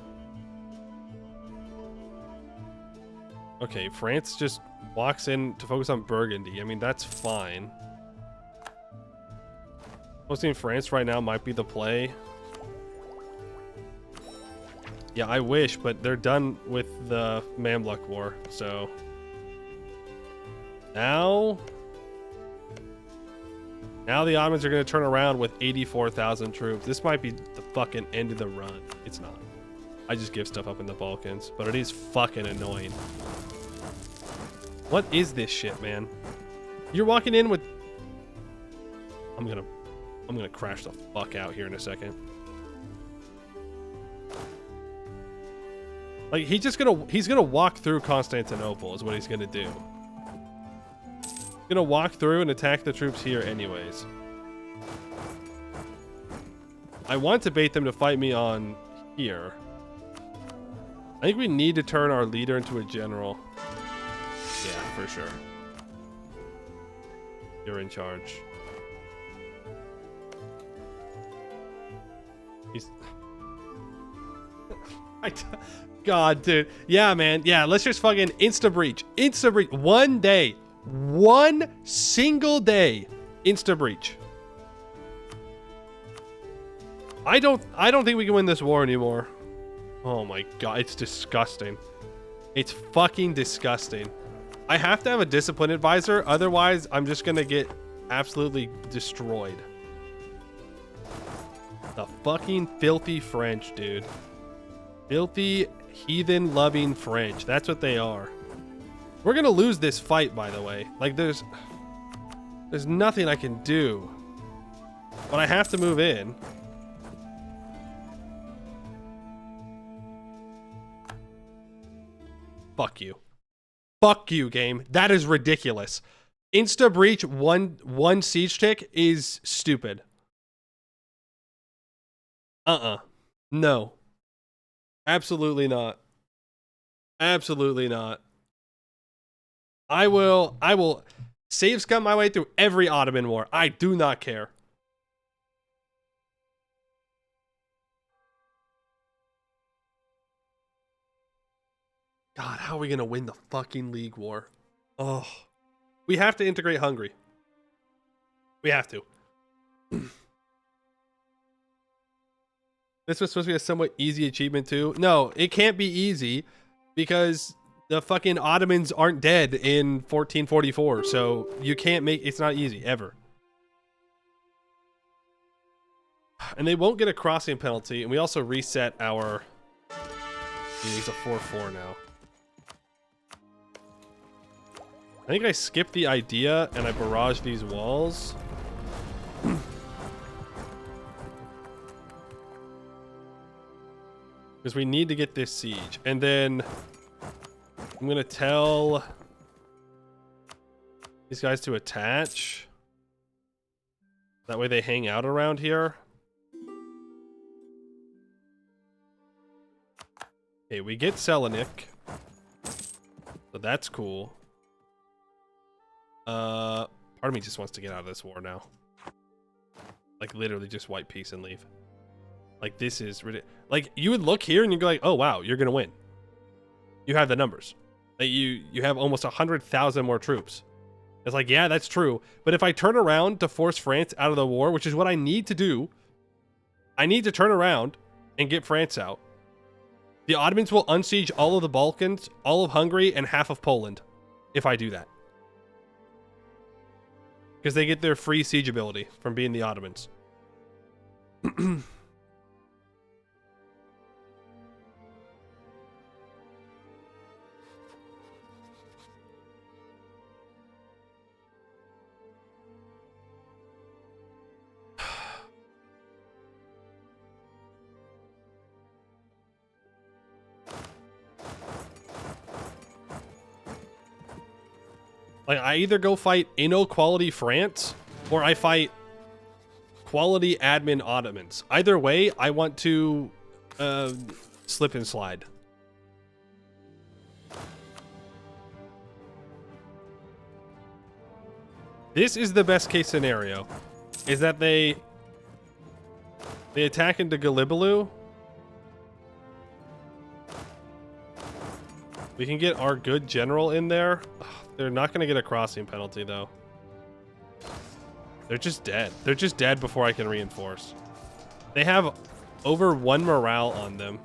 Okay, France just walks in to focus on Burgundy. I mean, that's fine. Posting France right now might be the play. Yeah, I wish, but they're done with the Mamluk War, so... Now the Ottomans are going to turn around with 84,000 troops. This might be the fucking end of the run. It's not. I just give stuff up in the Balkans, but it is fucking annoying. What is this shit, man? You're walking in with... I'm gonna crash the fuck out here in a second. Like, he's gonna walk through Constantinople is what he's gonna do. Gonna walk through and attack the troops here anyways. I want to bait them to fight me on here. I think we need to turn our leader into a general. Yeah, for sure. You're in charge. He's... God, dude. Yeah, man. Yeah, let's just fucking insta-breach. Insta-breach. One day. One single day, insta breach. I don't think we can win this war anymore. Oh my god, it's disgusting. It's fucking disgusting. I have to have a discipline advisor, otherwise I'm just gonna get absolutely destroyed. The fucking filthy French, dude. Filthy, heathen loving French. That's what they are. We're gonna lose this fight, by the way. Like, there's nothing I can do. But I have to move in. Fuck you. Fuck you, game. That is ridiculous. Insta breach one siege tick is stupid. No. Absolutely not. Absolutely not. I will save scum my way through every Ottoman war. I do not care. God, how are we gonna win the fucking League War? Oh, we have to integrate Hungary. We have to. This was supposed to be a somewhat easy achievement too. No, it can't be easy because the fucking Ottomans aren't dead in 1444. So you can't make, it's not easy ever. And they won't get a crossing penalty. And we also reset our, it's a 4-4 now. I think I skipped the idea and I barraged these walls. Because we need to get this siege. And then I'm going to tell these guys to attach. That way they hang out around here. Okay, we get Selenik. So that's cool. Part of me just wants to get out of this war now. Like, literally just white peace and leave. Like, this is ridiculous. Like, you would look here and you'd go like, oh, wow, you're going to win. You have the numbers. Like, you have almost 100,000 more troops. It's like, yeah, that's true. But if I turn around to force France out of the war, which is what I need to do, I need to turn around and get France out. The Ottomans will unsiege all of the Balkans, all of Hungary, and half of Poland if I do that. Because they get their free siege ability from being the Ottomans. Like, I either go fight inequality France, or I fight quality admin Ottomans. Either way, I want to slip and slide. This is the best case scenario, is that they attack into Gallipoli. We can get our good general in there. They're not going to get a crossing penalty, though. They're just dead. They're just dead before I can reinforce. They have over 1 morale on them.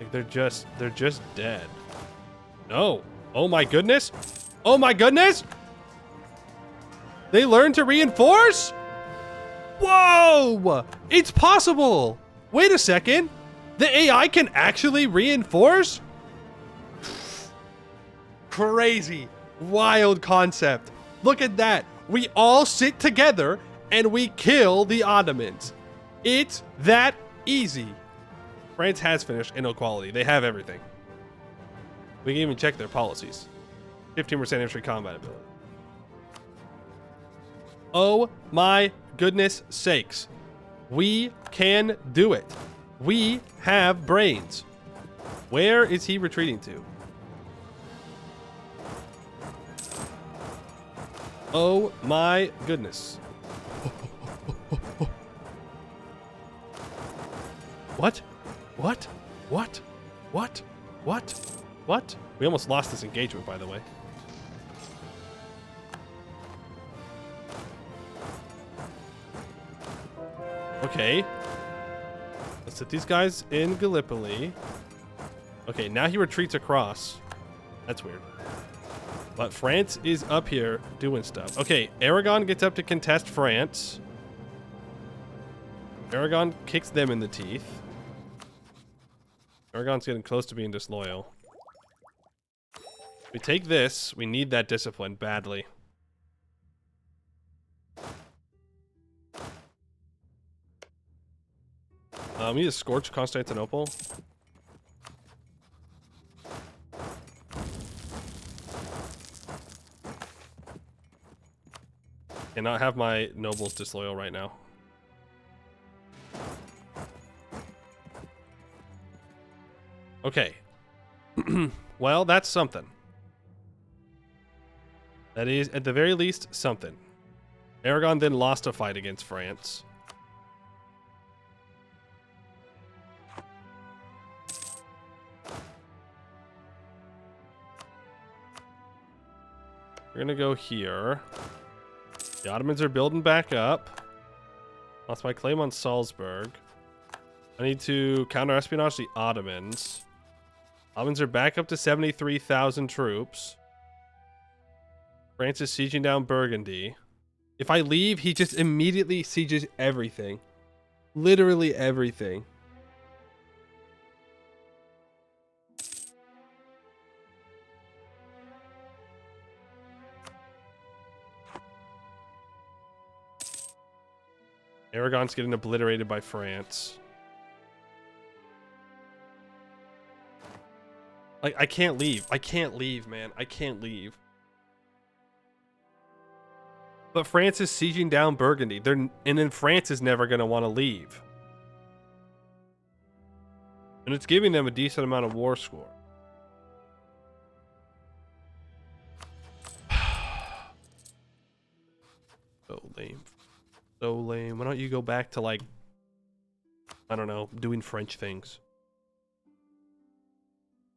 Like, they're just dead. No. Oh my goodness. Oh my goodness. They learned to reinforce? Whoa! It's possible. Wait a second. The AI can actually reinforce? Crazy. Wild concept. Look at that. We all sit together and we kill the Ottomans. It's that easy. France has finished inequality. They have everything. We can even check their policies. 15% infantry combat ability. Oh my goodness sakes. We can do it. We have brains. Where is he retreating to? Oh my goodness. What? What? What? What? What? What? We almost lost this engagement, by the way. Okay. Let's set these guys in Gallipoli. Okay, now he retreats across. That's weird. But France is up here doing stuff. Okay, Aragon gets up to contest France. Aragon kicks them in the teeth. Aragon's getting close to being disloyal. We take this. We need that discipline badly. We need to scorch Constantinople. Cannot have my nobles disloyal right now. Okay. Well, that's something. That is, at the very least, something. Aragon then lost a fight against France. We're gonna go here. The Ottomans are building back up. Lost my claim on Salzburg. I need to counter-espionage the Ottomans. Ottomans are back up to 73,000 troops. France is sieging down Burgundy. If I leave, he just immediately sieges everything. Literally everything. Aragon's getting obliterated by France. Like, I can't leave. I can't leave, man. I can't leave. But France is sieging down Burgundy. And then France is never going to want to leave. And it's giving them a decent amount of war score. So lame. So lame. Why don't you go back to, like, I don't know, doing French things?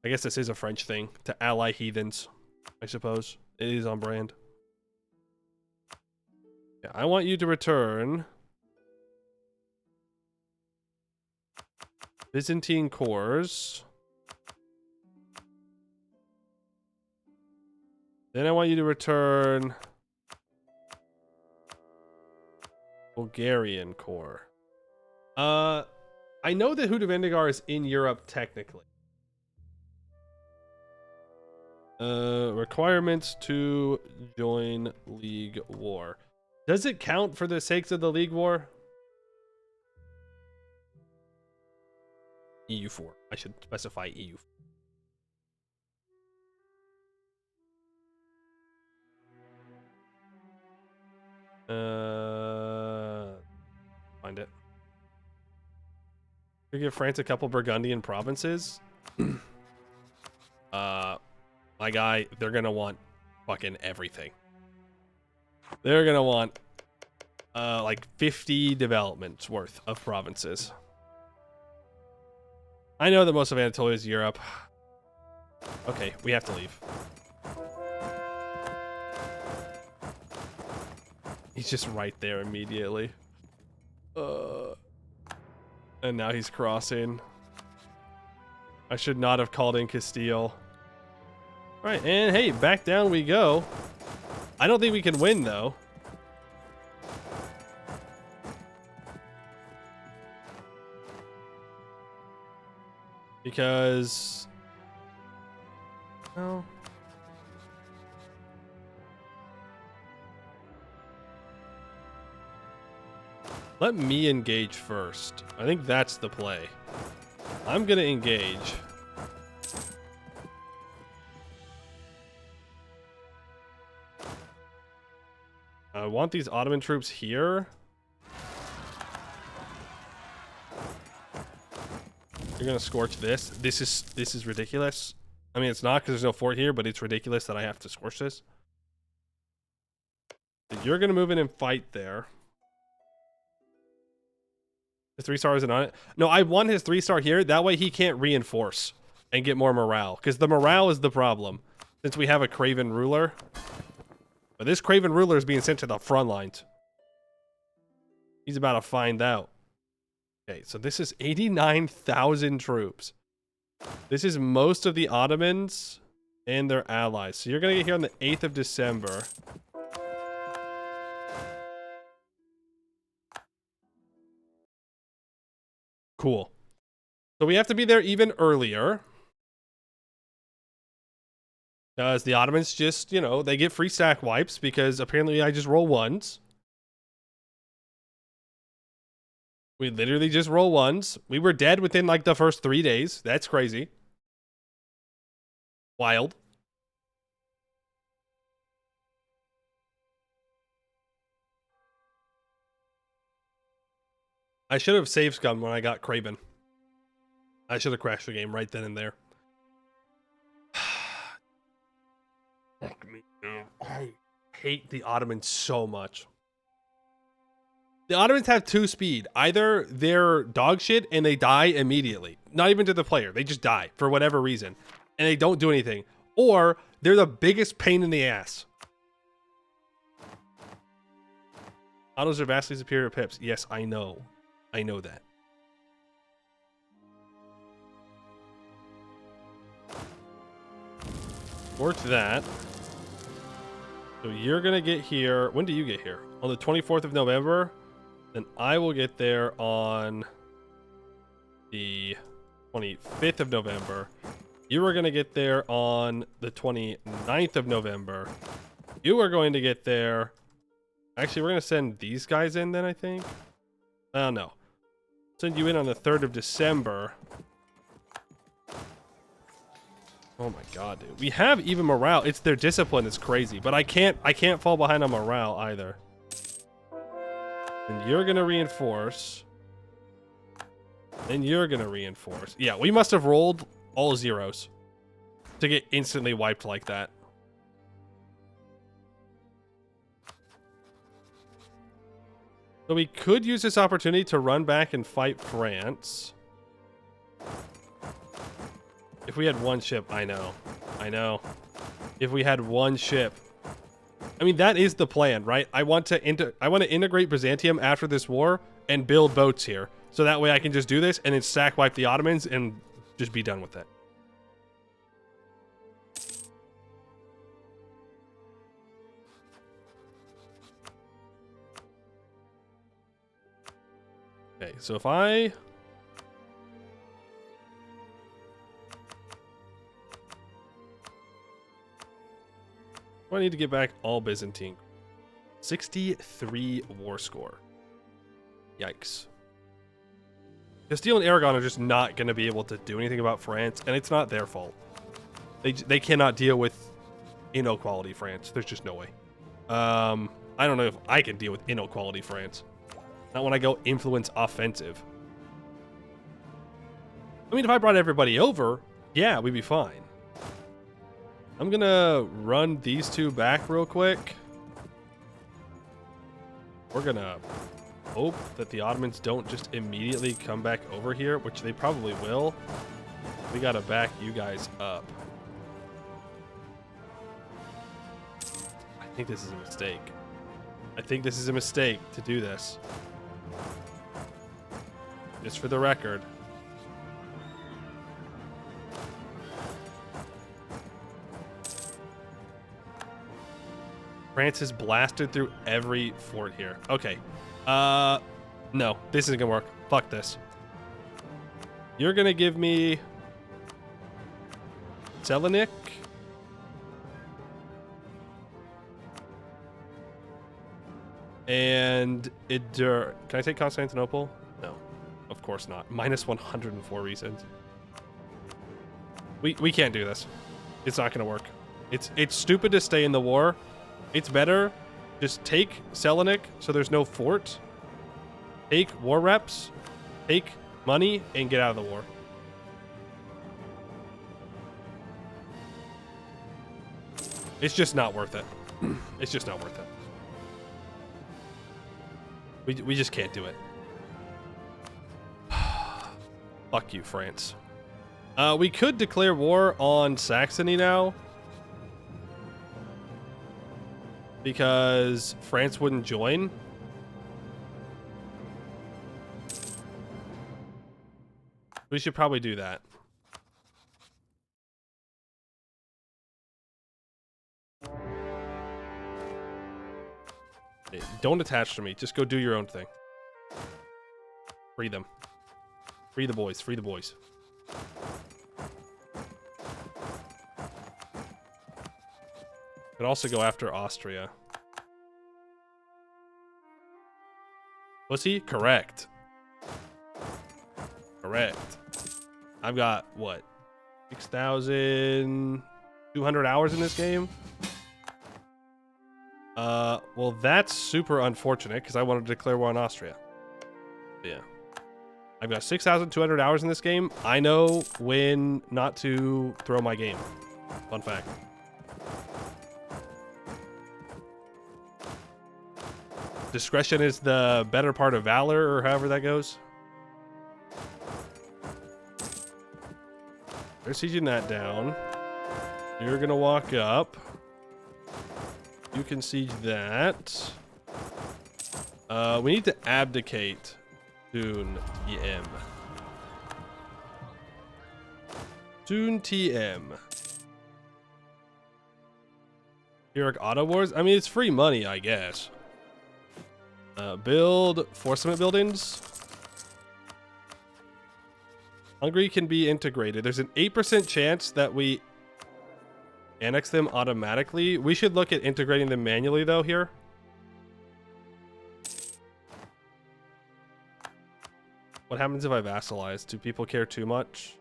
I guess this is a French thing, to ally heathens, I suppose. It is on brand. Yeah, I want you to return Byzantine cores. Then I want you to return Bulgarian core. I know that Hudavendigar is in Europe technically. Requirements to join League War. Does it count for the sakes of the League War? EU4. I should specify EU4. Find it. We give France a couple Burgundian provinces. My guy, they're gonna want fucking everything. They're gonna want like 50 developments worth of provinces. I know that most of Anatolia is Europe. Okay, we have to leave. He's just right there immediately. And now he's crossing. I should not have called in Castile. Alright, and hey, back down we go. I don't think we can win, though. Because... no. Let me engage first. I think that's the play. I'm gonna engage. I want these Ottoman troops here. You're gonna scorch this. This is ridiculous. I mean, it's not because there's no fort here, but it's ridiculous that I have to scorch this. You're gonna move in and fight there. The 3-star isn't on it. No, I want his 3-star here. That way he can't reinforce and get more morale. Because the morale is the problem. Since we have a Craven ruler. But this Craven ruler is being sent to the front lines. He's about to find out. Okay, so this is 89,000 troops. This is most of the Ottomans and their allies. So you're going to get here on the 8th of December. Cool. So we have to be there even earlier. Because the Ottomans just, you know, they get free stack wipes because apparently I just roll ones. We literally just roll ones. We were dead within like the first 3 days. That's crazy. Wild. I should have saved scum when I got Craven. I should have crashed the game right then and there. Fuck me. I hate the Ottomans so much. The Ottomans have 2 speed. Either they're dog shit and they die immediately. Not even to the player. They just die for whatever reason. And they don't do anything. Or they're the biggest pain in the ass. Autos are vastly superior to pips. Yes, I know. I know that. Worked that. So you're going to get here. When do you get here? On the 24th of November? Then I will get there on the 25th of November. You are going to get there on the 29th of November. You are going to get there. Actually, we're going to send these guys in then, I think. Oh, no. Send you in on the 3rd of December. Oh my god, dude. We have even morale. It's their discipline is crazy, but I can't fall behind on morale either. And you're gonna reinforce. Then you're gonna reinforce. Yeah, we must have rolled all zeros to get instantly wiped like that. So we could use this opportunity to run back and fight France. If we had 1 ship, I know. If we had 1 ship. I mean, that is the plan, right? I want to integrate Byzantium after this war and build boats here. So that way I can just do this and then sack wipe the Ottomans and just be done with it. Okay, so if I... I need to get back all Byzantine. 63 war score. Yikes. Castile and Aragon are just not going to be able to do anything about France, and it's not their fault. They cannot deal with inequality France. There's just no way. I don't know if I can deal with inequality France. Not when I go influence offensive. I mean, if I brought everybody over, yeah, we'd be fine. I'm gonna run these 2 back real quick. We're gonna hope that the Ottomans don't just immediately come back over here, which they probably will. We gotta back you guys up. I think this is a mistake. I think this is a mistake to do this. Just for the record. France has blasted through every fort here. Okay. No, this isn't gonna work. Fuck this. You're gonna give me Selenik. And Idur. Can I take Constantinople? No, of course not. Minus 104 reasons. We can't do this. It's not gonna work. It's stupid to stay in the war. It's better just take Selenik so there's no fort. Take war reps, take money, and get out of the war. It's just not worth it. It's just not worth it. We just can't do it. Fuck you, France. We could declare war on Saxony now. Because France wouldn't join. We should probably do that. Hey, don't attach to me. Just go do your own thing. Free them. Free the boys. Free the boys. Could also go after Austria. Was he? Correct. Correct. I've got, what? 6,200 hours in this game? Well, that's super unfortunate, because I wanted to declare war on Austria. Yeah. I've got 6,200 hours in this game. I know when not to throw my game. Fun fact. Discretion is the better part of valor, or however that goes. They're sieging that down. You're gonna walk up. You can siege that. We need to abdicate soon, TM. Soon, TM. Heroic Auto Wars? I mean, it's free money, I guess. Build forcement buildings. Hungary can be integrated. There's an 8% chance that we annex them automatically. We should look at integrating them manually, though, here. What happens if I vassalize? Do people care too much?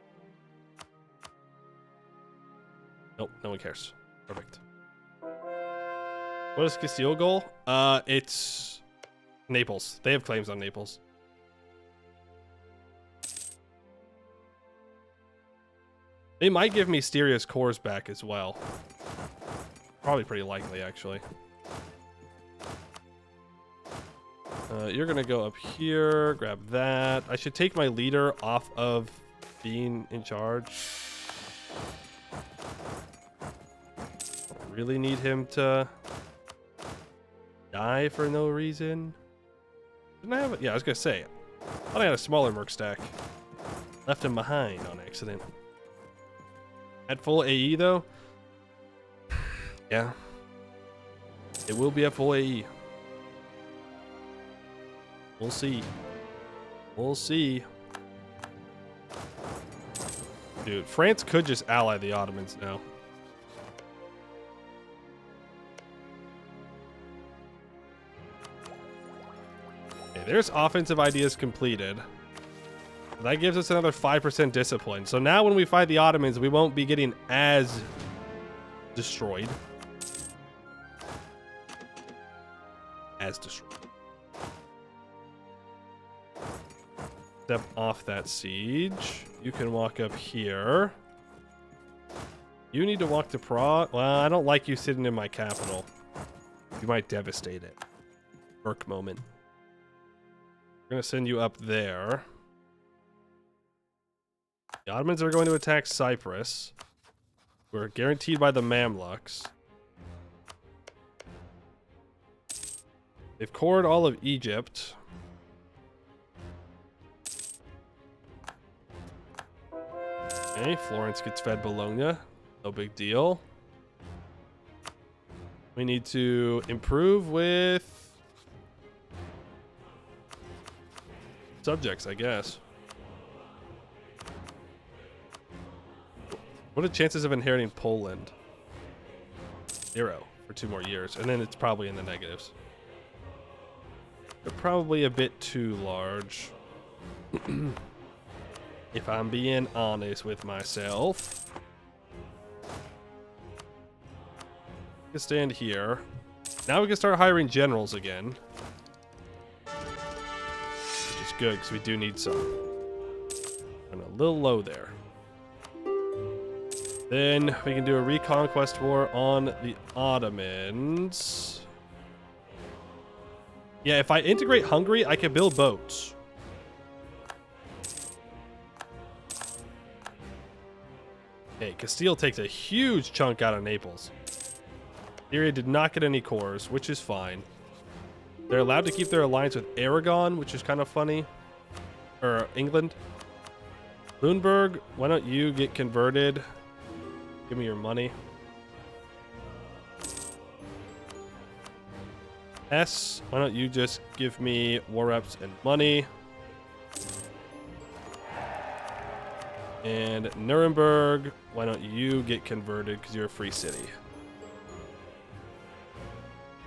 Nope, no one cares. Perfect. What is Castile goal? It's Naples. They have claims on Naples. They might give me Styria's cores back as well. Probably pretty likely, actually. You're gonna go up here, grab that. I should take my leader off of being in charge. Really need him to die for no reason. Didn't I have it? Yeah, I was gonna say. I thought I had a smaller merc stack. Left him behind on accident. At full AE though? Yeah. It will be at full AE. We'll see. We'll see. Dude, France could just ally the Ottomans now. Okay, there's offensive ideas completed. That gives us another 5% discipline. So now when we fight the Ottomans, we won't be getting as destroyed. As destroyed. Step off that siege. You can walk up here. You need to walk to Prague. Well, I don't like you sitting in my capital. You might devastate it. Merc moment. We're going to send you up there. The Ottomans are going to attack Cyprus. We're guaranteed by the Mamluks. They've cored all of Egypt. Okay, Florence gets fed Bologna. No big deal. We need to improve with subjects, I guess. What are the chances of inheriting Poland? 0 for 2 more years, and then it's probably in the negatives. They're probably a bit too large. If I'm being honest with myself. We can stand here. Now we can start hiring generals again. Which is good, because we do need some. I'm a little low there. Then we can do a reconquest war on the Ottomans. Yeah, if I integrate Hungary, I can build boats. Okay, Castile takes a huge chunk out of Naples. Syria did not get any cores, which is fine. They're allowed to keep their alliance with Aragon, which is kind of funny. Or England. Lüneburg, why don't you get converted? Give me your money. S, why don't you just give me war reps and money? And Nuremberg, why don't you get converted because you're a free city?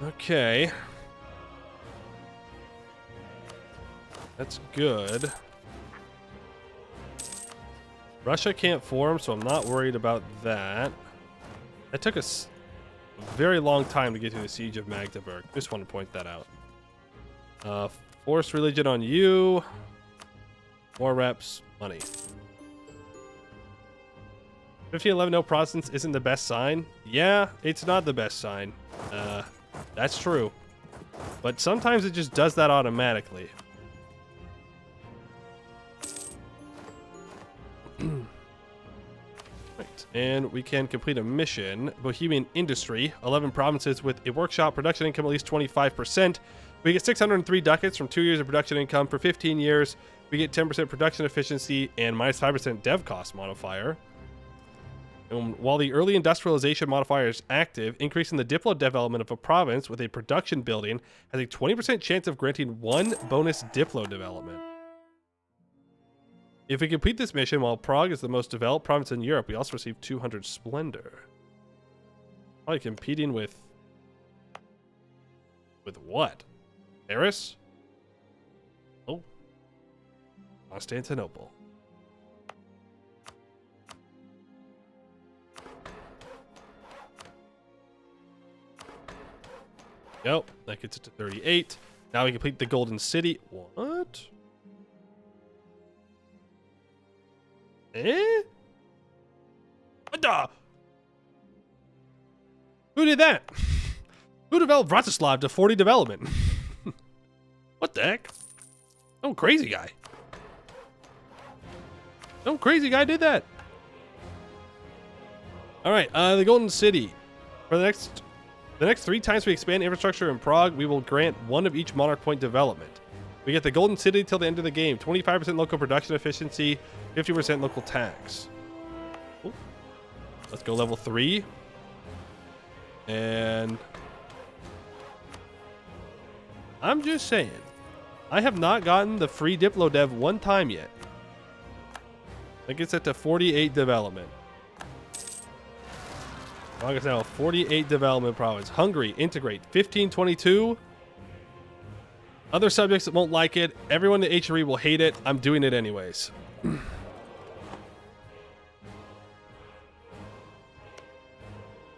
Okay. That's good. Russia can't form, so I'm not worried about that. That took us a very long time to get through the siege of Magdeburg. Just want to point that out. Forced religion on you. More reps, money. 1511 no Protestants isn't the best sign. Yeah, it's not the best sign. That's true. But sometimes it just does that automatically. Right. And we can complete a mission. Bohemian Industry. 11 provinces with a workshop. Production income at least 25%. We get 603 ducats from 2 years of production income. For 15 years, we get 10% production efficiency and minus 5% dev cost modifier. And while the early industrialization modifier is active, increasing the diplo development of a province with a production building has a 20% chance of granting 1 bonus diplo development. If we complete this mission, while Prague is the most developed province in Europe, we also receive 200 splendor. Probably competing with what? Paris? Oh. Constantinople. Go. That gets it to 38. Now we complete the Golden City. What? Eh? What the? Who did that? Who developed Vratislav to 40 development? What the heck? Some crazy guy. Some crazy guy did that. All right, the Golden City. For the next 3 times we expand infrastructure in Prague, we will grant 1 of each monarch point development. We get the Golden City till the end of the game. 25% local production efficiency, 50% local tax. Ooh. Let's go level 3. And I'm just saying, I have not gotten the free Diplo dev 1 time yet. That gets it to 48 development. Prague is now a 48 development province. Hungary, integrate, 1522. Other subjects that won't like it. Everyone in HRE will hate it. I'm doing it anyways.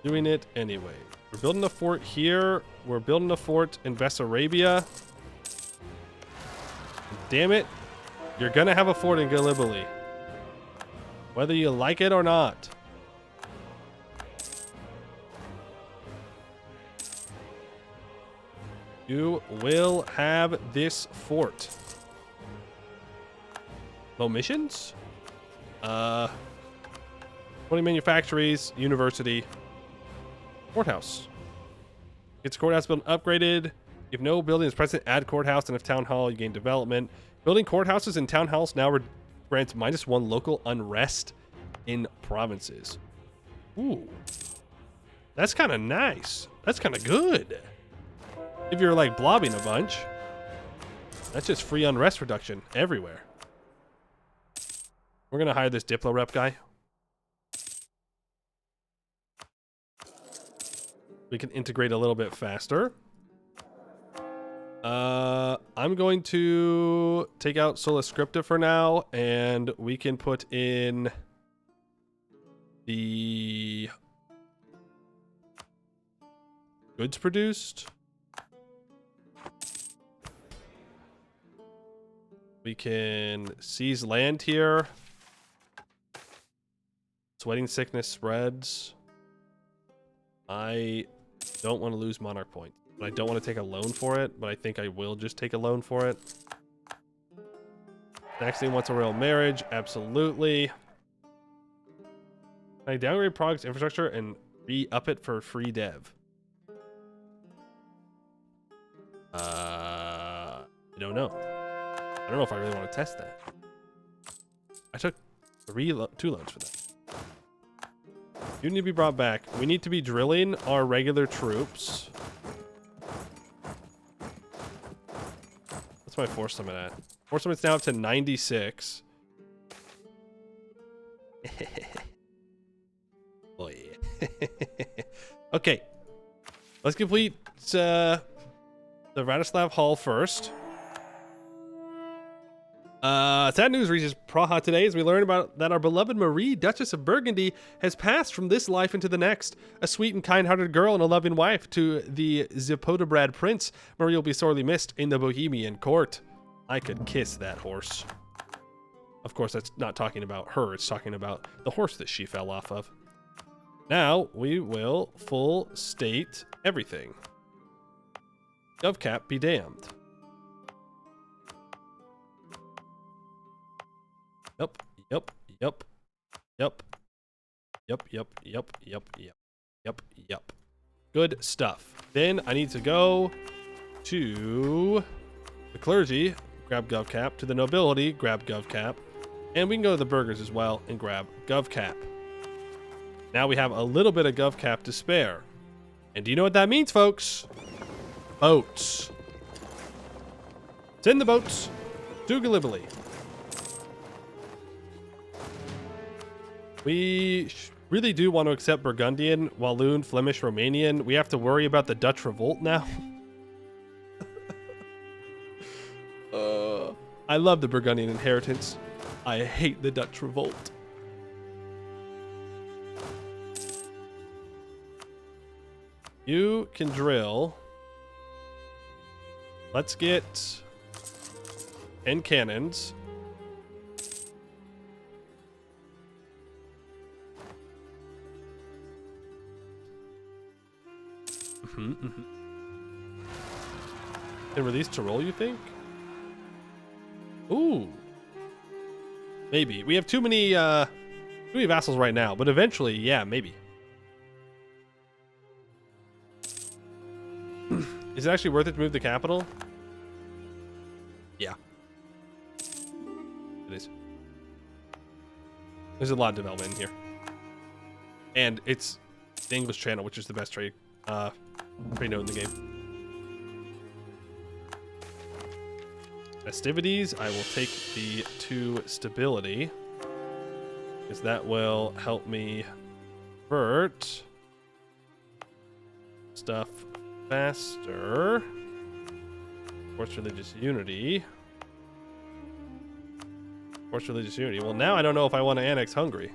Doing it anyway. We're building a fort here. We're building a fort in Bessarabia. Damn it. You're going to have a fort in Gallipoli. Whether you like it or not. You will have this fort. No missions? 20 manufactories, university, courthouse. Gets courthouse built and upgraded. If no building is present, add courthouse, and if town hall, you gain development. Building courthouses and town halls now grants -1 local unrest in provinces. Ooh. That's kind of nice. That's kind of good. If you're like blobbing a bunch, that's just free unrest reduction everywhere. We're going to hire this Diplo rep guy. We can integrate a little bit faster. I'm going to take out Sola Scripta for now, and we can put in the goods produced. We can seize land here. Sweating sickness spreads. I don't want to lose monarch points, but I don't want to take a loan for it, but I think I will just take a loan for it. Next thing wants a royal marriage. Absolutely. Can I downgrade Prague's infrastructure and re-up it for free dev? I don't know. I don't know if I really want to test that. I took 2 loans for that. You need to be brought back. We need to be drilling our regular troops. What's my force limit at? Force limit's now up to 96. Oh yeah. Okay. Let's complete the Vratislav Hall first. Sad news reaches Praha today as we learn about that our beloved Marie, Duchess of Burgundy, has passed from this life into the next. A sweet and kind-hearted girl and a loving wife to the Zapodobrad prince, Marie will be sorely missed in the Bohemian court. I could kiss that horse. Of course, that's not talking about her. It's talking about the horse that she fell off of. Now, we will full state everything. GovCap be damned. Yup, yup, yup, yup, yup, yup, yup, yup, yup, yup, yup. Good stuff. Then I need to go to the clergy, grab GovCap, to the nobility, grab GovCap, and we can go to the burghers as well and grab GovCap. Now we have a little bit of GovCap to spare. And do you know what that means, folks? Boats. Send the boats to Gallipoli. We really do want to accept Burgundian, Walloon, Flemish, Romanian. We have to worry about the Dutch revolt now. I love the Burgundian inheritance. I hate the Dutch revolt. You can drill. Let's get 10 cannons. And release Tyrol, you think? Ooh. Maybe. We have too many vassals right now, but eventually, yeah, maybe. Is it actually worth it to move the capital? Yeah. It is. There's a lot of development in here. And it's the English Channel, which is the best trade note in the game. Festivities, I will take the 2 stability, because that will help me convert stuff faster. Force religious unity. Force religious unity. Well, now I don't know if I want to annex Hungary.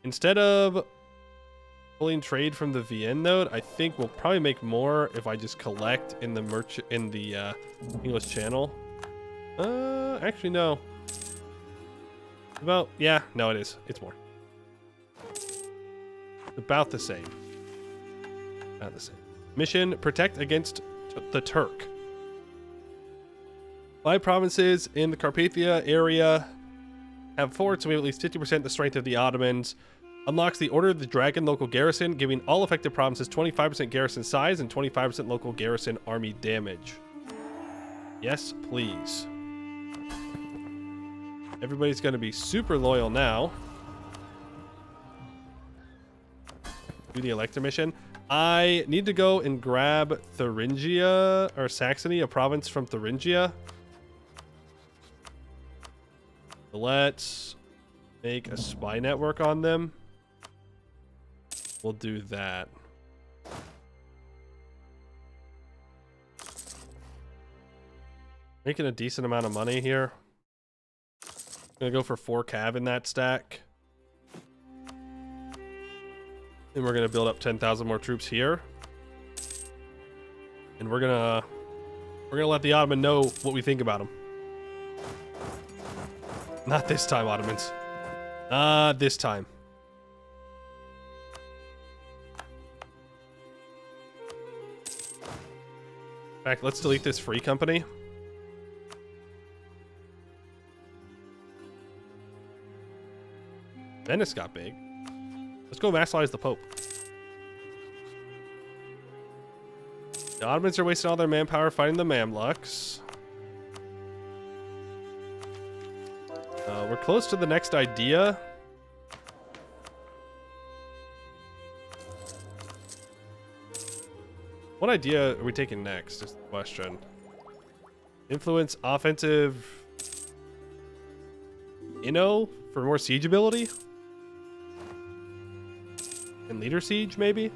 Instead of pulling trade from the VN node, I think we'll probably make more if I just collect in the English Channel. Actually no. About, yeah, no, it is. It's more. About the same. About the same. Mission: protect against the Turk. 5 provinces in the Carpathia area have forts, so we have at least 50% the strength of the Ottomans. Unlocks the Order of the Dragon local garrison, giving all affected provinces 25% garrison size and 25% local garrison army damage. Yes, please. Everybody's going to be super loyal now. Do the Elector mission. I need to go and grab Thuringia, or Saxony, a province from Thuringia. Let's make a spy network on them. We'll do that. Making a decent amount of money here. Gonna go for 4 cav in that stack. And we're gonna build up 10,000 more troops here. And we're gonna let the Ottoman know what we think about them. Not this time, Ottomans. Not this time. In fact, let's delete this free company. Venice got big. Let's go vassalize the Pope. The Ottomans are wasting all their manpower fighting the Mamluks. We're close to the next idea. What idea are we taking next is the question. Influence offensive for more siege ability? And leader siege, maybe?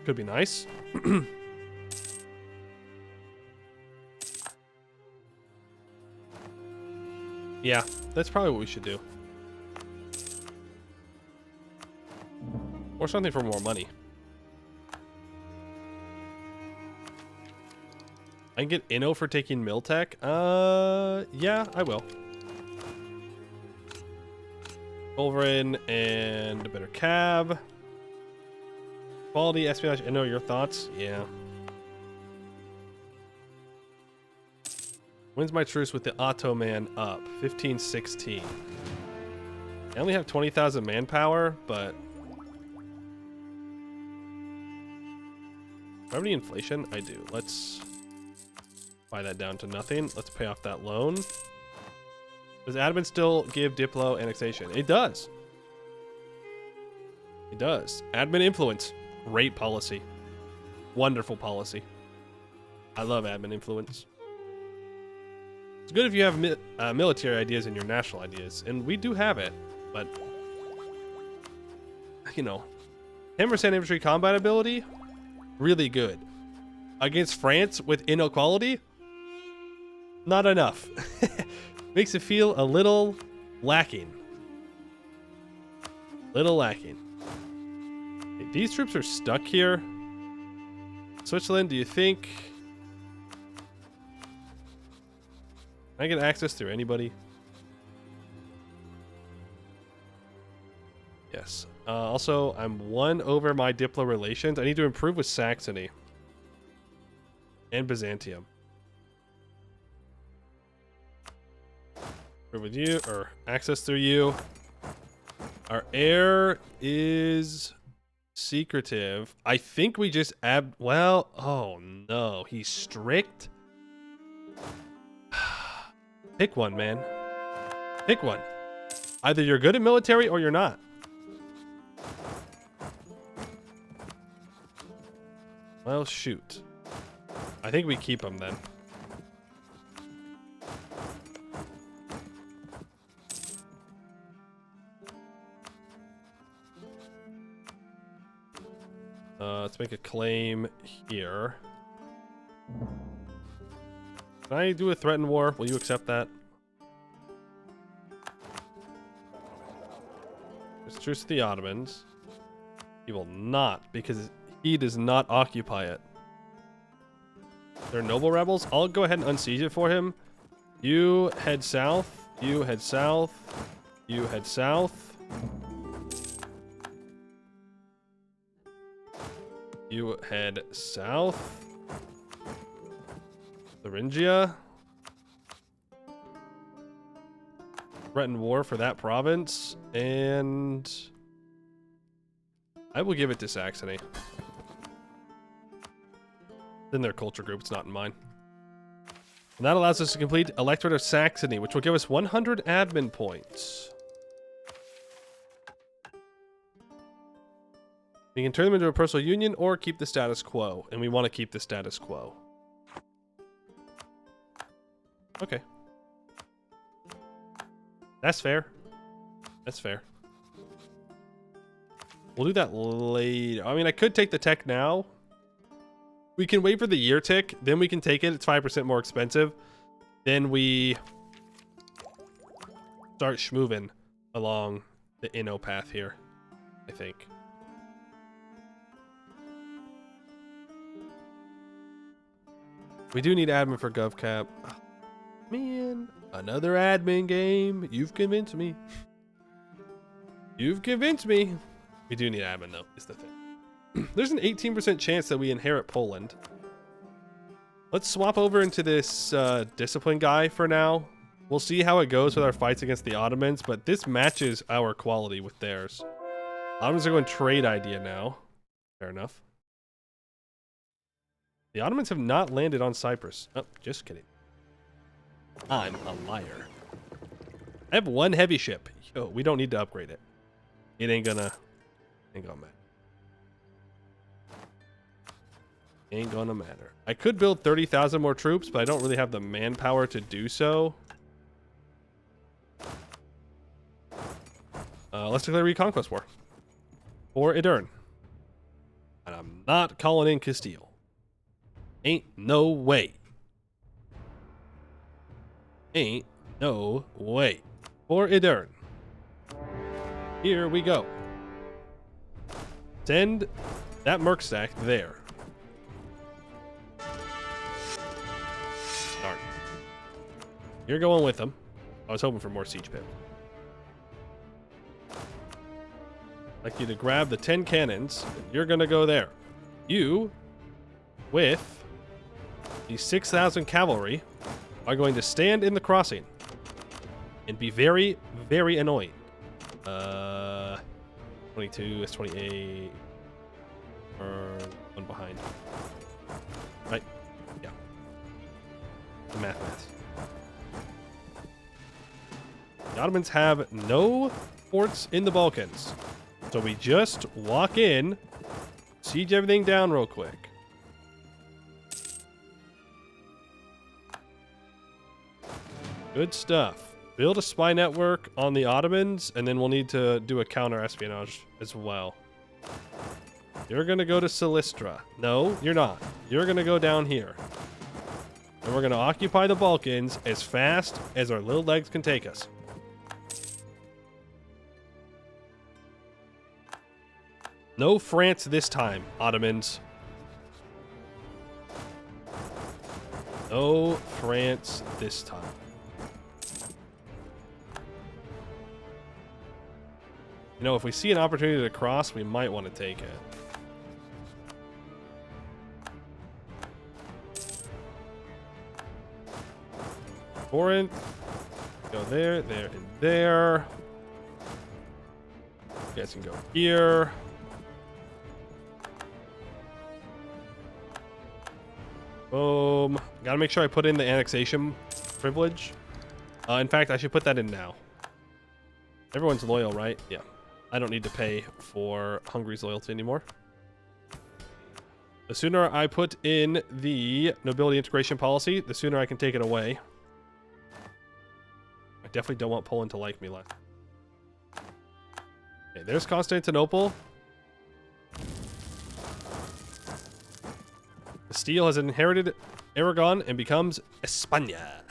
Could be nice. Yeah, that's probably what we should do. Or something for more money. I can get Inno for taking Miltech. Yeah, I will. Wolverine and a better cab. Quality, espionage, Inno, your thoughts? Yeah. When's my truce with the Ottoman up? 1516. I only have 20,000 manpower, but... Do I have any inflation? I do. Let's buy that down to nothing. Let's pay off that loan. Does admin still give Diplo annexation? It does. It does. Admin influence. Great policy. Wonderful policy. I love admin influence. It's good if you have military ideas and your national ideas. And we do have it. But, you know, 10% infantry combat ability, really good. Against France with inequality, not enough. Makes it feel a little lacking. Little lacking. Okay, these troops are stuck here. Switzerland, do you think I get access through anybody? Yes. Also, I'm 1 over my Diplo relations. I need to improve with Saxony and Byzantium. Improve with you, or access through you. Our heir is secretive. I think we just well, oh no, he's strict. Pick one, man. Pick one. Either you're good at military or you're not. Well, shoot. I think we keep him then. Let's make a claim here. Can I do a threatened war? Will you accept that? There's truce to the Ottomans. He will not, because he does not occupy it. They're noble rebels. I'll go ahead and unsiege it for him. You head south. You head south. You head south. You head south. Thuringia. Threaten war for that province. And I will give it to Saxony. In their culture group, it's not in mine. And that allows us to complete Electorate of Saxony, which will give us 100 admin points. We can turn them into a personal union or keep the status quo. And we want to keep the status quo. Okay. That's fair. That's fair. We'll do that later. I mean, I could take the tech now. We can wait for the year tick. Then we can take it. It's 5% more expensive. Then we start schmoovin' along the Inno path here, I think. We do need admin for GovCap. Oh, man, another admin game. You've convinced me. You've convinced me. We do need admin, though, is the thing. There's an 18% chance that we inherit Poland. Let's swap over into this discipline guy for now. We'll see how it goes with our fights against the Ottomans, but this matches our quality with theirs. Ottomans are going trade idea now. Fair enough. The Ottomans have not landed on Cyprus. Oh, just kidding. I'm a liar. I have 1 heavy ship. Yo, we don't need to upgrade it. It ain't gonna matter. Ain't gonna matter. I could build 30,000 more troops, but I don't really have the manpower to do so. Let's declare Reconquest War. For Idern. And I'm not calling in Castile. Ain't no way. Ain't no way. For Idern. Here we go. Send that merc stack there. You're going with them. I was hoping for more siege pip. I'd like you to grab the 10 cannons. And you're going to go there. You, with the 6,000 cavalry, are going to stand in the crossing and be very, very annoying. 22 is 28. Or one behind. Right? Yeah. Math. The Ottomans have no forts in the Balkans. So we just walk in, siege everything down real quick. Good stuff. Build a spy network on the Ottomans, and then we'll need to do a counter-espionage as well. You're going to go to Silistra. No, you're not. You're going to go down here. And we're going to occupy the Balkans as fast as our little legs can take us. No France this time, Ottomans. No France this time. You know, if we see an opportunity to cross, we might want to take it. Corinth. Go there, there, and there. You guys can go here. Boom. Gotta make sure I put in the annexation privilege. In fact, I should put that in now. Everyone's loyal, right? Yeah. I don't need to pay for Hungary's loyalty anymore. The sooner I put in the nobility integration policy, the sooner I can take it away. I definitely don't want Poland to like me less. Okay, there's Constantinople. Castile has inherited Aragon and becomes España.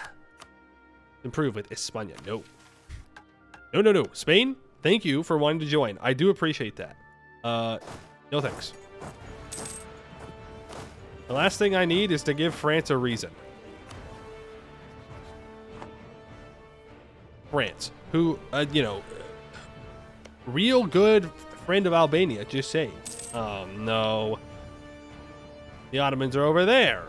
Improve with España. No. No. Spain, thank you for wanting to join. I do appreciate that. No thanks. The last thing I need is to give France a reason. France, who, real good friend of Albania, just saying. Oh, no. The Ottomans are over there.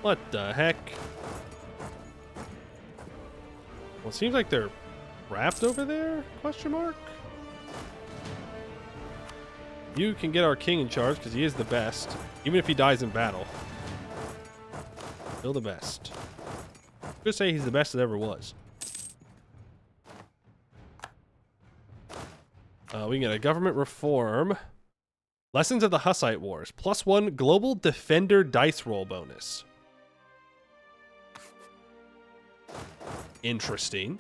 What the heck? Well, it seems like they're wrapped over there? Question mark? You can get our king in charge because he is the best, even if he dies in battle. Still the best. I'm gonna say he's the best that ever was. We can get a government reform. Lessons of the Hussite Wars. +1 global defender dice roll bonus. Interesting.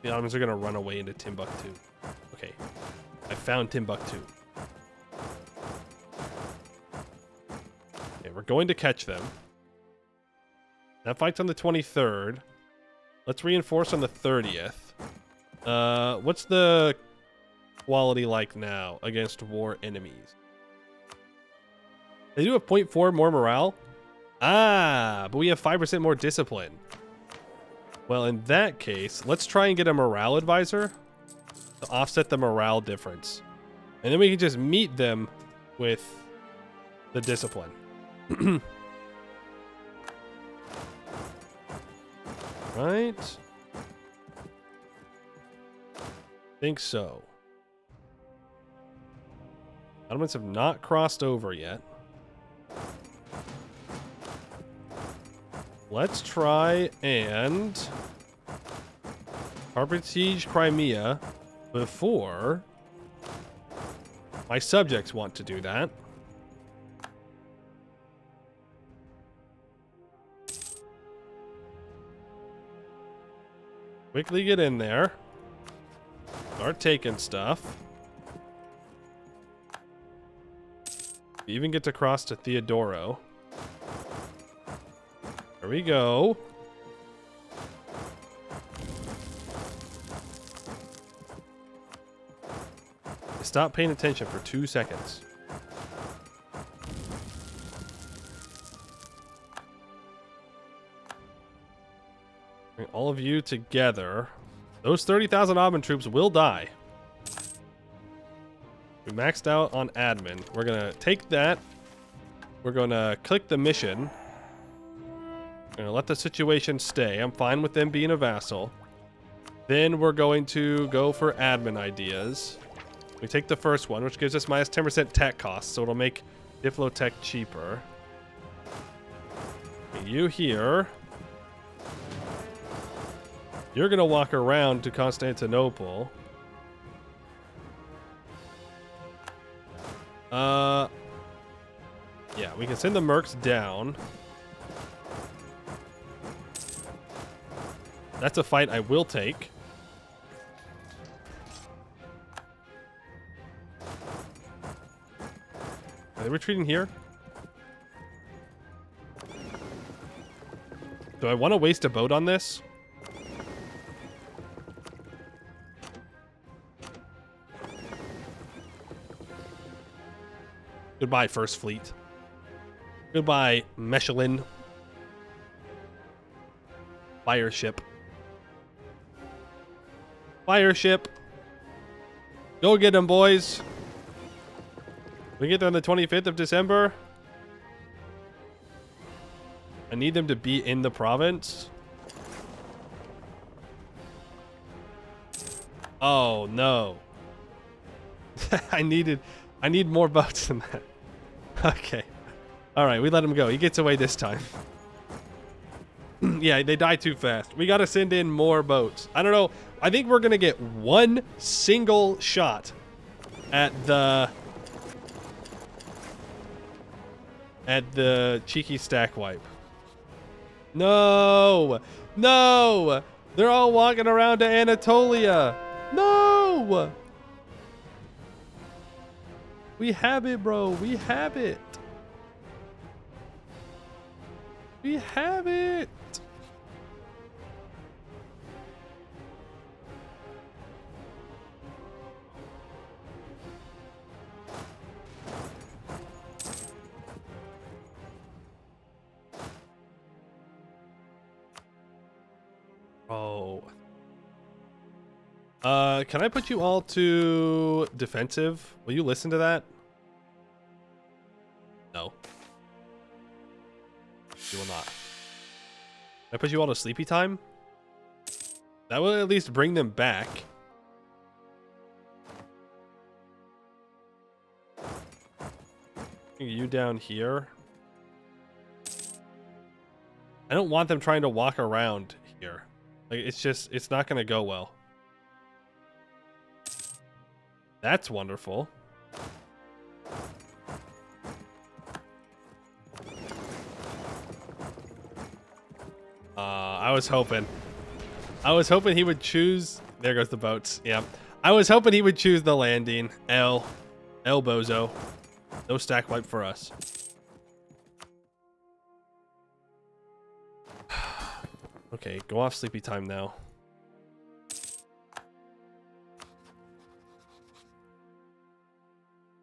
The Ottomans are going to run away into Timbuktu. Okay. I found Timbuktu. Okay, we're going to catch them. That fight's on the 23rd. Let's reinforce on the 30th. What's the quality like now against war enemies? They do have 0.4 more morale. Ah, but we have 5% more discipline. Well, in that case, let's try and get a morale advisor to offset the morale difference. And then we can just meet them with the discipline. Right? Think so. Ottomans have not crossed over yet. Let's try and carpet siege Crimea before my subjects want to do that. Quickly get in there. Start taking stuff. We even get to cross to Theodoro. There we go. stop paying attention for 2 seconds. Bring all of you together. Those 30,000 Ottoman troops will die. We maxed out on admin. We're going to take that. We're going to click the mission. We're going to let the situation stay. I'm fine with them being a vassal. Then we're going to go for admin ideas. We take the first one, which gives us minus 10% tech costs, so it'll make Diplotech cheaper. You here. You're going to walk around to Constantinople. Yeah, we can send the mercs down. That's a fight I will take. Are they retreating here? Do I want to waste a boat on this? Goodbye, First Fleet. Goodbye, Mechelin. Fire ship. Fire ship. Go get them, boys. We get there on the 25th of December. I need them to be in the province. Oh, no. I need more boats than that. Okay. All right, we let him go. He gets away this time. Yeah, they die too fast. We got to send in more boats. I don't know. I think we're going to get one single shot at the cheeky stack wipe. No! No! They're all walking around to Anatolia. No! We have it, bro. We have it. We have it. Oh. Can I put you all to defensive? Will you listen to that? No. You will not. Can I put you all to sleepy time? That will at least bring them back. You down here. I don't want them trying to walk around here. Like, it's not going to go well. That's wonderful. I was hoping he would choose. There goes the boats. Yeah. I was hoping he would choose the landing. El Bozo. No stack wipe for us. Okay, go off sleepy time now.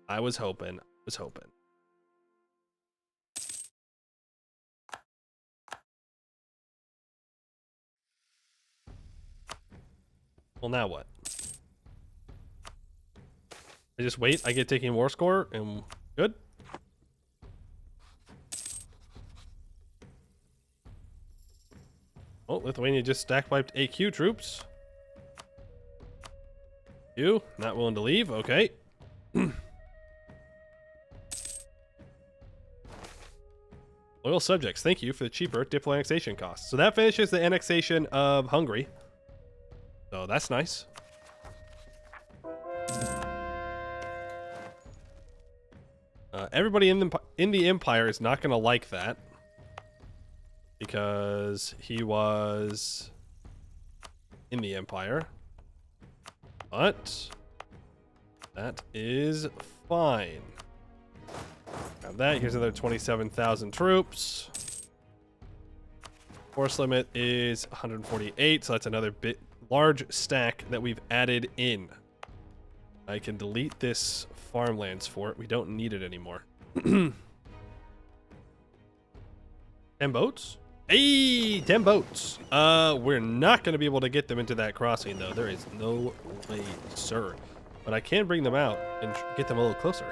I was hoping. Well, now what? I just wait. I get taking war score and good. Oh, Lithuania just stack wiped AQ troops. You not willing to leave? Okay. Loyal subjects, thank you for the cheaper diplo annexation costs. So that finishes the annexation of Hungary. So that's nice. Everybody in the Empire is not going to like that. Because he was in the Empire. But that is fine. Grab that. Here's another 27,000 troops. Force limit is 148, so that's another large stack that we've added in. I can delete this farmlands fort. We don't need it anymore. 10 boats? Hey, 10 boats. We're not going to be able to get them into that crossing, though. There is no way, sir. But I can bring them out and get them a little closer.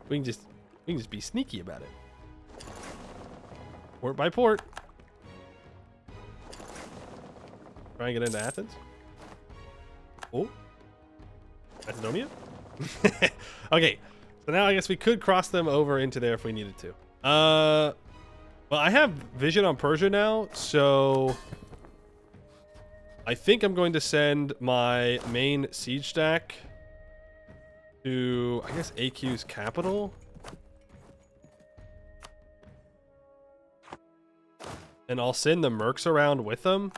We can just be sneaky about it. Port by port. Try and get into Athens. Oh. Macedonia? Okay. So now I guess we could cross them over into there if we needed to. Well, I have vision on Persia now, so I think I'm going to send my main siege stack to, I guess, AQ's capital. And I'll send the mercs around with them.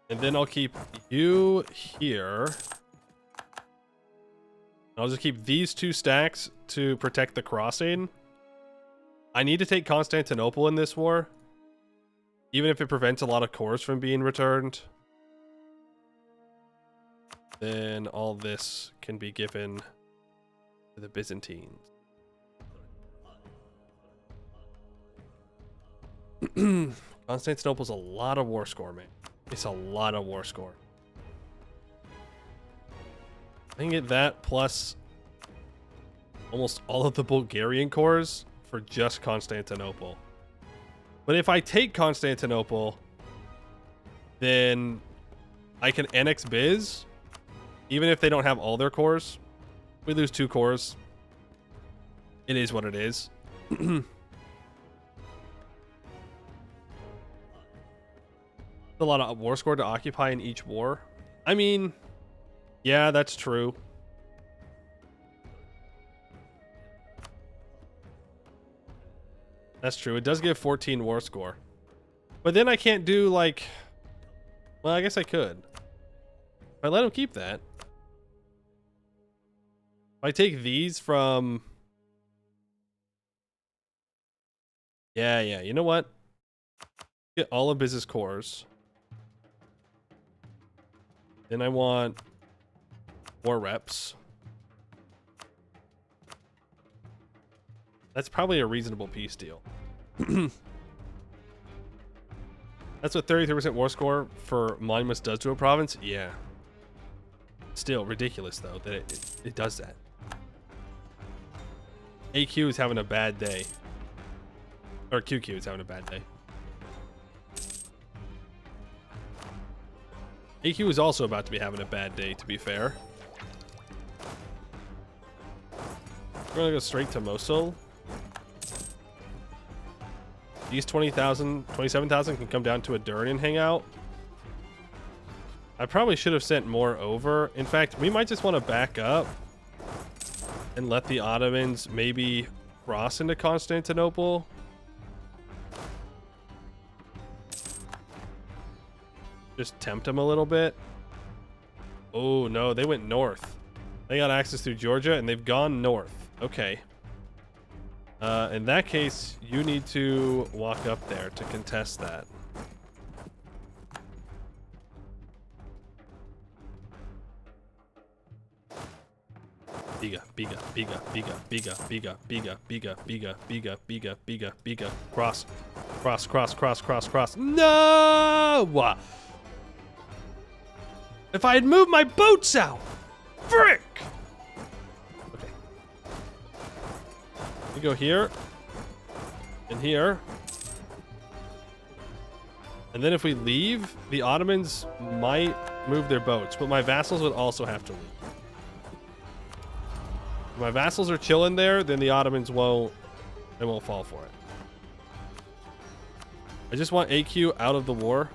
And then I'll keep you here. I'll just keep these 2 stacks to protect the crossing. I need to take Constantinople in this war, even if it prevents a lot of cores from being returned. Then all this can be given to the Byzantines. Constantinople's a lot of war score, man. It's a lot of war score. I can get that plus almost all of the Bulgarian cores for just Constantinople. But if I take Constantinople, then I can annex Biz, even if they don't have all their cores. We lose 2 cores. It is what it is. A lot of war score to occupy in each war. I mean, yeah, that's true. That's true. It does give 14 war score. But then I can't do like... Well, I guess I could. If I let him keep that. If I take these from... Yeah, you know what? Get all of business cores. Then I want war reps. That's probably a reasonable peace deal. That's what 33% war score for monuments does to a province? Yeah. Still ridiculous, though, that it does that. AQ is having a bad day. Or QQ is having a bad day. AQ is also about to be having a bad day, to be fair. We're gonna go straight to Mosul. These 20,000, 27,000 can come down to Adurin and hang out. I probably should have sent more over. In fact, we might just want to back up and let the Ottomans maybe cross into Constantinople. Just tempt them a little bit. Oh, no, they went north. They got access through Georgia, and they've gone north. Okay. In that case, you need to walk up there to contest that. Biga, biga, biga, biga, biga, biga, biga, biga, biga, biga, biga, biga, biga. Cross. Cross, cross, cross, cross, cross. No! If I had moved my boats out! Frick! Okay. We go here. And here. And then if we leave, the Ottomans might move their boats, but my vassals would also have to leave. If my vassals are chilling there, then the Ottomans won't fall for it. I just want AQ out of the war.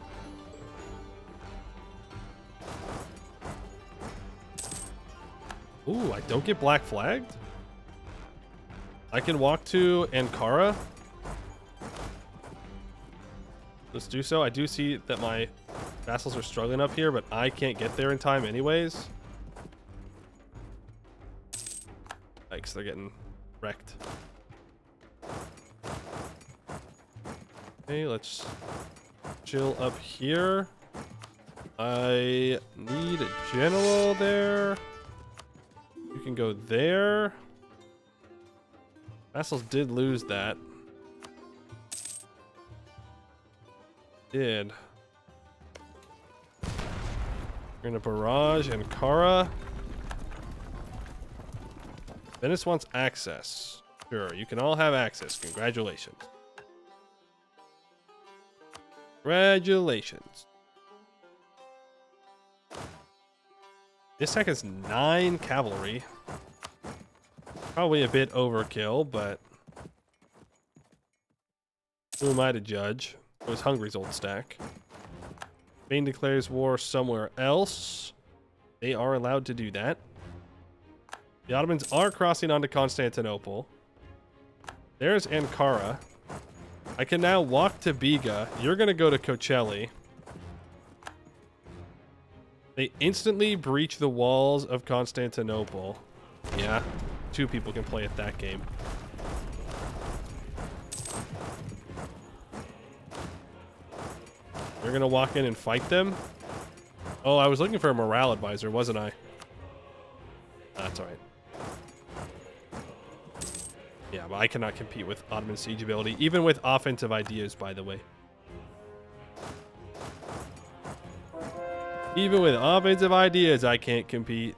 Ooh, I don't get black flagged? I can walk to Ankara. Let's do so. I do see that my vassals are struggling up here, but I can't get there in time anyways. Yikes, they're getting wrecked. Okay, let's chill up here. I need a general there. You can go there. Vassals did lose that. Did. We're gonna barrage Ankara. Venice wants access. Sure, you can all have access. Congratulations. Congratulations. This tech has 9 cavalry. Probably a bit overkill, but who am I to judge? It was Hungary's old stack. Spain declares war somewhere else. They are allowed to do that. The Ottomans are crossing onto Constantinople. There's Ankara. I can now walk to Biga. You're going to go to Kocaeli. They instantly breach the walls of Constantinople. Yeah, 2 people can play at that game. You're going to walk in and fight them? Oh, I was looking for a morale advisor, wasn't I? That's alright. Yeah, but I cannot compete with Ottoman siege ability, even with offensive ideas, by the way. Even with offensive ideas, I can't compete.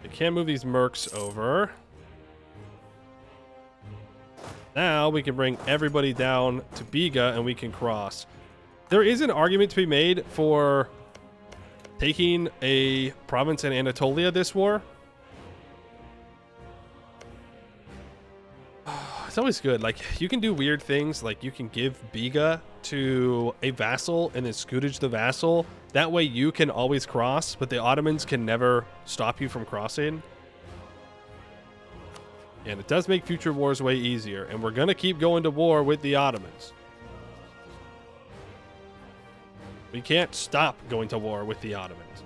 I can't move these mercs over. Now we can bring everybody down to Biga and we can cross. There is an argument to be made for taking a province in Anatolia this war. It's always good. Like, you can do weird things. Like, you can give Biga to a vassal and then scootage the vassal. That way you can always cross, but the Ottomans can never stop you from crossing. And it does make future wars way easier. And we're going to keep going to war with the Ottomans. We can't stop going to war with the Ottomans.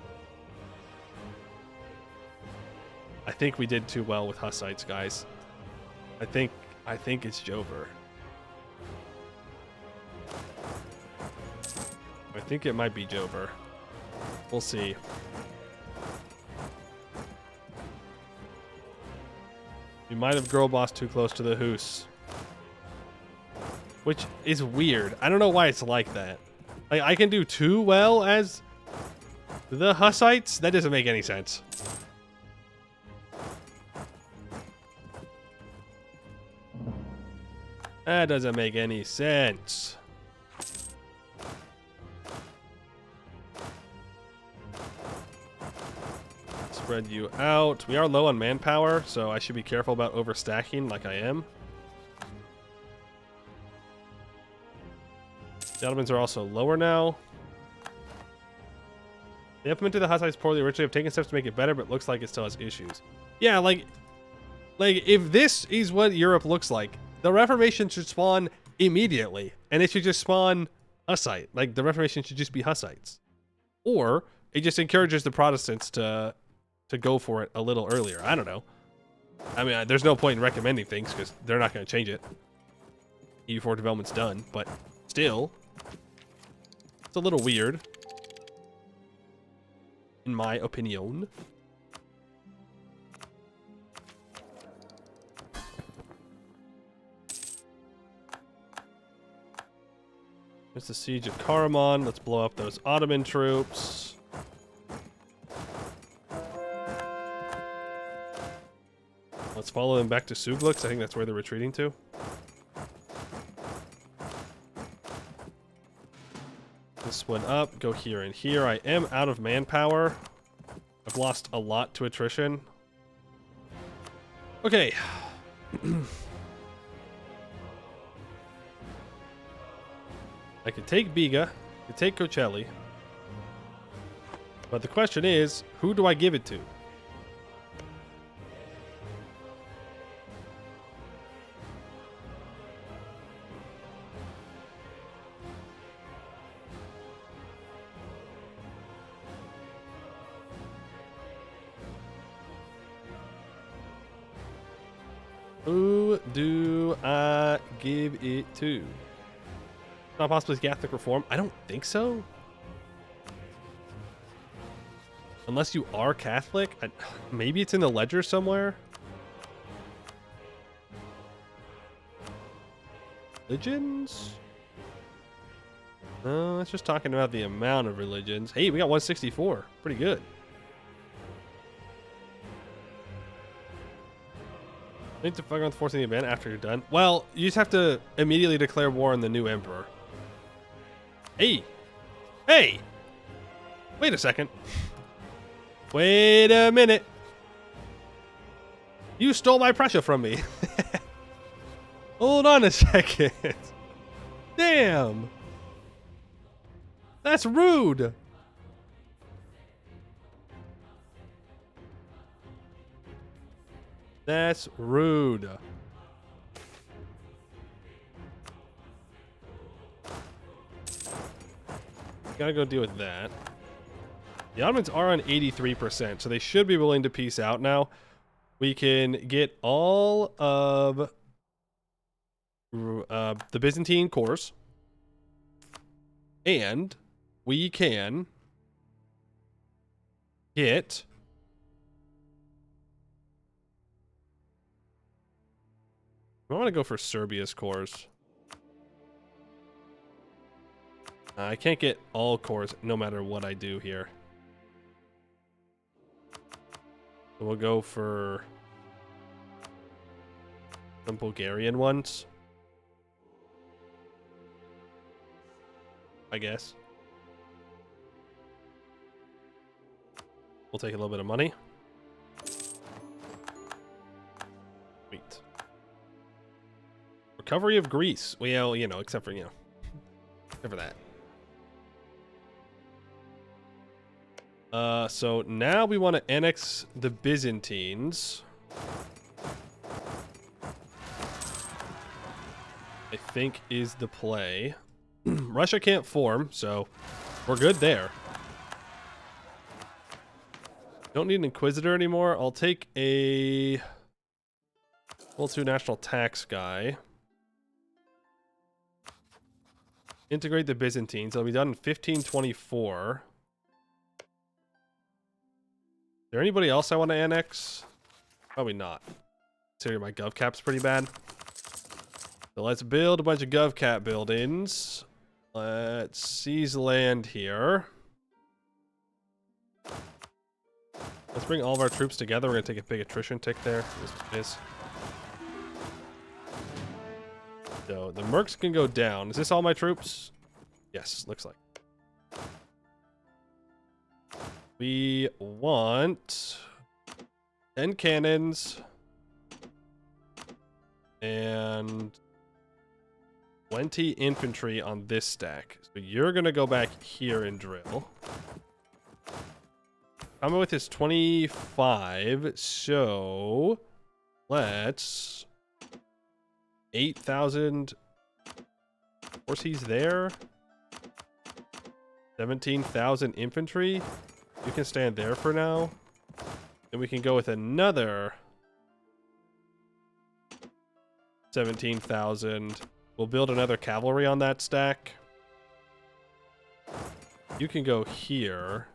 I think we did too well with Hussites, guys. I think it's Jover. I think it might be Jover. We'll see. We might have girl bossed too close to the Hus. Which is weird. I don't know why it's like that. Like, I can do too well as the Hussites? That doesn't make any sense. That doesn't make any sense. Spread you out. We are low on manpower, so I should be careful about overstacking like I am. The Ottomans are also lower now. They implemented the Hussites poorly originally, have taken steps to make it better, but looks like it still has issues. Yeah, like if this is what Europe looks like, the Reformation should spawn immediately, and it should just spawn Hussite. Like, the Reformation should just be Hussites. Or it just encourages the Protestants to go for it a little earlier. I don't know. I mean, there's no point in recommending things because they're not going to change it. EU4 development's done, but still, it's a little weird, in my opinion. There's the siege of Karaman. Let's blow up those Ottoman troops. Let's follow them back to Suglux. I think that's where they're retreating to. This one up, go here and here. I am out of manpower. I've lost a lot to attrition. Okay. I could take Biga, I could take Kocaeli. But the question is, who do I give it to? Who do I give it to? Not possibly Catholic reform. I don't think so. Unless you are Catholic. Maybe it's in the ledger somewhere. Religions? No, that's just talking about the amount of religions. Hey, we got 164. Pretty good. Need to fuck on forcing the event after you're done. Well, you just have to immediately declare war on the new emperor. Hey! Hey! Wait a second. Wait a minute. You stole my Prussia from me. Hold on a second. Damn. That's rude. That's rude. Gotta go deal with that. The Ottomans are on 83%, so they should be willing to peace out now. We can get all of the Byzantine cores, and we can get I want to go for Serbia's cores. I can't get all cores no matter what I do here. So we'll go for some Bulgarian ones, I guess. We'll take a little bit of money. Sweet. Recovery of Greece. Well, you know, except for, you know, except for that. So now we want to annex the Byzantines. I think is the play. Russia can't form, so we're good there. Don't need an Inquisitor anymore. I'll take a level 2 national tax guy. Integrate the Byzantines. It'll be done in 1524. Is there anybody else I want to annex? Probably not. Considering my gov cap's pretty bad. So let's build a bunch of gov cap buildings. Let's seize land here. Let's bring all of our troops together. We're going to take a big attrition tick there. This is. So the mercs can go down. Is this all my troops? Yes, looks like. We want 10 cannons and 20 infantry on this stack. So you're going to go back here and drill. Coming with his 25, so let's 8,000. Of course, he's there. 17,000 infantry. You can stand there for now. And we can go with another 17,000. We'll build another cavalry on that stack. You can go here,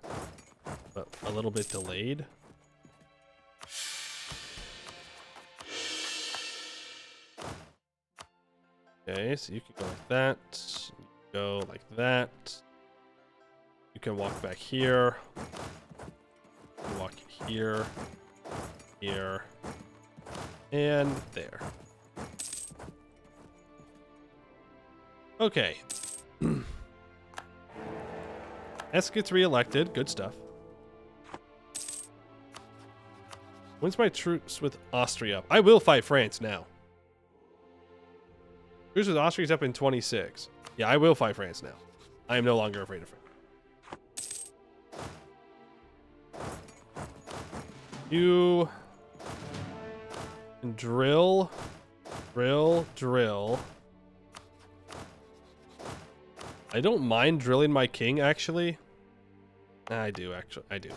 but a little bit delayed. Okay, so you can go like that. You can go like that. You can walk back here. You can walk here, here, and there. Okay. S gets reelected. Good stuff. When's my truce with Austria up? I will fight France now. Truce with Austria is up in 26. Yeah, I will fight France now. I am no longer afraid of France. You can drill, drill. I don't mind drilling my king, actually. I do, actually. I do.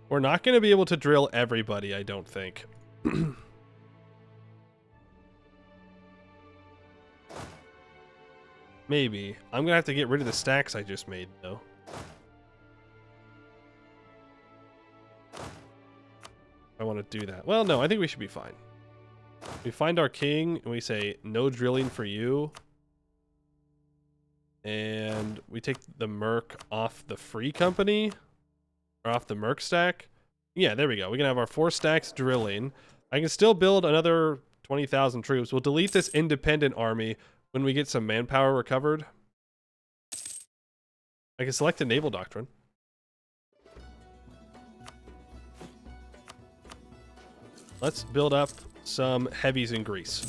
We're not going to be able to drill everybody, I don't think. Maybe. I'm gonna have to get rid of the stacks I just made, though. I want to do that. Well, no, I think we should be fine. We find our king, and we say, no drilling for you. And we take the merc off the free company. Or off the merc stack. Yeah, there we go. We can have our 4 stacks drilling. I can still build another 20,000 troops. We'll delete this independent army when we get some manpower recovered. I can select a naval doctrine. Let's build up some heavies in Greece.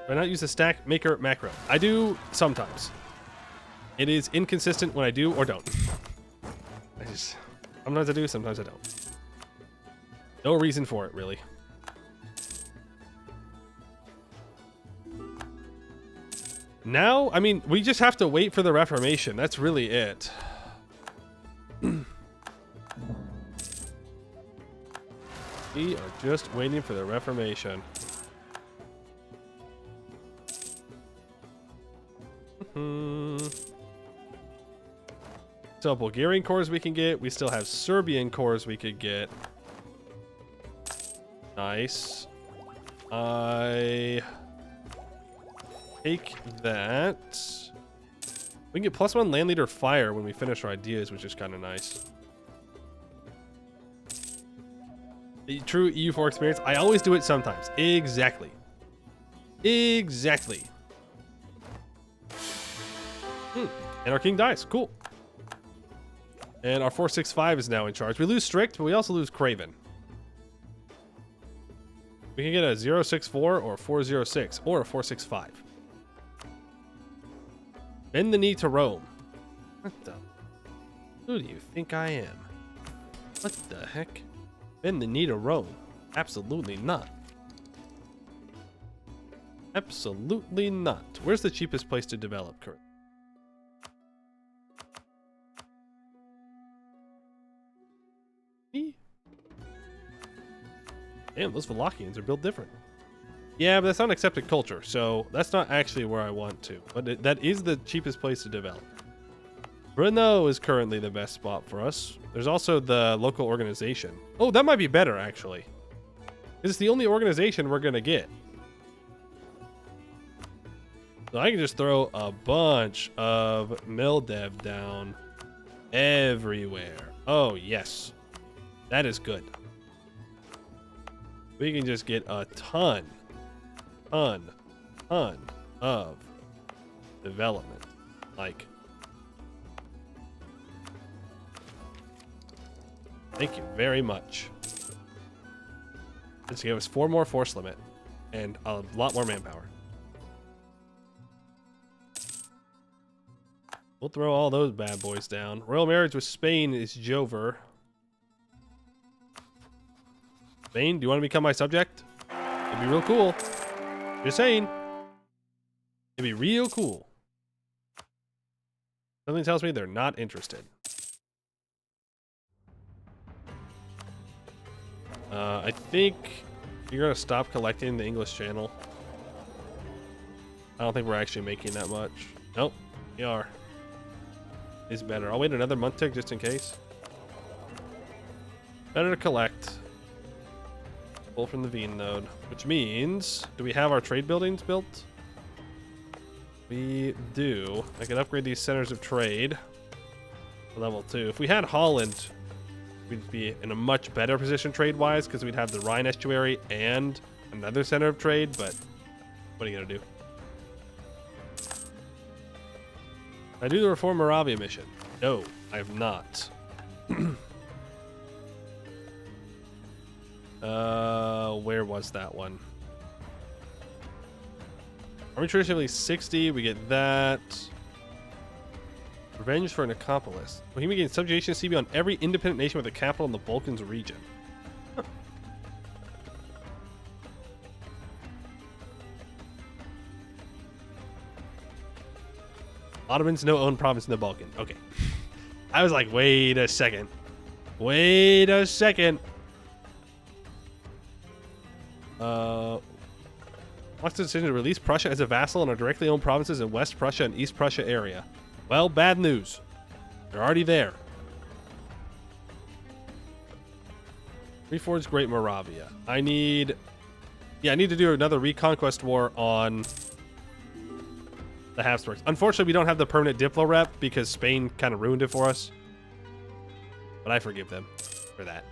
Why not use the stack maker macro? I do sometimes. It is inconsistent when I do or don't. Sometimes I do, sometimes I don't. No reason for it, really. Now, I mean, we just have to wait for the Reformation. That's really it. We are just waiting for the Reformation. So Bulgarian cores we can get. We still have Serbian cores we could get. Nice. I take that. We can get +1 land leader fire when we finish our ideas, which is kind of nice. The true EU4 experience. I always do it sometimes. Exactly. Exactly. And our king dies. Cool. And our 465 is now in charge. We lose strict, but we also lose craven. We can get a 064 or a 406 or a 465. Bend the knee to Rome. What the? Who do you think I am? What the heck? Bend the knee to Rome? Absolutely not. Absolutely not. Where's the cheapest place to develop currently? Damn, those Wallachians are built different. Yeah, but that's not accepted culture, so that's not actually where I want to. But that is the cheapest place to develop. Brno is currently the best spot for us. There's also the local organization. Oh, that might be better, actually. It's the only organization we're going to get. So I can just throw a bunch of mill dev down everywhere. Oh, yes. That is good. We can just get a ton of development. Like, thank you very much. This gave us 4 more force limit and a lot more manpower. We'll throw all those bad boys down. Royal marriage with Spain is Jover. Spain, do you want to become my subject? It'd be real cool. Just saying. It'd be real cool. Something tells me they're not interested. I think you're going to stop collecting the English channel. I don't think we're actually making that much. Nope, we are. Is better. I'll wait another month tick just in case. Better to collect. Pull from the Veen node, which means, do we have our trade buildings built? We do. I can upgrade these centers of trade to level 2. If we had Holland, we'd be in a much better position trade-wise because we'd have the Rhine estuary and another center of trade, but what are you going to do? I do the Reform Moravia mission. No, I have not. Where was that one? Army traditionally 60. We get that. Revenge for an accomplice. Bohemia gains subjugation CB on every independent nation with a capital in the Balkans region. Huh. Ottomans no own province in the Balkan. Okay. I was like, wait a second. Wait a second. What's the decision to release Prussia as a vassal in our directly owned provinces in West Prussia and East Prussia area? Well, bad news. They're already there. Reforge Great Moravia. I need to do another reconquest war on the Habsburgs. Unfortunately, we don't have the permanent Diplo rep because Spain kind of ruined it for us. But I forgive them for that.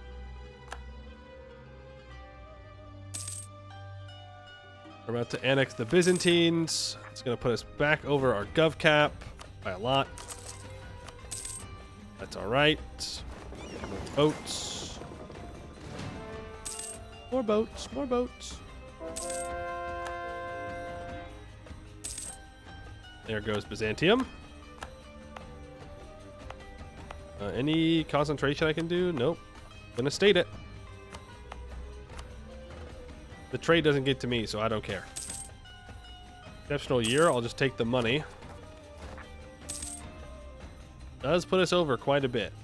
We're about to annex the Byzantines. It's going to put us back over our gov cap by a lot. That's all right. More boats. More boats. More boats. There goes Byzantium. Any concentration I can do? Nope. Gonna state it. The trade doesn't get to me, so I don't care. Exceptional year, I'll just take the money. Does put us over quite a bit.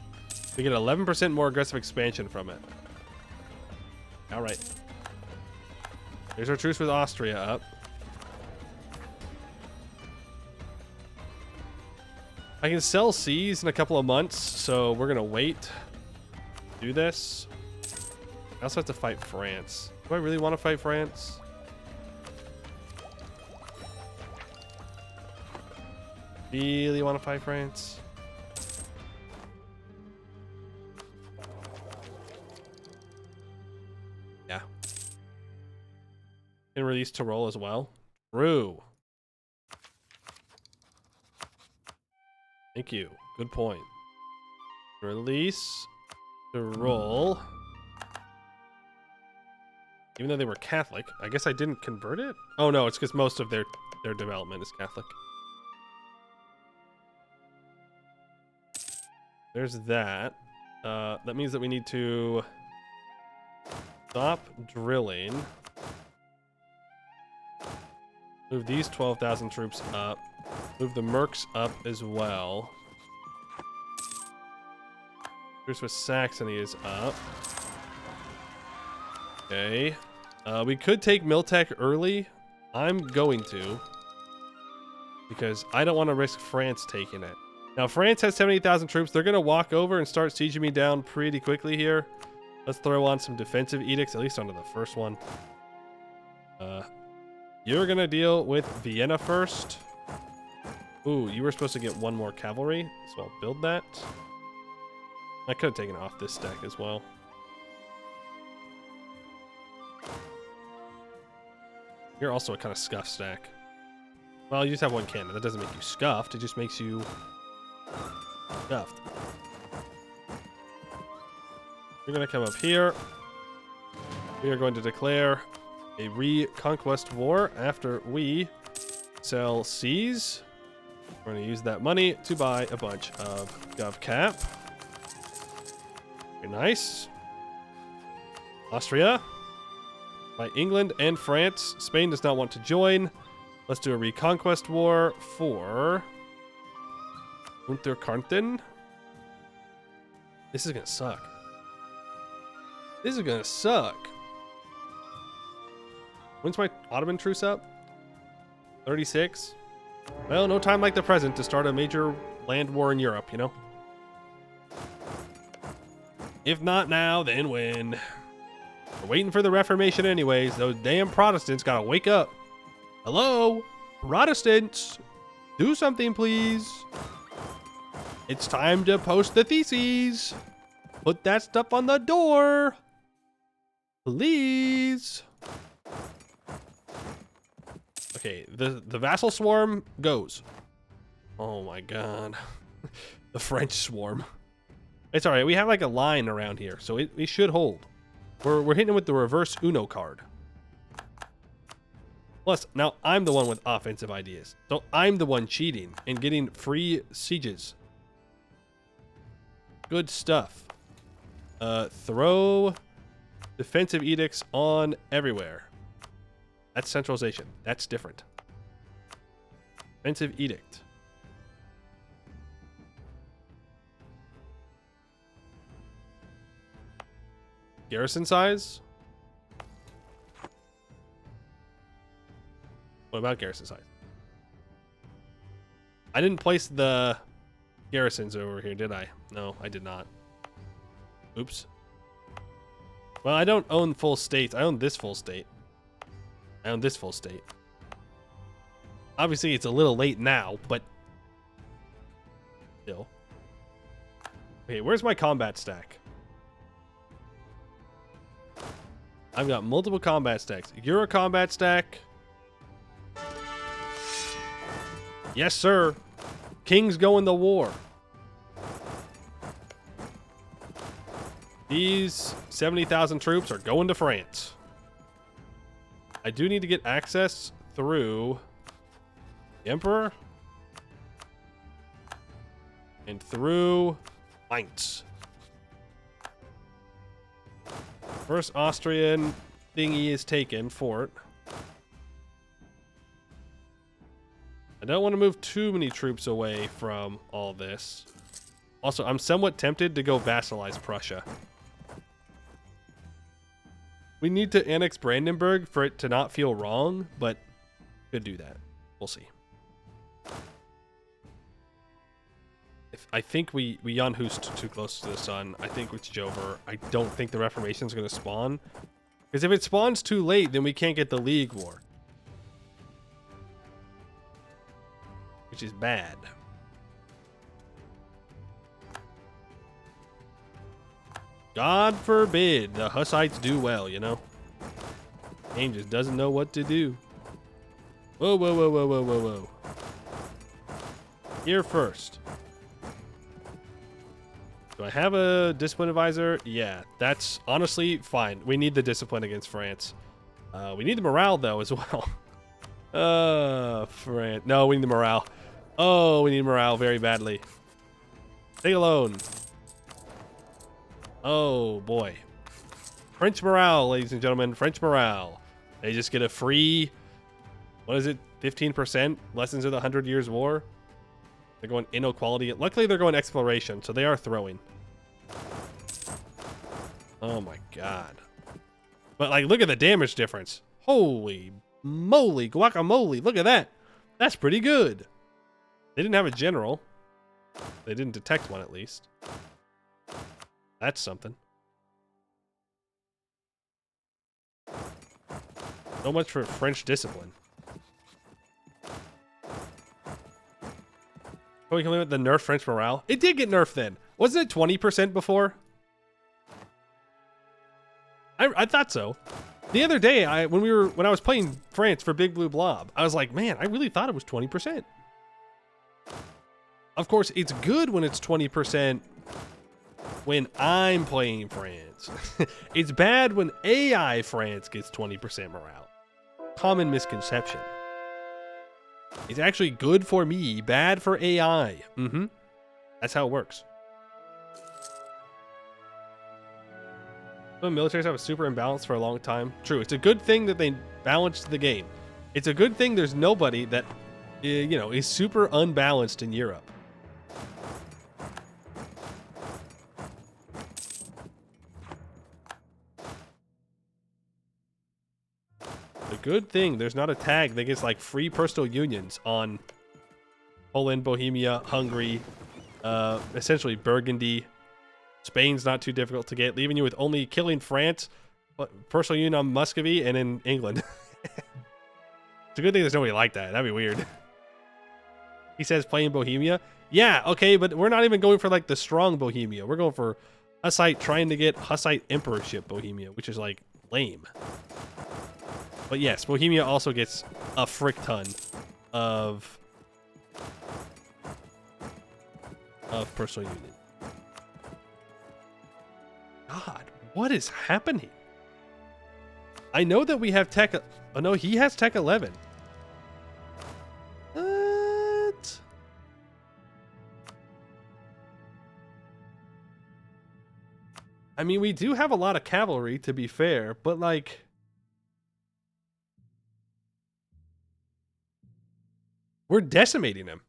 We get 11% more aggressive expansion from it. Alright. There's our truce with Austria up. I can sell seas in a couple of months, so we're gonna wait. Do this. I also have to fight France. Do I really want to fight France? Really want to fight France? Yeah. Can release Tyrol as well. True. Thank you. Good point. Release Tyrol. Even though they were Catholic. I guess I didn't convert it? Oh no, it's because most of their development is Catholic. There's that. That means that we need to stop drilling. Move these 12,000 troops up. Move the mercs up as well. Truce with Saxony is up. Okay. We could take Miltech early. I'm going to. Because I don't want to risk France taking it. Now, France has 78,000 troops. They're going to walk over and start sieging me down pretty quickly here. Let's throw on some defensive edicts, at least onto the first one. You're going to deal with Vienna first. Ooh, you were supposed to get one more cavalry, so I'll build that. I could have taken off this stack as well. You're also a kind of scuffed stack. Well, you just have one cannon. That doesn't make you scuffed. It just makes you scuffed. You're going to come up here. We are going to declare a reconquest war after we sell seas. We're going to use that money to buy a bunch of gov cap. Very nice. Austria. By England and France. Spain does not want to join. Let's do a reconquest war for Unterkarten. This is going to suck. This is going to suck. When's my Ottoman truce up? 36? Well, no time like the present to start a major land war in Europe, you know? If not now, then when? We're waiting for the Reformation anyways. Those damn Protestants gotta wake up. Hello? Protestants! Do something, please. It's time to post the theses. Put that stuff on the door. Please. Okay, the vassal swarm goes. Oh my god. The French swarm. It's alright, we have like a line around here, so it should hold. We're hitting with the reverse Uno card. Plus, now I'm the one with offensive ideas. So I'm the one cheating and getting free sieges. Good stuff. Throw defensive edicts on everywhere. That's centralization. That's different. Defensive edict. Garrison size. What about garrison size? I didn't place the garrisons over here, did I? No, I did not. Oops. Well, I don't own full states. I own this full state. I own this full state. Obviously, it's a little late now, but still. Okay, where's my combat stack? I've got multiple combat stacks. You're a combat stack. Yes, sir. Kings go in the war. These 70,000 troops are going to France. I do need to get access through the Emperor and through Mainz. First Austrian thingy is taken, fort. I don't want to move too many troops away from all this. Also, I'm somewhat tempted to go vassalize Prussia. We need to annex Brandenburg for it to not feel wrong, but could do that. We'll see. I think we Jan Hust too close to the sun. I think it's over. I don't think the Reformation is going to spawn. Because if it spawns too late, then we can't get the League War. Which is bad. God forbid the Hussites do well, you know? Game just doesn't know what to do. Whoa, whoa, whoa, whoa, whoa, whoa, whoa. Here first. Do I have a discipline advisor? Yeah, that's honestly fine. We need the discipline against France. We need the morale, though, as well. France. No, we need the morale. Oh, we need morale very badly. Stay alone. Oh, boy. French morale, ladies and gentlemen. French morale. They just get a free, what is it, 15%? Lessons of the 100 Years' War? They're going inequality. Luckily, they're going exploration, so they are throwing. Oh, my God. But, like, look at the damage difference. Holy moly, guacamole. Look at that. That's pretty good. They didn't have a general. They didn't detect one, at least. That's something. So much for French discipline. Oh, we can limit the nerf French morale. It did get nerfed then. Wasn't it 20% before? I thought so. The other day, when I was playing France for Big Blue Blob, I was like, man, I really thought it was 20%. Of course, it's good when it's 20% when I'm playing France. It's bad when AI France gets 20% morale. Common misconception. It's actually good for me, bad for AI. That's how it works. Some militaries have a super imbalance for a long time. True. It's a good thing that they balanced the game. It's a good thing there's nobody that, you know, is super unbalanced in Europe. The good thing there's not a tag that gets like free personal unions on Poland, Bohemia, Hungary, essentially Burgundy. Spain's not too difficult to get, leaving you with only killing France, personal union on Muscovy, and in England. It's a good thing there's nobody like that. That'd be weird. He says playing Bohemia. Yeah, okay, but we're not even going for like the strong Bohemia. We're going for Hussite, trying to get Hussite emperorship Bohemia, which is like lame. But yes, Bohemia also gets a frick ton of personal union. God, what is happening? I know that we have tech. Oh no, he has tech 11. What? I mean, we do have a lot of cavalry, to be fair, but like, we're decimating him.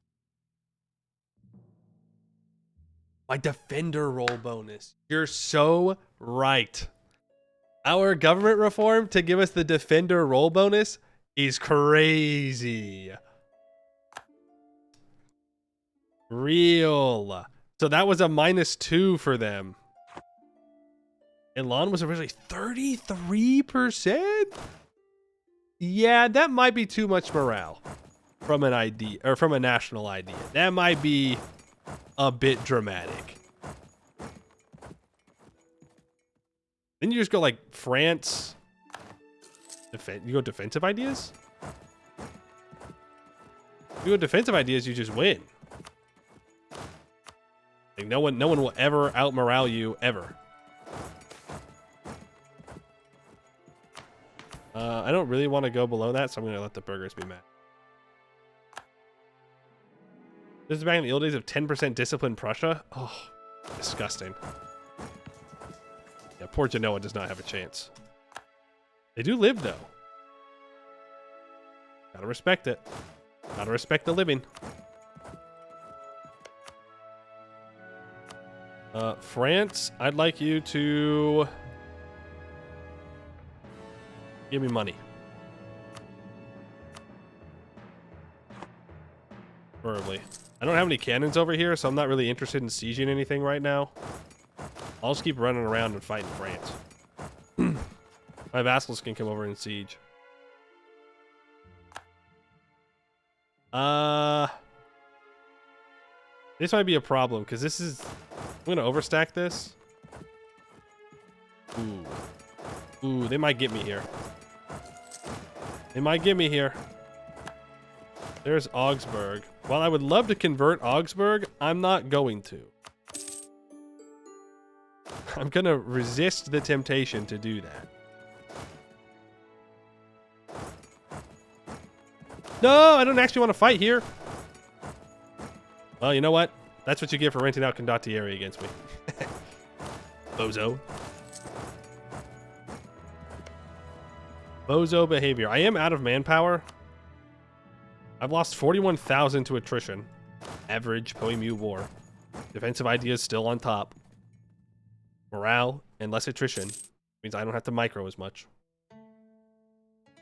My defender roll bonus. You're so right. Our government reform to give us the defender roll bonus is crazy. Real. So that was a -2 for them. Elan was originally 33%? Yeah, that might be too much morale from an ID or from a national idea. That might be a bit dramatic. Then you just go like France. You go defensive ideas? If you go defensive ideas, you just win. Like no one will ever out morale you ever. I don't really want to go below that, so I'm gonna let the burgers be mad. This is back in the old days of 10% discipline Prussia. Oh, disgusting. Yeah, poor Genoa does not have a chance. They do live though. Gotta respect it. Gotta respect the living. France, I'd like you to give me money. Preferably. I don't have any cannons over here, so I'm not really interested in sieging anything right now. I'll just keep running around and fighting France. My vassals can come over and siege. This might be a problem, because this is... I'm going to overstack this. Ooh. Ooh, they might get me here. They might get me here. There's Augsburg. While I would love to convert Augsburg, I'm not going to. I'm going to resist the temptation to do that. No, I don't actually want to fight here. Well, you know what? That's what you get for renting out Condottieri against me. Bozo. Bozo behavior. I am out of manpower. I've lost 41,000 to attrition. Average Bohemia war. Defensive ideas still on top. Morale and less attrition means I don't have to micro as much.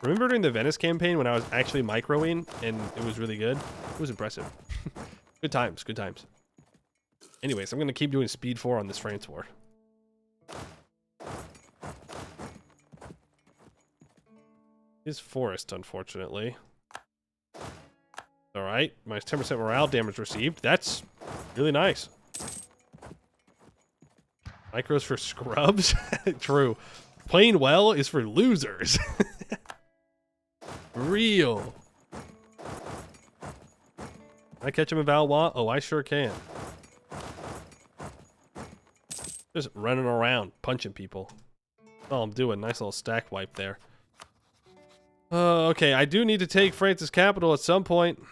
Remember during the Venice campaign when I was actually microing and it was really good? It was impressive. Good times, good times. Anyways, I'm going to keep doing speed 4 on this France war. Is forest, unfortunately. Alright, minus 10% morale damage received. That's really nice. Micros for scrubs? True. Playing well is for losers. Real. Can I catch him in Valois? Oh, I sure can. Just running around, punching people. That's all I'm doing. Nice little stack wipe there. Okay, I do need to take France's capital at some point.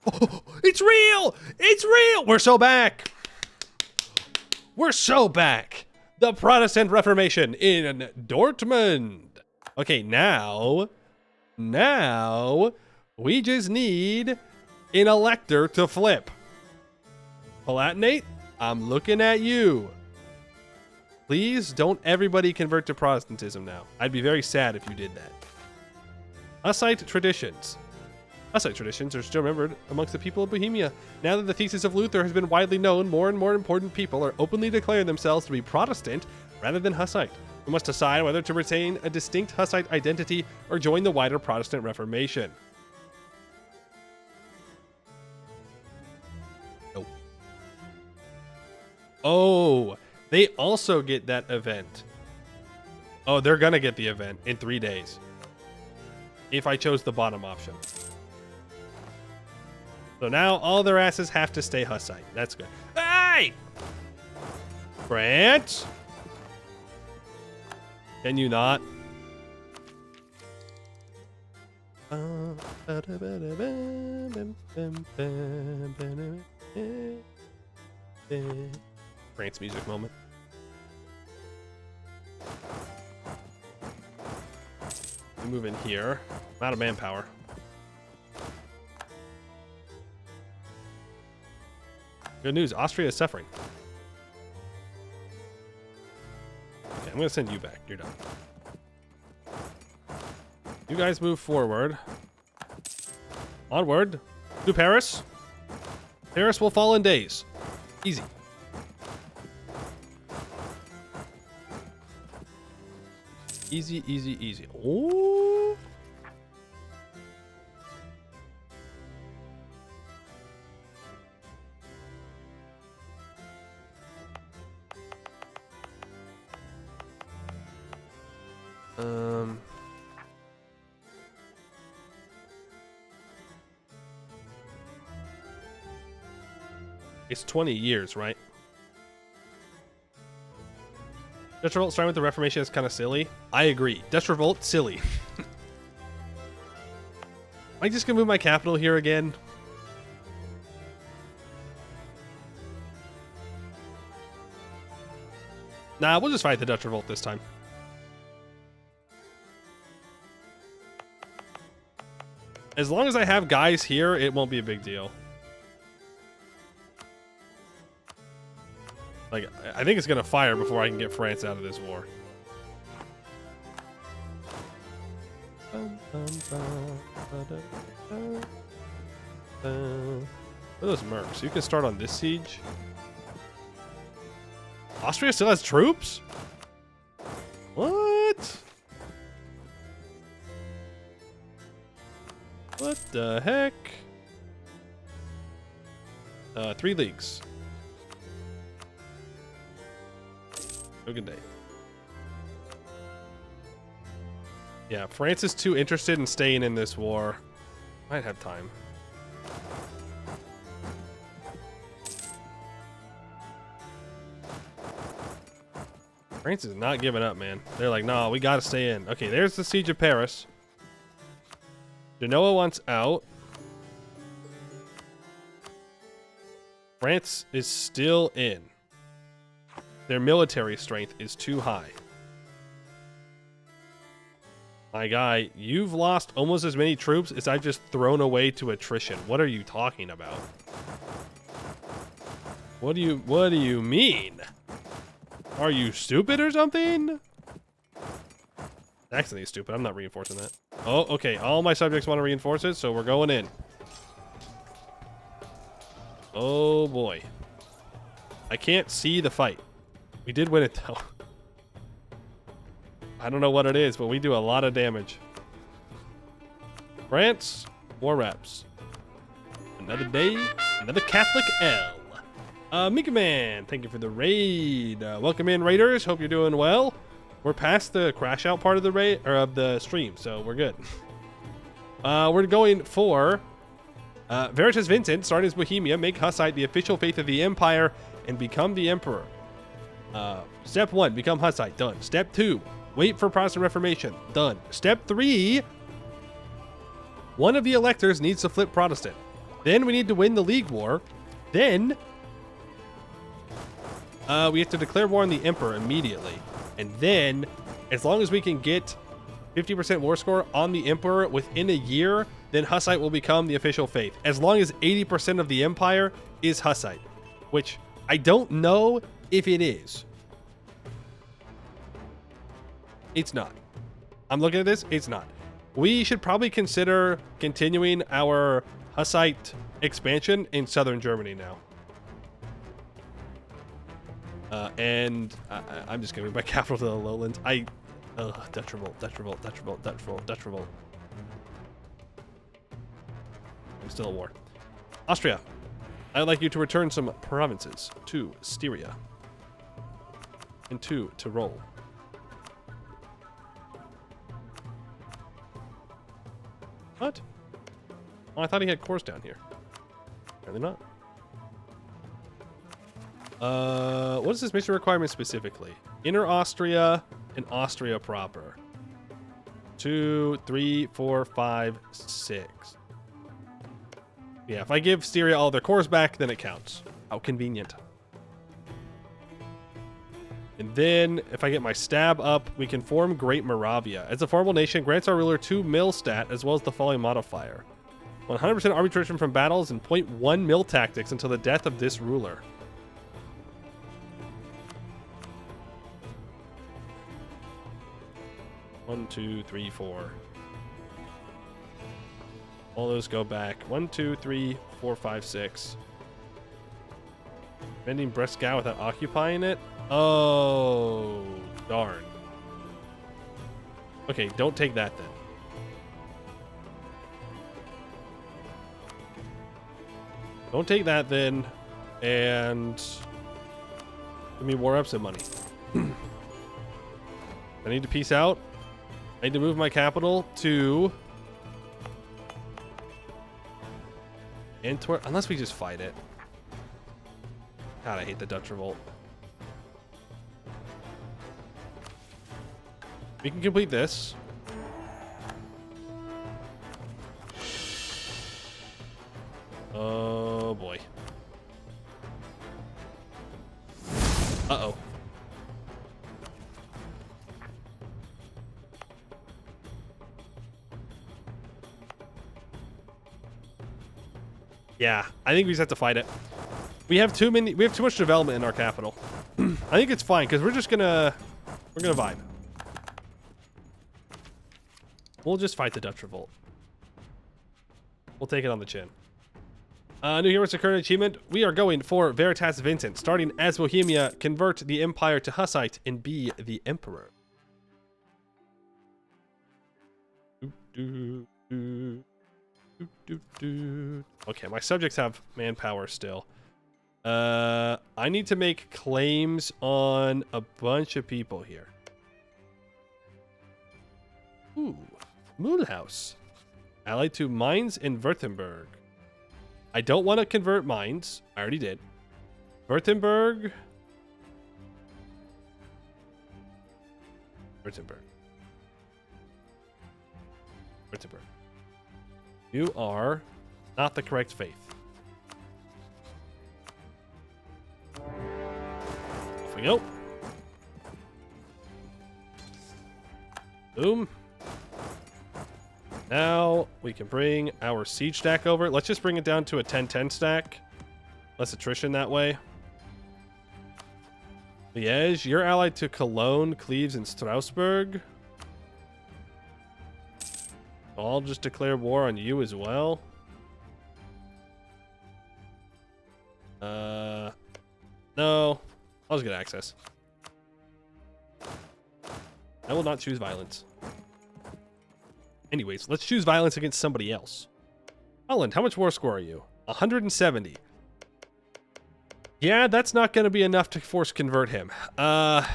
Oh, it's real! It's real! We're so back! We're so back! The Protestant Reformation in Dortmund! Okay, now, we just need an elector to flip. Palatinate, I'm looking at you. Please don't everybody convert to Protestantism now. I'd be very sad if you did that. Hussite traditions. Hussite traditions are still remembered amongst the people of Bohemia. Now that the thesis of Luther has been widely known, more and more important people are openly declaring themselves to be Protestant rather than Hussite. We must decide whether to retain a distinct Hussite identity or join the wider Protestant Reformation. Nope. Oh, they also get that event. Oh, they're gonna get the event in 3 days. If I chose the bottom option. So now all their asses have to stay Hussite. That's good. Hey! France? Can you not? France music moment. We move in here. I'm out of manpower. Good news, Austria is suffering. Okay, I'm gonna send you back. You're done. You guys move forward. Onward to Paris. Paris will fall in days. Easy. Easy, easy, easy. Oh. It's 20 years, right? Dutch Revolt starting with the Reformation is kind of silly. I agree. Dutch Revolt, silly. Am I just gonna move my capital here again? Nah, we'll just fight the Dutch Revolt this time. As long as I have guys here, it won't be a big deal. Like, I think it's gonna fire before I can get France out of this war. What are those mercs? You can start on this siege. Austria still has troops? What? What the heck? 3 leagues. Have a good day. Yeah, France is too interested in staying in this war. Might have time. France is not giving up, man. They're like, no, we gotta stay in. Okay, there's the Siege of Paris. Genoa wants out. France is still in. Their military strength is too high. My guy, you've lost almost as many troops as I've just thrown away to attrition. What are you talking about? What do you mean? Are you stupid or something? Actually, stupid. I'm not reinforcing that. Oh, okay. All my subjects want to reinforce it, so we're going in. Oh boy. I can't see the fight. We did win it though. I don't know what it is, but we do a lot of damage. France, war reps. Another day, another Catholic L. Mika Man, thank you for the raid. Welcome in, raiders. Hope you're doing well. We're past the crash out part of the raid or of the stream, so we're good. We're going for Veritas Vincit, starting as Bohemia, make Hussite the official faith of the empire and become the emperor. Step 1, become Hussite. Done. Step 2, wait for Protestant Reformation. Done. Step 3, one of the electors needs to flip Protestant. Then we need to win the League War. Then we have to declare war on the emperor immediately. And then, as long as we can get 50% war score on the emperor within a year, then Hussite will become the official faith. As long as 80% of the empire is Hussite, which I don't know if it is. It's not. I'm looking at this. It's not. We should probably consider continuing our Hussite expansion in southern Germany now. I'm just gonna move my capital to the lowlands. Dutch Revolt, Dutch Revolt, Dutch Revolt, Dutch Revolt, Dutch Revolt. I'm still at war. Austria, I'd like you to return some provinces to Styria and to Tyrol. What? Oh, I thought he had cores down here. Apparently not. What is this mission requirement specifically? Inner Austria and Austria proper. 2, 3, 4, 5, 6. Yeah, if I give Styria all their cores back, then it counts. How convenient. And then, if I get my stab up, we can form Great Moravia. As a formal nation, grants our ruler 2 mil stat, as well as the following modifier. 100% arbitration from battles and 0.1 mil tactics until the death of this ruler. One, two, three, four. All those go back. 1, 2, 3, 4, 5, 6. Vending Brescow without occupying it? Oh, darn. Okay, don't take that then. Don't take that then, and give me war ups and money. I need to peace out. I need to move my capital to Antwerp, unless we just fight it. God, I hate the Dutch revolt. We can complete this. Oh boy. Uh-oh. Yeah, I think we just have to fight it. We have too much development in our capital. I think it's fine because we're gonna vibe. We'll just fight the Dutch revolt. We'll take it on the chin. New heroes current achievement. We are going for Veritas Vincit. Starting as Bohemia, convert the empire to Hussite and be the emperor. Okay, my subjects have manpower still. I need to make claims on a bunch of people here. Ooh, Moonhouse. Allied to mines in Württemberg. I don't want to convert mines. I already did. Württemberg. You are not the correct faith. Off we go. Boom. Now we can bring our siege stack over. Let's just bring it down to a 10-10 stack. Less attrition that way. Liège, you're allied to Cologne, Cleves, and Strasbourg. I'll just declare war on you as well. No. I'll just get access. I will not choose violence. Anyways, let's choose violence against somebody else. Holland, how much war score are you? 170. Yeah, that's not going to be enough to force convert him. That's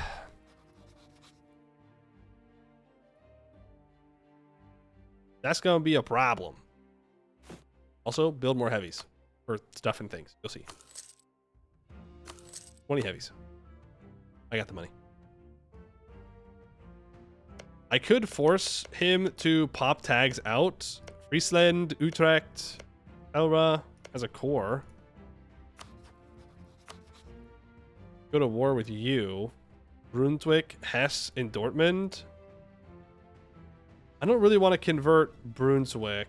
going to be a problem. Also, build more heavies for stuff and things. You'll see. 20 heavies. I got the money. I could force him to pop tags out. Friesland, Utrecht, Elra as a core. Go to war with you. Brunswick, Hesse, and Dortmund. I don't really want to convert Brunswick.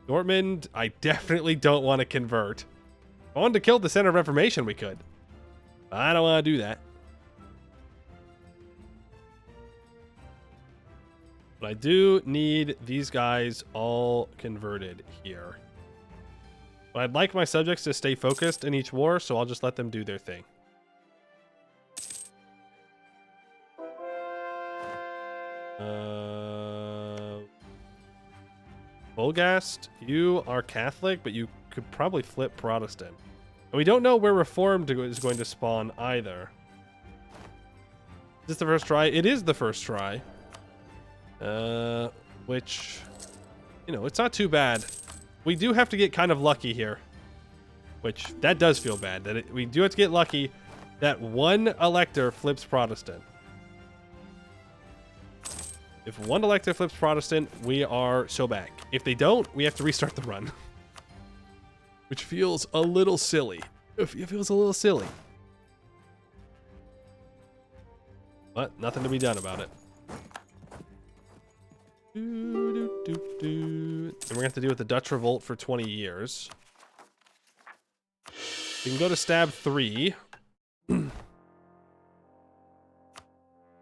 Dortmund, I definitely don't want to convert. If I wanted to kill the Center of Reformation, we could. But I don't want to do that. But I do need these guys all converted here. But I'd like my subjects to stay focused in each war, so I'll just let them do their thing. Volgast, you are Catholic, but you could probably flip Protestant. And we don't know where Reformed is going to spawn either. Is this the first try? It is the first try. Which, you know, it's not too bad. We do have to get kind of lucky here. Which, that does feel bad. We do have to get lucky that one elector flips Protestant. If one elector flips Protestant, we are so back. If they don't, we have to restart the run. Which feels a little silly. It feels a little silly. But nothing to be done about it. And we're going to have to deal with the Dutch Revolt for 20 years. We can go to stab 3.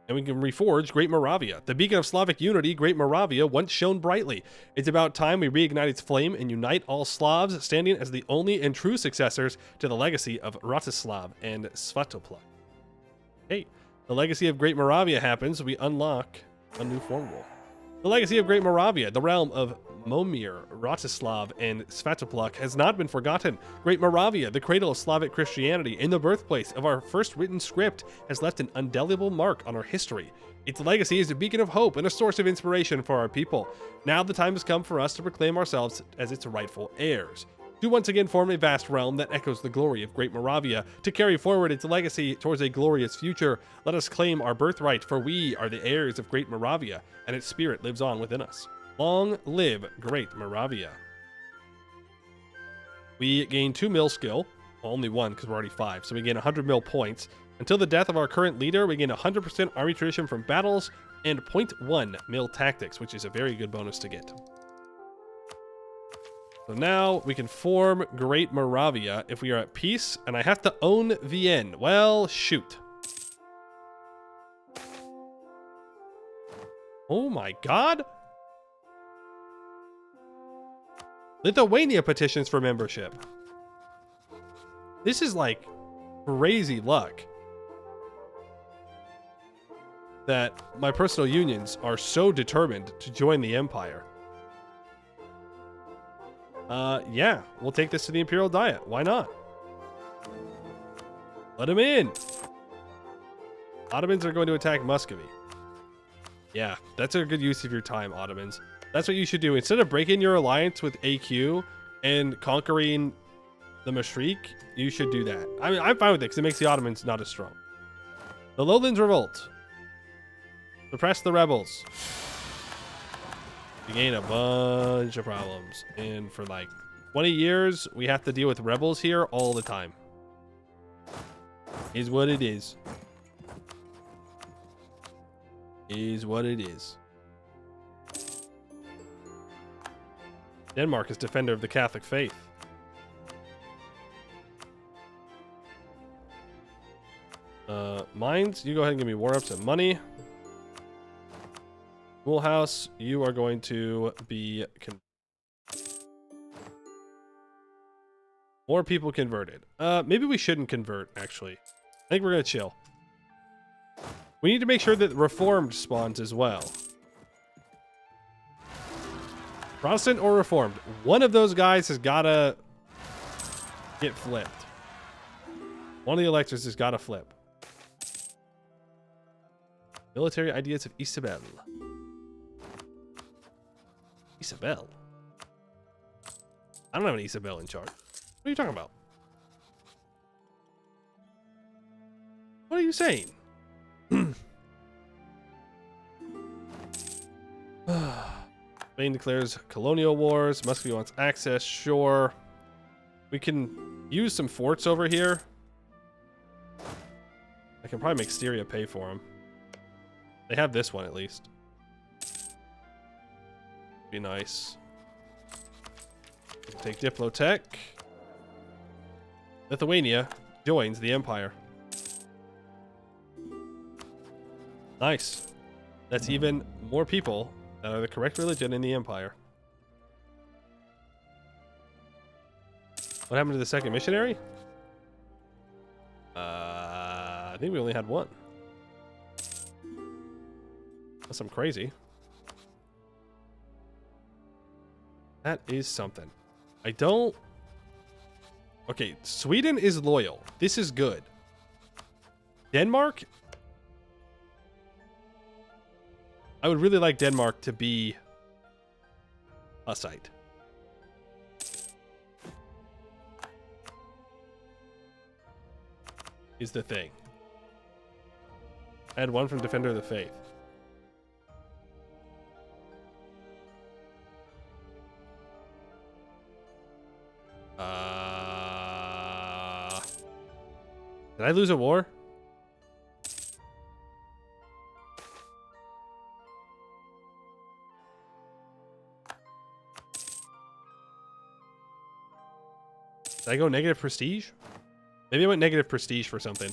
And we can reforge Great Moravia. The beacon of Slavic unity, Great Moravia, once shone brightly. It's about time we reignite its flame and unite all Slavs, standing as the only and true successors to the legacy of Rostislav and Svatopluk. Hey, the legacy of Great Moravia happens, we unlock a new formula. The legacy of Great Moravia, the realm of Momir, Rostislav, and Svatopluk has not been forgotten. Great Moravia, the cradle of Slavic Christianity and the birthplace of our first written script, has left an indelible mark on our history. Its legacy is a beacon of hope and a source of inspiration for our people. Now the time has come for us to proclaim ourselves as its rightful heirs. To once again form a vast realm that echoes the glory of Great Moravia, to carry forward its legacy towards a glorious future, let us claim our birthright, for we are the heirs of Great Moravia, and its spirit lives on within us. Long live Great Moravia. We gain 2 mil skill, well, only 1 because we're already 5, so we gain 100 mil points. Until the death of our current leader, we gain 100% army tradition from battles and 0.1 mil tactics, which is a very good bonus to get. So now we can form Great Moravia if we are at peace, and I have to own Vienne. Well, shoot. Oh my god. Lithuania petitions for membership. This is like crazy luck that my personal unions are so determined to join the Empire. Yeah, we'll take this to the Imperial Diet. Why not? Let him in. Ottomans are going to attack Muscovy. Yeah, that's a good use of your time, Ottomans. That's what you should do. Instead of breaking your alliance with AQ and conquering the Maastricht, you should do that. I mean, I'm fine with it because it makes the Ottomans not as strong. The Lowlands Revolt. Suppress the rebels. We gain a bunch of problems. And for like 20 years, we have to deal with rebels here all the time. Is what it is. Is what it is. Denmark is defender of the Catholic faith. Mines, you go ahead and give me war ups and money. Schoolhouse, you are going to be more people converted. Maybe we shouldn't convert, actually. I think we're gonna chill. We need to make sure that Reformed spawns as well. Protestant or Reformed. One of those guys has gotta get flipped. One of the electors has gotta flip. Military ideas of Isabel. Isabel? I don't have an Isabel in charge. What are you talking about? What are you saying? Spain declares colonial wars. Muscovy wants access. Sure. We can use some forts over here. I can probably make Styria pay for them. They have this one at least. Be nice. Take Diplotech. Lithuania joins the Empire. Nice. That's even more people that are the correct religion in the Empire. What happened to the second missionary? I think we only had one. Unless I'm crazy. That is something. I don't... Okay, Sweden is loyal. This is good. Denmark? I would really like Denmark to be Hussite. Is the thing. I had one from Defender of the Faith. Did I lose a war? Did I go negative prestige? Maybe I went negative prestige for something.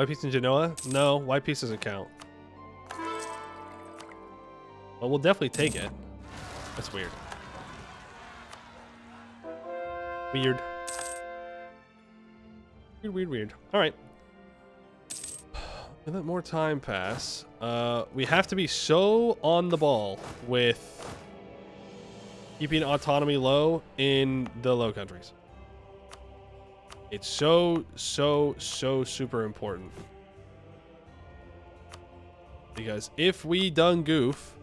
White piece in Genoa? No, white piece doesn't count. Well, we'll definitely take it. That's weird. Weird. Weird. All right. Let more time pass. We have to be so on the ball with keeping autonomy low in the Low Countries. It's so super important. Because if we done goof,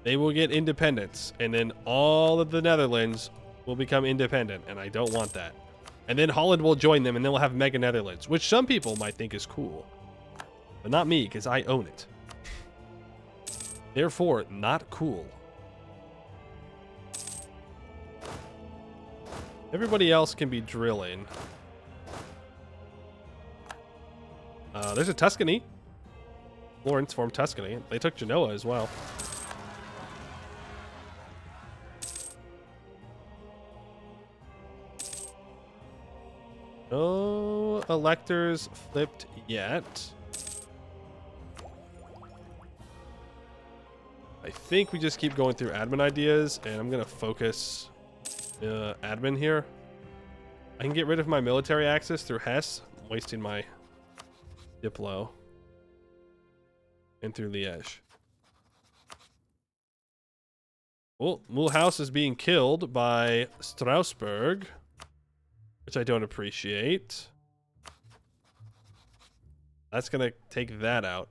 they will get independence, and then all of the Netherlands will become independent, and I don't want that. And then Holland will join them, and then we'll have Mega Netherlands, which some people might think is cool. But not me, because I own it. Therefore, not cool. Everybody else can be drilling. There's a Tuscany. Florence formed Tuscany. They took Genoa as well. No electors flipped yet. I think we just keep going through admin ideas, and I'm going to focus admin here. I can get rid of my military access through Hesse. I'm wasting my Diplo. And through Liège. Well, Mulhouse is being killed by Strasbourg, which I don't appreciate. That's going to take that out.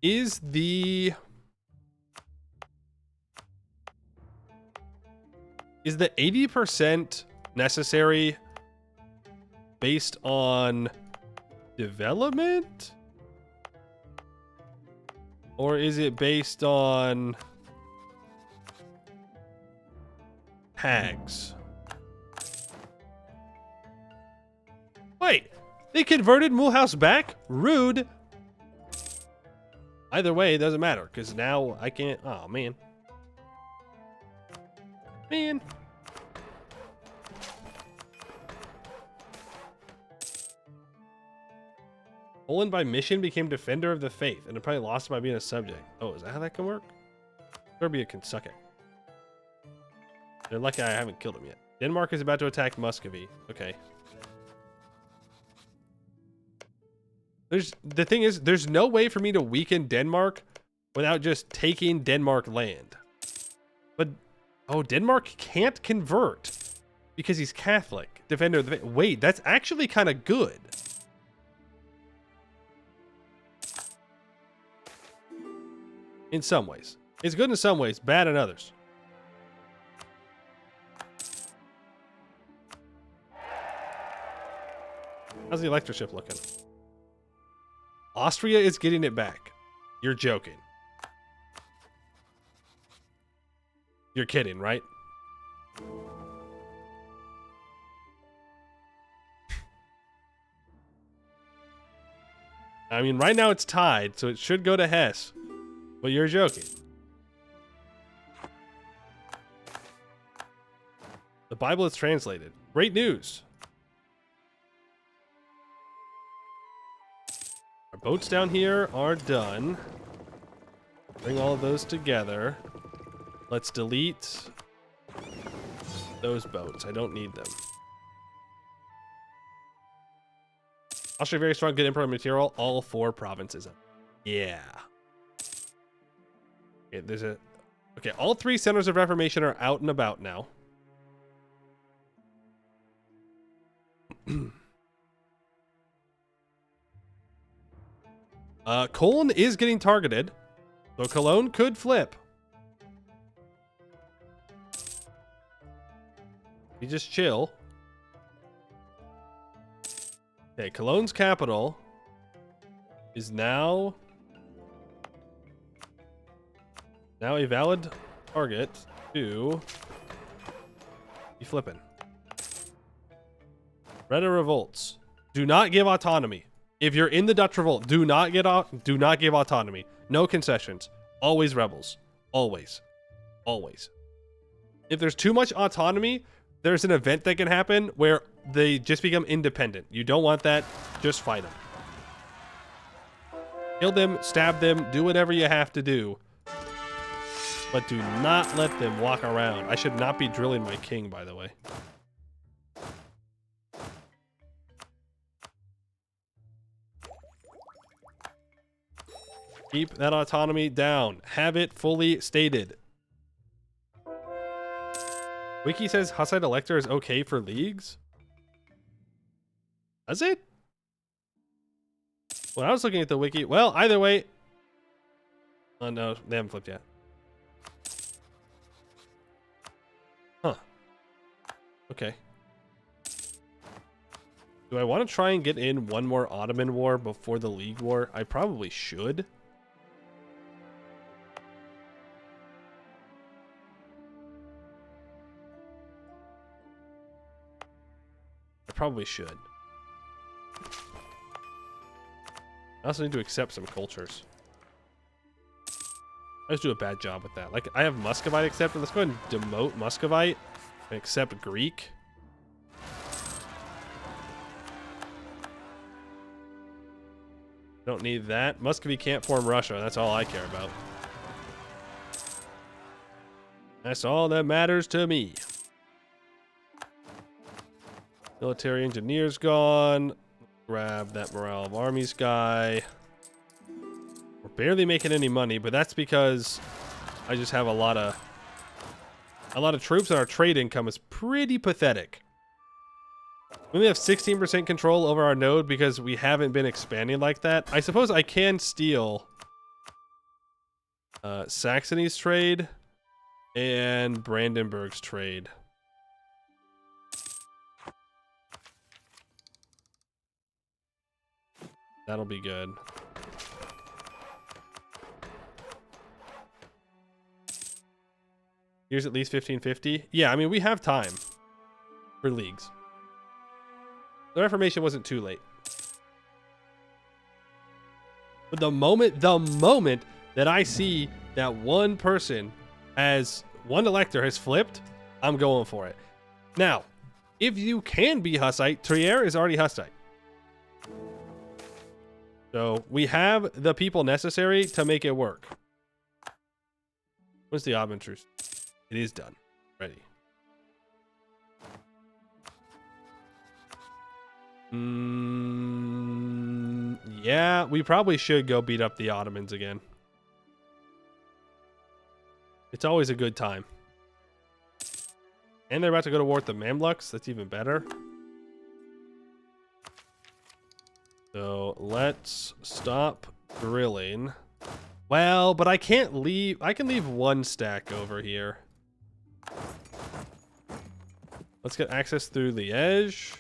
Is the 80% necessary based on development? Or is it based on hags? Wait, they converted Mulhouse back? Rude. Either way, it doesn't matter, because now I can't... Oh, man. Man. Poland by mission became defender of the faith, and it probably lost by being a subject. Oh, is that how that can work? Serbia can suck it. They're lucky I haven't killed him yet. Denmark is about to attack Muscovy. Okay. The thing is, there's no way for me to weaken Denmark without just taking Denmark land. But, oh, Denmark can't convert because he's Catholic. Defender of the faith. Wait, that's actually kind of good. In some ways. It's good in some ways, bad in others. How's the electorship looking? Austria is getting it back. You're joking. You're kidding, right? I mean, right now it's tied, so it should go to Hesse. But you're joking. The Bible is translated. Great news. Our boats down here are done. Bring all of those together. Let's delete those boats. I don't need them. Austria very strong, good emperor material. All 4 provinces. Yeah. Okay, there's a... Okay, all 3 centers of reformation are out and about now. Cologne is getting targeted, so Cologne could flip. You just chill. Okay, Cologne's capital is now a valid target to be flipping. Retta revolts. Do not give autonomy. If you're in the Dutch revolt, do not give autonomy. No concessions. Always rebels. Always. Always. If there's too much autonomy, there's an event that can happen where they just become independent. You don't want that. Just fight them. Kill them, stab them, do whatever you have to do. But do not let them walk around. I should not be drilling my king, by the way. Keep that autonomy down. Have it fully stated. Wiki says Hussite Elector is okay for leagues. Does it? When I was looking at the wiki, well, either way. Oh no, they haven't flipped yet. Huh. Okay. Do I want to try and get in one more Ottoman war before the League War? I probably should. I probably should. I also need to accept some cultures. I just do a bad job with that. Like, I have Muscovite accepted. Let's go ahead and demote Muscovite and accept Greek. Don't need that. Muscovy can't form Russia. That's all I care about. That's all that matters to me. Military engineer's gone. Grab that morale of armies guy. We're barely making any money, but that's because I just have a lot of troops, and our trade income is pretty pathetic. We only have 16% control over our node because we haven't been expanding like that. I suppose I can steal Saxony's trade and Brandenburg's trade. That'll be good. Here's at least 1550. Yeah, I mean, we have time for leagues. The Reformation wasn't too late. But the moment that I see that one person has, one elector has flipped, I'm going for it. Now, if you can be Hussite, Trier is already Hussite. So we have the people necessary to make it work. What's the Ottoman truce? It is done. Ready. Yeah, we probably should go beat up the Ottomans again. It's always a good time. And they're about to go to war with the Mamluks. That's even better. So let's stop drilling. Well, but I can't leave. I can leave one stack over here. Let's get access through Liège.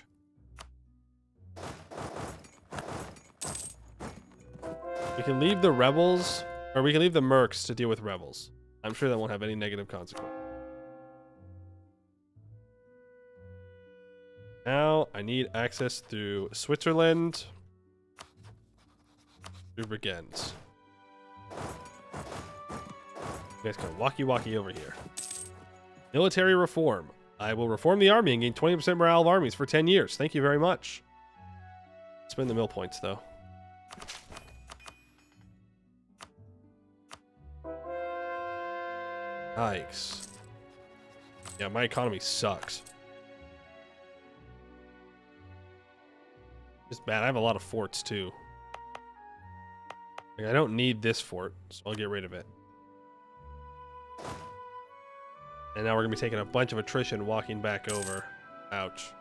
We can leave the rebels, or we can leave the mercs to deal with rebels. I'm sure that won't have any negative consequence. Now I need access through Switzerland. Through Brigands. You guys come walkie-walkie over here. Military reform. I will reform the army and gain 20% morale of armies for 10 years. Thank you very much. Spend the mill points, though. Yikes. Yeah, my economy sucks. It's bad. I have a lot of forts, too. Like, I don't need this fort, so I'll get rid of it. And now we're going to be taking a bunch of attrition walking back over. Ouch.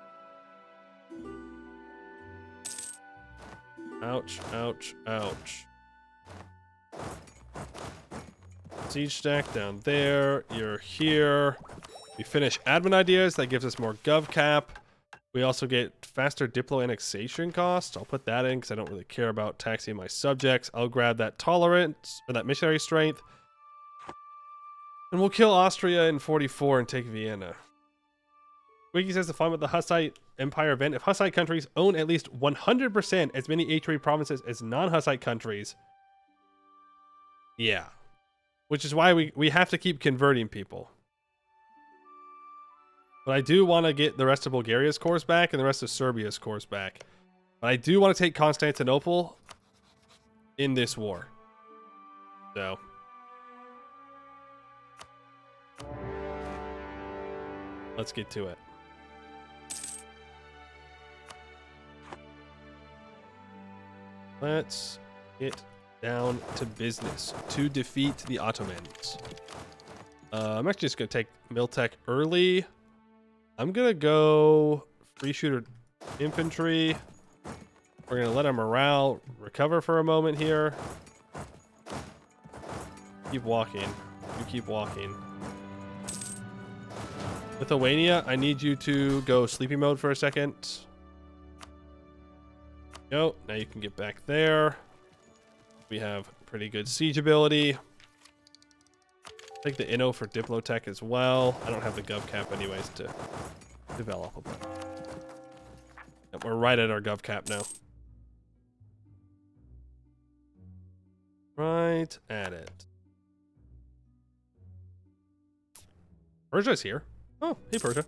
Ouch, ouch, ouch. Siege stack down there. You're here. We finish admin ideas. That gives us more gov cap. We also get faster diplo annexation costs. I'll put that in because I don't really care about taxing my subjects. I'll grab that tolerance, or that missionary strength. And we'll kill Austria in 44 and take Vienna. Wiki says to find with the Hussite Empire event, if Hussite countries own at least 100% as many H3 provinces as non-Hussite countries. Yeah. Which is why we have to keep converting people. But I do want to get the rest of Bulgaria's cores back and the rest of Serbia's cores back. But I do want to take Constantinople. in this war. So let's get to it. Let's get down to business to defeat the Ottomans. I'm actually just going to take Miltech early. I'm going to go free shooter infantry. We're going to let our morale recover for a moment here. Keep walking. You keep walking. Lithuania, I need you to go sleepy mode for a second. Go. Now you can get back there. We have pretty good siege ability. Take the Inno for Diplotech as well. I don't have the Gov cap anyways to develop a plan. Yep, we're right at our Gov cap now. Right at it. Persia's here. Oh, hey Persia.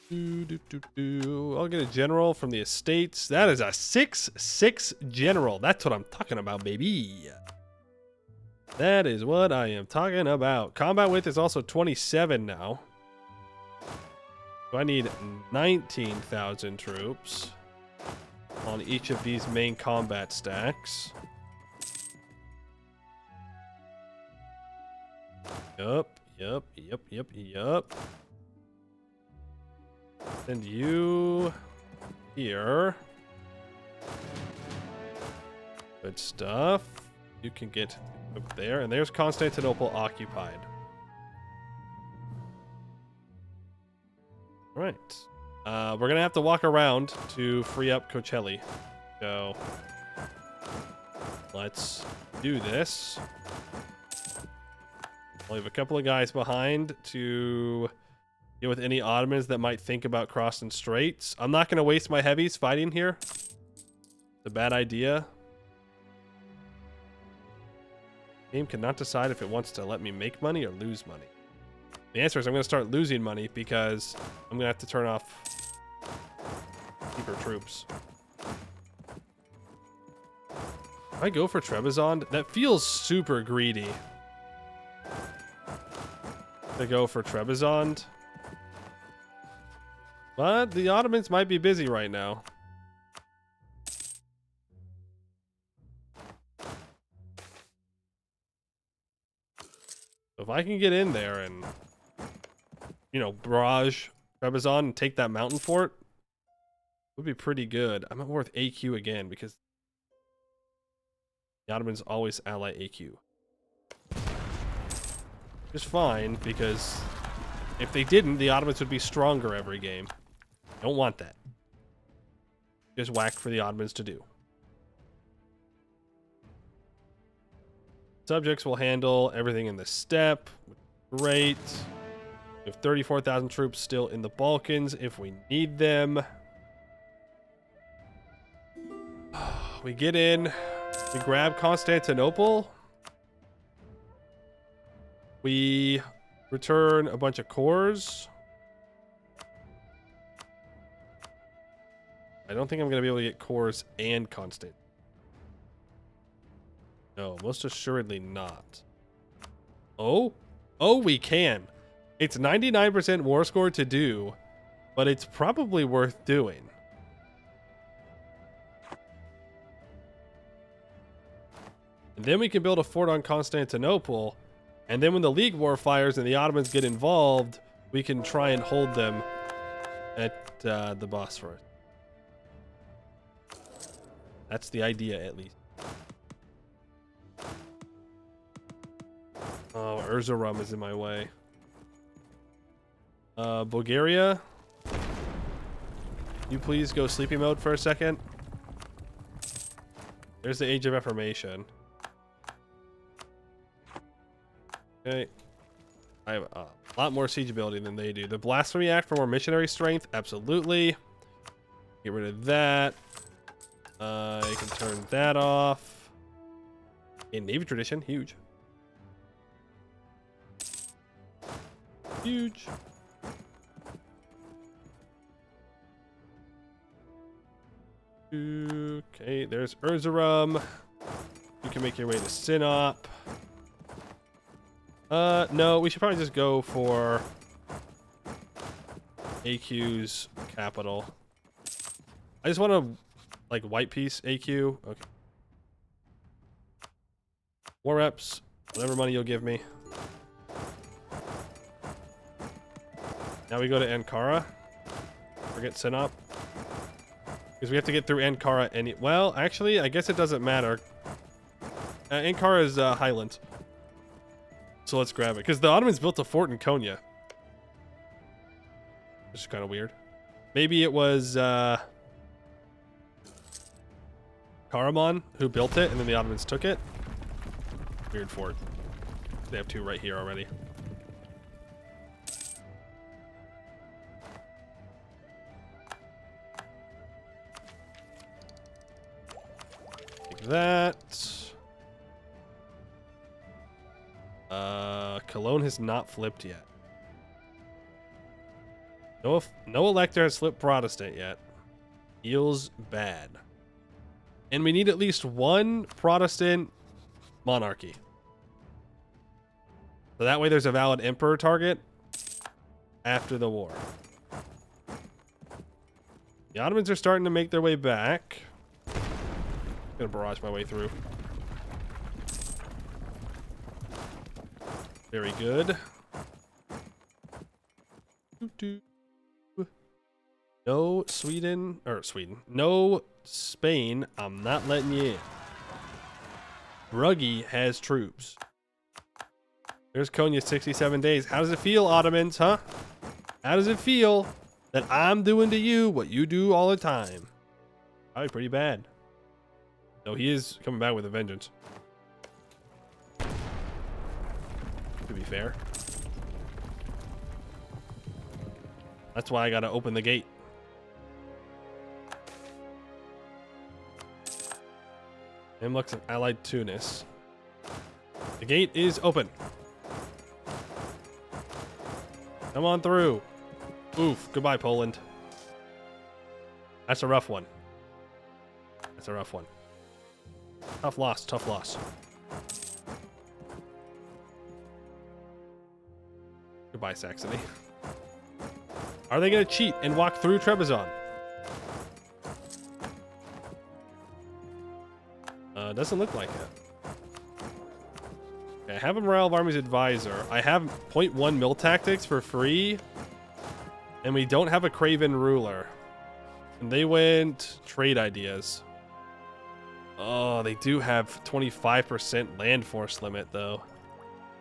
I'll get a general from the estates. That is a 6/6 general. That's what I'm talking about, baby. That is what I am talking about. Combat width is also 27 now. So I need 19,000 troops on each of these main combat stacks. Yup. Send you here. Good stuff. You can get up there, and there's Constantinople occupied. All right. We're gonna have to walk around to free up Kocelli. So let's do this. I'll leave a couple of guys behind to deal with any Ottomans that might think about crossing straits. I'm not going to waste my heavies fighting here. It's a bad idea. Game cannot decide if it wants to let me make money or lose money. The answer is I'm going to start losing money because I'm going to have to turn off cheaper troops. If I go for Trebizond, that feels super greedy to go for Trebizond. But the Ottomans might be busy right now. So if I can get in there and, you know, barrage Trebizond and take that mountain fort, would be pretty good. I'm worth AQ again because the Ottomans always ally AQ. Just fine, because if they didn't, the Ottomans would be stronger every game. Don't want that. Just whack for the Ottomans to do. Subjects will handle everything in the steppe. Great. We have 34,000 troops still in the Balkans if we need them. We get in. We grab Constantinople. We return a bunch of cores. I don't think I'm going to be able to get cores and constant. No, most assuredly not. Oh, we can. It's 99% war score to do, but it's probably worth doing. And then we can build a fort on Constantinople, and then when the League War fires and the Ottomans get involved, we can try and hold them at the Bosphorus. That's the idea, at least. Oh, Erzurum is in my way. Bulgaria, you please go sleepy mode for a second. There's the Age of Reformation. Okay. I have a lot more siege ability than they do. The Blasphemy Act for more missionary strength, absolutely. Get rid of that. You can turn that off. In Navy tradition, huge. Huge. Okay, there's Erzurum. You can make your way to Sinop. No, we should probably just go for AQ's capital. I just want to, like, white piece AQ. Okay. War reps, whatever money you'll give me. Now we go to Ankara. Forget Sinop. Because we have to get through Ankara any... Well, actually, I guess it doesn't matter. Ankara is Highland. So let's grab it. Because the Ottomans built a fort in Konya. Which is kind of weird. Maybe it was Karaman who built it, and then the Ottomans took it. Weird fort. They have two right here already. Like that. Cologne has not flipped yet. No elector has flipped Protestant yet. Feels bad. And we need at least one Protestant monarchy. So that way there's a valid emperor target after the war. The Ottomans are starting to make their way back. I'm gonna barrage my way through. Very good. No Sweden. No Spain. I'm not letting you in. Brugge has troops. There's Konya, 67 days. How does it feel, Ottomans, huh? How does it feel that I'm doing to you what you do all the time? Probably pretty bad. No, he is coming back with a vengeance. To be fair. That's why I gotta open the gate. Influx of allied Tunis. The gate is open. Come on through. Oof. Goodbye, Poland. That's a rough one. That's a rough one. Tough loss. Tough loss. Goodbye, Saxony. Are they going to cheat and walk through Trebizond? Doesn't look like it. Okay, I have a Morale of Armies advisor. I have 0.1 mill tactics for free. And we don't have a Craven ruler. And they went trade ideas. Oh, they do have 25% land force limit, though.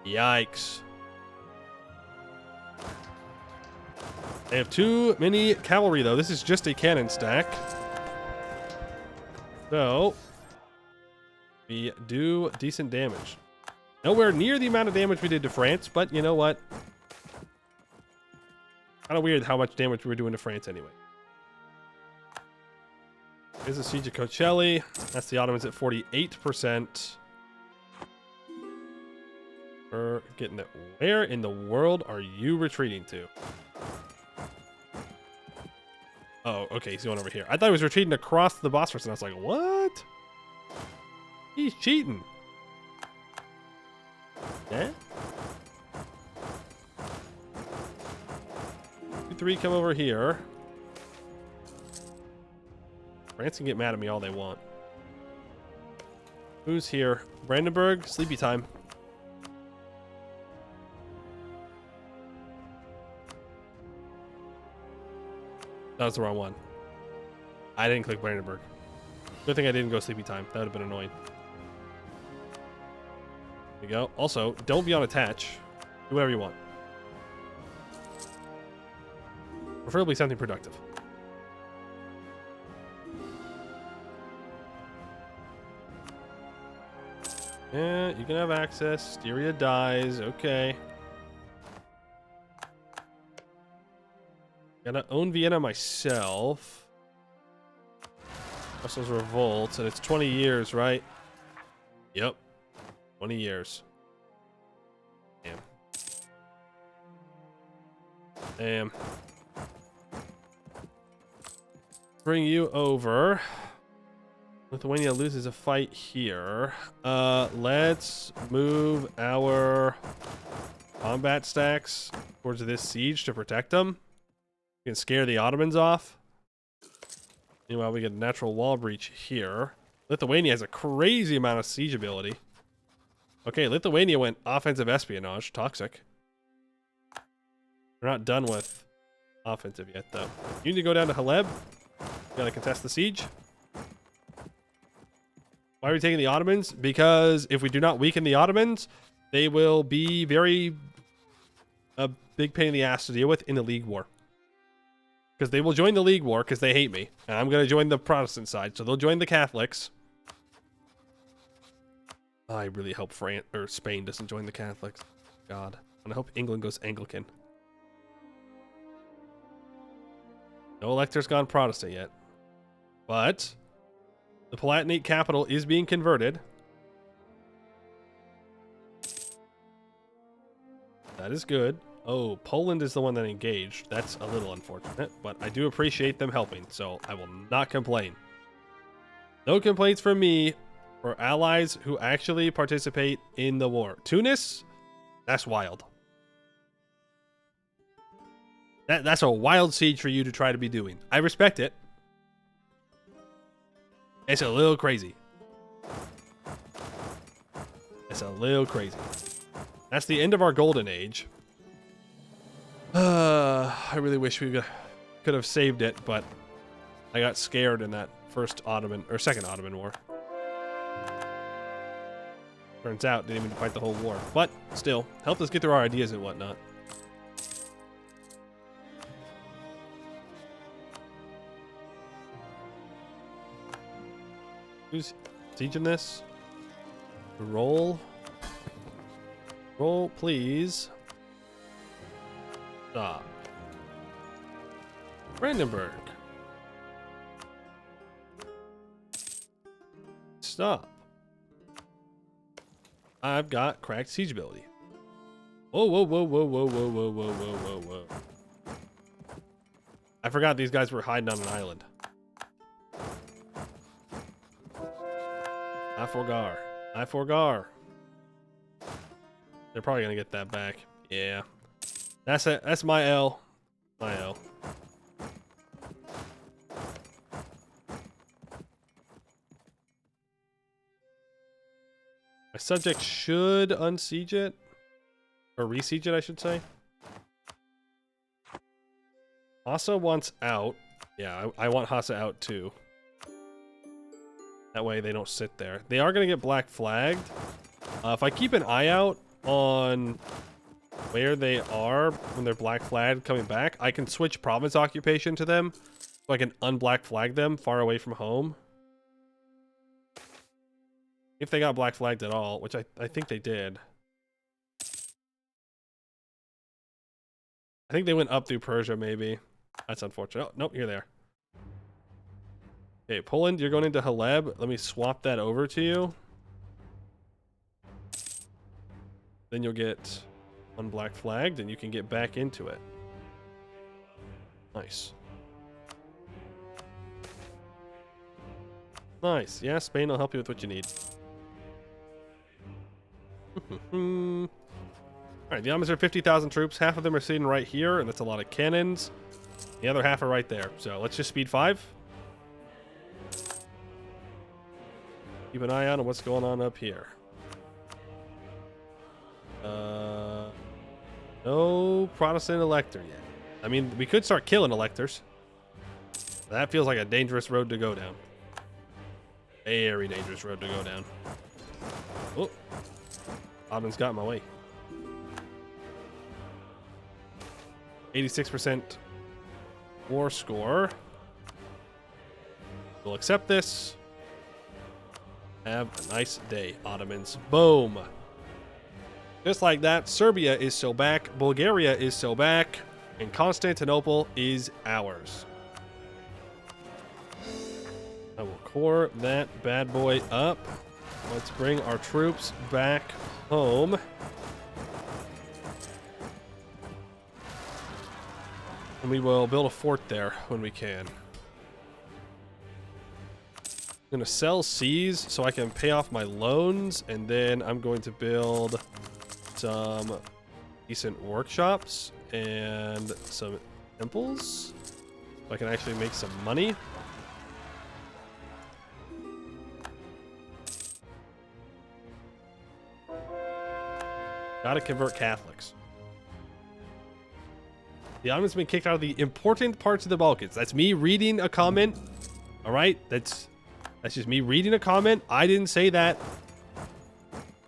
Yikes. They have too many cavalry, though. This is just a cannon stack. So, we do decent damage. Nowhere near the amount of damage we did to France, but you know what? Kind of weird how much damage we were doing to France anyway. Here's the Siege of Kocelli. That's the Ottomans at 48%. We're getting it. Where in the world are you retreating to? Oh, okay, he's going over here. I thought he was retreating across the Bosphorus, and I was like, what? He's cheating. Yeah? 2-3 come over here. France can get mad at me all they want. Who's here? Brandenburg, sleepy time. That was the wrong one. I didn't click Brandenburg. Good thing I didn't go sleepy time. That would have been annoying. There you go. Also, don't be on attach. Do whatever you want. Preferably something productive. Yeah, you can have access. Styria dies. Okay. Gotta own Vienna myself. Brussels revolts, and it's 20 years, right? Yep. 20 years. Damn. Damn. Bring you over. Lithuania loses a fight here. Let's move our combat stacks towards this siege to protect them. We can scare the Ottomans off. Meanwhile, we get a natural wall breach here. Lithuania has a crazy amount of siege ability. Okay, Lithuania went offensive espionage. Toxic. We're not done with offensive yet, though. You need to go down to Haleb. Gotta contest the siege. Why are we taking the Ottomans? Because if we do not weaken the Ottomans, they will be a big pain in the ass to deal with in the League War. Because they will join the League War because they hate me. And I'm going to join the Protestant side, so they'll join the Catholics. I really hope Spain doesn't join the Catholics. God. And I hope England goes Anglican. No elector's gone Protestant yet. But the Palatinate capital is being converted. That is good. Oh, Poland is the one that engaged. That's a little unfortunate, but I do appreciate them helping, so I will not complain. No complaints from me for allies who actually participate in the war. Tunis? That's wild. That's a wild siege for you to try to be doing. I respect it. It's a little crazy. It's a little crazy. That's the end of our golden age. I really wish we could have saved it, but I got scared in that second Ottoman war. Turns out, didn't even fight the whole war. But still, helped us get through our ideas and whatnot. Who's sieging this? Roll. Roll, please. Stop. Brandenburg. Stop. I've got cracked siege ability. Whoa, whoa, whoa, whoa, whoa, whoa, whoa, whoa, whoa, whoa, whoa. I forgot these guys were hiding on an island. I forgar. They're probably gonna get that back. Yeah. That's it. That's my L. My L. My subject should unsiege it. Or re-siege it, I should say. Hassa wants out. Yeah, I want Hassa out too. That way they don't sit there. They are going to get black flagged. If I keep an eye out on where they are when they're black flagged coming back, I can switch province occupation to them. So I can unblack flag them far away from home. If they got black flagged at all, which I think they did. I think they went up through Persia, maybe. That's unfortunate. Oh, nope, you're there. Okay, Poland, you're going into Haleb. Let me swap that over to you. Then you'll get unblack flagged, and you can get back into it. Nice. Nice. Yeah, Spain will help you with what you need. Alright, the Ottomans are 50,000 troops. Half of them are sitting right here, and that's a lot of cannons. The other half are right there. So let's just speed 5. Keep an eye on what's going on up here. No Protestant elector yet. I mean, we could start killing electors. That feels like a dangerous road to go down. Very dangerous road to go down. Oh, Ottoman's got in my way. 86% war score. We'll accept this. Have a nice day, Ottomans. Boom. Just like that, Serbia is so back, Bulgaria is so back, and Constantinople is ours. I will core that bad boy up. Let's bring our troops back home. And we will build a fort there when we can. I'm gonna sell seas so I can pay off my loans, and then I'm going to build some decent workshops and some temples so I can actually make some money. Gotta convert Catholics. The Ottomans been kicked out of the important parts of the Balkans. That's me reading a comment. All right, that's just me reading a comment. I didn't say that.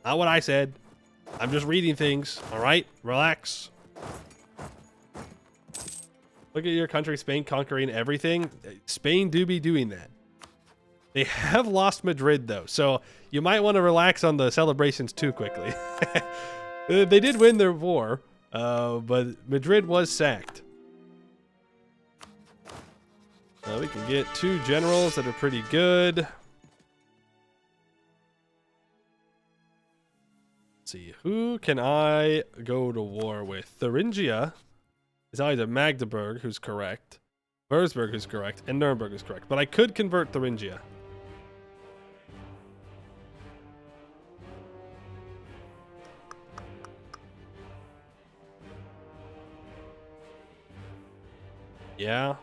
Not what I said. I'm just reading things. All right, relax. Look at your country, Spain, conquering everything. Spain do be doing that. They have lost Madrid though, so you might want to relax on the celebrations too quickly. They did win their war, but Madrid was sacked. We can get 2 generals that are pretty good. Let's see, who can I go to war with? Thuringia is either Magdeburg, who's correct, Würzburg, who's correct, and Nuremberg is correct. But I could convert Thuringia. Yeah.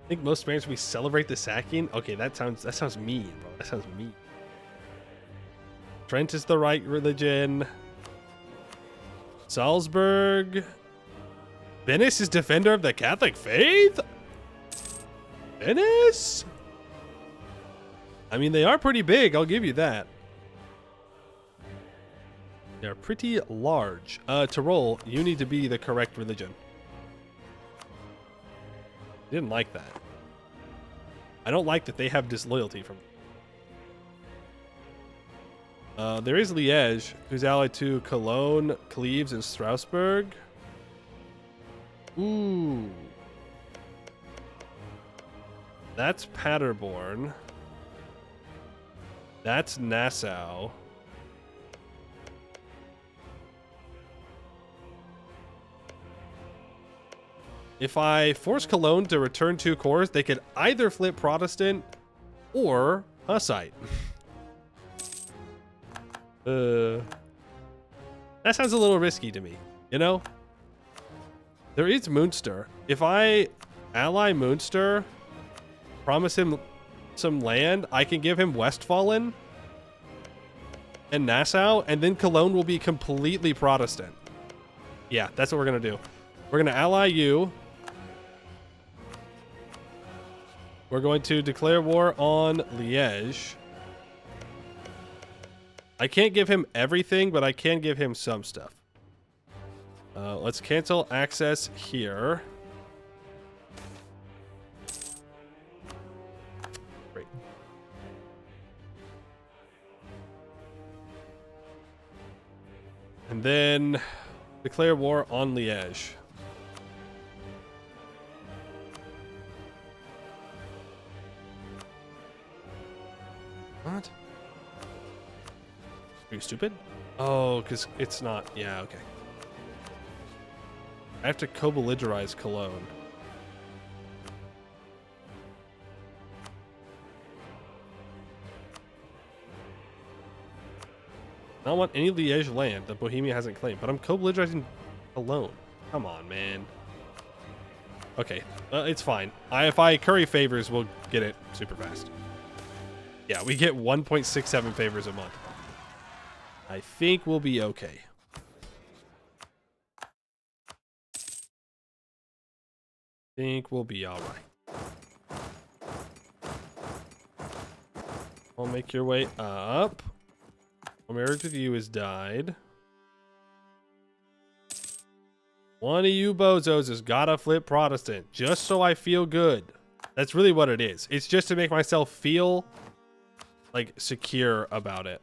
I think most Spaniards, we celebrate the sacking. Okay, that sounds mean, bro. That sounds mean. Trent is the right religion. Salzburg. Venice is defender of the Catholic faith? Venice? I mean, they are pretty big, I'll give you that. They're pretty large. Tyrol, you need to be the correct religion. Didn't like that. I don't like that they have disloyalty from. There is Liège, who's allied to Cologne, Cleves, and Strasbourg. Ooh. That's Paderborn. That's Nassau. If I force Cologne to return 2 cores, they could either flip Protestant or Hussite. That sounds a little risky to me, you know? There is Münster. If I ally Münster, promise him some land, I can give him Westfalen and Nassau, and then Cologne will be completely Protestant. Yeah, that's what we're going to do. We're going to ally you. We're going to declare war on Liège. I can't give him everything, but I can give him some stuff. Let's cancel access here. Great. And then declare war on Liège. What? Are you stupid? Oh, because it's not. Yeah, okay. I have to co-belligerize Cologne. I don't want any Liège land that Bohemia hasn't claimed, but I'm co-belligerizing Cologne. Come on, man. Okay, it's fine. If I curry favors, we'll get it super fast. Yeah, we get 1.67 favors a month. I think we'll be okay. Think we'll be all right. I'll make your way up. A marriage with you has died. One of you bozos has gotta flip Protestant just so I feel good. That's really what it is. It's just to make myself feel like secure about it.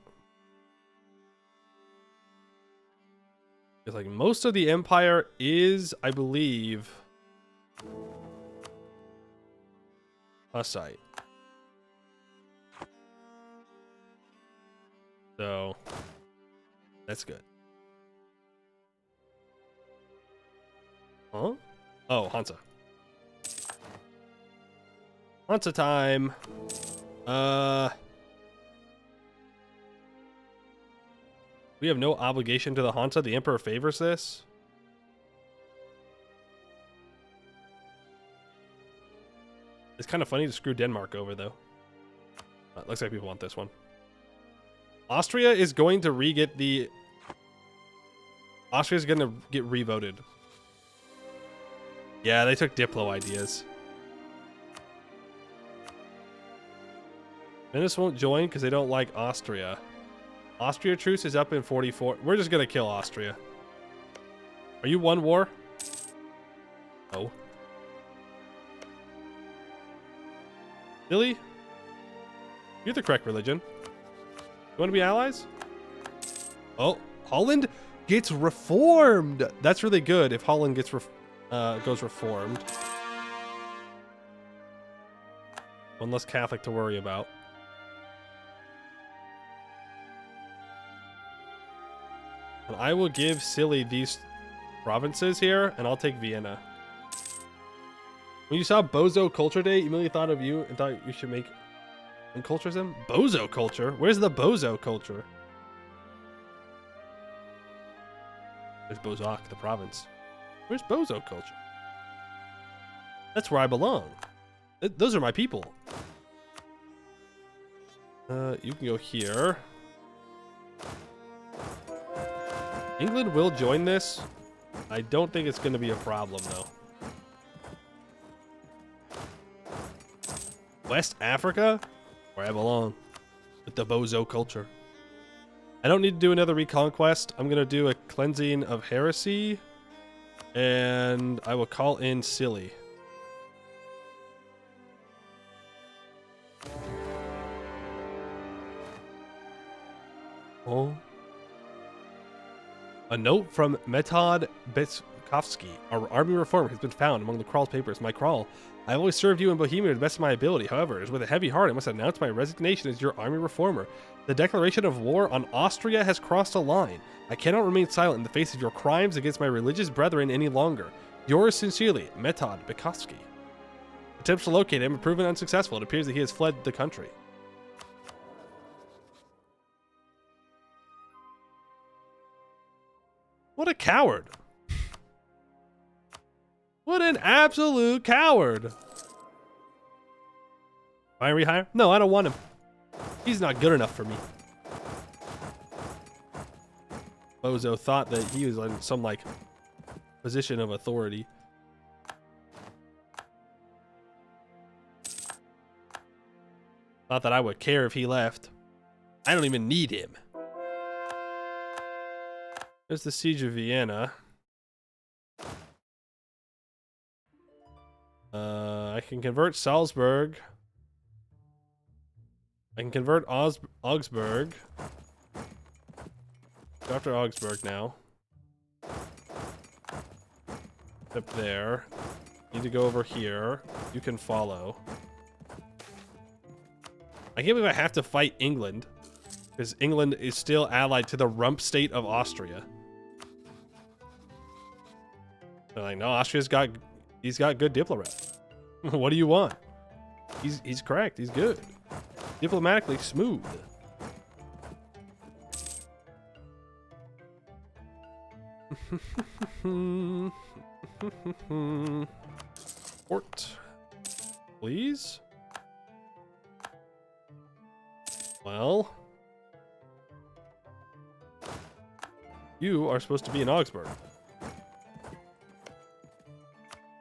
Because like most of the empire is, I believe, Hussite. So that's good. Huh? Oh, Hansa. Hansa time. We have no obligation to the Hansa. The Emperor favors this. It's kind of funny to screw Denmark over, though. Looks like people want this one. Austria is going to re-get the... Austria's going to get re-voted. Yeah, they took Diplo ideas. Venice won't join because they don't like Austria. Austria truce is up in 44. We're just going to kill Austria. Are you one war? Oh. Really? You're the correct religion. You want to be allies? Oh, Holland gets reformed. That's really good if Holland gets goes reformed. One less Catholic to worry about. And I will give Silly these provinces here, and I'll take Vienna. When you saw Bozo Culture Day, you immediately thought of you and thought you should make and cultures them? Bozo culture? Where's the Bozo culture? There's Bozak, the province. Where's Bozo culture? That's where I belong. Those are my people. You can go here. England will join this. I don't think it's going to be a problem, though. West Africa? Where I belong. With the Bozo culture. I don't need to do another reconquest. I'm going to do a cleansing of heresy. And I will call in Silly. Oh. A note from Metod Betskovsky. Our army reformer has been found among the Kral's papers. My Kral, I always served you in Bohemia to the best of my ability. However, it is with a heavy heart I must announce my resignation as your army reformer. The declaration of war on Austria has crossed a line. I cannot remain silent in the face of your crimes against my religious brethren any longer. Yours sincerely, Metod Betskovsky. Attempts to locate him have proven unsuccessful. It appears that he has fled the country. What a coward. What an absolute coward. I rehire? No, I don't want him. He's not good enough for me. Bozo thought that he was in some, like, position of authority. Thought that I would care if he left. I don't even need him. There's the Siege of Vienna. I can convert Salzburg. I can convert Augsburg. Go after Augsburg now. Up there. Need to go over here. You can follow. I can't believe I have to fight England. Because England is still allied to the rump state of Austria. They're like, no, he's got good diplomat. What do you want? He's correct. He's good. Diplomatically smooth. Port, please. Well, you are supposed to be in Augsburg.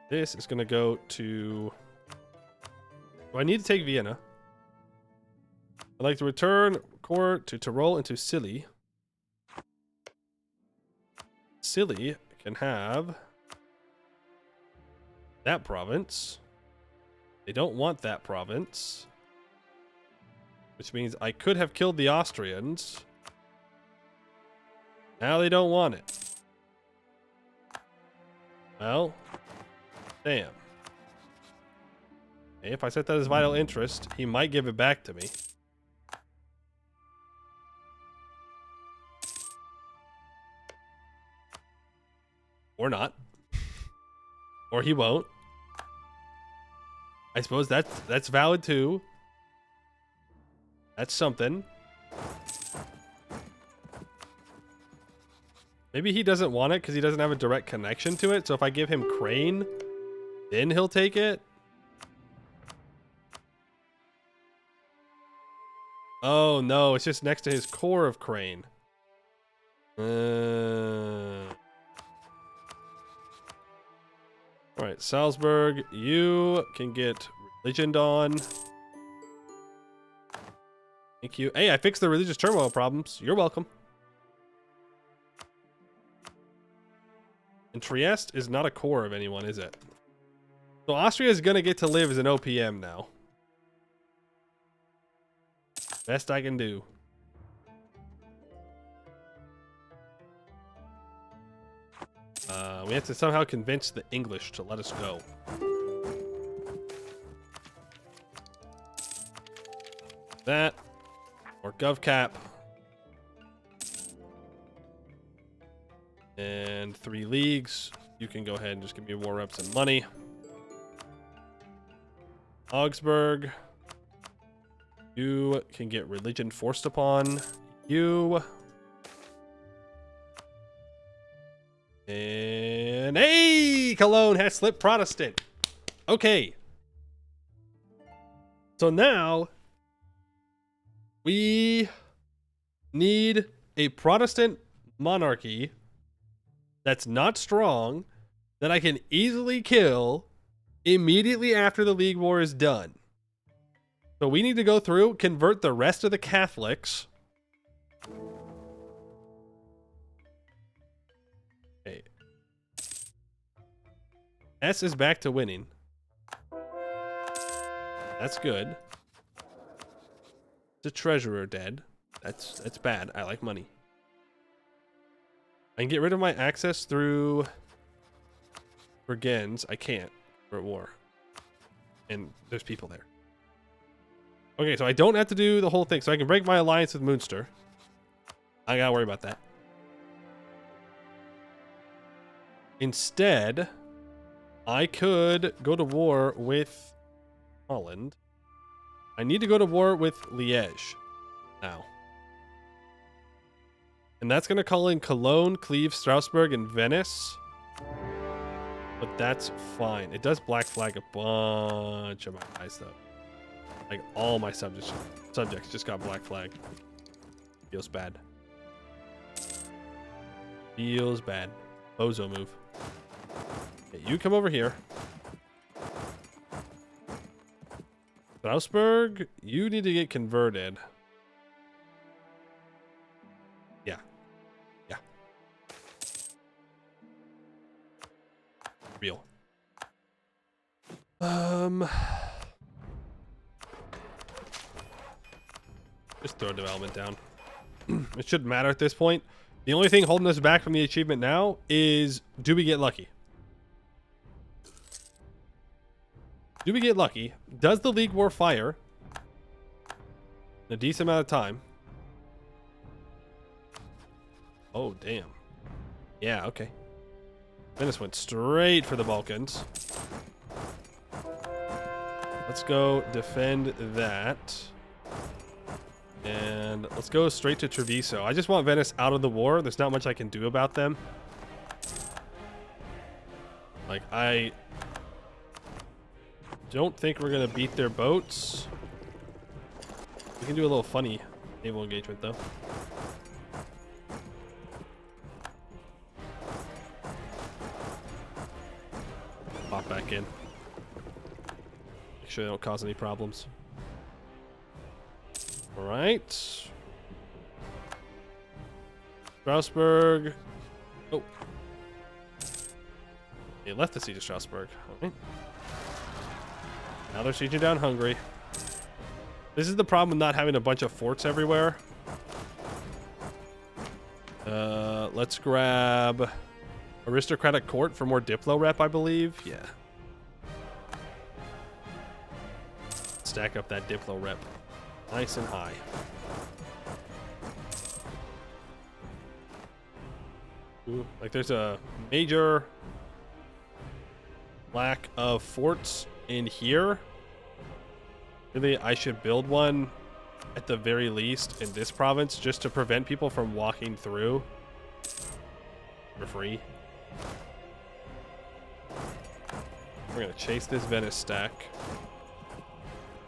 This is going to go to... Well, I need to take Vienna. I'd like to return core to Tyrol and to Silly. Silly can have that province. They don't want that province. Which means I could have killed the Austrians. Now they don't want it. Well... Damn. If I set that as vital interest, he might give it back to me. Or not. Or he won't. I suppose that's valid too. That's something. Maybe he doesn't want it because he doesn't have a direct connection to it. So if I give him Crane, then he'll take it. Oh no, it's just next to his core of Crane. Alright, Salzburg, you can get religioned on. Thank you. Hey, I fixed the religious turmoil problems. You're welcome. And Trieste is not a core of anyone, is it? So Austria is going to get to live as an OPM now. Best I can do. We have to somehow convince the English to let us go. That. Or GovCap. And 3 leagues. You can go ahead and just give me war reps and money. Augsburg. You can get religion forced upon you. And hey, Cologne has slipped Protestant. Okay. So now we need a Protestant monarchy that's not strong that I can easily kill immediately after the League War is done. So we need to go through, convert the rest of the Catholics. Okay. S is back to winning. That's good. The treasurer dead. That's bad. I like money. I can get rid of my access through Brigands. I can't. We're at war. And there's people there. Okay, so I don't have to do the whole thing. So I can break my alliance with Munster. I gotta worry about that. Instead, I could go to war with Holland. I need to go to war with Liège now. And that's going to call in Cologne, Cleve, Strasbourg, and Venice. But that's fine. It does black flag a bunch of my guys, though. Like, all my subjects just got black flag. Feels bad. Feels bad. Bozo move. Okay, you come over here. Strasbourg, you need to get converted. Yeah. Yeah. Real. Just throw development down. It shouldn't matter at this point. The only thing holding us back from the achievement now is, do we get lucky? Do we get lucky? Does the League War fire in a decent amount of time? Oh, damn. Yeah, okay. Venice went straight for the Balkans. Let's go defend that. And let's go straight to Treviso. I just want Venice out of the war. There's not much I can do about them. Like, I don't think we're going to beat their boats. We can do a little funny naval engagement, though. Pop back in. Make sure they don't cause any problems. All right. Strasbourg. Oh. They left the siege of Strasbourg. All right. Now they're sieging down Hungary. This is the problem with not having a bunch of forts everywhere. Let's grab Aristocratic Court for more Diplo rep, I believe. Yeah. Stack up that Diplo rep. Nice and high. Ooh, like there's a major lack of forts in here. Really, I should build one at the very least in this province just to prevent people from walking through for free. We're gonna chase this Venice stack.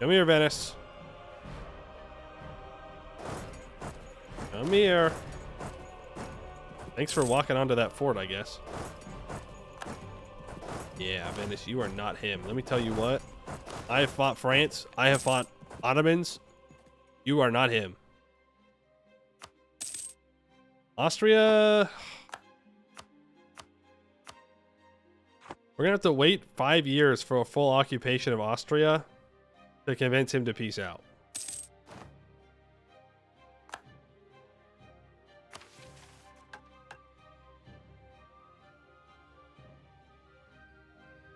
Come here, Venice. Come here. Thanks for walking onto that fort, I guess. Yeah, Venice, you are not him. Let me tell you what. I have fought France. I have fought Ottomans. You are not him. Austria. We're going to have to wait 5 years for a full occupation of Austria to convince him to peace out.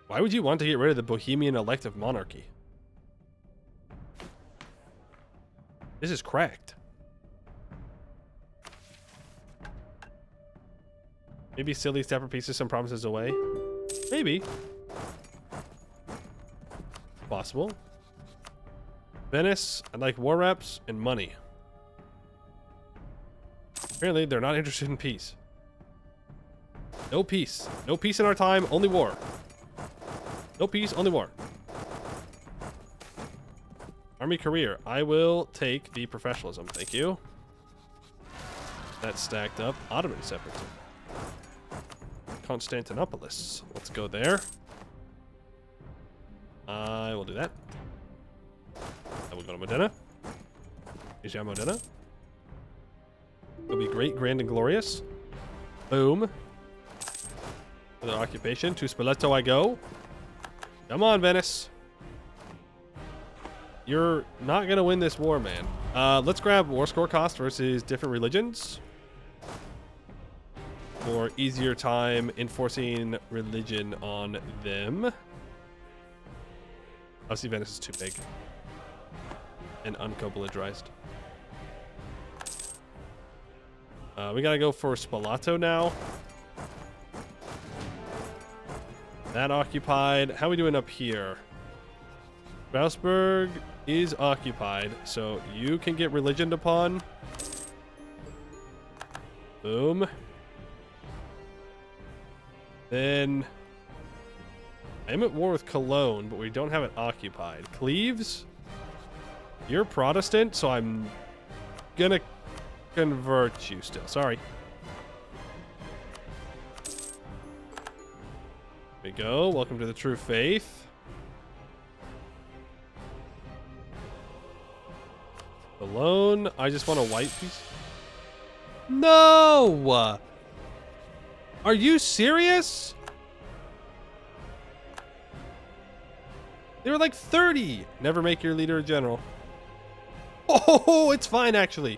Why would you want to get rid of the Bohemian elective monarchy? This is cracked. Maybe silly separate pieces some provinces away. Maybe. Possible. Venice, I'd like war reps and money. Apparently, they're not interested in peace. No peace. No peace in our time, only war. No peace, only war. Army career. I will take the professionalism. Thank you. That's stacked up. Ottoman separatism. Constantinopolis. Let's go there. I will do that. I will go to Modena. Asia Modena. It'll be great, grand, and glorious. Boom. Another occupation. To Spoleto I go. Come on, Venice. You're not going to win this war, man. Let's grab war score cost versus different religions. For easier time enforcing religion on them. Obviously, Venice is too big. And unco-belligerized. We got to go for Spalato now. That occupied. How are we doing up here? Strasbourg is occupied, so you can get religioned upon. Boom. Then I'm at war with Cologne, but we don't have it occupied. Cleves, you're Protestant, so I'm gonna convert you still. Sorry. There we go. Welcome to the true faith. Alone. I just want a white piece. No! Are you serious? They were like 30. Never make your leader a general. Oh, it's fine, actually.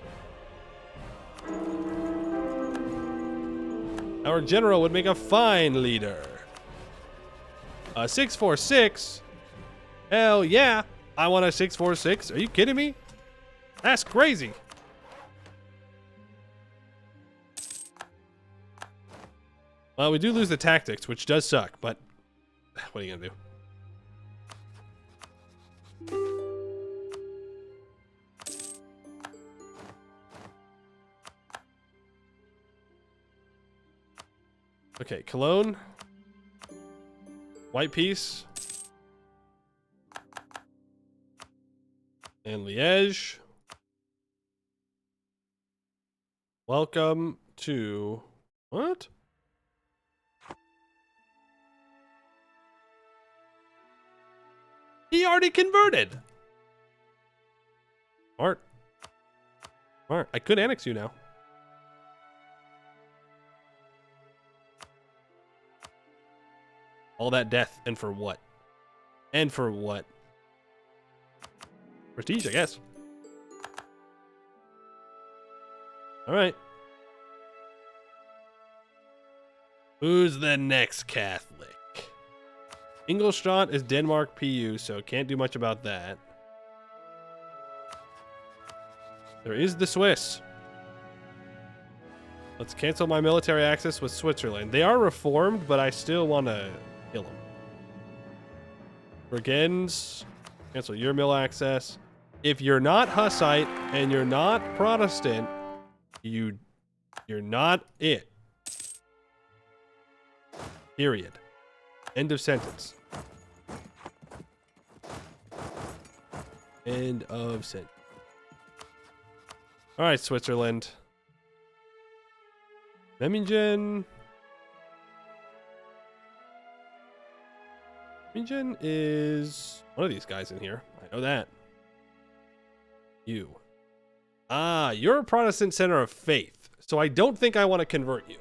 Our general would make a fine leader. 646? Hell yeah. I want a 646. Are you kidding me? That's crazy. Well, we do lose the tactics, which does suck, but what are you gonna do? Okay, Cologne. White piece. And Liège. Welcome to... What? He already converted. Smart. Smart. I could annex you now. All that death, and for what? And for what? Prestige, I guess. All right. Who's the next Catholic? Ingolstadt is Denmark PU, so can't do much about that. There is the Swiss. Let's cancel my military access with Switzerland. They are reformed, but I still want to kill them. Brigands. Cancel your mill access. If you're not Hussite and you're not Protestant, you're not it. Period. End of sentence. End of sentence. All right, Switzerland. Memmingen. Memmingen is one of these guys in here. I know that. You. Ah, you're a Protestant center of faith, so I don't think I want to convert you.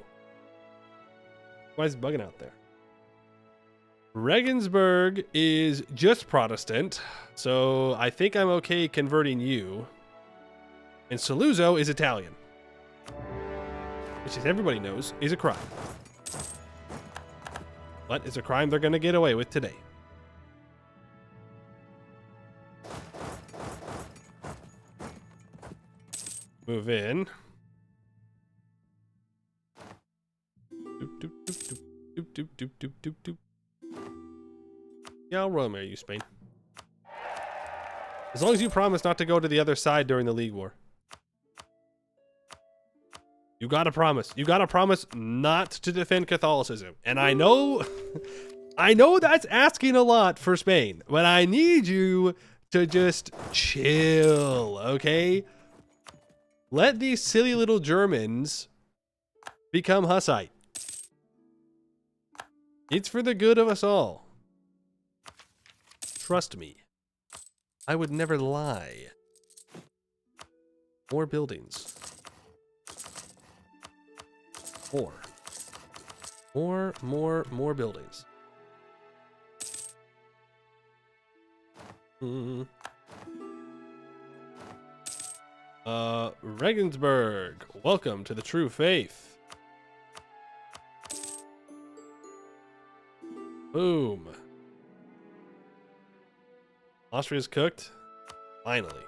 Why is it bugging out there? Regensburg is just Protestant, so I think I'm okay converting you. And Saluzzo is Italian, which, as everybody knows, is a crime. But it's a crime they're going to get away with today. Move in. Doop, doop, doop, doop, doop, doop, doop, doop, doop. Yeah, I'll roam you, Spain. As long as you promise not to go to the other side during the League War. You gotta promise. You gotta promise not to defend Catholicism. And I know, I know that's asking a lot for Spain, but I need you to just chill, okay? Let these silly little Germans become Hussite. It's for the good of us all. Trust me. I would never lie. More buildings. More buildings. Regensburg, welcome to the true faith. Boom. Austria's cooked. Finally.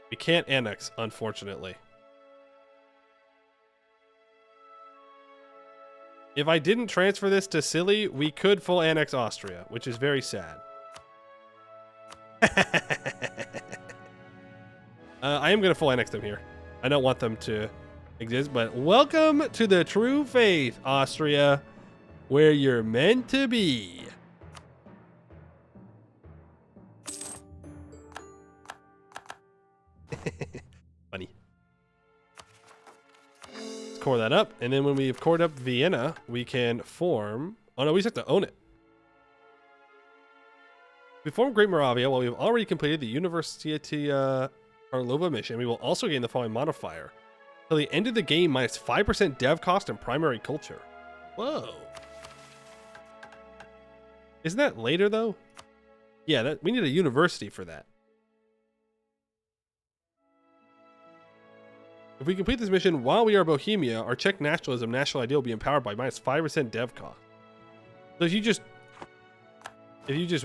We can't annex, unfortunately. If I didn't transfer this to Scilly, we could full annex Austria, which is very sad. I am going to full annex them here. I don't want them to exist, but welcome to the true faith, Austria, where you're meant to be. Funny. Let's core that up, and then when we've cored up Vienna, we can form... Oh no, we just have to own it. We form Great Moravia while we've already completed the University Karlova mission. We will also gain the following modifier. Till the end of the game, minus 5% dev cost and primary culture. Whoa. Isn't that later, though? Yeah, we need a university for that. If we complete this mission while we are Bohemia, our Czech nationalism, national idea will be empowered by minus 5% dev cost. So if you just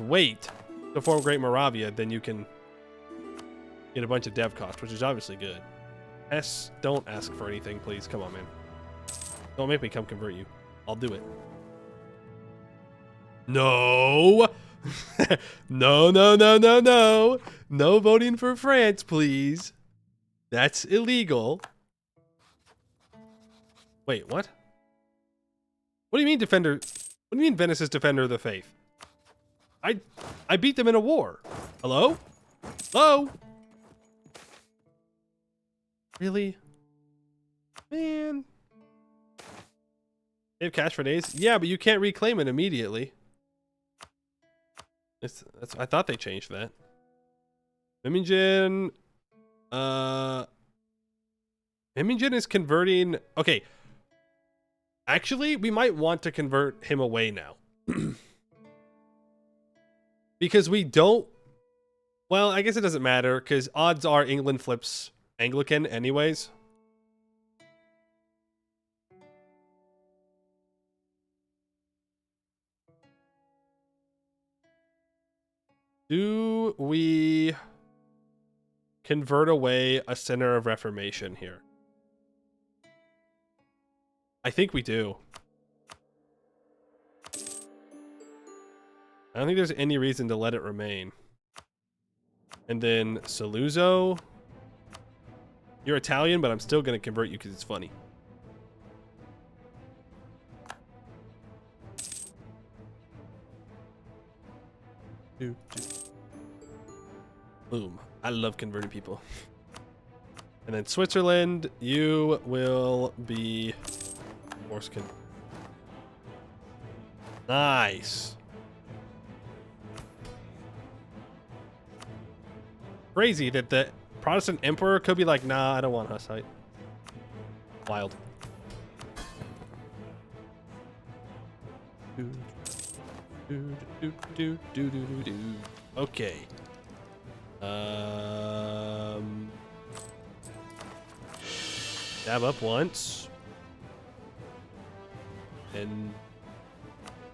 wait to form Great Moravia, then you can get a bunch of dev cost, which is obviously good. Don't ask for anything, please. Come on, man. Don't make me come convert you. I'll do it. No. No. No voting for France, please. That's illegal. Wait, what? What do you mean defender? What do you mean Venice is defender of the faith? I beat them in a war. Hello? Hello? Really? Man. They have cash for days? Yeah, but you can't reclaim it immediately. I thought they changed that. Memmingen. Memmingen is converting. Okay. Actually, we might want to convert him away now. Because we don't. Well, I guess it doesn't matter, because odds are England flips Anglican anyways. Do we convert away a center of Reformation here? I think we do. I don't think there's any reason to let it remain. And then Saluzzo. You're Italian, but I'm still going to convert you because it's funny. Boom. I love converting people. And then Switzerland, you will be Morskin. Nice. Crazy that the Protestant emperor could be like, nah, I don't want Hussite. Wild. Okay. Dab up once. And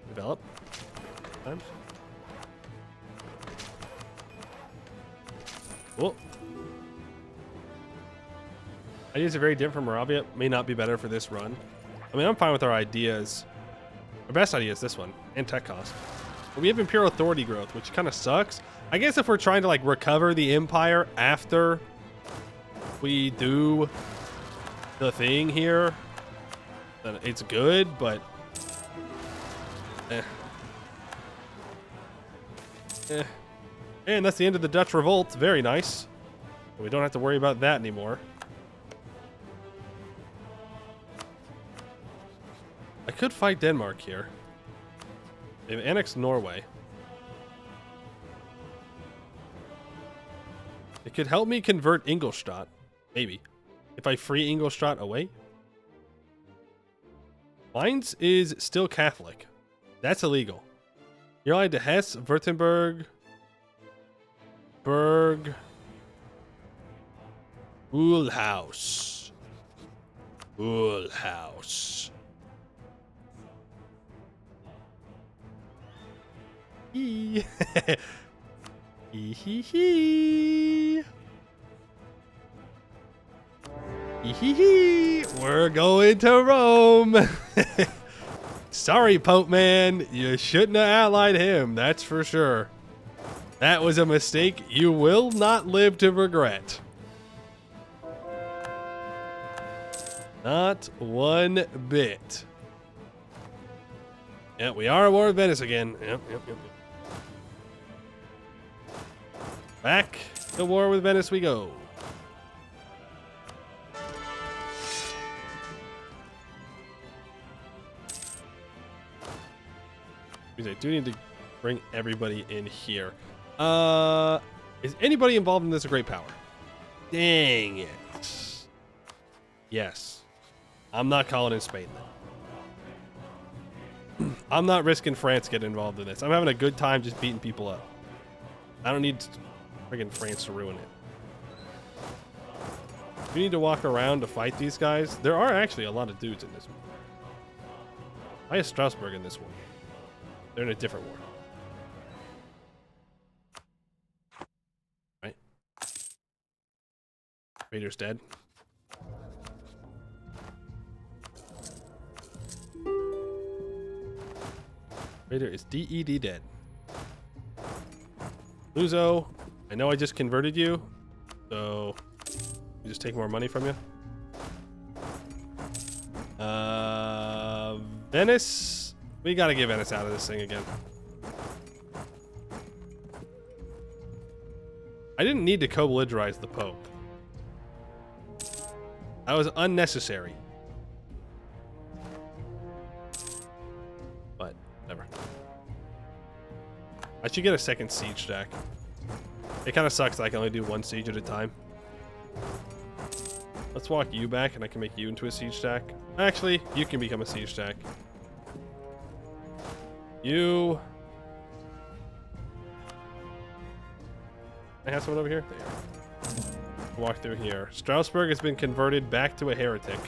develop times. Cool. Ideas are very different from Moravia. May not be better for this run. I mean, I'm fine with our ideas. Our best idea is this one, and tech cost. But we have Imperial Authority growth, which kind of sucks. I guess if we're trying to like recover the Empire after we do the thing here, then it's good, but And that's the end of the Dutch Revolt. Very nice. We don't have to worry about that anymore. I could fight Denmark here. They've annexed Norway. It could help me convert Ingolstadt. Maybe. If I free Ingolstadt away. Mainz is still Catholic. That's illegal. You're allied to Hesse, Württemberg, Berg, Ulhaus. Ulhaus. Hee hee hee hee. Hee hee. We're going to Rome. Sorry, Pope man. You shouldn't have allied him. That's for sure. That was a mistake you will not live to regret. Not one bit. Yeah, we are at war with Venice again. Yep. Back to war with Venice we go. I do need to bring everybody in here. Is anybody involved in this a great power? Dang it. Yes. I'm not calling in Spain then. I'm not risking France getting involved in this. I'm having a good time just beating people up. I don't need friggin' France to ruin it. We need to walk around to fight these guys. There are actually a lot of dudes in this one. I have Strasbourg in this one. They're in a different war. Right? Raider's dead. Raider is DED dead. Luzo, I know I just converted you, so we just take more money from you. Venice. We gotta get Venice out of this thing again. I didn't need to co-belligerize the Pope. That was unnecessary. But, whatever. I should get a second siege stack. It kind of sucks that I can only do one siege at a time. Let's walk you back and I can make you into a siege stack. Actually, you can become a siege stack. You. I have someone over here? There. Walk through here. Strasbourg has been converted back to a heretic.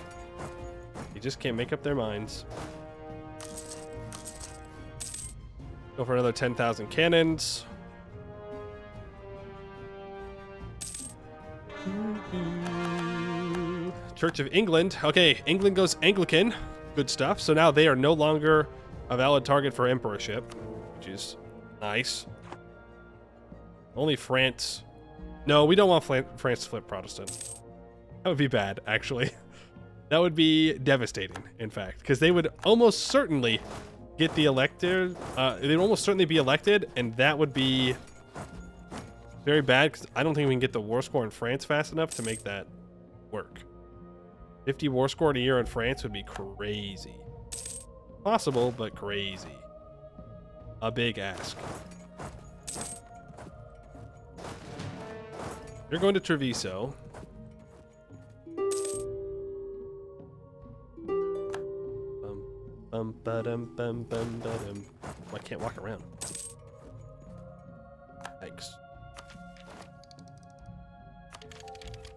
You just can't make up their minds. Go for another 10,000 cannons. Church of England. Okay, England goes Anglican. Good stuff. So now they are no longer a valid target for emperorship, which is nice. Only France No, we don't want France to flip Protestant. That would be bad, actually. That would be devastating, in fact, because they would almost certainly get the elected. They'd almost certainly be elected, and that would be very bad, because I don't think we can get the war score in France fast enough to make that work. 50 war score in a year in France would be crazy. Possible, but crazy. A big ask. You're going to Treviso. I can't walk around. Yikes.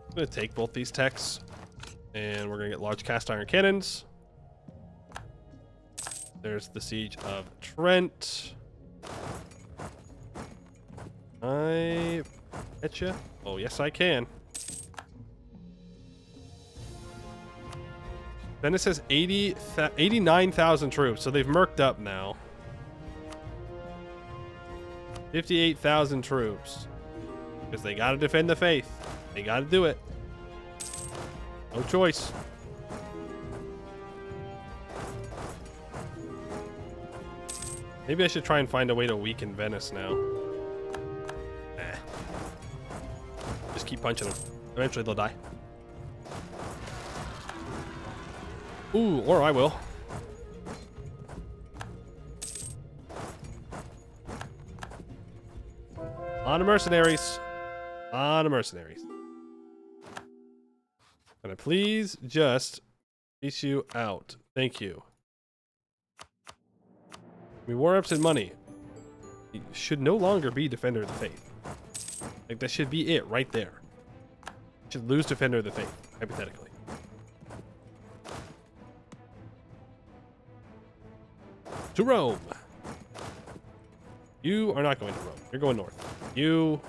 I'm going to take both these techs, and we're going to get large cast iron cannons. There's the siege of Trent. I bet you. Oh, yes, I can. Venice has 89,000 troops, so they've merked up now. 58,000 troops. Because they gotta defend the faith. They gotta do it. No choice. Maybe I should try and find a way to weaken Venice now. Just keep punching them. Eventually they'll die. Ooh, or I will. On to mercenaries. On to mercenaries. Can I please just piece you out? Thank you. We war ups and money. You should no longer be Defender of the Faith. Like, that should be it right there. You should lose Defender of the Faith, hypothetically. To Rome. You are not going to Rome. You're going north. You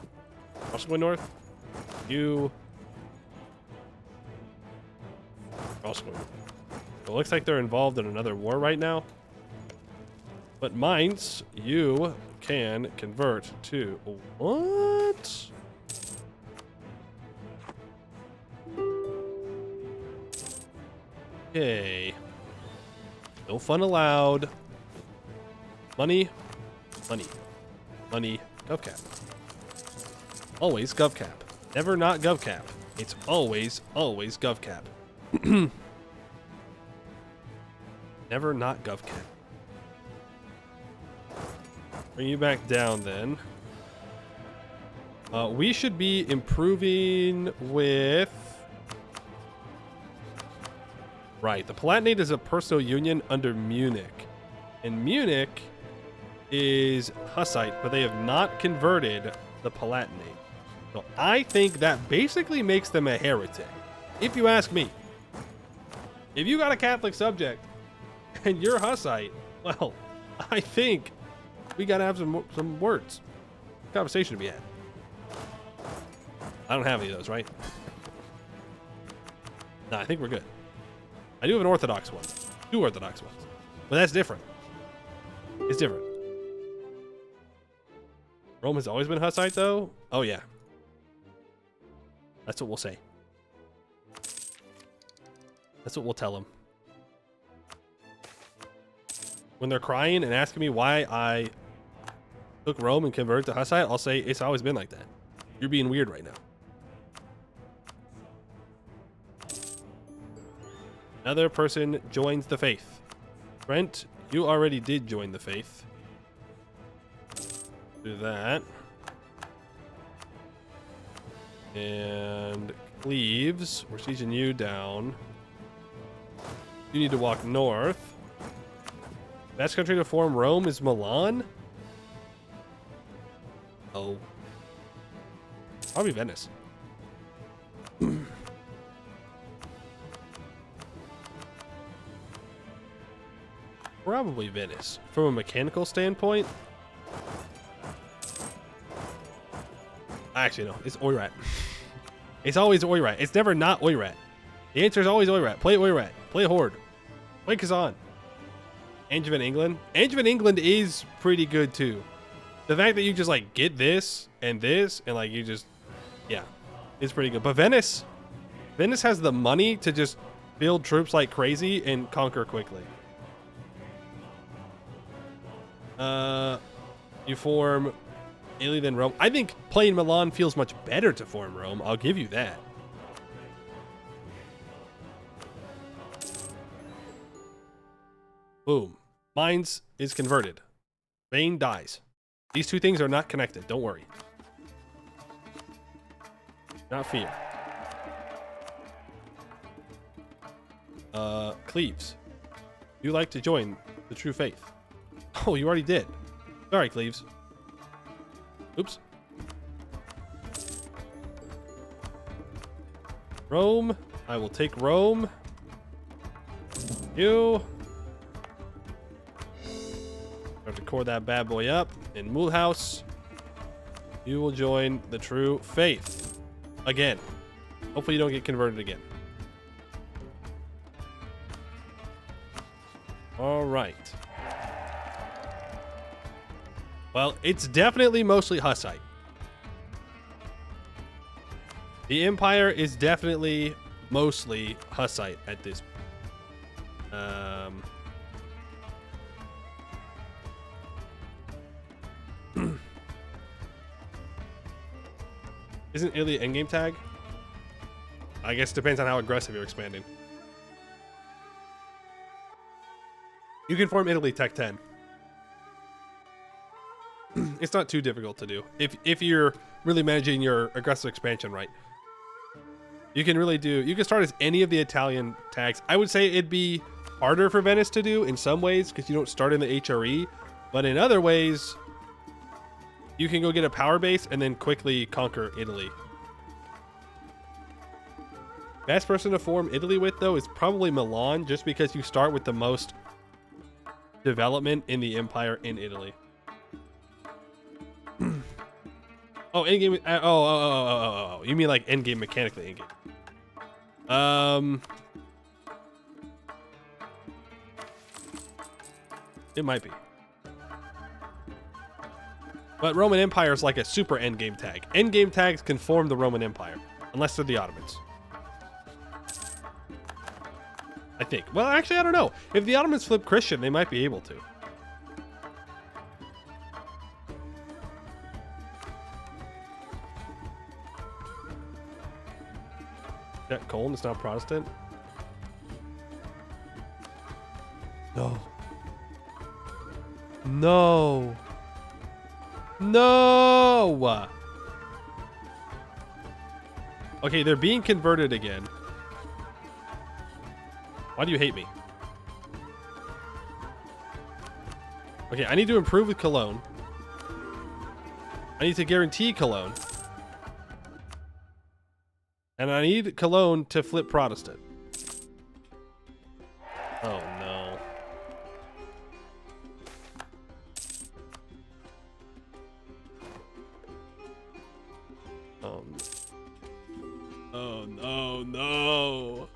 also going north. You are also going north. It looks like they're involved in another war right now. But mines, you can convert to what? Okay. No fun allowed. Money, money, money, GovCap. Always GovCap. Never not GovCap. It's always, always GovCap. Never not GovCap. Bring you back down then. We should be improving with... Right, the Palatinate is a personal union under Munich. And Munich is Hussite, but they have not converted the Palatinate. So I think that basically makes them a heretic, if you ask me. If you got a Catholic subject and you're Hussite, well, I think we gotta have some words, conversation to be had. I don't have any of those, right? No, I think we're good. I do have an Orthodox one, 2 Orthodox ones, but that's different. It's different. Rome has always been Hussite, though? Oh, yeah. That's what we'll say. That's what we'll tell them. When they're crying and asking me why I took Rome and converted to Hussite, I'll say it's always been like that. You're being weird right now. Another person joins the faith. Brent, you already did join the faith. Do that. And Cleves, we're sieging you down. You need to walk north. Best country to form Rome is Milan? Oh. Probably Venice. Probably Venice. From a mechanical standpoint. Actually, no. It's Oirat. It's always Oirat. It's never not Oirat. The answer is always Oirat. Play Oirat. Play Horde. Play Kazan. Angevin England. Angevin England is pretty good too. The fact that you just like get this and like you just Yeah, it's pretty good. But Venice has the money to just build troops like crazy and conquer quickly. You form Italy then Rome. I think playing Milan feels much better to form Rome. I'll give you that. Boom. Mainz is converted. Spain dies. These two things are not connected. Don't worry. Not fear. Cleves. You like to join the true faith? Oh, you already did. Sorry, Cleves. Oops. Rome. I will take Rome. You. Have to core that bad boy up. In Mulhouse. You will join the true faith. Again. Hopefully you don't get converted again. All right. Well, it's definitely mostly Hussite. The Empire is definitely mostly Hussite at this Isn't Italy an endgame tag? I guess it depends on how aggressive you're expanding. You can form Italy Tech 10. It's not too difficult to do if you're really managing your aggressive expansion right. You can really do. You can start as any of the Italian tags. I would say it'd be harder for Venice to do in some ways because you don't start in the HRE, but in other ways, you can go get a power base and then quickly conquer Italy. Best person to form Italy with though is probably Milan, just because you start with the most development in the empire in Italy. Oh, endgame. Oh. You mean like endgame mechanically endgame? It might be. But Roman Empire is like a super endgame tag. Endgame tags can form the Roman Empire, unless they're the Ottomans. I think. Well, actually, I don't know. If the Ottomans flip Christian, they might be able to. That Cologne is now Protestant? No. No. No. Okay, they're being converted again. Why do you hate me? Okay, I need to improve with Cologne. I need to guarantee Cologne. And I need Cologne to flip Protestant. Oh, no. Oh, no, no.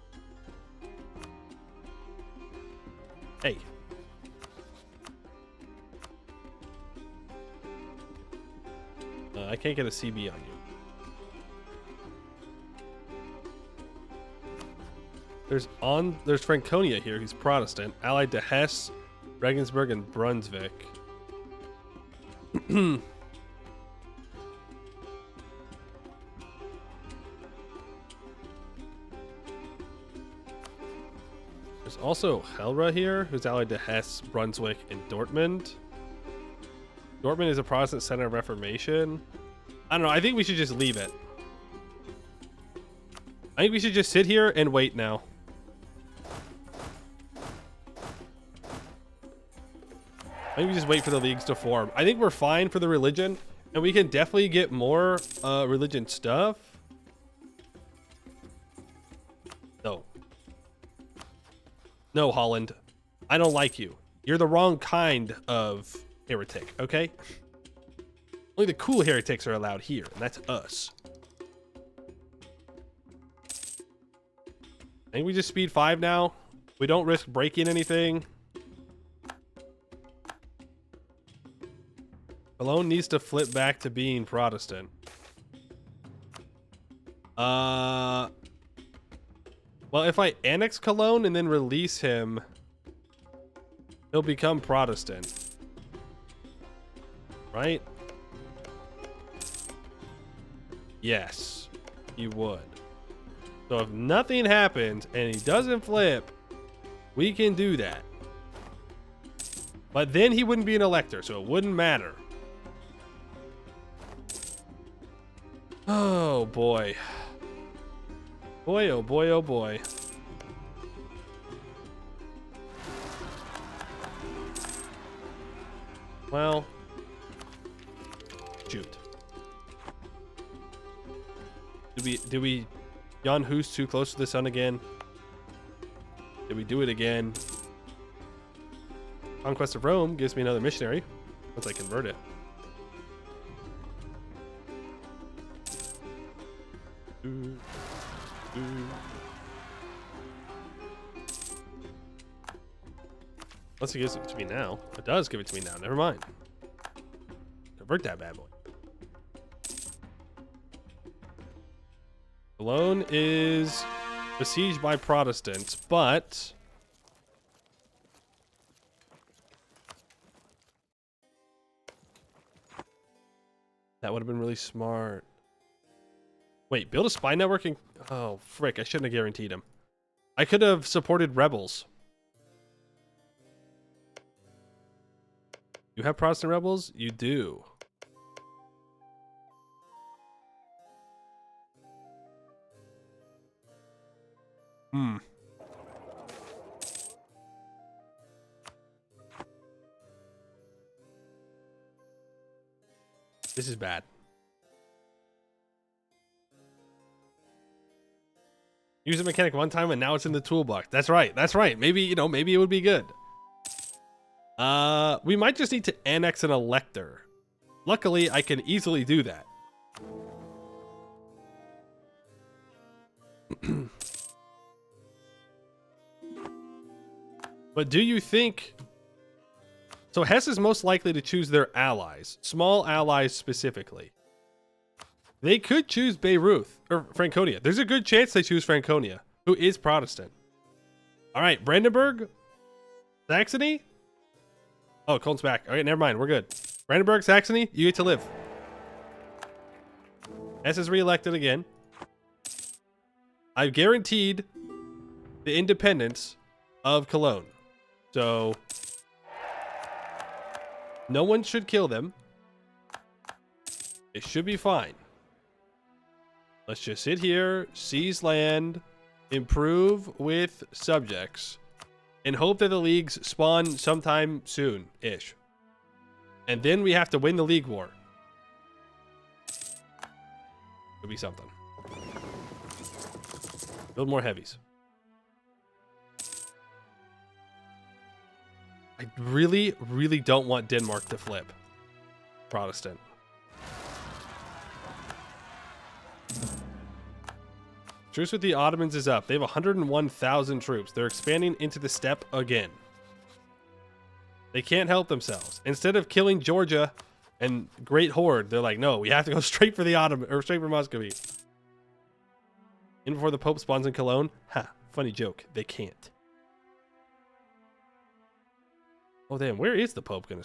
Hey. I can't get a CB on you. There's Franconia here, who's Protestant, allied to Hesse, Regensburg, and Brunswick. There's also Helra here, who's allied to Hesse, Brunswick, and Dortmund. Dortmund is a Protestant center of Reformation. I don't know. I think we should just leave it. I think we should just sit here and wait now. I think we just wait for the leagues to form. I think we're fine for the religion, and we can definitely get more religion stuff. No. No, Holland. I don't like you. You're the wrong kind of heretic, okay? Only the cool heretics are allowed here, and that's us. I think we just speed 5 now. We don't risk breaking anything. Cologne needs to flip back to being Protestant. Well, if I annex Cologne and then release him, he'll become Protestant. Right? Yes, he would. So if nothing happens and he doesn't flip, we can do that. But then he wouldn't be an elector, so it wouldn't matter. Oh boy. Boy, oh boy, oh boy. Well, shoot. Did we Jan Hus too close to the sun again? Did we do it again? Conquest of Rome gives me another missionary once I convert it. Unless he gives it to me now. It does give it to me now. Never mind. Convert that bad boy. Cologne is besieged by Protestants, but that would have been really smart. Wait, build a spy network and... Oh, frick. I shouldn't have guaranteed him. I could have supported rebels. You have Protestant rebels? You do. This is bad. Use a mechanic one time and now it's in the toolbox. That's right. That's right. Maybe, you know, maybe it would be good. We might just need to annex an elector. Luckily, I can easily do that. But do you think... So Hesse is most likely to choose their allies. Small allies specifically. They could choose Beirut or Franconia. There's a good chance they choose Franconia, who is Protestant. All right, Brandenburg, Saxony. Oh, Colton's back. All right, never mind. We're good. Brandenburg, Saxony, you get to live. Hesse is reelected again. I've guaranteed the independence of Cologne. So no one should kill them. It should be fine. Let's just sit here, seize land, improve with subjects, and hope that the leagues spawn sometime soon-ish. And then we have to win the league war. Could be something. Build more heavies. I really, really don't want Denmark to flip Protestant. Truce with the Ottomans is up. They have 101,000 troops. They're expanding into the steppe again. They can't help themselves. Instead of killing Georgia and Great Horde, they're like, no, we have to go straight for the Ottoman, or straight for Muscovy. In before the Pope spawns in Cologne? Ha, funny joke. They can't. Oh, damn, where is the Pope gonna...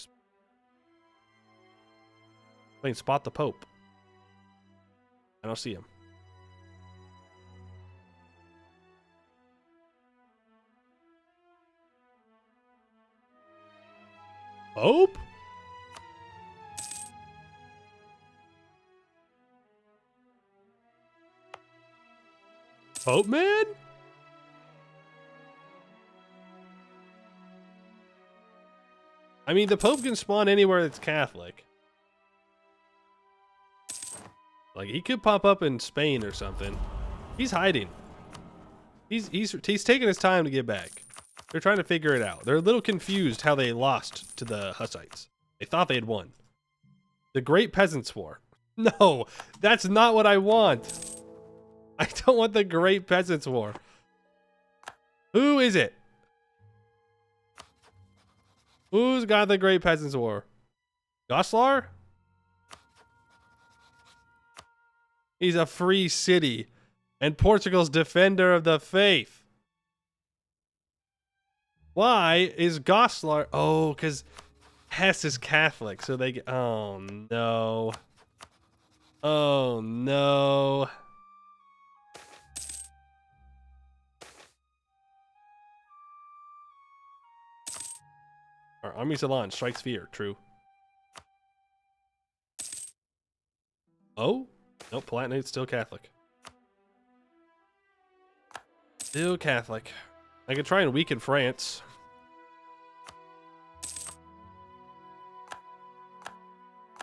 Playing Spot the Pope. I don't see him. Pope? Pope man? I mean, the Pope can spawn anywhere that's Catholic. Like, he could pop up in Spain or something. He's hiding. He's taking his time to get back. They're trying to figure it out. They're a little confused how they lost to the Hussites. They thought they had won. The Great Peasants' War. No, that's not what I want. I don't want the Great Peasants' War. Who is it? Who's got the Great Peasants' War? Goslar? He's a free city. And Portugal's defender of the faith. Why is Goslar? Oh, because Hesse is Catholic, so they get. Oh no. Oh no. Our army's Elan strikes fear. True. Oh? Nope, Palatinate's still Catholic. Still Catholic. I could try and weaken France.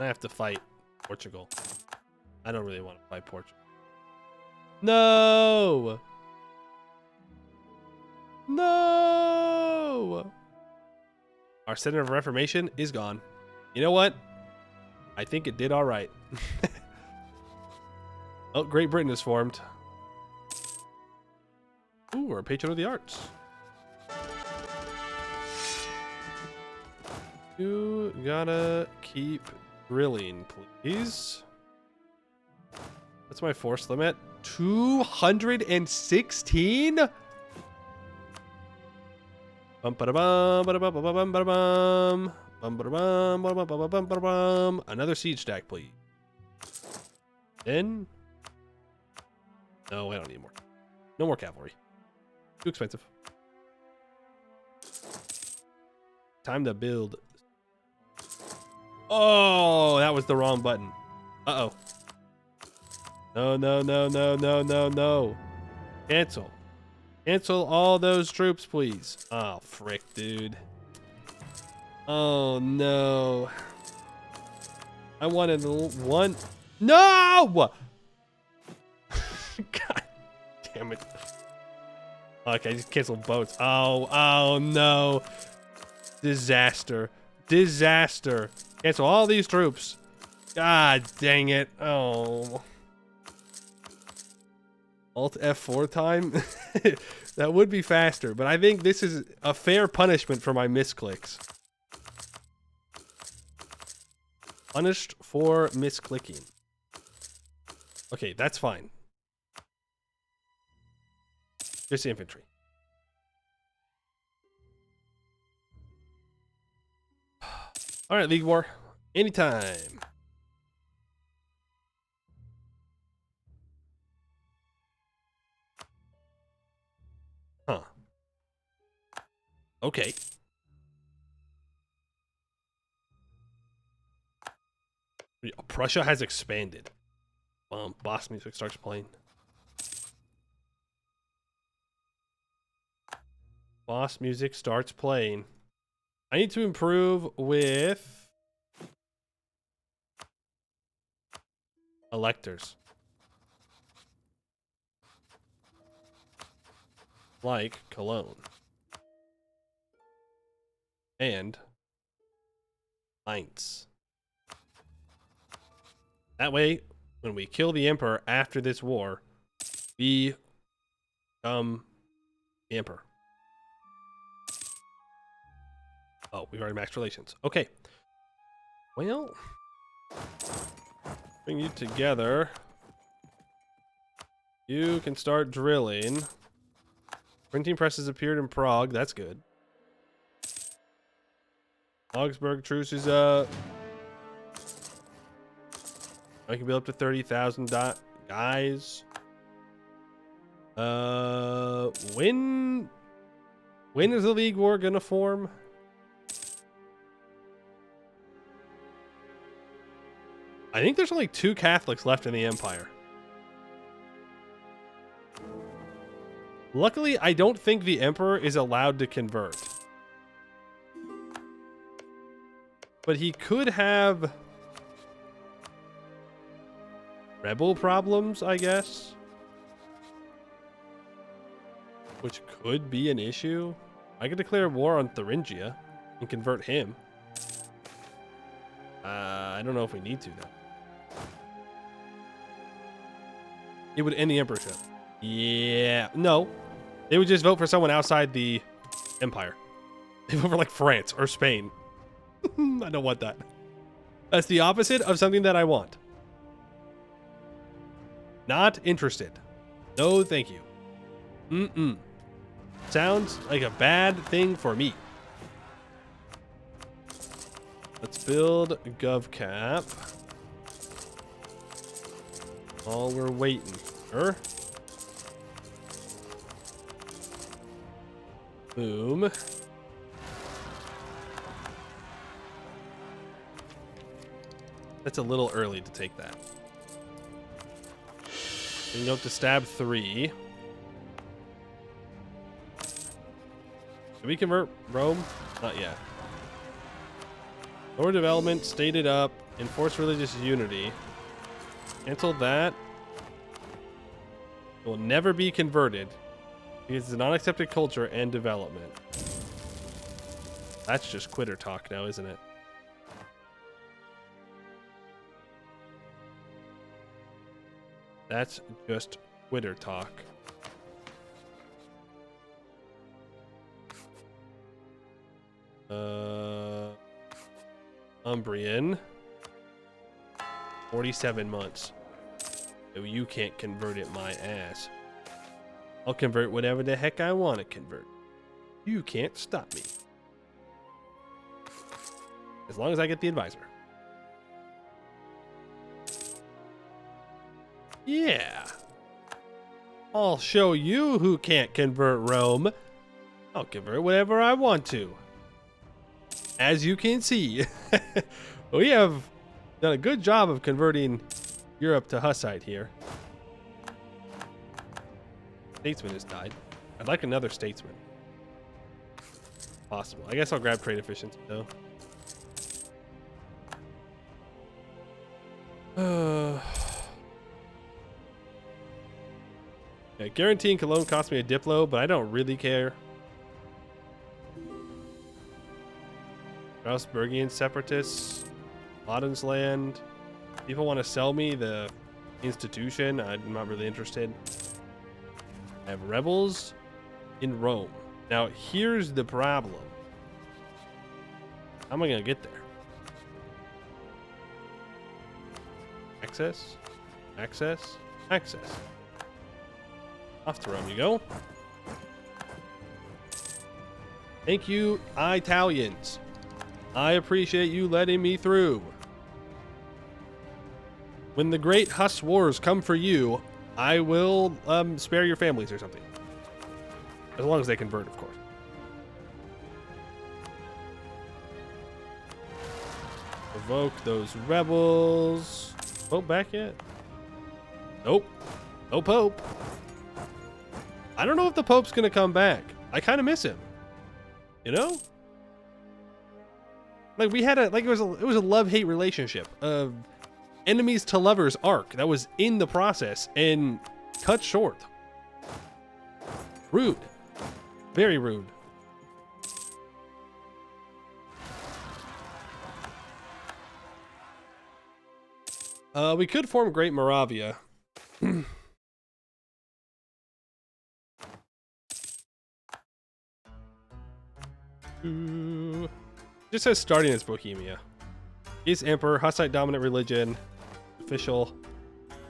I have to fight Portugal. I don't really want to fight Portugal. No! No! Our Center of Reformation is gone. You know what? I think it did all right. Oh, Great Britain is formed. Ooh, we're a patron of the arts. You gotta keep drilling, please. What's my force limit? 216? Another siege stack, please. Then. No, I don't need more. No more cavalry. Too expensive. Time to build. Oh, that was the wrong button. Uh-oh. No, no, no, no, no, no, no. Cancel. Cancel all those troops, please. Oh, frick, dude. Oh, no. I wanted one. No! God damn it. Okay, I just canceled boats. Oh, no. Disaster. Disaster. Cancel all these troops. God dang it. Oh. Alt F4 time? That would be faster, but I think this is a fair punishment for my misclicks. Punished for misclicking. Okay, that's fine. Just infantry. All right, League War. Anytime. Huh. Okay. Prussia has expanded. Boss music starts playing. Boss music starts playing. I need to improve with electors. Like Cologne. And Mainz. That way, when we kill the Emperor after this war, we become the Emperor. Oh, we've already maxed relations. Okay. Well, bring you together. You can start drilling. Printing presses appeared in Prague. That's good. Augsburg truce is I can build up to 30,000 guys. When is the League War gonna form? I think there's only 2 Catholics left in the Empire. Luckily, I don't think the Emperor is allowed to convert. But he could have rebel problems, I guess. Which could be an issue. I could declare war on Thuringia and convert him. I don't know if we need to, though. It would end the emperorship. Yeah. No. They would just vote for someone outside the empire. They vote for, like, France or Spain. I don't want that. That's the opposite of something that I want. Not interested. No, thank you. Mm-mm. Sounds like a bad thing for me. Let's build GovCap. While we're waiting. Sure. Boom. That's a little early to take that. You note to stab 3. Can we convert Rome? Not yet. Lower development, stated up, enforce religious unity. Cancel that. It will never be converted because it's a non-accepted culture and development. That's just quitter talk now, isn't it? That's just quitter talk. Umbrian. 47 months. So you can't convert it, my ass. I'll convert whatever the heck I want to convert. You can't stop me. As long as I get the advisor. Yeah. I'll show you who can't convert Rome. I'll convert whatever I want to. As you can see, we have done a good job of converting Europe to Hussite here. Statesman has died. I'd like another statesman. Possible. I guess I'll grab trade efficiency though. Yeah, guaranteeing Cologne cost me a Diplo, but I don't really care. Strasburgian separatists, Laden's land. People want to sell me the institution. I'm not really interested. I have rebels in Rome. Now, here's the problem. How am I going to get there? Access, access, access. Off to Rome you go. Thank you, Italians. I appreciate you letting me through. When the great Huss wars come for you, I will spare your families or something. As long as they convert, of course. Provoke those rebels. Pope back yet? Nope. No Pope. I don't know if the Pope's gonna come back. I kind of miss him. You know? Like we had it was a love-hate relationship of enemies to lovers arc that was in the process and cut short. Rude. Very rude. We could form Great Moravia. Just says starting as Bohemia. He's emperor, Hussite dominant religion, official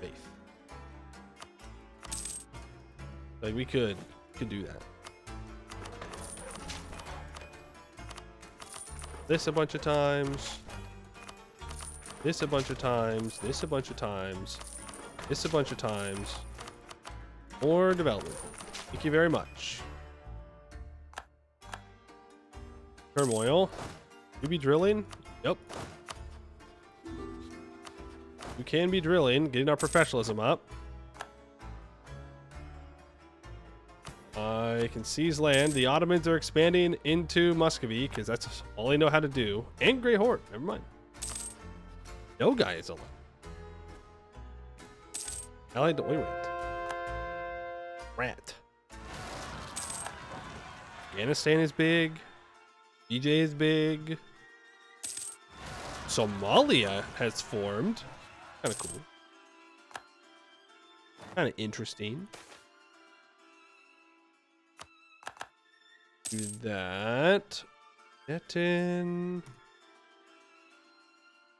faith. Like we could do that. This a bunch of times. This a bunch of times. This a bunch of times. This a bunch of times. More development. Thank you very much. Turmoil. You be drilling? Yep. We can be drilling, getting our professionalism up. I can seize land. The Ottomans are expanding into Muscovy because that's all they know how to do. And Grey Horde. Never mind. No guy is alive. Allied wait. Rat. Afghanistan is big. BJ is big. Somalia has formed. Kind of cool. Kind of interesting. Do that. Get in.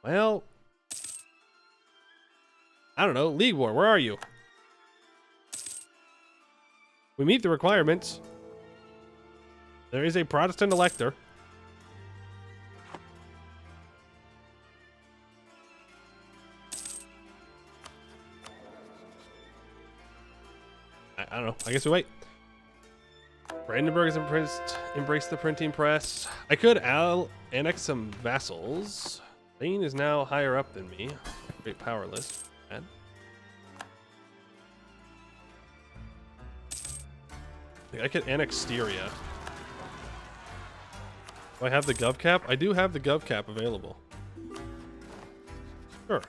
Well, I don't know. League War, where are you? We meet the requirements. There is a Protestant elector. I don't know. I guess we wait. Brandenburg has embraced the printing press. I could annex some vassals. Spain is now higher up than me. Great powerless. Bad. I could annex Styria. Do I have the gov cap? I do have the gov cap available. Sure.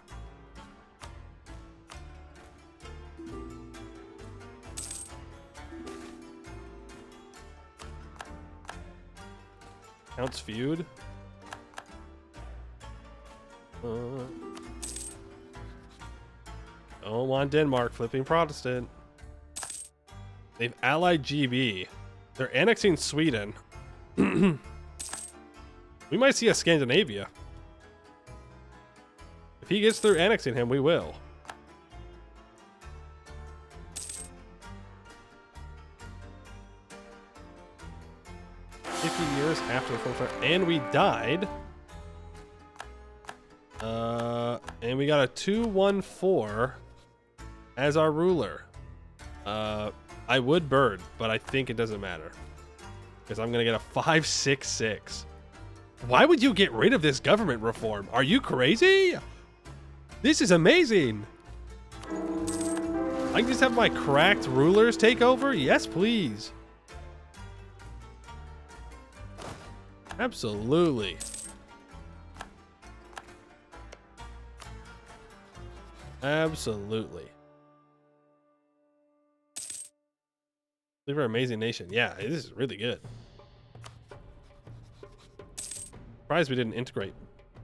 Count's feud. Don't want Denmark flipping Protestant. They've allied GB. They're annexing Sweden. We might see a Scandinavia. If he gets through annexing him, we will. Years after the first, and we died. And we got a 214 as our ruler. I would bird, but I think it doesn't matter because I'm gonna get a 566. Why would you get rid of this government reform? Are you crazy? This is amazing. I can just have my cracked rulers take over? Yes, please. Absolutely. Absolutely. We're an amazing nation. Yeah, this is really good. Surprised we didn't integrate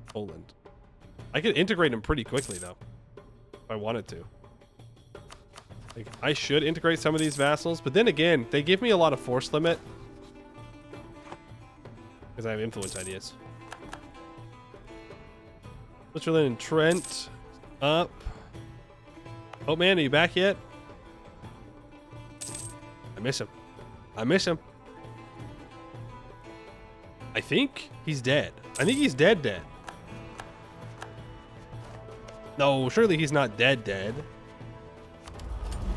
Poland. I could integrate them pretty quickly though, if I wanted to. Like, I should integrate some of these vassals, but then again, they give me a lot of force limit. Because I have influence ideas. Switzerland and Trent. Up. Oh man, are you back yet? I miss him. I miss him. I think he's dead. I think he's dead. No, surely he's not dead.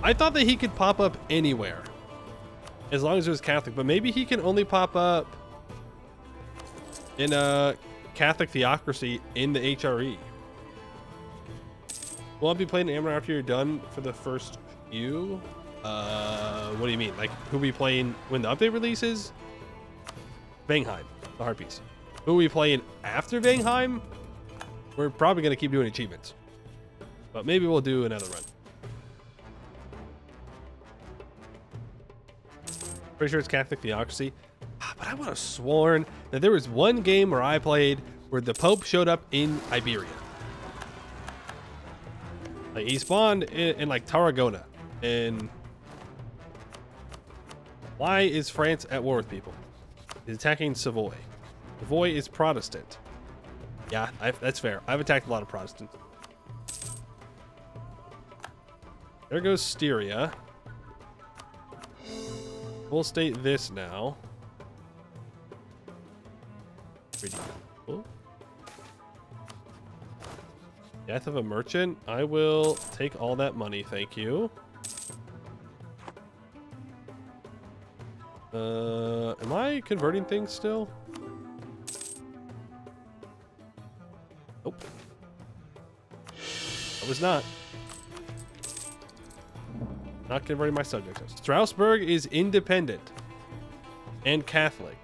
I thought that he could pop up anywhere. As long as it was Catholic. But maybe he can only pop up in a Catholic theocracy in the HRE. Will I be playing Amber after you're done for the first few? What do you mean? Like, who we playing when the update releases? Vangheim, the Harpies. Who we playing after Vangheim? We're probably going to keep doing achievements. But maybe we'll do another run. Pretty sure it's Catholic theocracy. But I would have sworn that there was one game where I played where the Pope showed up in Iberia. Like, he spawned in like Tarragona. And why is France at war with people? He's attacking Savoy. Savoy is Protestant. Yeah, that's fair. I've attacked a lot of Protestants. There goes Styria. We'll state this now. Pretty cool. Death of a merchant. I will take all that money, thank you. Am I converting things still? Nope. I was not. Not converting my subjects. Strasbourg is independent and Catholic.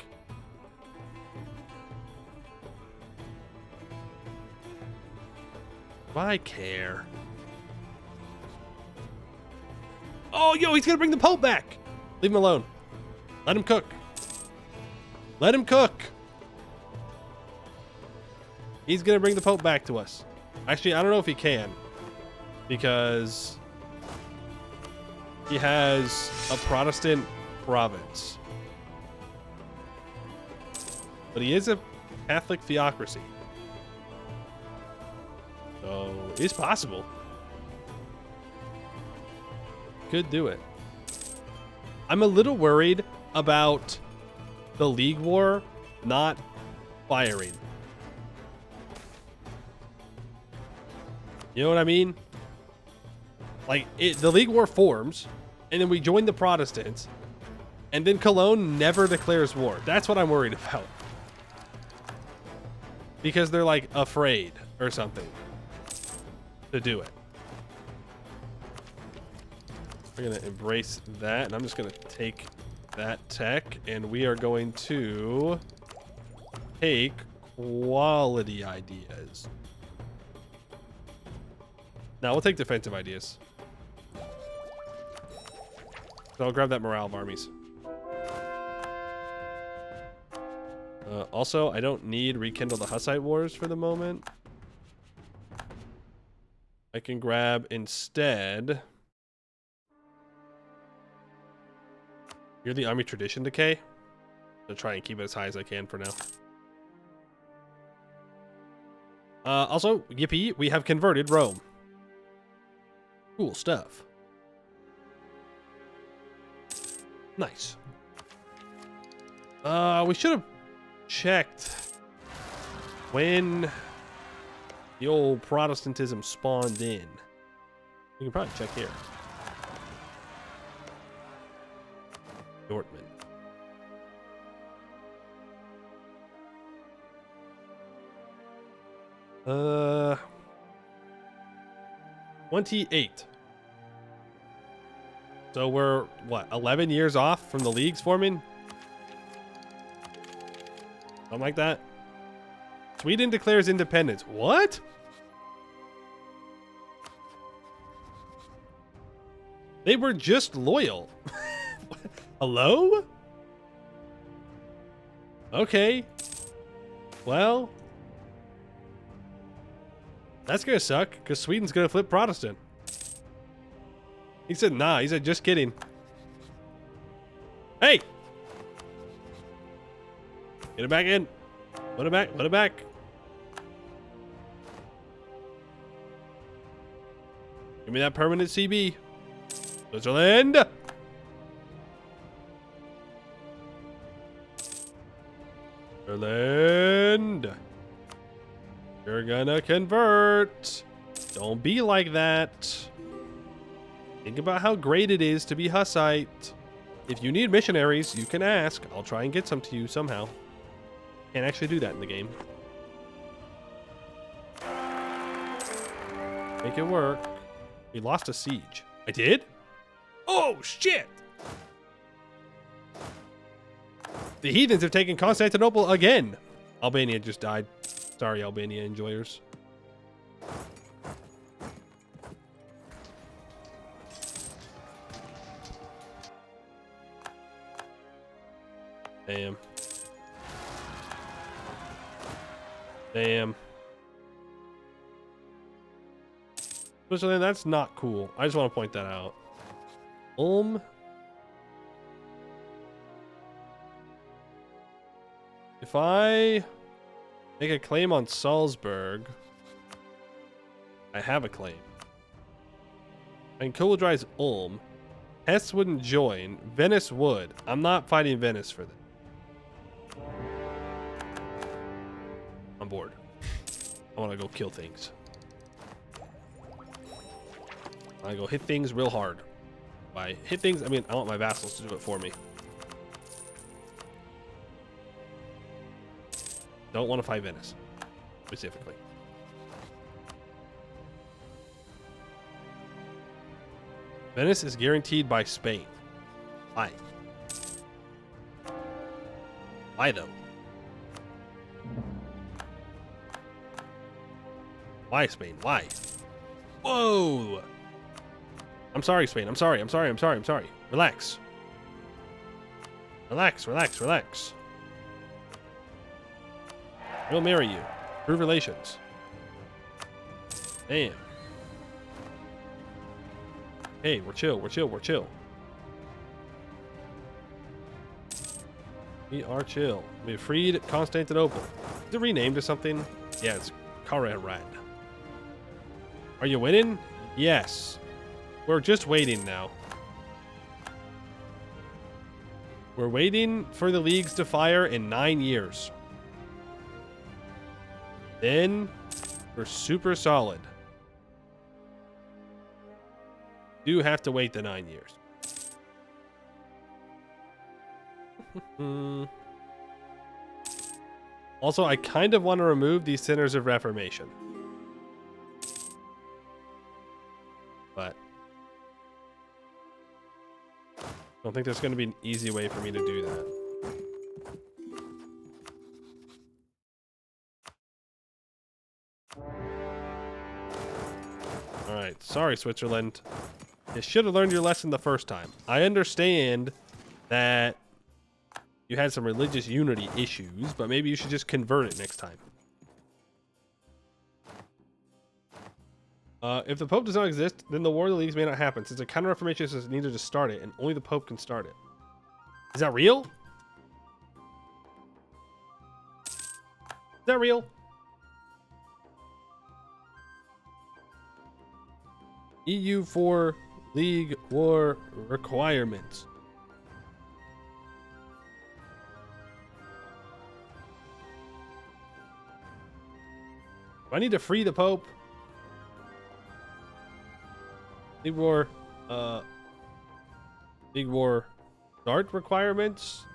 Do I care? Oh, yo, he's gonna bring the Pope back. Leave him alone. Let him cook. Let him cook. He's gonna bring the Pope back to us. Actually, I don't know if he can, because he has a Protestant province. But he is a Catholic theocracy. So it's possible. Could do it. I'm a little worried about the League War not firing. You know what I mean? Like, the League War forms, and then we join the Protestants, and then Cologne never declares war. That's what I'm worried about. Because they're, like, afraid or something to do it. We're going to embrace that, and I'm just going to take that tech, and we are going to take quality ideas. Now we'll take defensive ideas. So I'll grab that morale of armies. Also, I don't need rekindle the Hussite wars for the moment. I can grab instead. You're the army tradition decay. I'll try and keep it as high as I can for now. Also, yippee, we have converted Rome. Cool stuff. Nice. We should have checked when the old Protestantism spawned in. You can probably check here. Dortmund. Uh, 28. So we're, what, 11 years off from the leagues forming? Something like that. Sweden declares independence. What? They were just loyal. Hello? Okay. Well, that's gonna suck, because Sweden's gonna flip Protestant. He said, nah. He said, just kidding. Hey! Get it back in. Put it back. Put it back. Give me that permanent CB. Switzerland! Switzerland! You're gonna convert. Don't be like that. Think about how great it is to be Hussite. If you need missionaries, you can ask. I'll try and get some to you somehow. Can't actually do that in the game. Make it work. We lost a siege. I did? Oh, shit! The heathens have taken Constantinople again. Albania just died. Sorry, Albania enjoyers. Damn. Damn. Switzerland, that's not cool. I just want to point that out. If I make a claim on Salzburg, I have a claim. I can co-advise Ulm. Hesse wouldn't join. Venice would. I'm not fighting Venice for this. I'm bored. I want to go kill things. I go hit things real hard. By hit things, I mean I want my vassals to do it for me. Don't want to fight Venice, specifically. Venice is guaranteed by Spain. Why? Why though? Why Spain? Why? Whoa! I'm sorry, Spain. I'm sorry. I'm sorry. I'm sorry. I'm sorry. Relax. Relax. Relax. Relax. We'll marry you. Prove relations. Damn. Hey, we're chill. We're chill. We're chill. We are chill. We freed Constantinople. Is it renamed to something? Yeah, it's Kararan. Are you winning? Yes. We're just waiting now. We're waiting for the leagues to fire in 9 years. Then we're super solid. Do have to wait the 9 years. Also, I kind of want to remove these Centers of Reformation. But I don't think there's going to be an easy way for me to do that. Alright, sorry Switzerland. You should have learned your lesson the first time. I understand that you had some religious unity issues, but maybe you should just convert it next time. If the Pope does not exist, then the War of the Leagues may not happen, since a Counter-Reformation is needed to start it, and only the Pope can start it. Is that real? Is that real? EU4 League War requirements. Do I need to free the Pope? League War start requirements?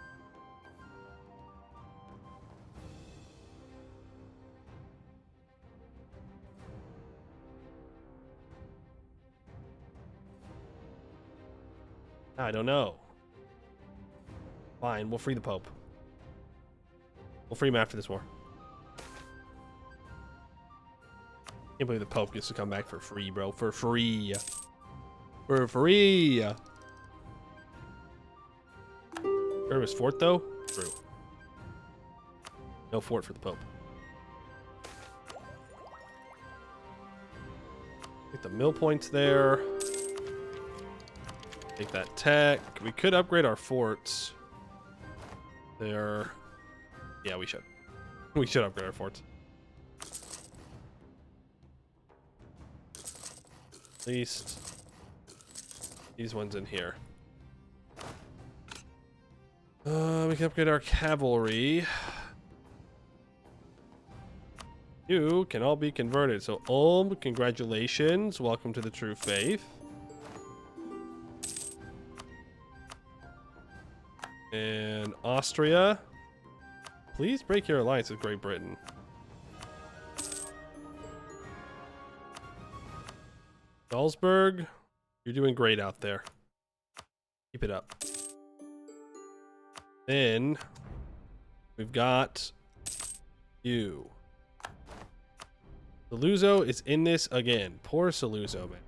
I don't know. Fine, we'll free the Pope. We'll free him after this war. Can't believe the Pope gets to come back for free, bro. For free. For free. Where was fort, though? True. No fort for the Pope. Get the mill points there. Take that tech. We could upgrade our forts. There. Yeah, we should. We should upgrade our forts. At least these ones in here. We can upgrade our cavalry. You can all be converted. So Ulm, congratulations. Welcome to the true faith. And Austria, please break your alliance with Great Britain. Salzburg, you're doing great out there. Keep it up. Then we've got you. Saluzzo is in this again. Poor Saluzzo, man.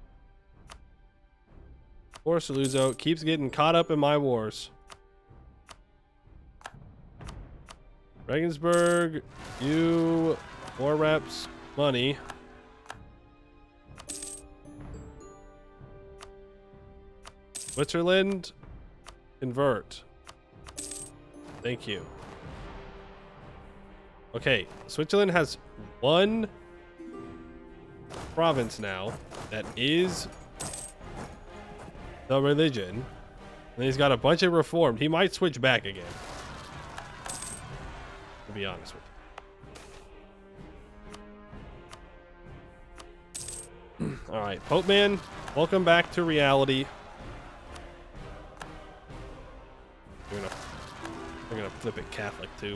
Poor Saluzzo keeps getting caught up in my wars. Regensburg, you war reps money. Switzerland, convert. Thank you. Okay, Switzerland has one province now that is the religion. And he's got a bunch of reformed. He might switch back again. To be honest with you. All right, Pope Man, welcome back to reality. We're gonna flip it Catholic too.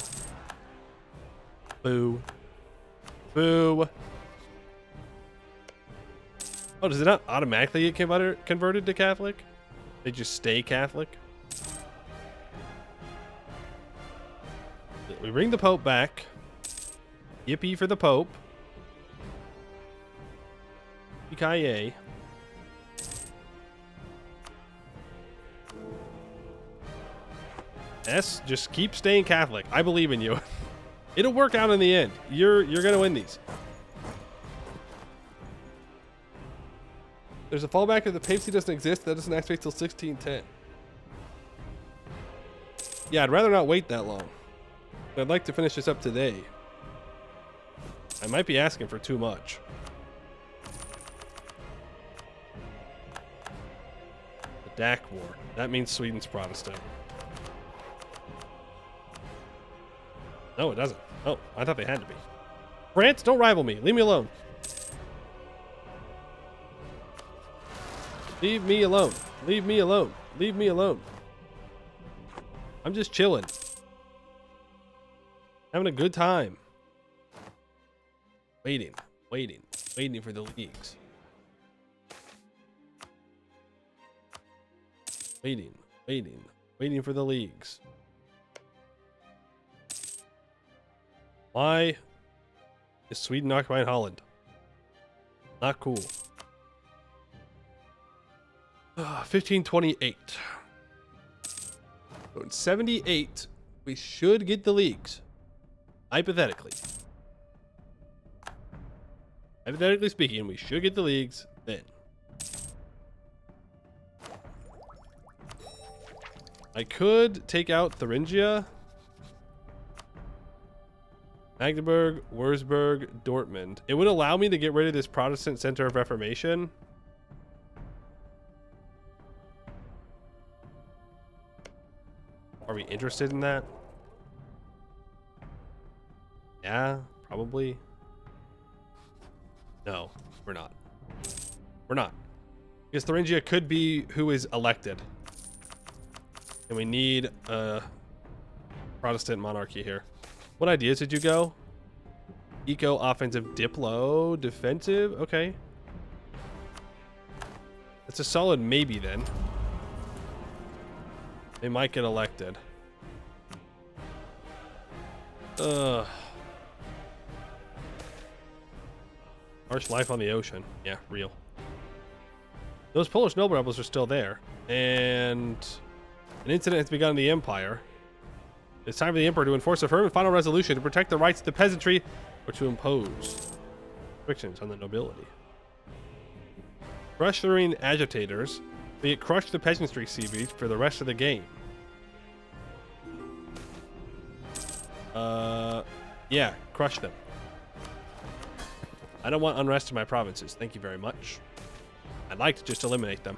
Boo. Boo. Oh, does it not automatically get converted to Catholic? They just stay Catholic? We bring the Pope back. Yippee for the Pope. Yippee-ki-yay. S, just keep staying Catholic. I believe in you. It'll work out in the end. You're gonna win these. There's a fallback if the papacy doesn't exist. That doesn't activate till 1610. Yeah, I'd rather not wait that long. I'd like to finish this up today. I might be asking for too much. The DAC War. That means Sweden's Protestant. No, it doesn't. Oh, I thought they had to be. France, don't rival me. Leave me alone. Leave me alone. Leave me alone. Leave me alone. I'm just chilling. Having a good time. Waiting for the leagues. Waiting for the leagues. Why is Sweden occupying Holland? Not cool. 1528. So in 78, we should get the leagues. Hypothetically. Hypothetically speaking, we should get the leagues then. I could take out Thuringia, Magdeburg, Würzburg, Dortmund. It would allow me to get rid of this Protestant center of Reformation. Are we interested in that? Yeah, probably. No, we're not. We're not. Because Thuringia could be who is elected. And we need a Protestant monarchy here. What ideas did you go? Eco, offensive, diplo, defensive. Okay. It's a solid maybe then. They might get elected. Ugh. Harsh life on the ocean. Yeah, real. Those Polish noble rebels are still there. And an incident has begun in the Empire. It's time for the Emperor to enforce a firm and final resolution to protect the rights of the peasantry or to impose restrictions on the nobility. Crush the marine agitators. They get crushed the peasantry sea beach for the rest of the game. Yeah, crush them. I don't want unrest in my provinces. Thank you very much. I'd like to just eliminate them.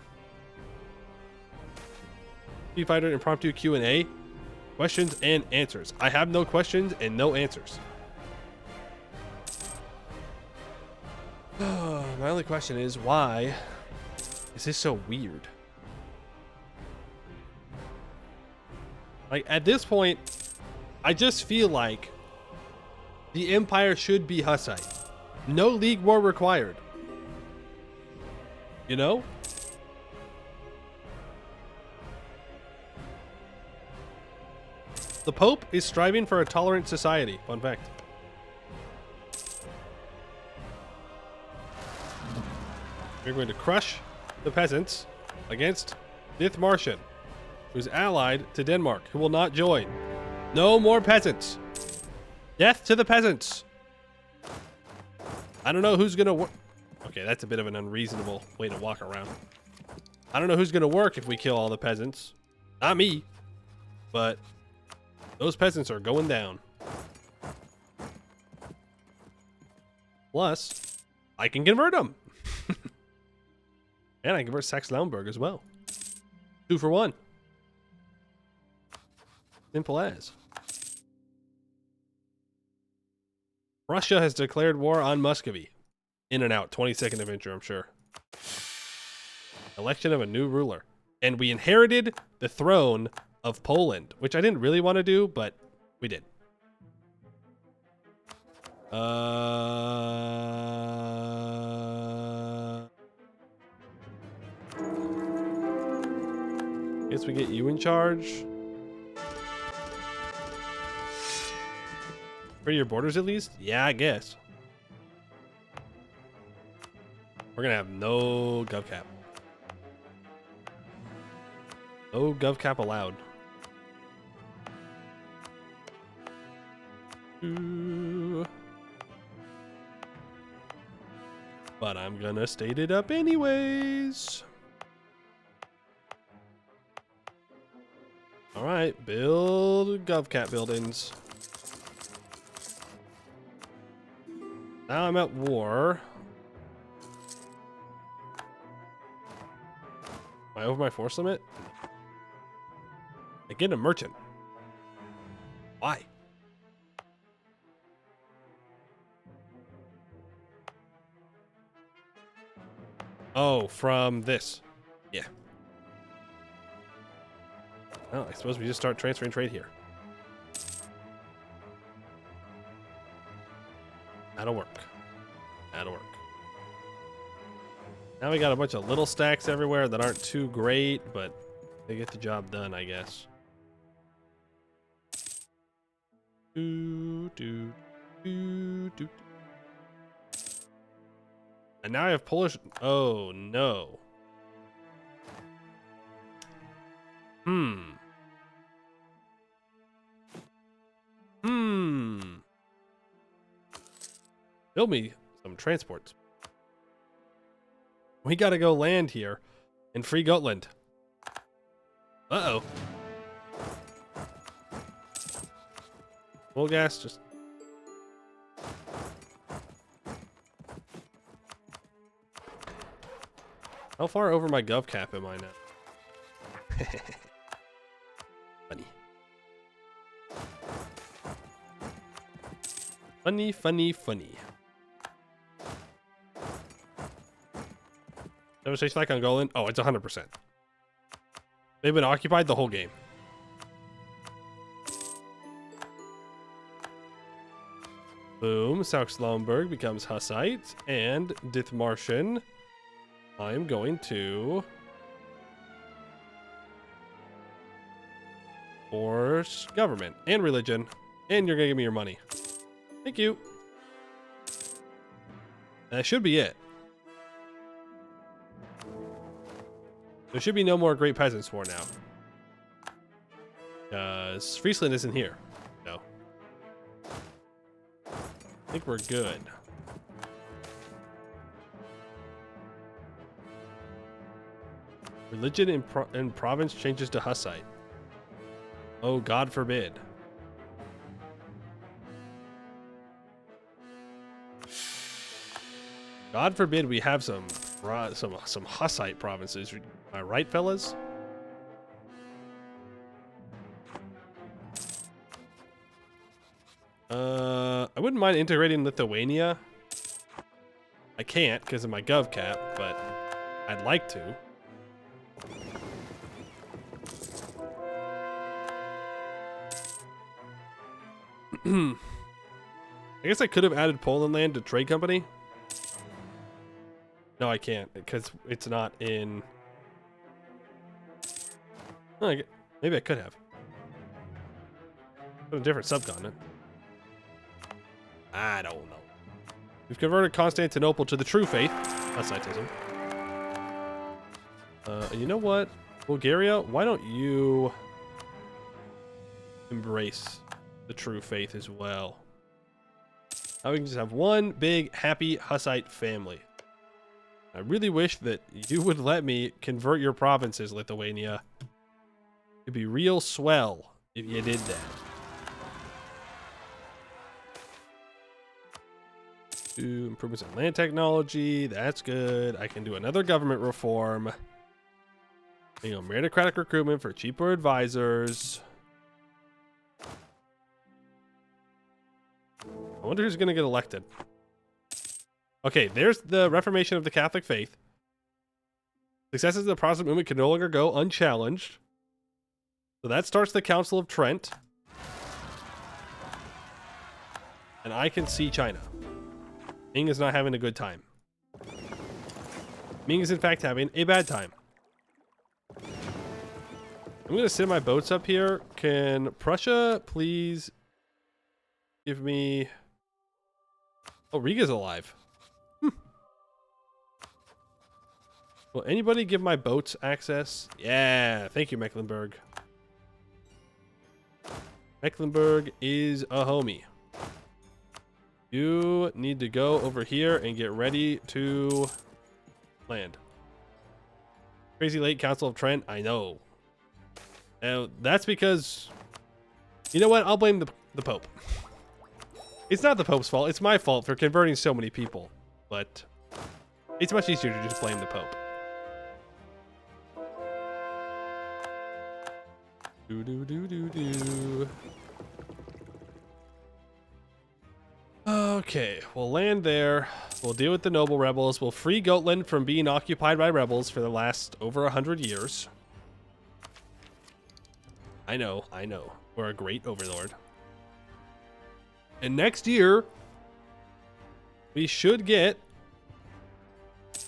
Fighter impromptu Q&A. Questions and answers. I have no questions and no answers. My only question is, why is this so weird? Like, at this point, I just feel like the Empire should be Hussite. No league war required. You know? The Pope is striving for a tolerant society. Fun fact. We're going to crush the peasants against Dithmarschen, who's allied to Denmark, who will not join. No more peasants. Death to the peasants. I don't know who's gonna work. Okay, that's a bit of an unreasonable way to walk around. I don't know who's gonna work if we kill all the peasants. Not me. But those peasants are going down. Plus, I can convert them. And I can convert Saxe-Lauenburg as well. 2 for 1. Simple as. Russia has declared war on Muscovy. In and out. 22nd adventure, I'm sure. Election of a new ruler. And we inherited the throne of Poland, which I didn't really want to do, but we did. Guess we get you in charge. For your borders, at least? Yeah, I guess. We're gonna have no gov cap. No gov cap allowed. But I'm gonna state it up anyways. All right, build gov cap buildings. Now I'm at war. Am I over my force limit? I get a merchant. Why? Oh, from this. Yeah. Oh, I suppose we just start transferring trade here. That'll work. That'll work. Now we got a bunch of little stacks everywhere that aren't too great, but they get the job done, I guess. And now I have Polish. Oh no. Build me some transports. We gotta go land here in Free Gotland. Uh-oh. Full gas, just... How far over my gov cap am I now? Funny. Funny, funny, funny. Devastation like on Golan? Oh, it's 100%. They've been occupied the whole game. Boom. Saxe-Lauenburg becomes Hussite. And Dithmarschen. I'm going to... force government and religion. And you're going to give me your money. Thank you. That should be it. There should be no more Great Peasants War now. Because Friesland isn't here. No. I think we're good. Religion in province changes to Hussite. Oh, God forbid. God forbid we have some Hussite provinces. Am I right, fellas? I wouldn't mind integrating Lithuania. I can't because of my gov cap, but I'd like to. I guess I could have added Poland land to trade company. No, I can't because it's not in. Oh, maybe I could have. A different subcontinent. I don't know. We've converted Constantinople to the true faith. Hussitism. You know what? Bulgaria, why don't you embrace the true faith as well? Now we can just have one big, happy Hussite family. I really wish that you would let me convert your provinces, Lithuania. It'd be real swell if you did that. Do improvements in land technology. That's good. I can do another government reform. You know, meritocratic recruitment for cheaper advisors. I wonder who's going to get elected. Okay, there's the reformation of the Catholic faith. Successes of the Protestant movement can no longer go unchallenged. So that starts the Council of Trent. And I can see China. Ming is not having a good time. Ming is in fact having a bad time. I'm going to send my boats up here. Can Prussia please give me... Oh, Riga's alive. Will anybody give my boats access? Yeah, thank you, Mecklenburg. Mecklenburg is a homie. You need to go over here and get ready to land. Crazy late Council of Trent, I know. Now, that's because... You know what? I'll blame the Pope. It's not the Pope's fault. It's my fault for converting so many people. But it's much easier to just blame the Pope. Do. Okay, we'll land there. We'll deal with the noble rebels. We'll free Gotland from being occupied by rebels for the last over 100 years. I know. We're a great overlord. And next year, we should get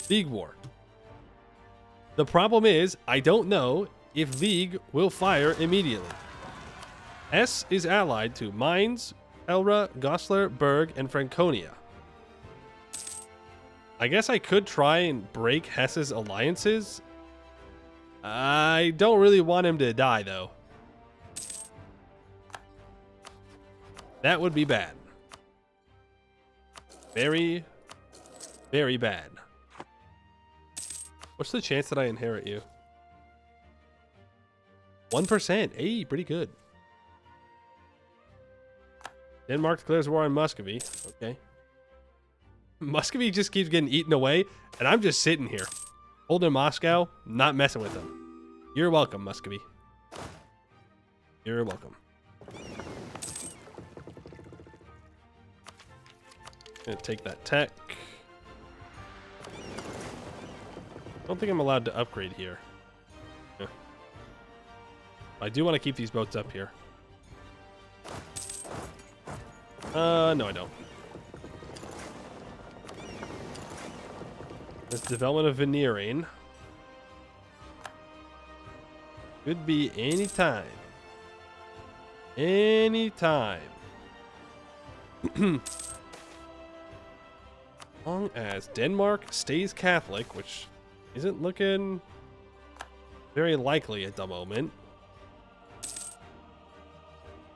League War. The problem is, I don't know if League will fire immediately. S is allied to Mainz, Elra, Goslar, Berg, and Franconia. I guess I could try and break Hess's alliances. I don't really want him to die, though. That would be bad. Very, very bad. What's the chance that I inherit you? 1%. Hey, pretty good. Denmark declares war on Muscovy. Okay. Muscovy just keeps getting eaten away, and I'm just sitting here. Holding Moscow, not messing with them. You're welcome, Muscovy. You're welcome. Gonna take that tech. Don't think I'm allowed to upgrade here. Yeah. I do want to keep these boats up here. No, I don't. This development of veneering could be any time. Anytime. Long as Denmark stays Catholic, which isn't looking very likely at the moment.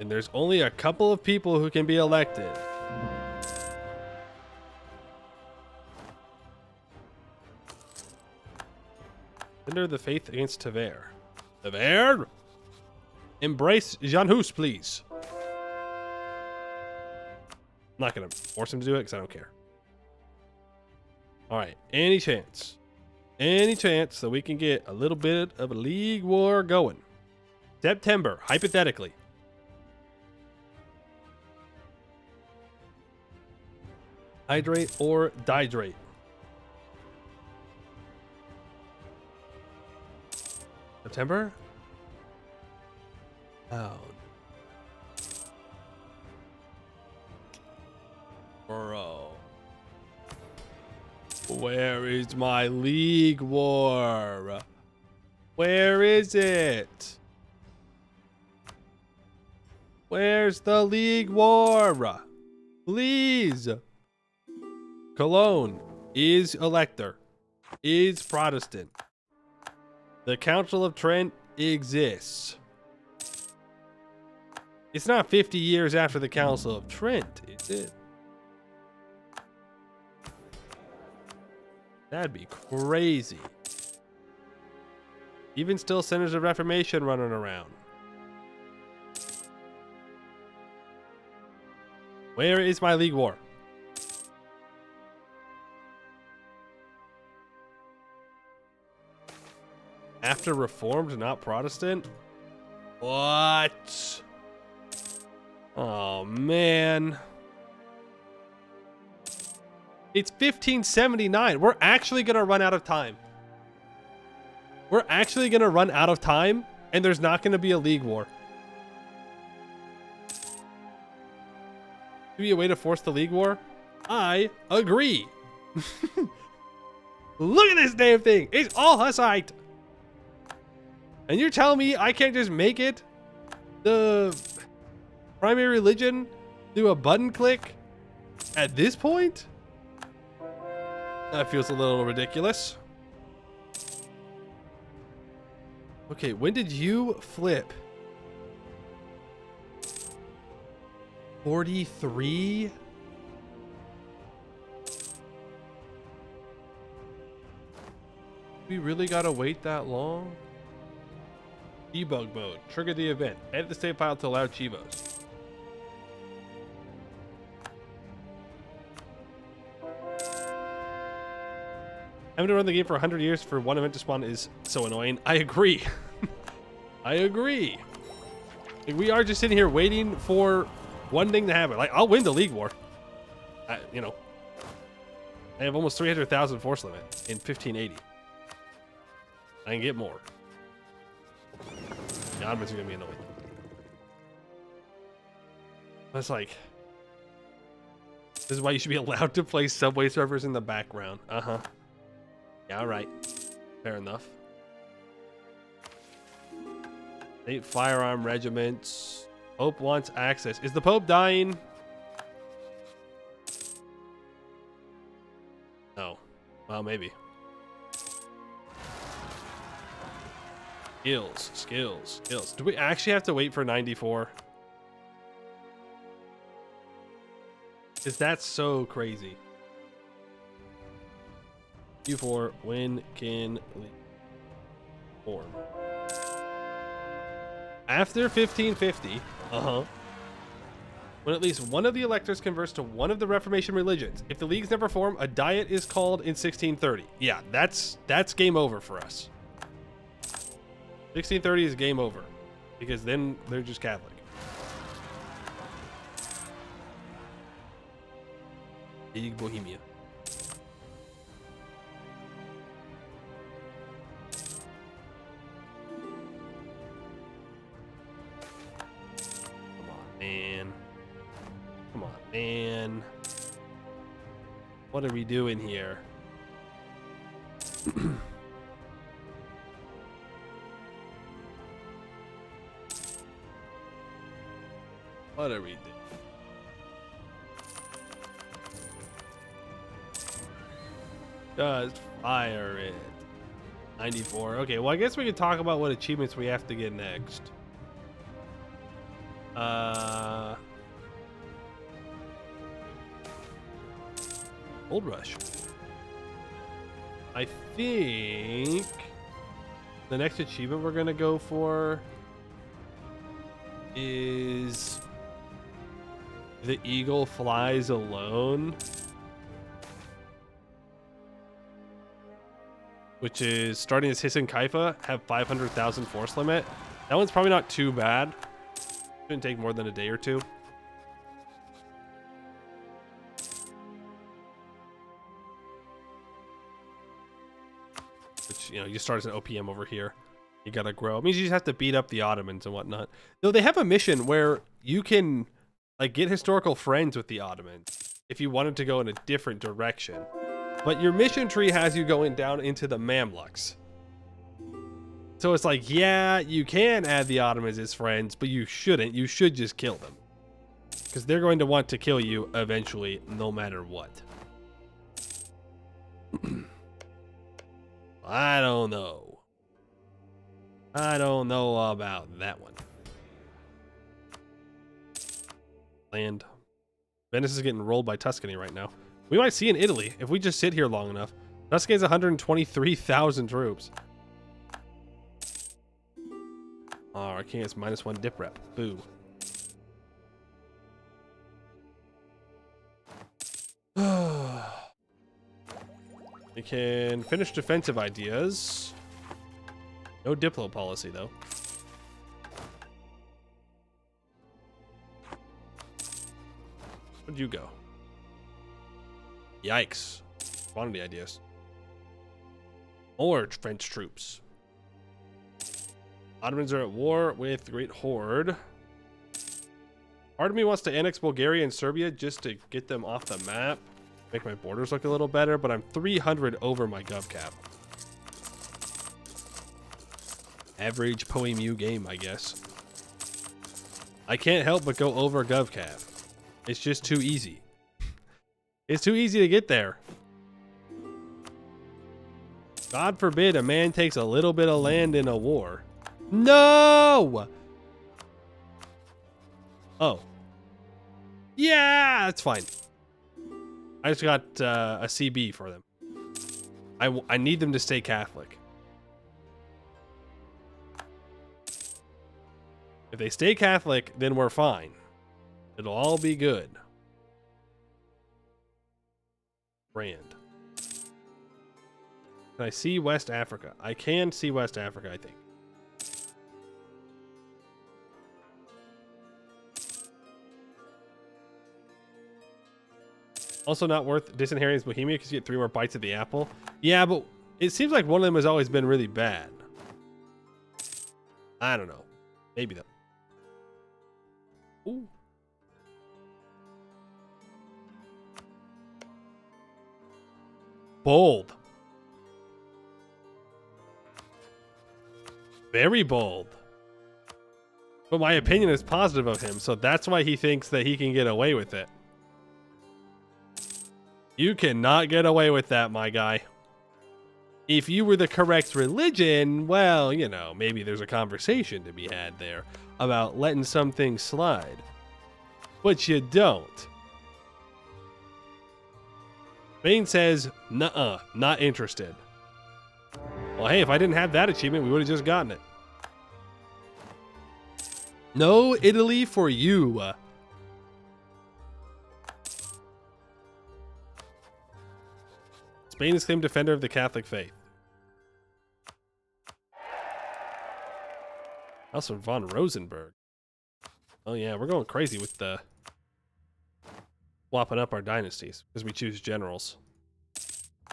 And there's only a couple of people who can be elected. Surrender the faith against Tver. Tver! Embrace Jan Hus, please. I'm not going to force him to do it because I don't care. All right, any chance that we can get a little bit of a league war going? September, hypothetically. Hydrate or dihydrate? September? Oh. Bro. Where is my league war? Where is it? Where's the league war? Please. Cologne is elector, is Protestant. The Council of Trent exists. It's not 50 years after the Council of Trent, is it? That'd be crazy. Even still, Centers of Reformation running around. Where is my league war? After Reformed, not Protestant? What? Oh, man. It's 1579. We're actually going to run out of time. We're actually going to run out of time, and there's not going to be a league war. Maybe a way to force the league war? I agree. Look at this damn thing. It's all Hussite. And you're telling me I can't just make it the primary religion through a button click at this point? That feels a little ridiculous. Okay, when did you flip? 43? We really gotta wait that long? Debug mode. Trigger the event. Edit the save file to allow Chivos. Having to run the game for 100 years for one event to spawn is so annoying. I agree. I agree. Like, we are just sitting here waiting for one thing to happen. Like, I'll win the league war. you know, I have almost 300,000 force limit in 1580. I can get more. The Ottomans are gonna be annoyed. That's like, this is why you should be allowed to play Subway servers in the background. Uh-huh. Yeah, all right. Fair enough. 8 firearm regiments. Pope wants access. Is the Pope dying? No. Well, maybe. Skills, skills, skills. Do we actually have to wait for 94? Because that's so crazy. EU4, when can form? After 1550, when at least one of the electors converts to one of the Reformation religions. If the leagues never form, a diet is called in 1630. Yeah, that's game over for us. 1630 is game over, because then they're just Catholic. Big Bohemia. Come on, man. Come on, man. What are we doing here? What are we doing? Just fire it. 94. Okay, well, I guess we could talk about what achievements we have to get next. Gold Rush. I think the next achievement we're gonna go for is the Eagle Flies Alone, which is starting as Hissen Kaifa, have 500,000 force limit. That one's probably not too bad. Shouldn't take more than a day or two. Which, you know, you start as an OPM over here. You gotta grow. It means you just have to beat up the Ottomans and whatnot. Though they have a mission where you can, like, get historical friends with the Ottomans if you wanted to go in a different direction. But your mission tree has you going down into the Mamluks. So it's like, yeah, you can add the Ottomans as friends, but you shouldn't. You should just kill them. Because they're going to want to kill you eventually, no matter what. I don't know. I don't know about that one. Land. Venice is getting rolled by Tuscany right now. We might see in Italy if we just sit here long enough. Tuscany has 123,000 troops. Oh, our king is -1 dip rep. Boo. We can finish defensive ideas. No Diplo policy, though. Where'd you go? Yikes. Quantity ideas. More French troops. Ottomans are at war with the Great Horde. Part of me wants to annex Bulgaria and Serbia just to get them off the map. Make my borders look a little better, but I'm 300 over my gov cap. Average Poemu game, I guess. I can't help but go over gov cap. It's just too easy. It's too easy to get there. God forbid a man takes a little bit of land in a war. No! Oh. Yeah, that's fine. I just got a CB for them. I need them to stay Catholic. If they stay Catholic, then we're fine. It'll all be good. Brand. Can I see West Africa? I can see West Africa, I think. Also not worth disinheriting Bohemia because you get 3 more bites of the apple. Yeah, but it seems like one of them has always been really bad. I don't know. Maybe though. Ooh. Bold. Very bold. But my opinion is positive of him, so that's why he thinks that he can get away with it. You cannot get away with that, my guy. If you were the correct religion, well, you know, maybe there's a conversation to be had there about letting some things slide. But you don't. Spain says, nuh-uh, not interested. Well, hey, if I didn't have that achievement, we would have just gotten it. No Italy for you. Spain is claimed defender of the Catholic faith. Also von Rosenberg. Oh yeah, we're going crazy with the swapping up our dynasties because we choose generals.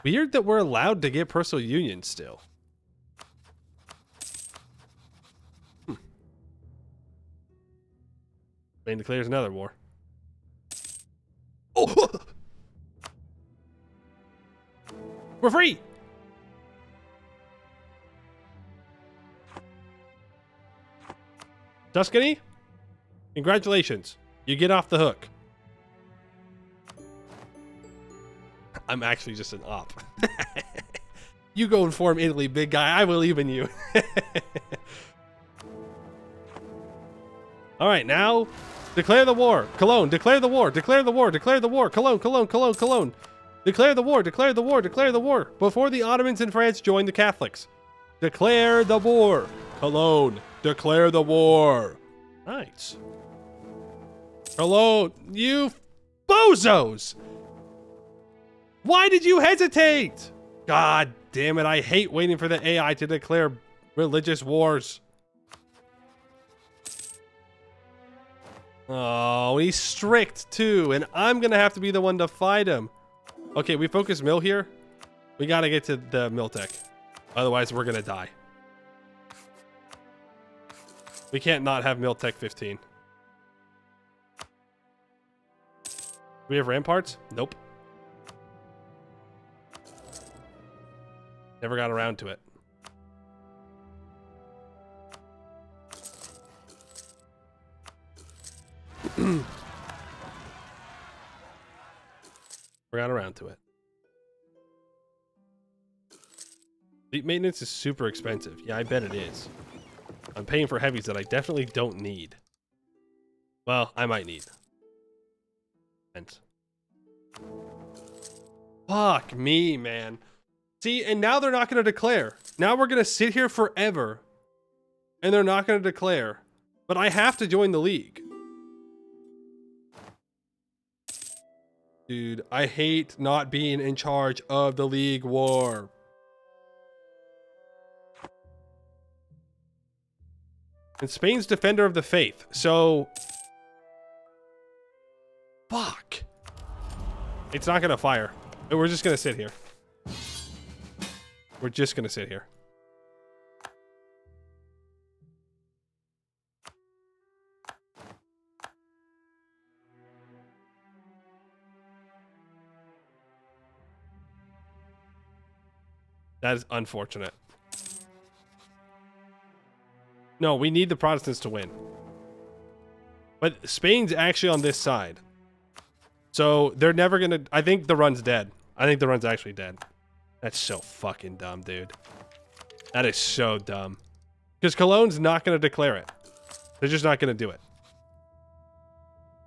Weird that we're allowed to get personal unions still. Spain declares another war. Oh! We're free! Tuscany? Congratulations. You get off the hook. I'm actually just an op. You go inform Italy, big guy. I believe in you. All right, now declare the war. Cologne, declare the war. Declare the war. Declare the war. Cologne, Cologne, Cologne, Cologne. Declare the war. Declare the war. Declare the war. Before the Ottomans in France joined the Catholics. Declare the war. Cologne, declare the war. Nice. Cologne, you bozos. Why did you hesitate? God damn it. I hate waiting for the AI to declare religious wars. Oh, he's strict too, and I'm gonna have to be the one to fight him. Okay, we focus mill here. We gotta get to the mill tech. Otherwise, we're gonna die. We can't not have mill tech 15. Do we have ramparts? Nope. Never got around to it. Got around to it. Fleet maintenance is super expensive. Yeah, I bet it is. I'm paying for heavies that I definitely don't need. Well, I might need. Thanks. Fuck me, man. See, and now they're not going to declare. Now we're going to sit here forever. And they're not going to declare. But I have to join the league. Dude, I hate not being in charge of the league war. And Spain's defender of the faith. So, fuck. It's not going to fire. We're just going to sit here. We're just going to sit here. That is unfortunate. No, we need the Protestants to win. But Spain's actually on this side. So they're never going to... I think the run's dead. I think the run's actually dead. That's so fucking dumb, dude. That is so dumb. Because Cologne's not going to declare it. They're just not going to do it.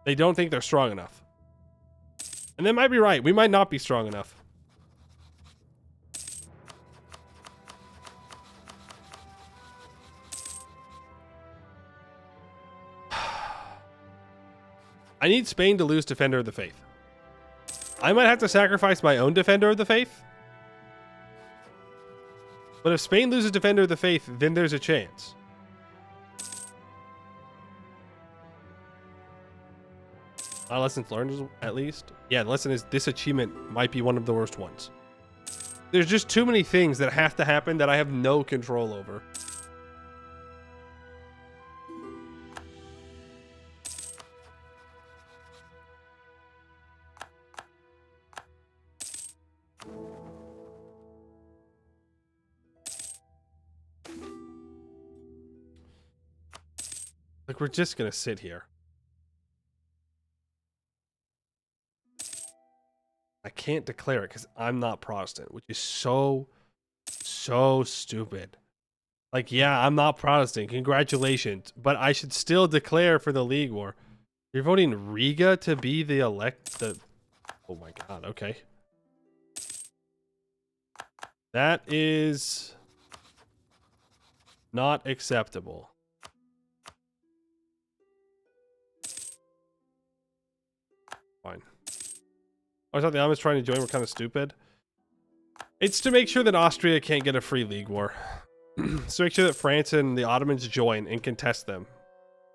They don't think they're strong enough. And they might be right. We might not be strong enough. I need Spain to lose Defender of the Faith. I might have to sacrifice my own Defender of the Faith. But if Spain loses Defender of the Faith, then there's a chance. Lessons learned, at least. Yeah, the lesson is this achievement might be one of the worst ones. There's just too many things that have to happen that I have no control over. Like, we're just gonna sit here. I can't declare it because I'm not Protestant, which is so stupid. Like, yeah, I'm not Protestant. Congratulations. But I should still declare for the League War. You're voting Riga to be the Oh my god, okay. That is not acceptable. Fine. I thought the Ottomans trying to join were kind of stupid. It's to make sure that Austria can't get a free League War. So make sure that France and the Ottomans join and contest them.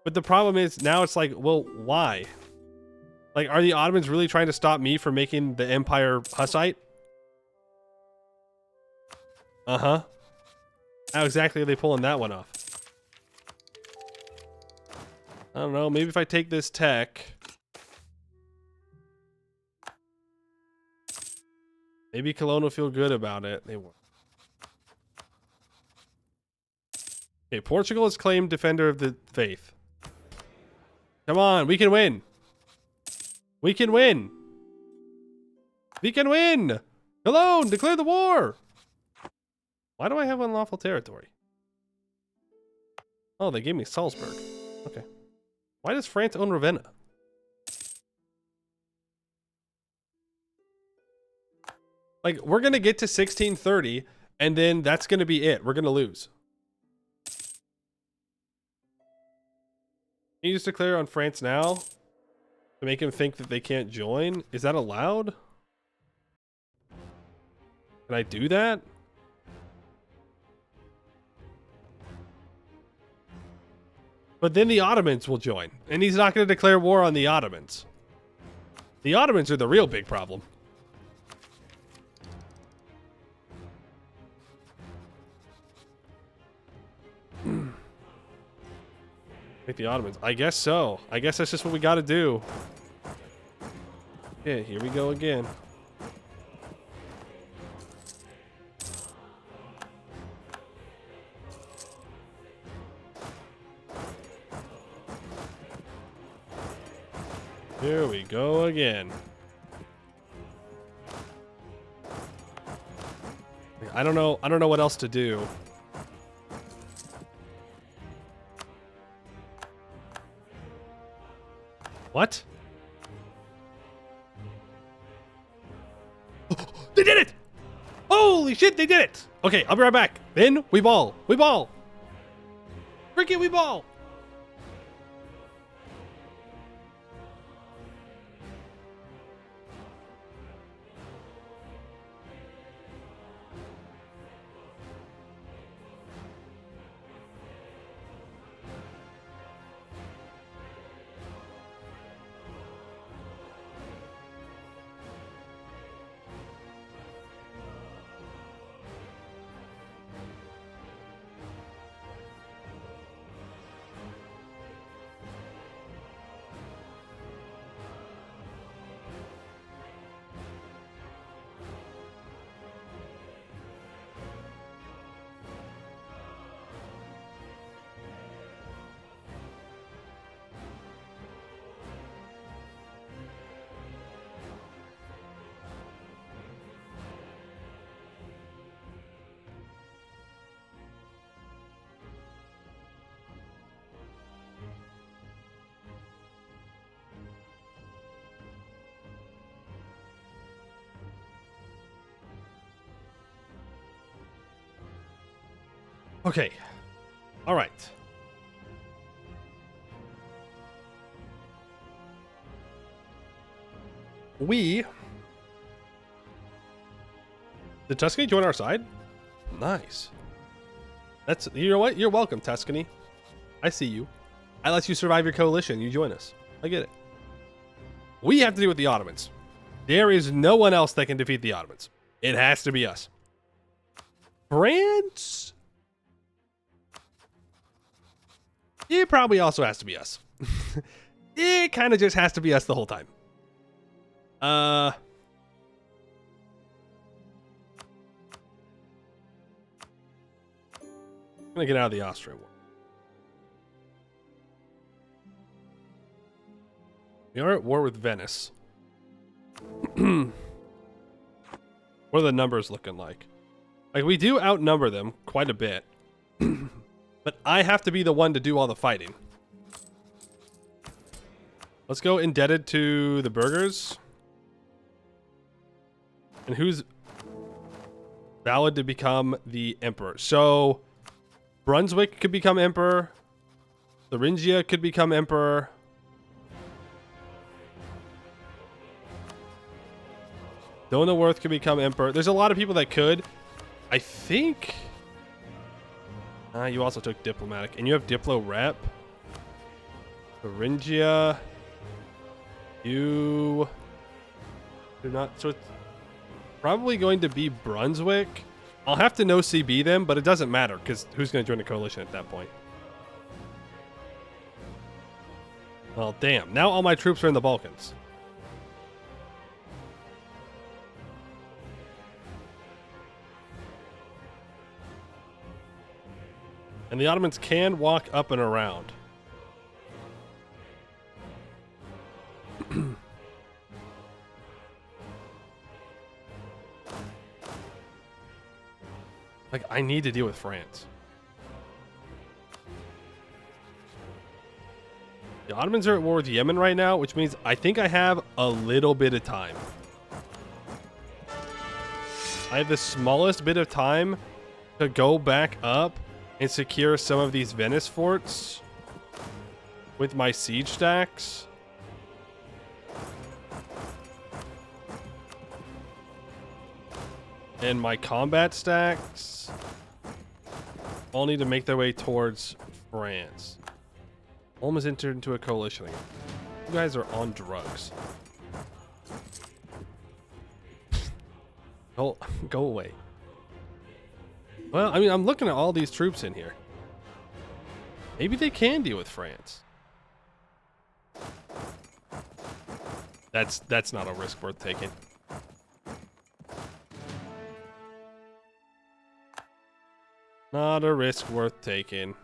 But the problem is, now it's like, well, why? Like, are the Ottomans really trying to stop me from making the empire Hussite? Uh-huh. How exactly are they pulling that one off? I don't know, maybe if I take this tech... Maybe Cologne will feel good about it. They won't. Okay, Portugal has claimed Defender of the Faith. Come on, we can win. We can win. We can win. Cologne, declare the war. Why do I have unlawful territory? Oh, they gave me Salzburg. Okay. Why does France own Ravenna? Like, we're going to get to 1630, and then that's going to be it. We're going to lose. Can you just declare on France now? To make him think that they can't join? Is that allowed? Can I do that? But then the Ottomans will join. And he's not going to declare war on the Ottomans. The Ottomans are the real big problem. Take the Ottomans. I guess so. I guess that's just what we got to do. Yeah, here we go again. Here we go again. I don't know what else to do. What? They did it! Holy shit, they did it! Okay, I'll be right back. Then we ball. We ball. Freaking we ball. Okay. All right. Did Tuscany join our side? Nice. That's, you know what? You're welcome, Tuscany. I see you. I let you survive your coalition. You join us. I get it. We have to deal with the Ottomans. There is no one else that can defeat the Ottomans. It has to be us. France? It probably also has to be us. It kind of just has to be us the whole time. I'm gonna get out of the Austrian war. We are at war with Venice. What are the numbers looking like? Like, we do outnumber them quite a bit. But I have to be the one to do all the fighting. Let's go indebted to the burghers. And who's valid to become the emperor? So, Brunswick could become emperor. Thuringia could become emperor. Donaworth could become emperor. There's a lot of people that could. I think... you also took diplomatic. And you have diplo rep. Thuringia. You... do not... So it's probably going to be Brunswick. I'll have to no CB them, but it doesn't matter, because who's going to join the coalition at that point? Well, damn. Now all my troops are in the Balkans. And the Ottomans can walk up and around. Like, I need to deal with France. The Ottomans are at war with Yemen right now, which means I think I have a little bit of time. I have the smallest bit of time to go back up and secure some of these Venice forts with my siege stacks. And my combat stacks all need to make their way towards France. Almost entered into a coalition again. You guys are on drugs. Go away. Well, I mean, I'm looking at all these troops in here. Maybe they can deal with France. That's not a risk worth taking. Not a risk worth taking.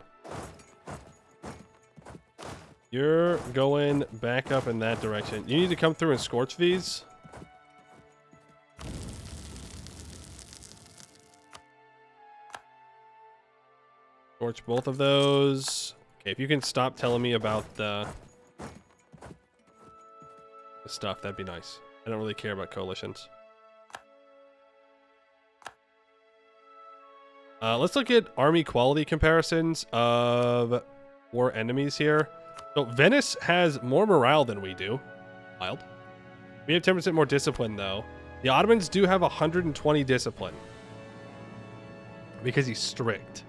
You're going back up in that direction. You need to come through and scorch these. Scorch both of those. Okay, if you can stop telling me about the stuff, that'd be nice. I don't really care about coalitions. Let's look at army quality comparisons of war enemies here. So Venice has more morale than we do. Wild. We have 10% more discipline, though. The Ottomans do have 120 discipline because he's strict.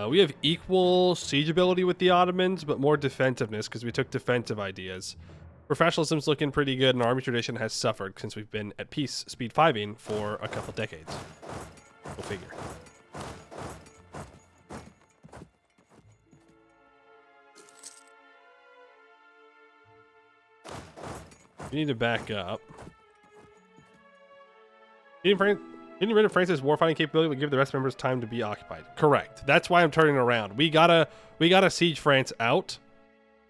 We have equal siege ability with the Ottomans, but more defensiveness because we took defensive ideas. Professionalism's looking pretty good, and army tradition has suffered since we've been at peace speed 5ing for a couple decades. Go figure. We need to back up. Getting rid of France's warfighting capability would give the rest members time to be occupied. Correct. That's why I'm turning around. We gotta siege France out.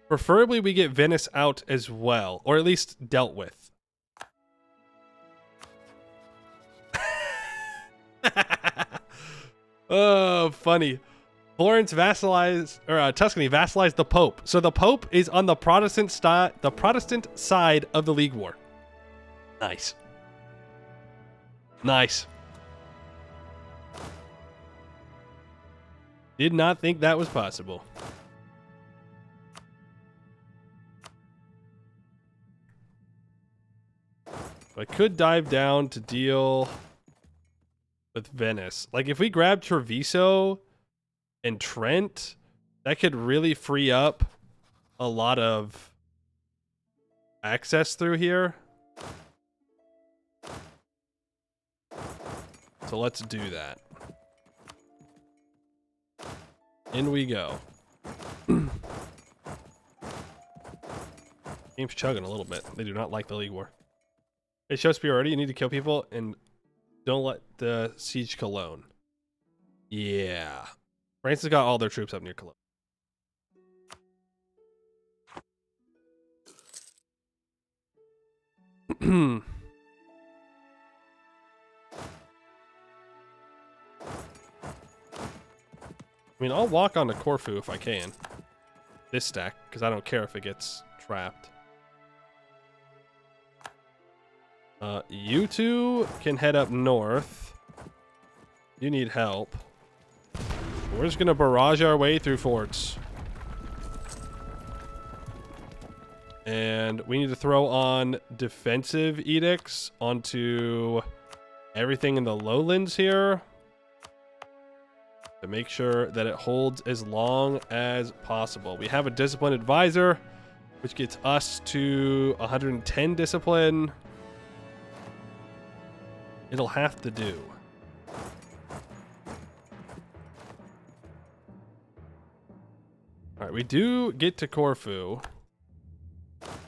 Preferably we get Venice out as well, or at least dealt with. Oh, funny. Florence vassalized, or Tuscany vassalized the Pope. So the Pope is on the Protestant side of the League War. Nice. Nice. Did not think that was possible. I could dive down to deal with Venice. Like, if we grab Treviso and Trent, that could really free up a lot of access through here. So let's do that. In we go. Game's chugging a little bit. They do not like the League War. Hey, show superiority. You need to kill people and don't let the siege Cologne. Yeah. France has got all their troops up near Cologne. I mean, I'll walk on to Corfu if I can. This stack, because I don't care if it gets trapped. You two can head up north. You need help. We're just gonna barrage our way through forts. And we need to throw on defensive edicts onto everything in the lowlands here to make sure that it holds as long as possible. We have a discipline advisor, which gets us to 110 discipline. It'll have to do. All right, we do get to Corfu.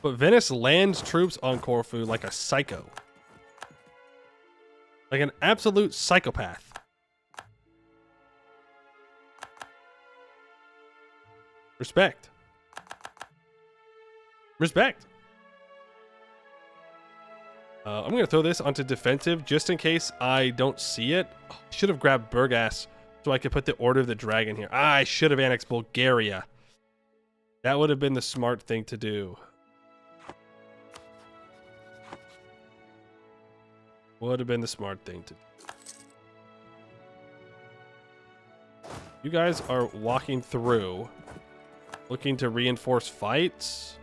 But Venice lands troops on Corfu like a psycho. Like an absolute psychopath. Respect. Respect. I'm going to throw this onto defensive just in case I don't see it. Oh, I should have grabbed Burgas so I could put the Order of the Dragon here. I should have annexed Bulgaria. That would have been the smart thing to do. Would have been the smart thing to do. You guys are walking through, looking to reinforce fights.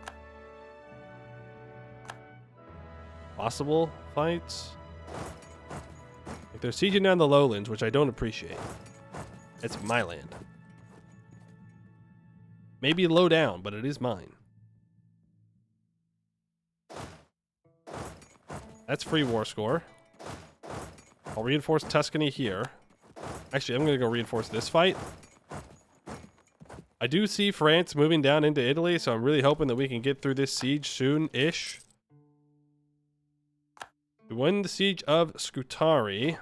Possible fights. Like they're sieging down the lowlands, which I don't appreciate. It's my land. Maybe low down, but it is mine. That's free war score. I'll reinforce Tuscany here. Actually, I'm going to go reinforce this fight. I do see France moving down into Italy, so I'm really hoping that we can get through this siege soon-ish. We win the siege of Scutari.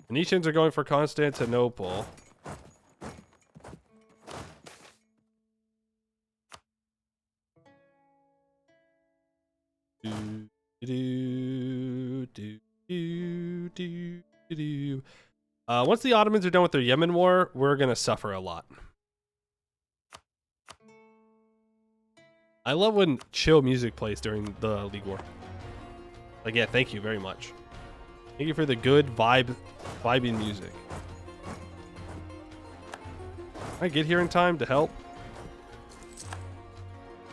Venetians are going for Constantinople. Once the Ottomans are done with their Yemen war, we're gonna suffer a lot. I love when chill music plays during the League War. Like, yeah, thank you very much. Thank you for the good vibing music. Can I get here in time to help?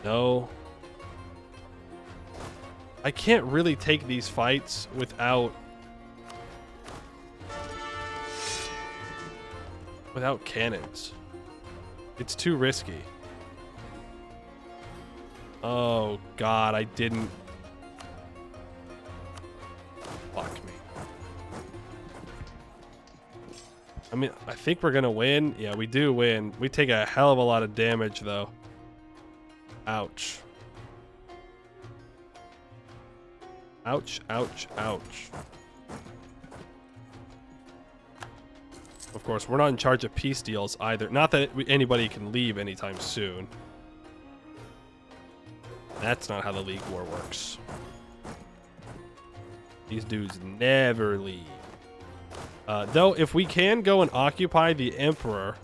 No. I can't really take these fights without cannons. It's too risky. Oh god, I didn't. Fuck me. I mean, I think we're gonna win. Yeah, we do win. We take a hell of a lot of damage though. Ouch. Ouch, ouch, ouch. Of course, we're not in charge of peace deals either. Not that anybody can leave anytime soon. That's not how the League War works. These dudes never leave. Though, if we can go and occupy the Emperor,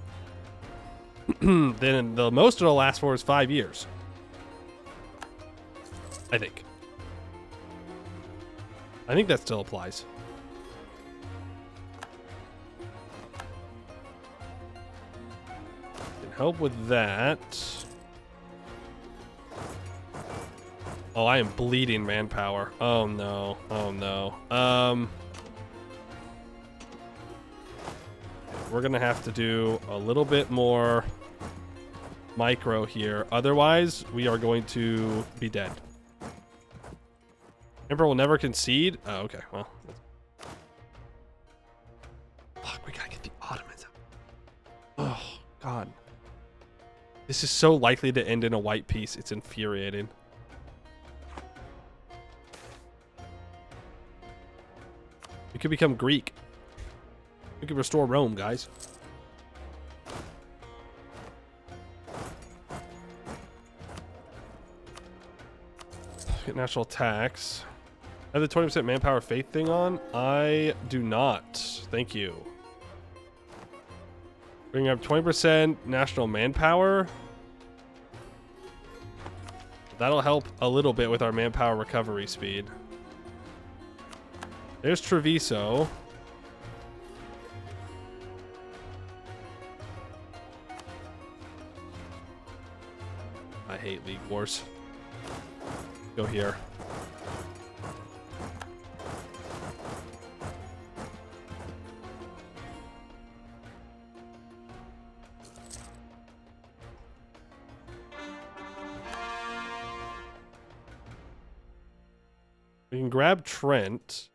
then the most it'll last for is 5 years. I think. I think that still applies. Can help with that. Oh, I am bleeding manpower. Oh no. Oh no. We're gonna have to do a little bit more micro here. Otherwise, we are going to be dead. Emperor will never concede. Oh, okay. Well. Fuck, we gotta get the Ottomans out. Oh, God. This is so likely to end in a white peace. It's infuriating. We could become Greek. We could restore Rome, guys. Get national tax. I have the 20% manpower faith thing on. I do not. Thank you. Bring up 20% national manpower. That'll help a little bit with our manpower recovery speed. There's Treviso. I hate League Wars. Go here. We can grab Trent.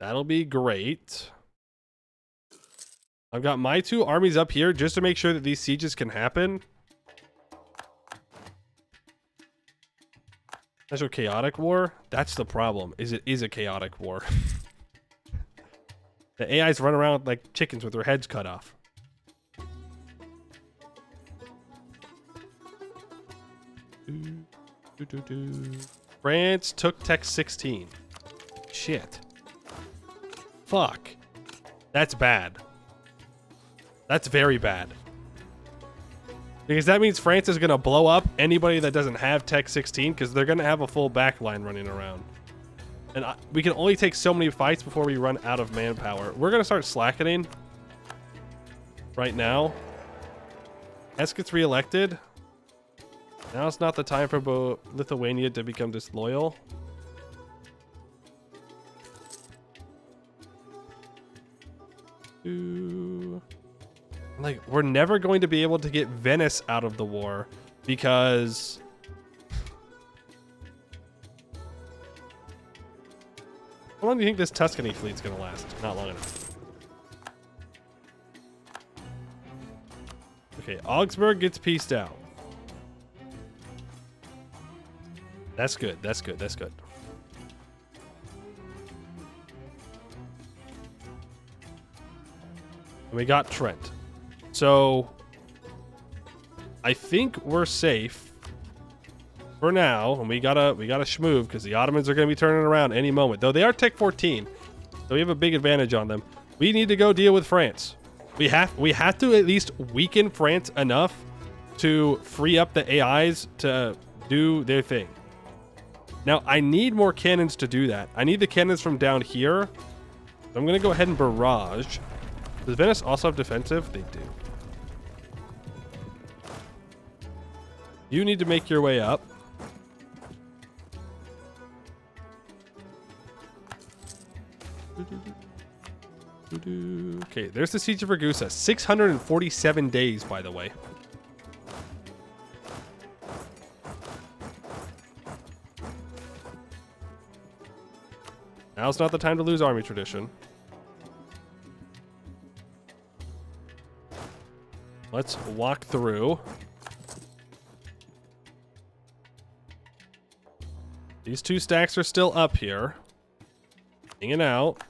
That'll be great. I've got my 2 armies up here just to make sure that these sieges can happen. That's a chaotic war. That's the problem. It is a chaotic war. The AIs run around like chickens with their heads cut off. France took Tech 16. Shit. Fuck. That's bad. That's very bad. Because that means France is going to blow up anybody that doesn't have Tech 16 because they're going to have a full backline running around. And we can only take so many fights before we run out of manpower. We're going to start slackening right now. S gets reelected. Now it's not the time for Lithuania to become disloyal. Like, we're never going to be able to get Venice out of the war because how long do you think this Tuscany fleet's gonna last? Not long enough. Okay, Augsburg gets pieced out. That's good. That's good. That's good. And we got Trent. So I think we're safe for now, and we gotta schmoove because the Ottomans are gonna be turning around any moment. Though they are Tech 14, so we have a big advantage on them. We need to go deal with France. We have to at least weaken France enough to free up the AIs to do their thing. Now I need more cannons to do that. I need the cannons from down here. So I'm gonna go ahead and barrage. Does Venice also have defensive? They do. You need to make your way up. Okay, there's the Siege of Ragusa. 647 days, by the way. Now's not the time to lose army tradition. Let's walk through. These 2 stacks are still up here. Hanging out.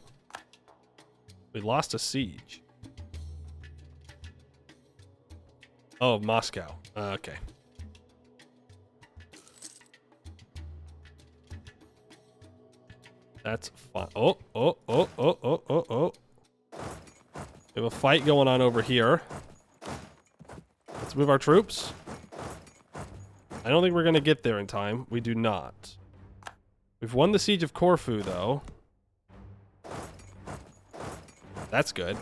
We lost a siege. Oh, Moscow. Okay. That's fine. Oh. We have a fight going on over here. Let's move our troops. I don't think we're going to get there in time. We do not. We've won the Siege of Corfu, though. That's good.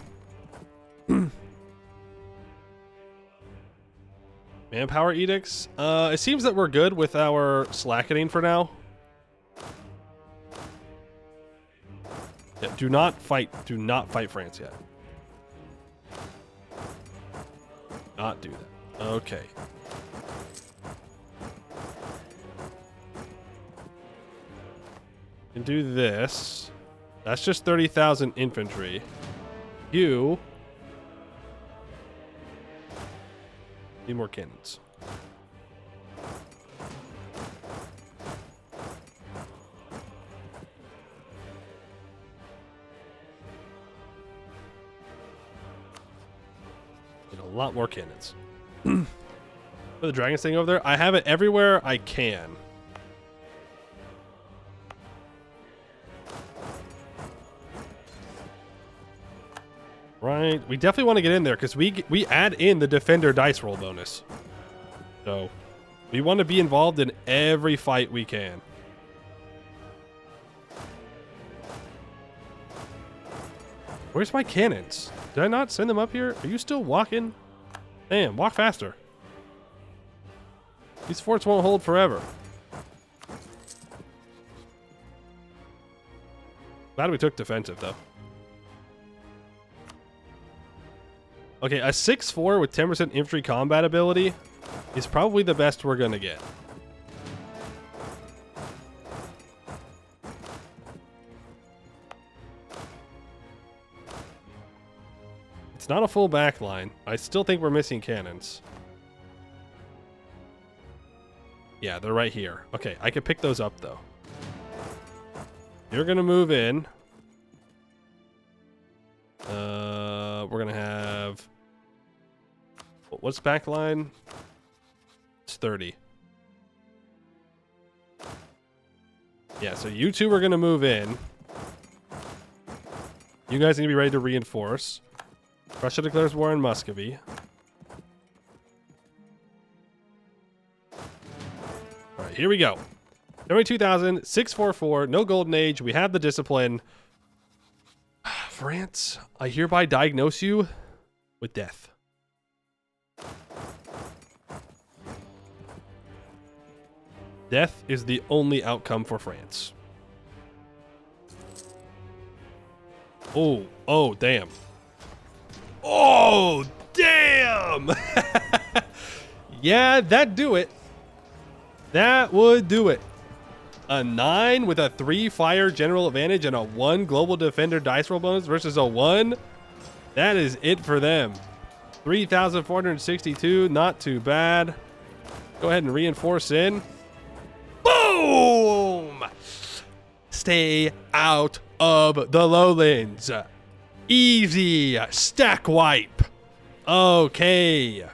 Manpower edicts. It seems that we're good with our slackening for now. Yeah, do not fight France yet. Not do that. Okay. Can do this. That's just 30,000 infantry. You need more cannons. Need a lot more cannons. For the dragon's thing over there, I have it everywhere I can. Right, we definitely want to get in there because we add in the defender dice roll bonus. So we want to be involved in every fight we can. Where's my cannons? Did I not send them up here? Are you still walking? Damn, walk faster. These forts won't hold forever. Glad we took defensive though. Okay, a 6-4 with 10% infantry combat ability is probably the best we're gonna get. It's not a full back line. I still think we're missing cannons. Yeah, they're right here. Okay, I can pick those up though. You're gonna move in. We're gonna have... What's back line? It's 30. Yeah, so you two are gonna move in. You guys need to be ready to reinforce. Russia declares war on Muscovy. Alright, here we go. 22,000, 644, no golden age. We have the discipline. France, I hereby diagnose you with death. Death is the only outcome for France. Oh, damn. Oh, damn! Yeah, that'd do it. That would do it. A 9 with a 3 fire general advantage and a 1 global defender dice roll bonus versus a 1. That is it for them. 3,462, not too bad. Go ahead and reinforce in. Boom! Stay out of the lowlands. Easy stack wipe. Okay.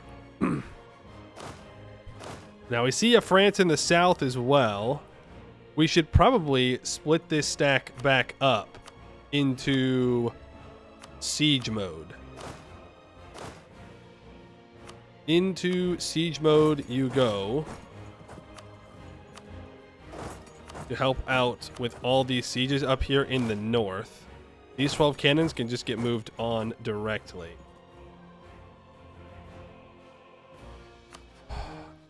Now we see a France in the south as well. We should probably split this stack back up into siege mode. Into siege mode you go. To help out with all these sieges up here in the north. These 12 cannons can just get moved on directly.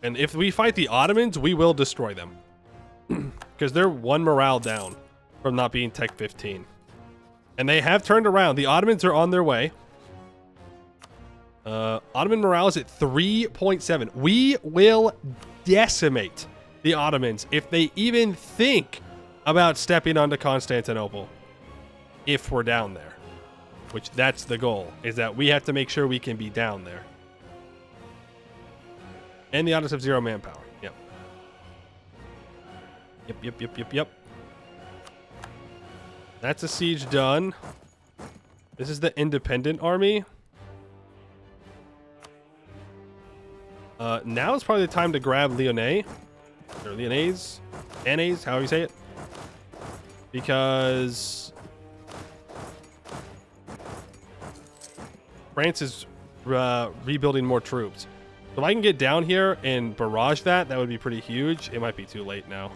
And if we fight the Ottomans, we will destroy them. Because they're 1 morale down from not being Tech 15. And they have turned around. The Ottomans are on their way. Ottoman morale is at 3.7. We will decimate the Ottomans if they even think about stepping onto Constantinople. If we're down there. Which that's the goal. Is that we have to make sure we can be down there. And the Ottomans have 0 manpower. Yep. Yep. That's a siege done. This is the independent army. Now is probably the time to grab Lyonnais. Or Lyonnais. Lyonnais, however you say it. Because France is rebuilding more troops. If I can get down here and barrage that, that would be pretty huge. It might be too late now.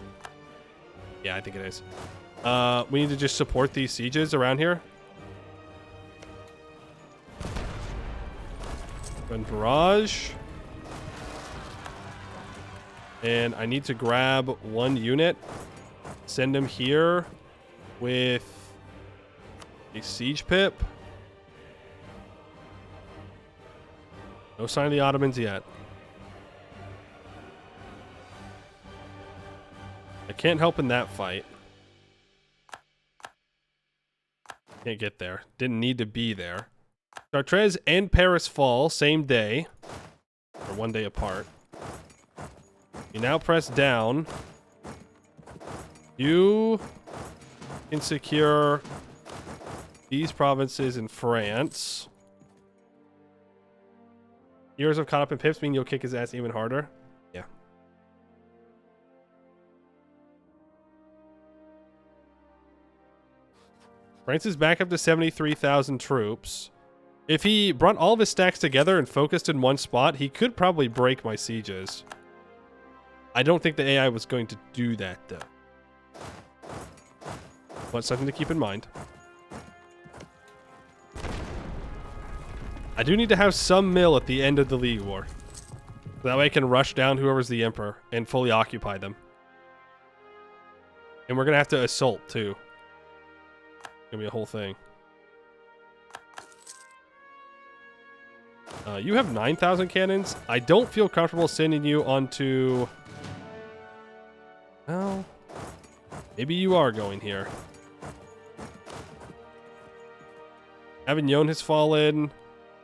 Yeah, I think it is. We need to just support these sieges around here. Gun barrage. And I need to grab 1 unit. Send them here with a siege pip. No sign of the Ottomans yet. I can't help in that fight. Can't get there. Didn't need to be there. Chartres and Paris fall same day. Or 1 day apart. You now press down. You can secure these provinces in France. Years of caught up in pips mean you'll kick his ass even harder. Yeah. France is back up to 73,000 troops. If he brought all of his stacks together and focused in one spot, he could probably break my sieges. I don't think the AI was going to do that, though. But something to keep in mind. I do need to have some mill at the end of the League War. That way I can rush down whoever's the Emperor and fully occupy them. And we're going to have to assault, too. Gonna be a whole thing. You have 9,000 cannons. I don't feel comfortable sending you onto... Well, maybe you are going here. Avignon has fallen.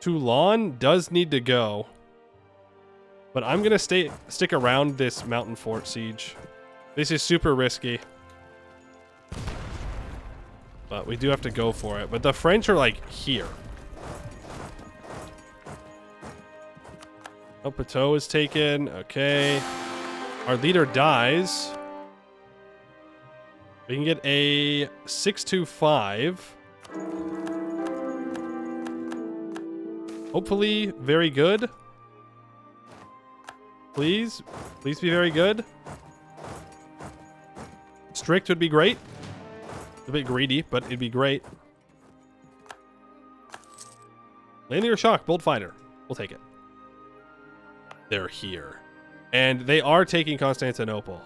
Toulon does need to go. But I'm going to stick around this mountain fort siege. This is super risky. But we do have to go for it. But the French are like here. Oh, Pateau is taken. Okay. Our leader dies. We can get a 625. Hopefully, very good. Please. Please be very good. Strict would be great. A bit greedy, but it'd be great. Landing or shock, bold fighter. We'll take it. They're here. And they are taking Constantinople.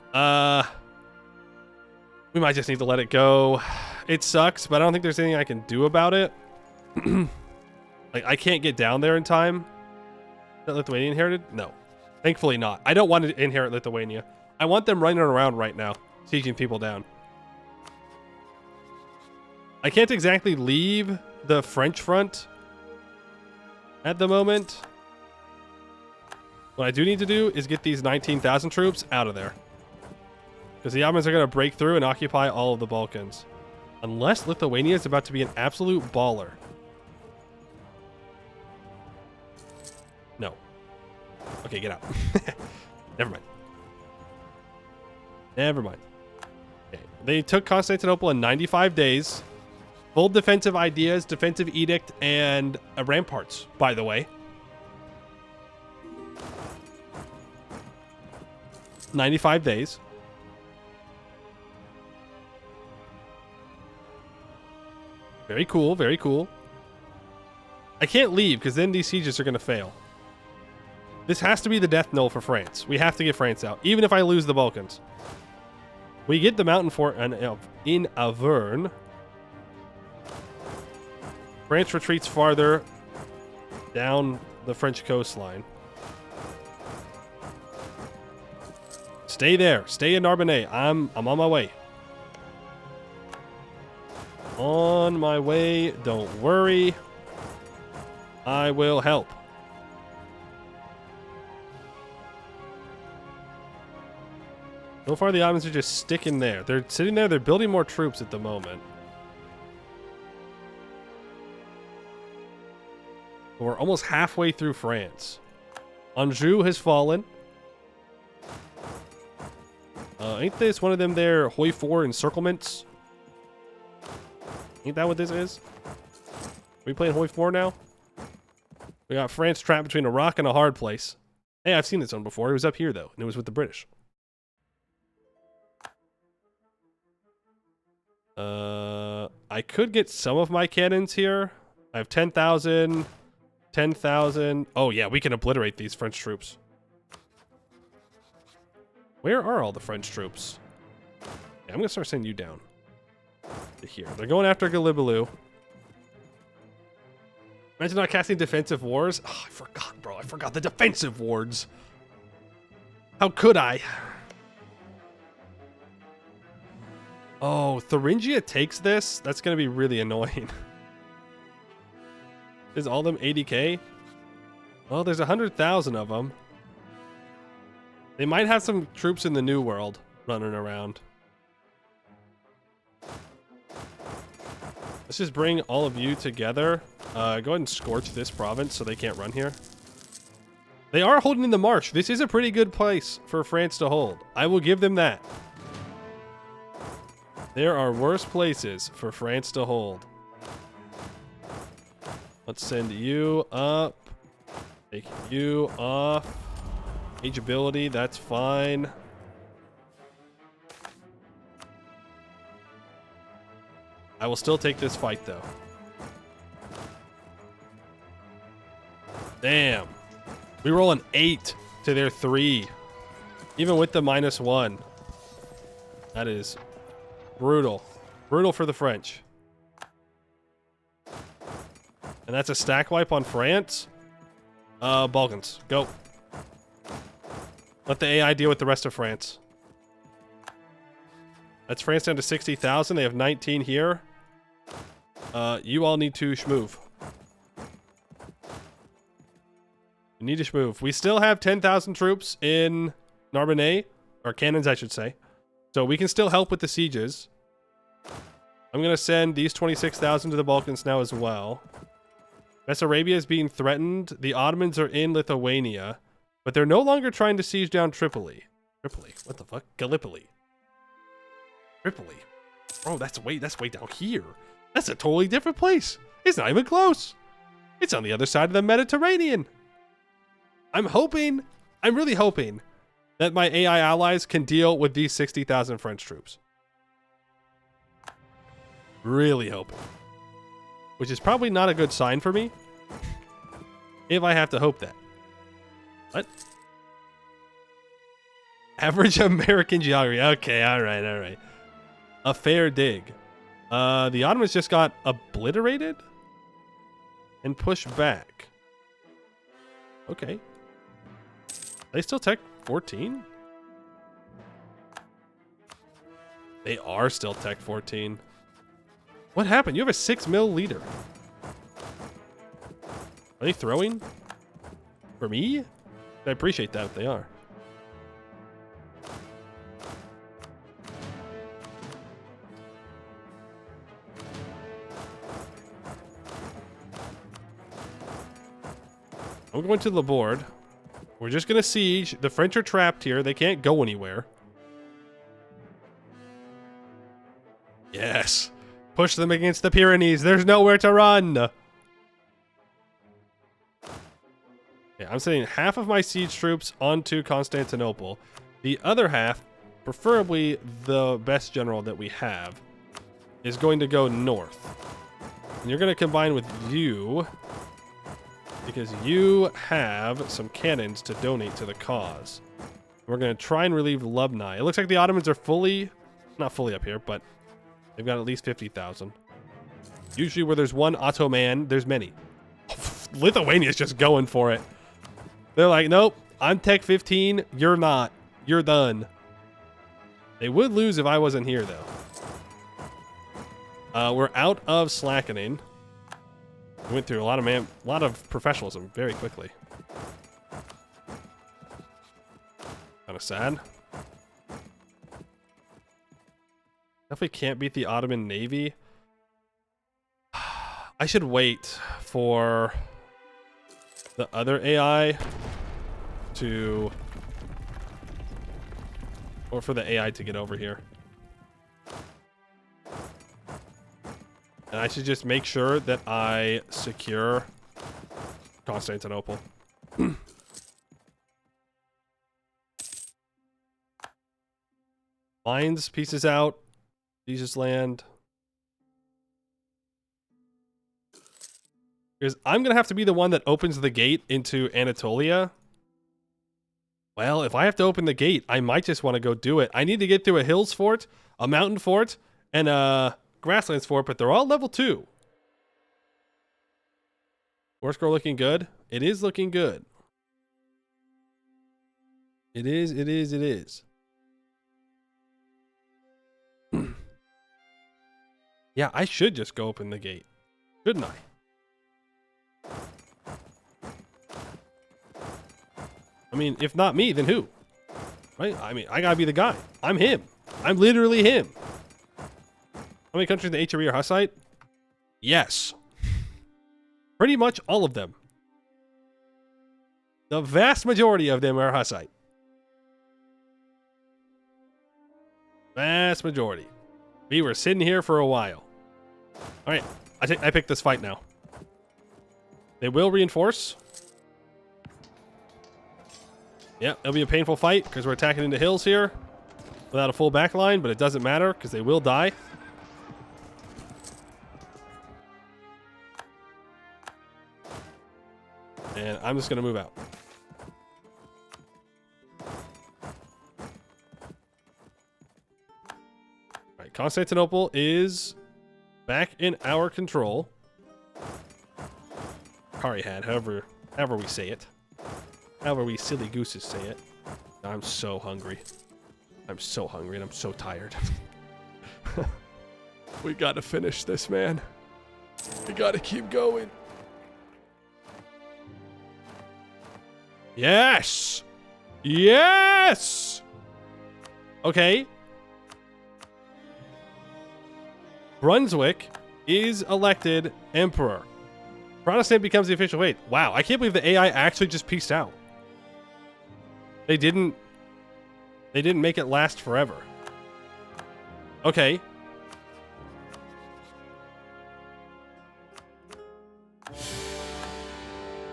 We might just need to let it go. It sucks, but I don't think there's anything I can do about it. Like, I can't get down there in time. Is that Lithuania inherited? No. Thankfully not. I don't want to inherit Lithuania. I want them running around right now, sieging people down. I can't exactly leave the French front at the moment. What I do need to do is get these 19,000 troops out of there. Because the Ottomans are going to break through and occupy all of the Balkans. Unless Lithuania is about to be an absolute baller. No. Okay, get out. Never mind. Never mind. Okay. They took Constantinople in 95 days. Full defensive ideas, defensive edict, and ramparts, by the way. 95 days. Very cool, very cool. I can't leave because then these sieges are going to fail. This has to be the death knell for France. We have to get France out, even if I lose the Balkans. We get the mountain fort in Auvergne. France retreats farther down the French coastline. Stay there. Stay in Narbonne. I'm on my way. On my way. Don't worry. I will help. So far, the Ottomans are just sticking there. They're sitting there. They're building more troops at the moment. We're almost halfway through France. Anjou has fallen. Ain't this one of them there Hoi 4 encirclements? Ain't that what this is? Are we playing Hoi 4 now? We got France trapped between a rock and a hard place. Hey, I've seen this one before. It was up here, though, and it was with the British. I could get some of my cannons here. I have 10,000, 10,000. Oh, yeah, we can obliterate these French troops. Where are all the French troops? Yeah, I'm going to start sending you down to here. They're going after Gallipoli. Imagine not casting defensive wars. Oh, I forgot, bro. I forgot the defensive wards. How could I? Oh, Thuringia takes this? That's going to be really annoying. Is all them 80k? Well, there's 100,000 of them. They might have some troops in the New World running around. Let's just bring all of you together. Go ahead and scorch this province so they can't run here. They are holding in the marsh. This is a pretty good place for France to hold. I will give them that. There are worse places for France to hold. Let's send you up. Take you off. Age ability, that's fine. I will still take this fight, though. Damn. We roll an 8 to their 3. Even with the -1. That is brutal. Brutal for the French. And that's a stack wipe on France. Balkans, go. Let the AI deal with the rest of France. That's France down to 60,000. They have 19 here. You all need to schmove. You need to schmove. We still have 10,000 troops in Narbonne, or cannons, I should say. So we can still help with the sieges. I'm going to send these 26,000 to the Balkans now as well. Bessarabia is being threatened. The Ottomans are in Lithuania, but they're no longer trying to siege down Tripoli. Tripoli? What the fuck? Gallipoli. Tripoli. Oh, that's way down here. That's a totally different place. It's not even close. It's on the other side of the Mediterranean. I'm really hoping that my AI allies can deal with these 60,000 French troops. Really hoping. Which is probably not a good sign for me. If I have to hope that. What? Average American geography. Okay, alright. A fair dig. The Ottomans just got obliterated and pushed back. Okay. They still tech 14? They are still tech 14. What happened? You have a 6 mil leader. Are they throwing? For me? I appreciate that if they are. I'm going to the board. We're just going to siege. The French are trapped here. They can't go anywhere. Yes. Push them against the Pyrenees. There's nowhere to run. Yeah, I'm sending half of my siege troops onto Constantinople. The other half, preferably the best general that we have, is going to go north. And you're going to combine with you, because you have some cannons to donate to the cause. We're going to try and relieve Lubni. It looks like the Ottomans are not fully up here, but they've got at least 50,000. Usually where there's one Ottoman, there's many. Lithuania's just going for it. They're like, nope, I'm tech 15, you're not. You're done. They would lose if I wasn't here, though. We're out of slackening. We went through a lot of professionalism very quickly. Kind of sad. Definitely can't beat the Ottoman Navy. I should wait for the other AI for the AI to get over here. And I should just make sure that I secure Constantinople. Mines, pieces out. Jesus land. Because I'm going to have to be the one that opens the gate into Anatolia. Well, if I have to open the gate, I might just want to go do it. I need to get through a hills fort, a mountain fort, and a grasslands fort, but they're all level 2. War score looking good. It is looking good. It is. Yeah, I should just go open the gate, shouldn't I? I mean, if not me, then who? Right? I mean, I gotta be the guy. I'm him. I'm literally him. How many countries in the HRE are Hussite? Yes. Pretty much all of them. The vast majority of them are Hussite. Vast majority. We were sitting here for a while. All right, I picked this fight now. They will reinforce. Yeah, it'll be a painful fight because we're attacking into hills here without a full back line, but it doesn't matter because they will die. And I'm just going to move out. All right, Constantinople is back in our control. Karihad, however we say it. However we silly gooses say it. I'm so hungry. I'm so hungry and I'm so tired. We gotta finish this, man. We gotta keep going. Yes! Yes! Okay. Brunswick is elected emperor. Protestant becomes the official faith. Wow, I can't believe the AI actually just peaced out. They didn't make it last forever. Okay.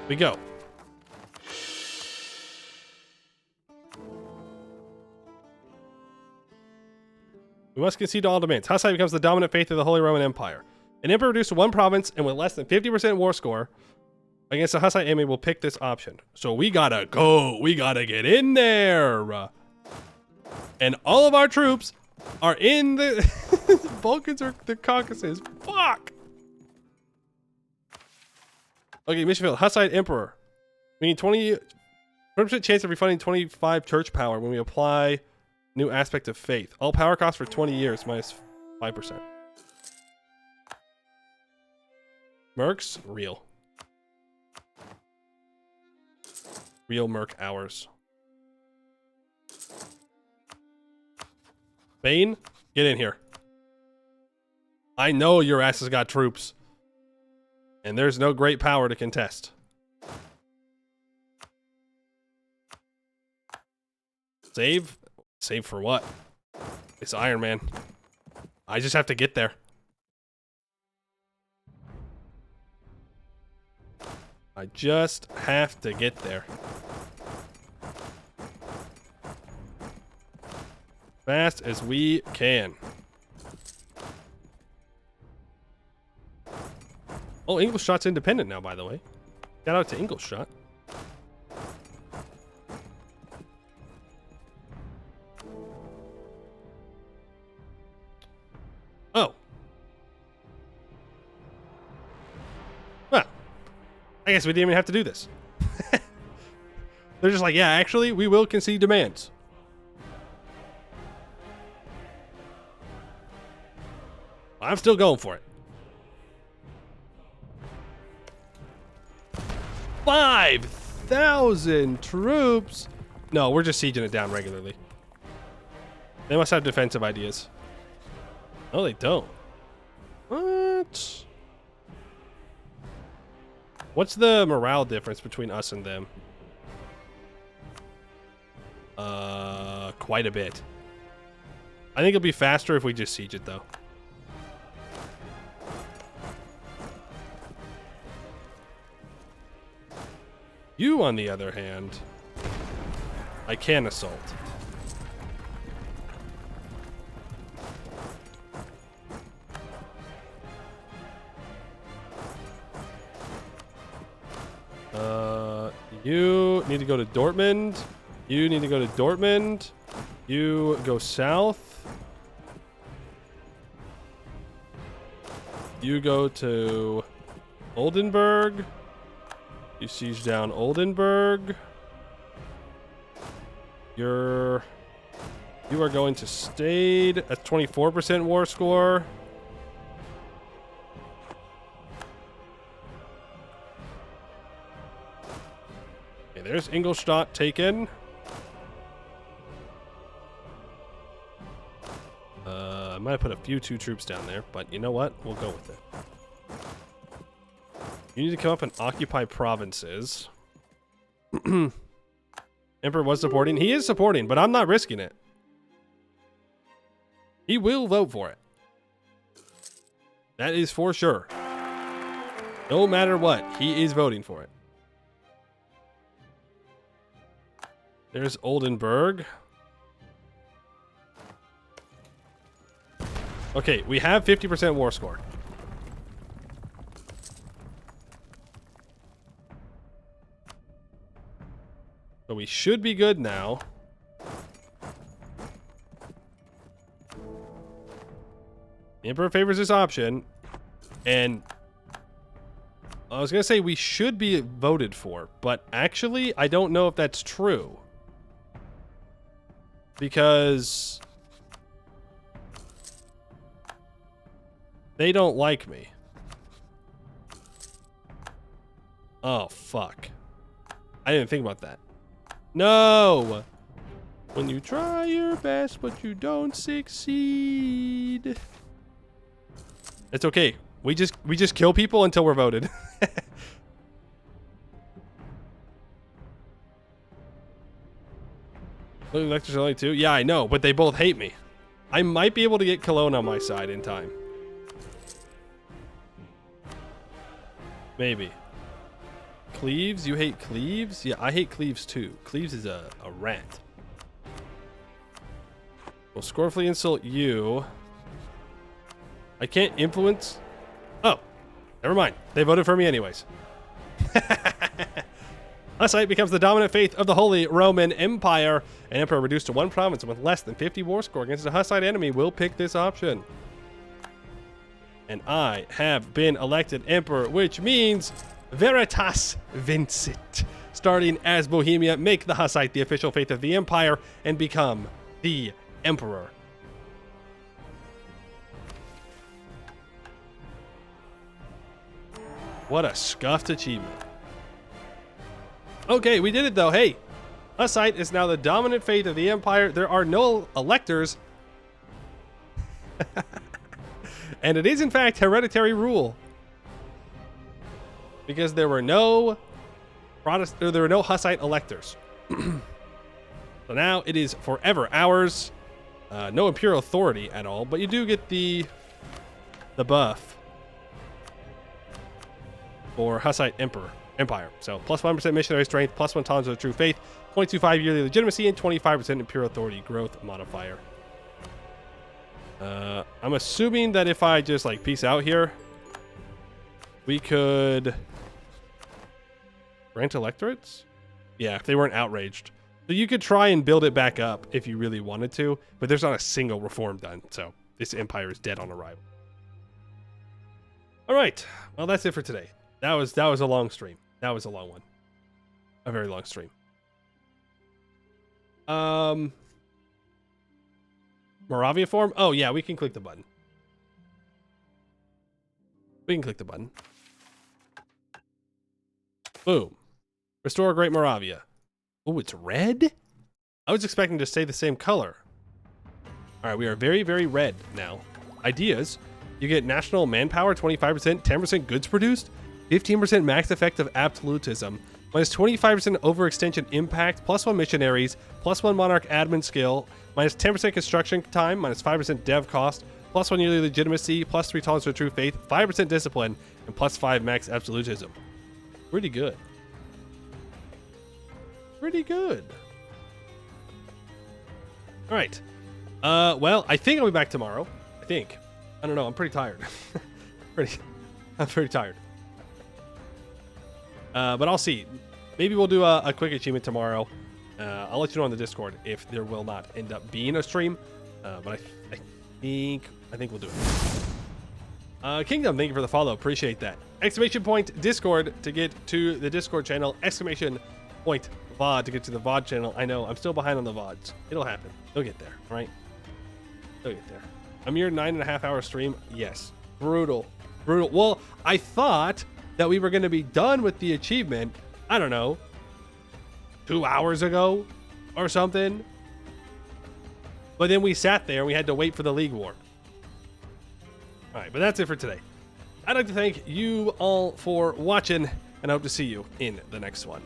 We go. We must concede to all demands. Hussite becomes the dominant faith of the Holy Roman Empire. An emperor reduced to one province and with less than 50% war score against the Hussite enemy will pick this option. So we gotta go. We gotta get in there. And all of our troops are in the Balkans or the Caucasus. Fuck. Okay, mission field. Hussite emperor. We need 20% chance of refunding 25 church power when we apply new aspect of faith. All power costs for 20 years minus 5%. Mercs, real. Real Merc hours. Bane, get in here. I know your ass has got troops. And there's no great power to contest. Save? Save for what? It's Iron Man. I just have to get there. I just have to get there. Fast as we can. Oh, Ingolstadt's independent now, by the way. Shout out to Ingolstadt. Oh. Well, I guess we didn't even have to do this. They're just like, yeah, actually, we will concede demands. I'm still going for it. 5,000 troops. No, we're just sieging it down regularly. They must have defensive ideas. No, they don't. What? What's the morale difference between us and them? Quite a bit. I think it'll be faster if we just siege it, though. You, on the other hand, I can assault. You need to go to Dortmund. You need to go to Dortmund. You go south. You go to Oldenburg. You siege down Oldenburg. You are going to Stade at 24% war score. there's Ingolstadt taken. I might have put a few 2 troops down there, but you know what? We'll go with it. You need to come up and occupy provinces. Emperor was supporting. He is supporting, but I'm not risking it. He will vote for it. That is for sure. No matter what, he is voting for it. There's Oldenburg. Okay, we have 50% war score. So we should be good now. The Emperor favors this option. And I was going to say we should be voted for, but actually I don't know if that's true. Because they don't like me. Oh, fuck. I didn't think about that. No! When you try your best, but you don't succeed. It's okay. We just kill people until we're voted. Electors only 2? Yeah, I know, but they both hate me. I might be able to get Cologne on my side in time. Maybe. Cleves? You hate Cleves? Yeah, I hate Cleves too. Cleves is a rat. We'll scornfully insult you. I can't influence... Oh, never mind. They voted for me anyways. Hussite becomes the dominant faith of the Holy Roman Empire. An emperor reduced to 1 province with less than 50 war score against a Hussite enemy will pick this option. And I have been elected emperor, which means Veritas Vincit. Starting as Bohemia, make the Hussite the official faith of the empire and become the emperor. What a scuffed achievement. Okay, we did it though. Hey, Hussite is now the dominant faith of the empire. There are no electors. And it is in fact hereditary rule. Because there were no Hussite electors. So now it is forever ours. No imperial authority at all, but you do get the buff for Hussite Empire. So plus 1% missionary strength, plus 1 tolerance of the true faith, 0.25 yearly legitimacy, and 25% imperial authority growth modifier. I'm assuming that if I just like peace out here, we could grant electorates? Yeah, if they weren't outraged. So you could try and build it back up if you really wanted to, but there's not a single reform done, so this empire is dead on arrival. All right, well that's it for today. That was a long stream. That was a long one. A very long stream. Moravia form? Oh yeah, we can click the button. We can click the button. Boom. Restore Great Moravia. Oh, it's red? I was expecting to stay the same color. All right, we are very, very red now. Ideas. You get national manpower, 25%, 10% goods produced, 15% max effect of absolutism, minus 25% overextension impact, plus 1 missionaries, plus 1 monarch admin skill, minus 10% construction time, minus 5% dev cost, plus 1 yearly legitimacy, plus 3 tolerance for true faith, 5% discipline, and plus 5 max absolutism. Pretty good. Pretty good. All right. Well, I think I'll be back tomorrow. I think. I don't know. I'm pretty tired. I'm pretty tired. But I'll see. Maybe we'll do a quick achievement tomorrow. I'll let you know on the Discord if there will not end up being a stream. But I think we'll do it. Kingdom, thank you for the follow. Appreciate that. Exclamation point Discord to get to the Discord channel. Exclamation point VOD to get to the VOD channel. I know I'm still behind on the VODs. It'll happen. They'll get there, right? They'll get there. A mere 9.5 hour stream. Yes. Brutal. Brutal. Well, I thought that we were going to be done with the achievement, I don't know, 2 hours ago or something. But then we sat there and we had to wait for the League War. All right, but that's it for today. I'd like to thank you all for watching, and I hope to see you in the next one.